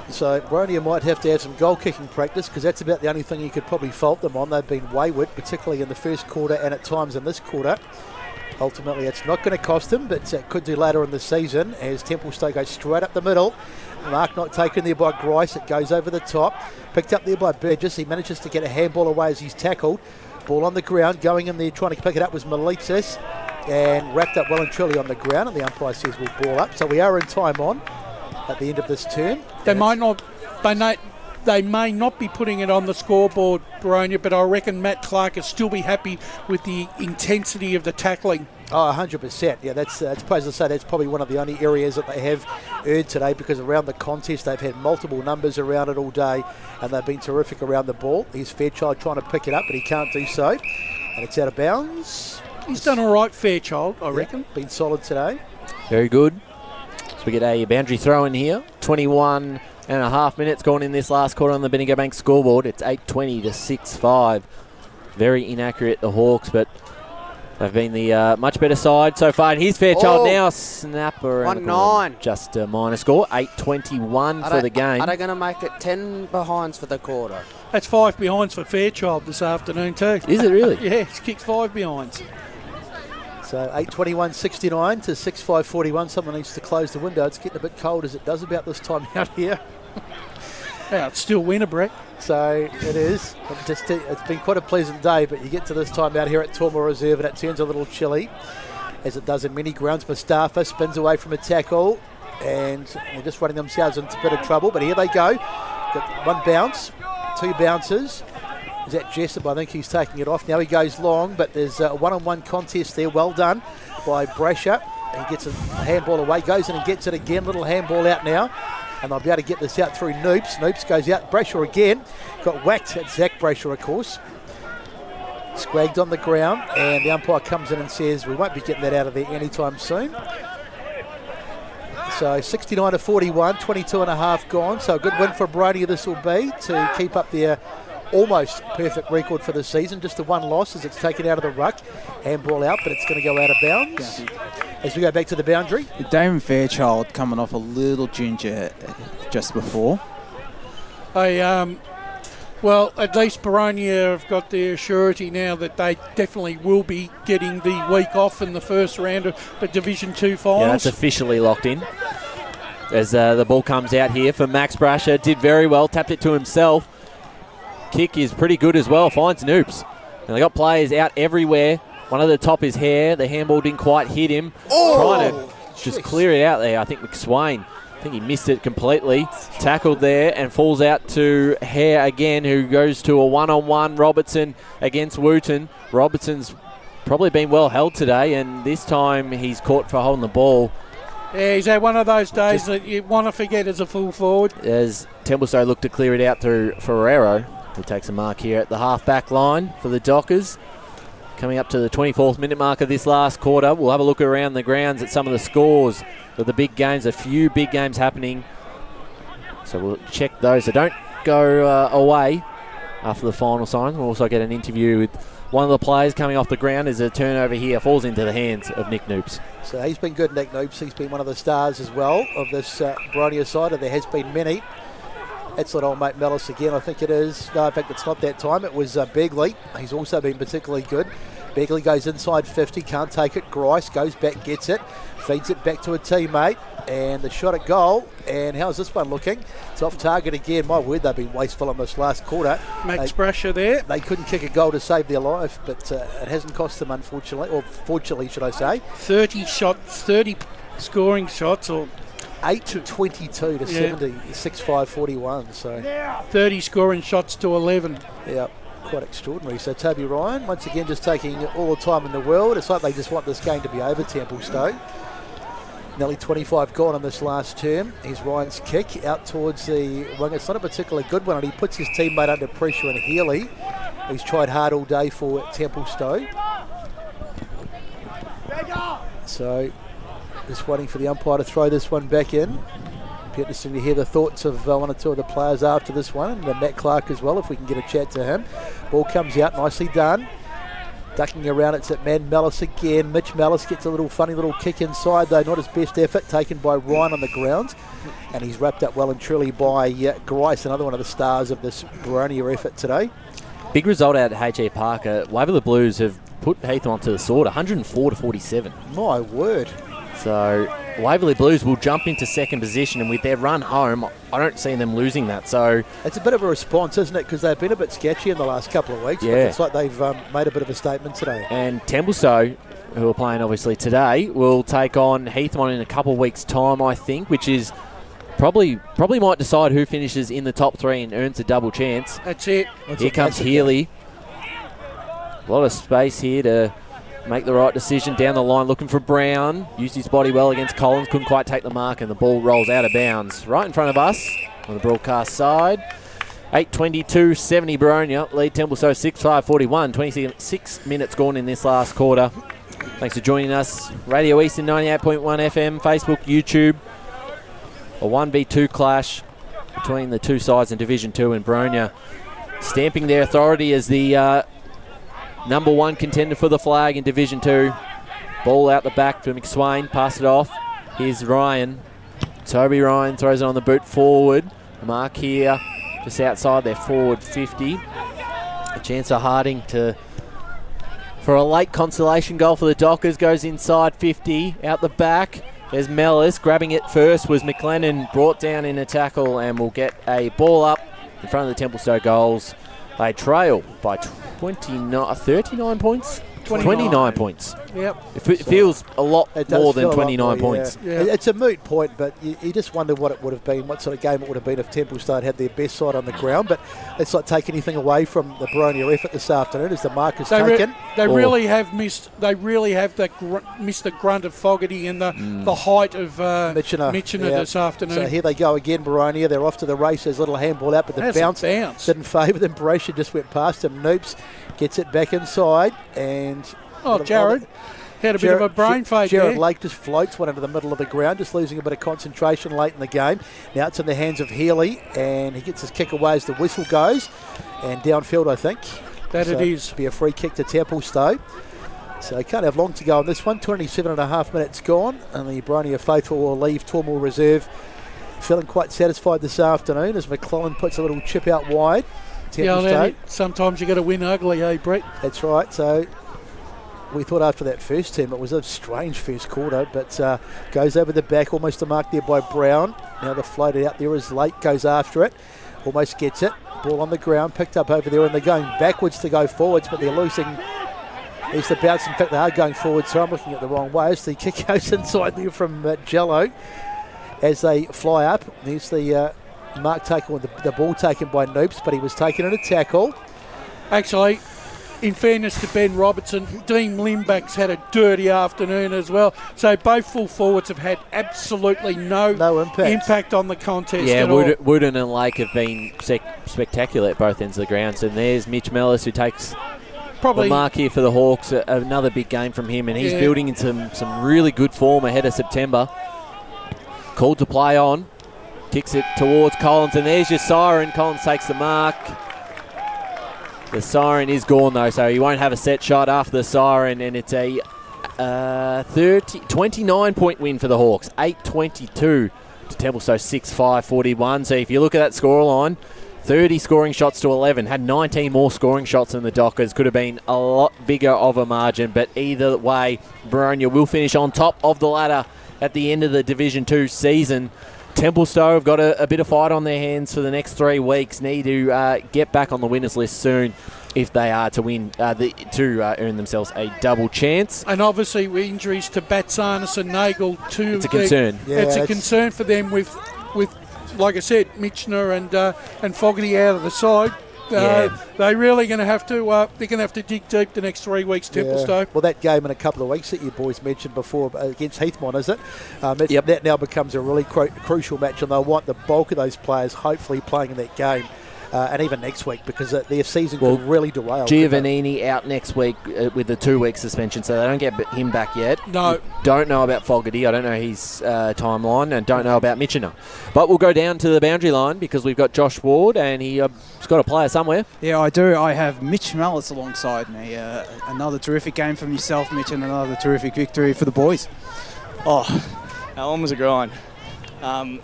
So Boronia might have to have some goal kicking practice, because that's about the only thing you could probably fault them on. They've been wayward, particularly in the first quarter and at times in this quarter. Ultimately, it's not going to cost them, but it could do later in the season as Templestowe goes straight up the middle. Mark not taken there by Grice. It goes over the top. Picked up there by Burgess. He manages to get a handball away as he's tackled. Ball on the ground. Going in there trying to pick it up was Melitsis, and wrapped up well and truly on the ground. And the umpire says we'll ball up. So we are in time on at the end of this term. They may not be putting it on the scoreboard, Boronia, but I reckon Matt Clark will still be happy with the intensity of the tackling. Oh, 100%. Yeah, that's supposed to say that's probably one of the only areas that they have earned today, because around the contest they've had multiple numbers around it all day, and they've been terrific around the ball. Here's Fairchild trying to pick it up, but he can't do so. And it's out of bounds. He's done all right, Fairchild, I reckon. Been solid today. Very good. So we get a boundary throw in here. 21 and a half minutes gone in this last quarter on the Bendigo Bank scoreboard. It's 8-20 to 6-5. Very inaccurate, the Hawks, but they've been the much better side so far. And here's Fairchild now. Snapper. 1-9. Just a minor score. 8-21 for the game. Are they going to make it 10 behinds for the quarter? That's 5 behinds for Fairchild this afternoon too. Is it really? Yeah, he's kicked 5 behinds. So 8:21.69 to 6:5:41. Someone needs to close the window. It's getting a bit cold as it does about this time out here. Yeah, it's still winter, Brett. So it is. It's been quite a pleasant day, but you get to this time out here at Tormore Reserve and it turns a little chilly, as it does in many grounds. Mustafa spins away from a tackle, and they're just running themselves into a bit of trouble. But here they go. Got one bounce, 2 bounces. Is that Jessup? I think he's taking it off. Now he goes long, but there's a one-on-one contest there. Well done by Brasher. He gets a handball away, goes in and gets it again. Little handball out now. And they'll be able to get this out through Noops. Noops goes out. Brasher again. Got whacked at Zach Brasher, of course. Squagged on the ground. And the umpire comes in and says, we won't be getting that out of there anytime soon. So 69 to 41, 22 and a half gone. So a good win for Boronia this will be, to keep up their almost perfect record for the season. Just the one loss as it's taken out of the ruck. Handball out, but it's going to go out of bounds. As we go back to the boundary. Damon Fairchild coming off a little ginger just before. Well, at least Boronia have got their surety now that they definitely will be getting the week off in the first round of the Division 2 finals. Yeah, that's officially locked in. As the ball comes out here for Max Brasher. Did very well, tapped it to himself. Kick is pretty good as well, finds Noops. And they got players out everywhere. One at the top is Hare. The handball didn't quite hit him. Trying to just clear it out there. I think McSwain, I think he missed it completely. Tackled there and falls out to Hare again, who goes to a one-on-one. Robertson against Wooten. Robertson's probably been well held today, and this time he's caught for holding the ball. Yeah, he's had one of those days that you want to forget as a full forward. As Templestowe look to clear it out through Ferrero, who takes a mark here at the half-back line for the Dockers. Coming up to the 24th minute mark of this last quarter, we'll have a look around the grounds at some of the scores of the big games. A few big games happening, so we'll check those. So don't go away after the final sign. We'll also get an interview with one of the players coming off the ground as a turnover here falls into the hands of Nick Noops. So he's been good, Nick Noops. He's been one of the stars as well of this Boronia side, and there has been many. That's not old mate Mellis again, I think it is. No, in fact, it's not that time. It was Begley. He's also been particularly good. Begley goes inside 50, can't take it. Grice goes back, gets it, feeds it back to a teammate. And the shot at goal. And how's this one looking? It's off target again. My word, they've been wasteful in this last quarter. Max Brasher there. They couldn't kick a goal to save their life, but it hasn't cost them, unfortunately. Or fortunately, should I say. 30 shots, 30 scoring shots, or 8-22 to 70, 6-5-41. So 30 scoring shots to 11. Yeah, quite extraordinary. So Toby Ryan, once again, just taking all the time in the world. It's like they just want this game to be over, Templestowe. Nearly 25 gone on this last term. Here's Ryan's kick out towards the wing. It's not a particularly good one, and he puts his teammate under pressure in Healy, who's tried hard all day for Templestowe. So just waiting for the umpire to throw this one back in. Be interesting to hear the thoughts of one or two of the players after this one, and Matt Clark as well, if we can get a chat to him. Ball comes out, nicely done. Ducking around, it's at Man Mellis again. Mitch Mellis gets a little funny little kick inside, though not his best effort, taken by Ryan on the ground. And he's wrapped up well and truly by Grice, another one of the stars of this Boronia effort today. Big result out at HA Parker. Waverley Blues have put Heatham onto the sword, 104-47. My word. So Waverley Blues will jump into second position, and with their run home, I don't see them losing that. So it's a bit of a response, isn't it? Because they've been a bit sketchy in the last couple of weeks. Yeah. But it's like they've made a bit of a statement today. And Templestowe, who are playing obviously today, will take on Heatham in a couple of weeks' time, I think, which is probably might decide who finishes in the top three and earns a double chance. That's it. Here comes Healy. A lot of space here to make the right decision down the line, looking for Brown. Used his body well against Collins, couldn't quite take the mark, and the ball rolls out of bounds. Right in front of us on the broadcast side. 8:22-70 Boronia, lead Templestowe 6-5-41. 26 minutes gone in this last quarter. Thanks for joining us. Radio Eastern 98.1 FM, Facebook, YouTube. A 1v2 clash between the two sides in Division 2, and Boronia stamping their authority as the number one contender for the flag in Division 2. Ball out the back for McSwain. Pass it off. Here's Ryan. Toby Ryan throws it on the boot forward. The mark here just outside their forward 50. A chance of Harding for a late consolation goal for the Dockers. Goes inside 50. Out the back. There's Mellis. Grabbing it first was McLennan. Brought down in a tackle and will get a ball up in front of the Templestowe goals. They trail by 39 points. 29 points. Yep. It feels a lot more than 29 points. Yeah. It's a moot point, but you just wonder what it would have been, what sort of game it would have been if Templestowe had their best side on the ground. But let's not take anything away from the Boronia effort this afternoon as the mark is taken. They really have missed. They really have missed the grunt of Fogarty and the height of Mitchener this afternoon. So here they go again, Boronia. They're off to the races. Little handball out, but the bounce didn't favour them. Brescia just went past him. Noops gets it back inside, and Jared had a bit of a brain fade there. Jared Lake just floats one into the middle of the ground, just losing a bit of concentration late in the game. Now it's in the hands of Healy, and he gets his kick away as the whistle goes, and downfield, I think. It is. Be a free kick to Templestowe. So they can't have long to go on this one. 27.5 minutes gone, and the Boronia faithful will leave Tormore Reserve feeling quite satisfied this afternoon as McClellan puts a little chip out wide. Sometimes you got to win ugly, eh, Brett? That's right. So we thought after that first term it was a strange first quarter, but goes over the back, almost a mark there by Brown. Now the floated out there as Lake goes after it, almost gets it. Ball on the ground, picked up over there, and they're going backwards to go forwards, but they're losing. There's the bounce. In fact, they are going forward, so I'm looking at the wrong way. As the kick goes inside there from Jello as they fly up. There's the mark taken, the ball taken by Noops, but he was taken in a tackle. Actually, in fairness to Ben Robertson, Dean Limback's had a dirty afternoon as well. So both full forwards have had absolutely no impact on the contest at all. Wooden and Lake have been spectacular at both ends of the grounds. And there's Mitch Mellis, who takes the mark here for the Hawks. Another big game from him, and he's building into some really good form ahead of September. Called to play on. Kicks it towards Collins, and there's your siren. Collins takes the mark. The siren is gone, though, so he won't have a set shot after the siren, and it's a 29-point win for the Hawks. 8:22 to Templestowe 6-5-41. So if you look at that scoreline, 30 scoring shots to 11. Had 19 more scoring shots than the Dockers. Could have been a lot bigger of a margin, but either way, Boronia will finish on top of the ladder at the end of the Division 2 season. Templestowe have got a bit of fight on their hands for the next 3 weeks. Need to get back on the winners list soon if they are to win, to earn themselves a double chance. And obviously with injuries to Batsanis and Nagel too. It's a concern. It's a concern for them with like I said, Mitchner and Fogarty out of the side. They're really going to have to. They're going to have to dig deep the next 3 weeks. Templestowe. Well, that game in a couple of weeks that you boys mentioned before against Heathmont, is it? That now becomes a really crucial match, and they'll want the bulk of those players hopefully playing in that game. And even next week, because their season could really derail. Giovannini out next week with the 2-week suspension, so they don't get him back yet. No. Don't know about Fogarty. I don't know his timeline, and don't know about Mitchiner. But we'll go down to the boundary line because we've got Josh Ward, and he's got a player somewhere. Yeah, I do. I have Mitch Mallis alongside me. Another terrific game from yourself, Mitch, and another terrific victory for the boys. Oh, that one was a grind.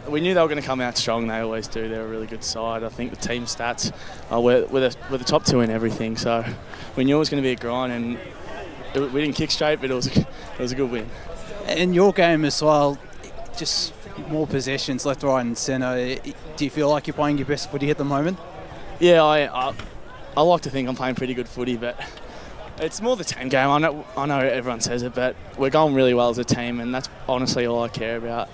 We knew they were going to come out strong. They always do. They're a really good side. I think the team stats we're the top 2 in everything. So we knew it was going to be a grind, and we didn't kick straight, but it was a good win. In your game as well, just more possessions left, right, and centre. Do you feel like you're playing your best footy at the moment? Yeah, I like to think I'm playing pretty good footy, but it's more the team game. I know everyone says it, but we're going really well as a team, and that's honestly all I care about.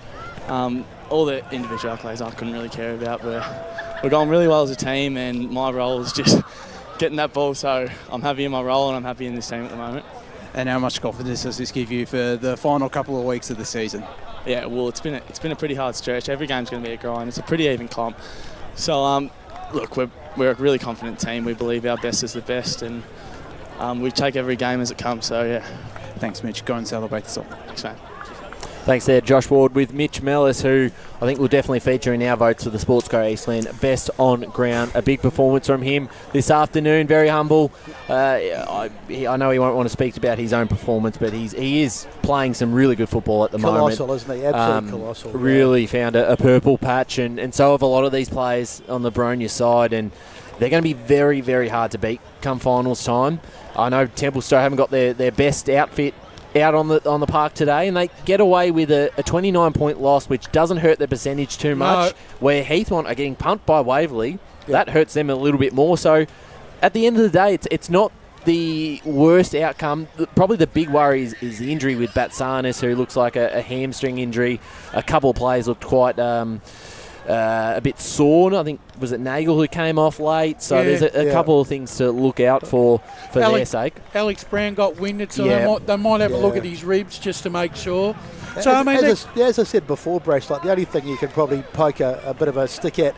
All the individual accolades I couldn't really care about, but we're going really well as a team, and my role is just getting that ball, so I'm happy in my role and I'm happy in this team at the moment. And how much confidence does this give you for the final couple of weeks of the season? Yeah, well, it's been a pretty hard stretch. Every game's going to be a grind. It's a pretty even comp. So, look, we're a really confident team. We believe our best is the best, and we take every game as it comes, so yeah. Thanks, Mitch. Go and celebrate the song. Thanks, man. Thanks there, Josh Ward, with Mitch Mellis, who I think will definitely feature in our votes for the Sportsco Eastland Best on Ground. A big performance from him this afternoon, very humble. I know he won't want to speak about his own performance, but he is playing some really good football at the moment. Colossal, isn't he? Absolutely colossal. Really found a purple patch, and so have a lot of these players on the Boronia side, and they're going to be very, very hard to beat come finals time. I know Templestowe haven't got their best outfit out on the park today, and they get away with a 29-point loss, which doesn't hurt their percentage too much. No. Where Heathmont are getting pumped by Waverley, that hurts them a little bit more. So at the end of the day, it's not the worst outcome. Probably the big worry is the injury with Batsanis, who looks like a hamstring injury. A couple of players looked quite a bit sore. I think, was it Nagel who came off late? So there's a couple of things to look out for their sake. Alex Brown got winded, so they might have a look at his ribs just to make sure. So as I said before, Brash, like the only thing you can probably poke a bit of a stick at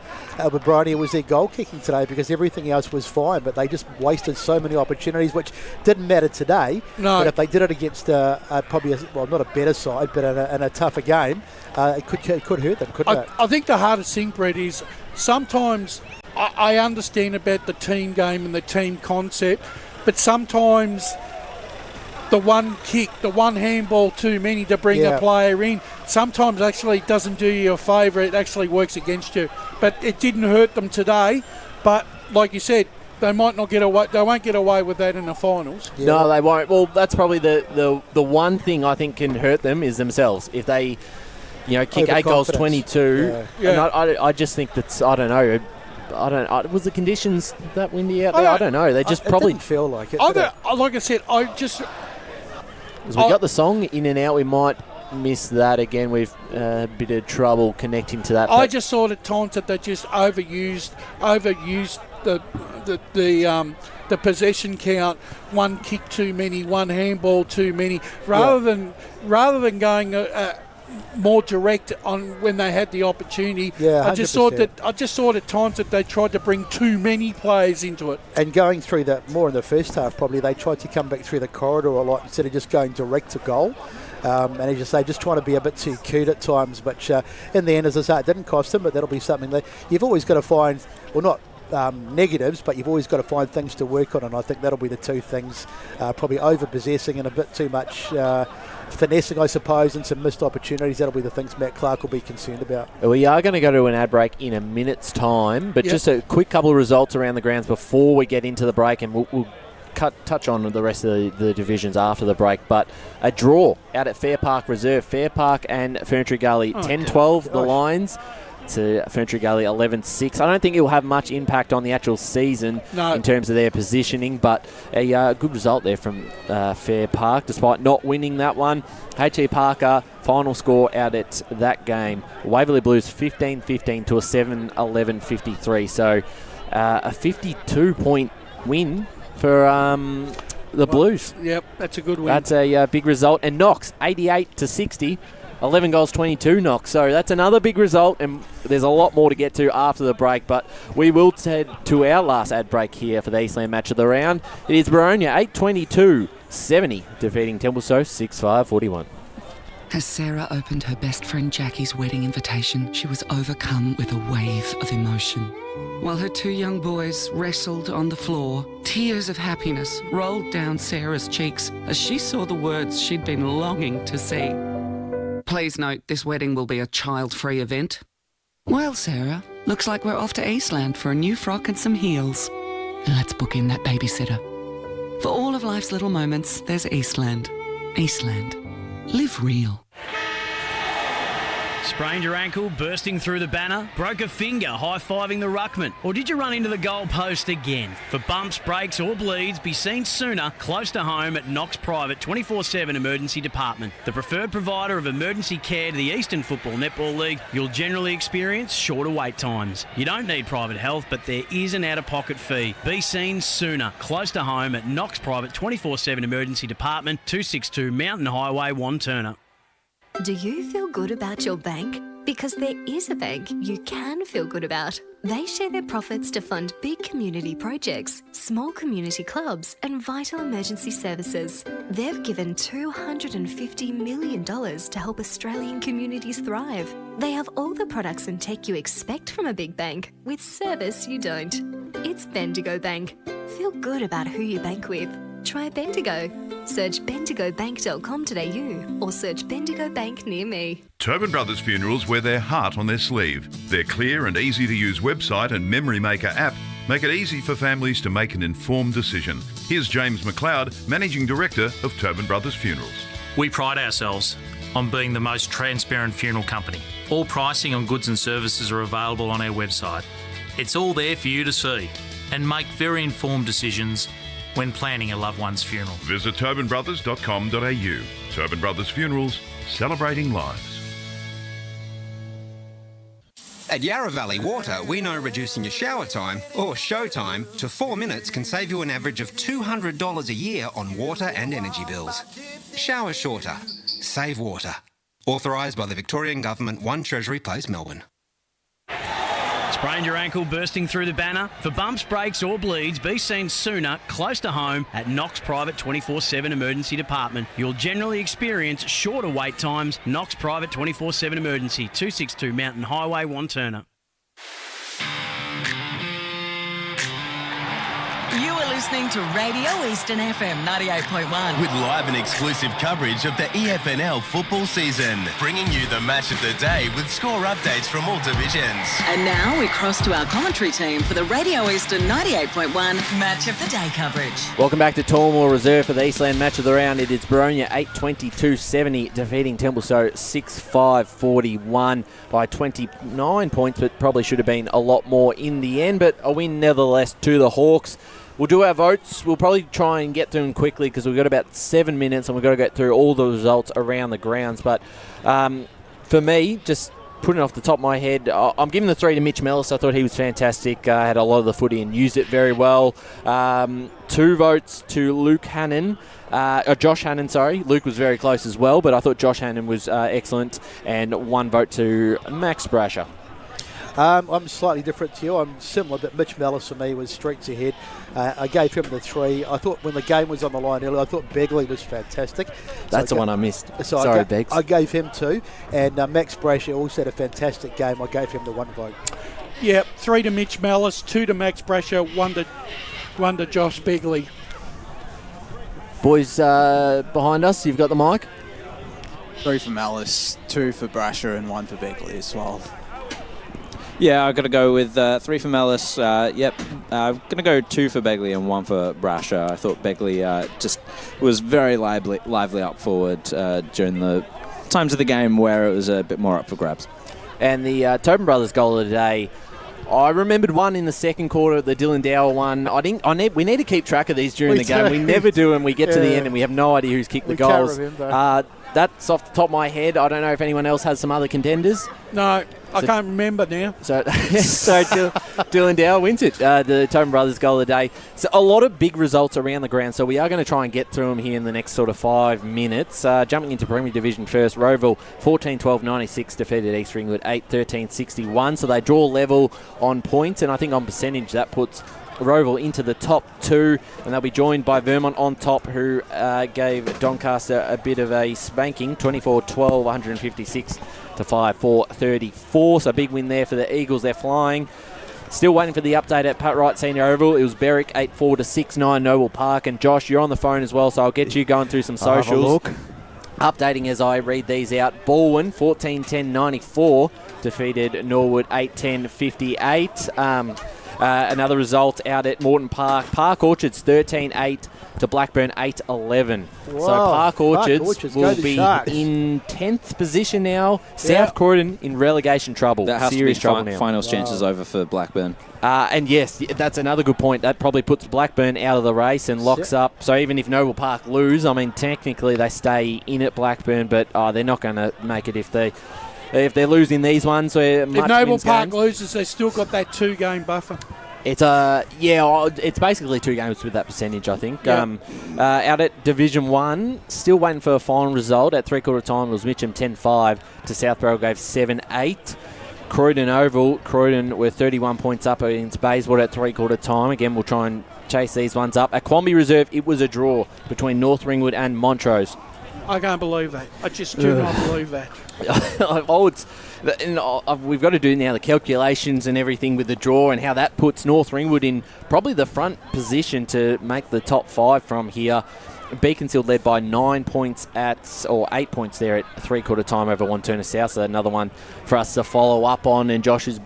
with Boronia was their goal kicking today, because everything else was fine, but they just wasted so many opportunities, which didn't matter today. No. But if they did it against probably not a better side, but in a tougher game, it could hurt them, couldn't it? I think the hardest thing, Brett, is sometimes I understand about the team game and the team concept, but sometimes the one kick, the one handball too many to bring a player in, sometimes actually doesn't do you a favour. It actually works against you. But it didn't hurt them today. But like you said, they might not get away. They won't get away with that in the finals. Yeah. No, they won't. Well, that's probably the one thing I think can hurt them is themselves. If they, kick 8 goals, 22. And I just think that's, I don't know. Was the conditions that windy out there? I don't know. They just probably didn't feel like it. Like I said, as we got the song in and out, we might miss that again. We've a bit of trouble connecting to that. I just thought at times that they just overused the possession count. One kick too many, one handball too many. Rather than going more direct on when they had the opportunity. I just thought at times that they tried to bring too many players into it. And going through that more in the first half, probably they tried to come back through the corridor a lot instead of just going direct to goal. And as you say, just trying to be a bit too cute at times. But in the end, as I say, it didn't cost them, but that'll be something that you've always got to find, well, not negatives, but you've always got to find things to work on, and I think that'll be the two things, probably over-possessing and a bit too much finessing, I suppose, and some missed opportunities. That'll be the things Matt Clark will be concerned about. We are going to go to an ad break in a minute's time, but just a quick couple of results around the grounds before we get into the break, and we'll touch on the rest of the divisions after the break, but a draw out at Fair Park Reserve. Fair Park and Ferntree Gully 10-12 the lines to Ferntree Gully 11-6. I don't think it will have much impact on the actual season in terms of their positioning, but a good result there from Fair Park despite not winning that one. H.E. Parker, final score out at that game, Waverley Blues 15-15 to a 7-11 53. So a 52-point win for the Blues. Yep, that's a good win. That's a big result. And Knox 88-60. 11 goals, 22 knocks. So that's another big result, and there's a lot more to get to after the break, but we will head to our last ad break here for the Eastland match of the round. It is Boronia 8-22-70, defeating Templestowe 6-5-41. As Sarah opened her best friend Jackie's wedding invitation, she was overcome with a wave of emotion. While her two young boys wrestled on the floor, tears of happiness rolled down Sarah's cheeks as she saw the words she'd been longing to see. Please note, this wedding will be a child-free event. Well, Sarah, looks like we're off to Eastland for a new frock and some heels. Let's book in that babysitter. For all of life's little moments, there's Eastland. Eastland. Live real. Sprained your ankle, bursting through the banner? Broke a finger, high-fiving the ruckman? Or did you run into the goal post again? For bumps, breaks or bleeds, be seen sooner, close to home at Knox Private 24/7 Emergency Department. The preferred provider of emergency care to the Eastern Football Netball League, you'll generally experience shorter wait times. You don't need private health, but there is an out-of-pocket fee. Be seen sooner, close to home at Knox Private 24/7 Emergency Department, 262 Mountain Highway, Wantirna. Do you feel good about your bank? Because there is a bank you can feel good about. They share their profits to fund big community projects, small community clubs, and vital emergency services. They've given $250 million to help Australian communities thrive. They have all the products and tech you expect from a big bank, with service you don't. It's Bendigo Bank. Feel good about who you bank with. Try Bendigo. Search bendigobank.com.au or search Bendigo Bank near me. Tobin Brothers Funerals wear their heart on their sleeve. Their clear and easy to use website and Memory Maker app make it easy for families to make an informed decision. Here's James McLeod, Managing Director of Tobin Brothers Funerals. We pride ourselves on being the most transparent funeral company. All pricing on goods and services are available on our website. It's all there for you to see and make very informed decisions when planning a loved one's funeral. Visit tobinbrothers.com.au. Tobin Brothers Funerals, celebrating lives. At Yarra Valley Water, we know reducing your shower time, or show time, to 4 minutes can save you an average of $200 a year on water and energy bills. Shower shorter. Save water. Authorised by the Victorian Government, 1 Treasury Place, Melbourne. Sprained your ankle, bursting through the banner? For bumps, breaks or bleeds, be seen sooner, close to home at Knox Private 24/7 Emergency Department. You'll generally experience shorter wait times. Knox Private 24/7 Emergency, 262 Mountain Highway, Wantirna. You are listening to Radio Eastern FM 98.1. With live and exclusive coverage of the EFNL football season, bringing you the match of the day with score updates from all divisions. And now we cross to our commentary team for the Radio Eastern 98.1 Match of the Day coverage. Welcome back to Tormore Reserve for the Eastland match of the round. It is Boronia 8-22-70, defeating Templestowe 6-5-41 by 29 points, but probably should have been a lot more in the end, but a win nevertheless to the Hawks. We'll do our votes. We'll probably try and get through them quickly because we've got about 7 minutes and we've got to get through all the results around the grounds. But for me, just putting it off the top of my head, I'm giving the 3 to Mitch Mellis. I thought he was fantastic. Had a lot of the footy and used it very well. 2 votes to Luke Hannon. Josh Hannon, sorry. Luke was very close as well, but I thought Josh Hannon was excellent. And 1 vote to Max Brasher. I'm slightly different to you. I'm similar, but Mitch Mellis for me was streets ahead. I gave him the 3. I thought when the game was on the line earlier, I thought Begley was fantastic. That's the one I missed. So sorry, Beggs. I gave him 2. And Max Brasher also had a fantastic game. I gave him the 1 vote. Yeah, 3 to Mitch Mellis, 2 to Max Brasher, 1 to Josh Begley. Boys behind us, you've got the mic. 3 for Mellis, 2 for Brasher and 1 for Begley as well. Yeah, I've got to go with 3 for Mellis. Yep. I'm going to go 2 for Begley and 1 for Brasher. I thought Begley just was very lively up forward during the times of the game where it was a bit more up for grabs. And the Tobin Brothers goal of the day, I remembered one in the second quarter, the Dylan Dower one. We need to keep track of these during the game. We never do, and we get to the end and we have no idea who's kicked the goals. That's off the top of my head. I don't know if anyone else has some other contenders. No, I can't remember now. So Dylan Dower wins it, the Tobin Brothers goal of the day. So a lot of big results around the ground, so we are going to try and get through them here in the next sort of 5 minutes. Jumping into Premier Division first, Rowville 14-12-96 defeated East Ringwood 8-13-61. So they draw level on points, and I think on percentage that puts Rowville into the top 2, and they'll be joined by Vermont on top, who gave Doncaster a bit of a spanking, 24-12, 156 to 5-4-34. So big win there for the Eagles. They're flying. Still waiting for the update at Pat Wright Senior Oval. It was Berwick 8-4-6-9 Noble Park, and Josh, you're on the phone as well, so I'll get you going through some socials. Updating as I read these out. Baldwin 14-10-94 defeated Norwood 8-10-58. Another result out at Moreton Park. Park Orchards 13-8 to Blackburn 8-11. So Park Orchards will be in 10th position now. South Croydon in relegation trouble. That has Serious to be trouble now. finals chances over for Blackburn. And yes, that's another good point. That probably puts Blackburn out of the race and locks up. So even if Noble Park lose, I mean, technically they stay in at Blackburn, but they're not going to make it if they're losing these ones. If Noble Park loses, they've still got that 2-game buffer. It's basically 2 games with that percentage, I think. Yep. Out at Division 1, still waiting for a final result. At three-quarter time, it was Mitcham 10-5 to South Belgrave 7-8. Croydon Oval, Croydon were 31 points up against Bayswater at three-quarter time. Again, we'll try and chase these ones up. At Quamby Reserve, it was a draw between North Ringwood and Montrose. I can't believe that. I just do not believe that. We've got to do now the calculations and everything with the draw and how that puts North Ringwood in probably the front position to make the top 5 from here. Beaconsfield led by 9 points 8 points there at three-quarter time over Wanturna South. So another one for us to follow up on. And Josh is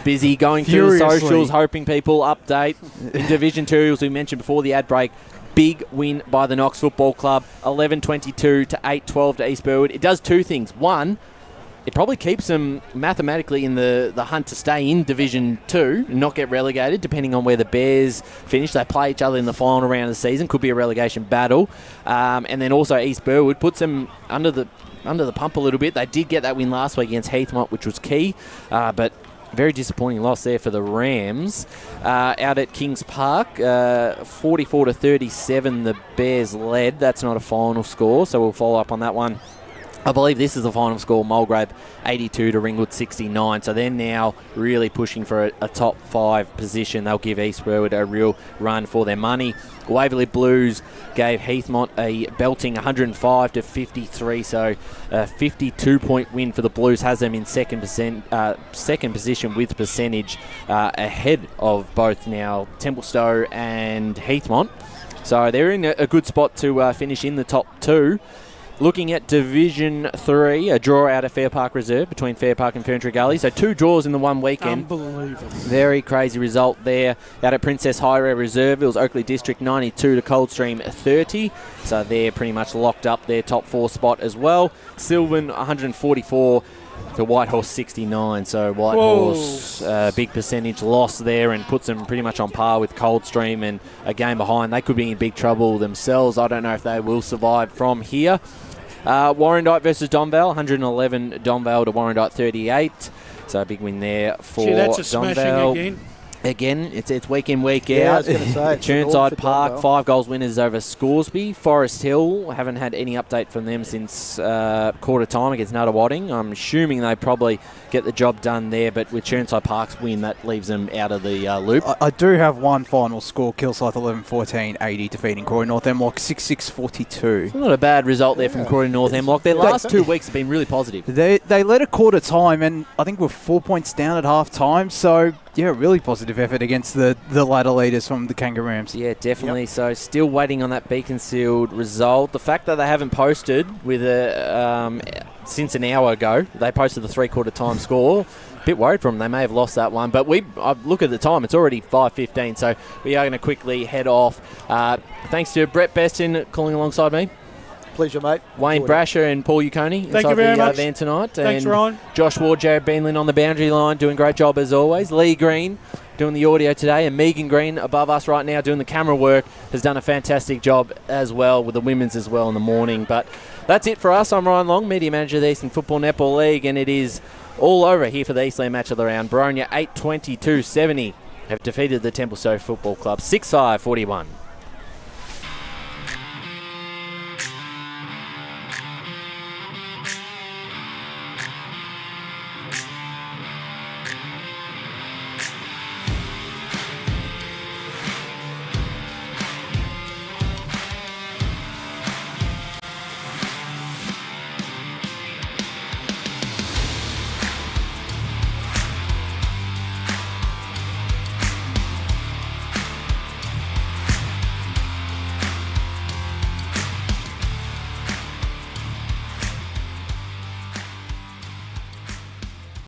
busy going through the socials, hoping people update. In Division 2, as we mentioned before the ad break, big win by the Knox Football Club, 11-22 to 8-12 to East Burwood. It does 2 things. One, it probably keeps them mathematically in the hunt to stay in Division 2 and not get relegated, depending on where the Bears finish. They play each other in the final round of the season. Could be a relegation battle. And then also East Burwood puts them under the pump a little bit. They did get that win last week against Heathmont, which was key. But very disappointing loss there for the Rams. Out at Kings Park, 44 to 37, the Bears led. That's not a final score, so we'll follow up on that one. I believe this is the final score, Mulgrave 82 to Ringwood 69. So they're now really pushing for a top 5 position. They'll give East Burwood a real run for their money. Waverley Blues gave Heathmont a belting 105 to 53. So a 52-point win for the Blues has them in second position with percentage ahead of both now Templestowe and Heathmont. So they're in a good spot to finish in the top 2. Looking at Division 3, a draw out of Fair Park Reserve between Fair Park and Ferntree Gully. So 2 draws in the one weekend. Unbelievable. Very crazy result there. Out at Princess Highway Reserve, it was Oakley District 92 to Coldstream 30. So they're pretty much locked up their top 4 spot as well. Sylvan 144 to Whitehorse 69. So Whitehorse, big percentage loss there and puts them pretty much on par with Coldstream and a game behind. They could be in big trouble themselves. I don't know if they will survive from here. Warrandyte versus Donvale, 111 Donvale to Warrandyte 38. So a big win there for Donvale. That's a smashing Again, it's week in, week out. I was going to say. Churnside Park, 5 goals winners over Scoresby. Forest Hill, haven't had any update from them since quarter time against Nuttawading. I'm assuming they probably get the job done there, but with Churnside Park's win, that leaves them out of the loop. I do have one final score, Kilsyth 11-14, 80 defeating Croydon North Hemlock 6-6-42. Not a bad result there from Croydon North Hemlock. Their last 2 weeks have been really positive. They led a quarter time, and I think we're 4 points down at half time, so yeah, really positive effort against the ladder leaders from the Kangaroos. Yeah, definitely. Yep. So still waiting on that Beaconsfield result. The fact that they haven't posted with since an hour ago, they posted the three-quarter time score. bit worried for them. They may have lost that one. But I look at the time. It's already 5:15, so we are going to quickly head off. Thanks to Brett Beston calling alongside me. Pleasure, mate. Wayne Brasher and Paul Uconi Thank you very much. van tonight. Thanks, and Ryan. Josh Ward, Jared Beanlin on the boundary line, doing a great job as always. Lee Green doing the audio today, and Megan Green above us right now doing the camera work, has done a fantastic job as well with the women's as well in the morning. But that's it for us. I'm Ryan Long, Media Manager of the Eastern Football Netball League, and it is all over here for the Eastland Match of the round. Boronia 8-22-70 have defeated the Templestowe Football Club 6-5-41.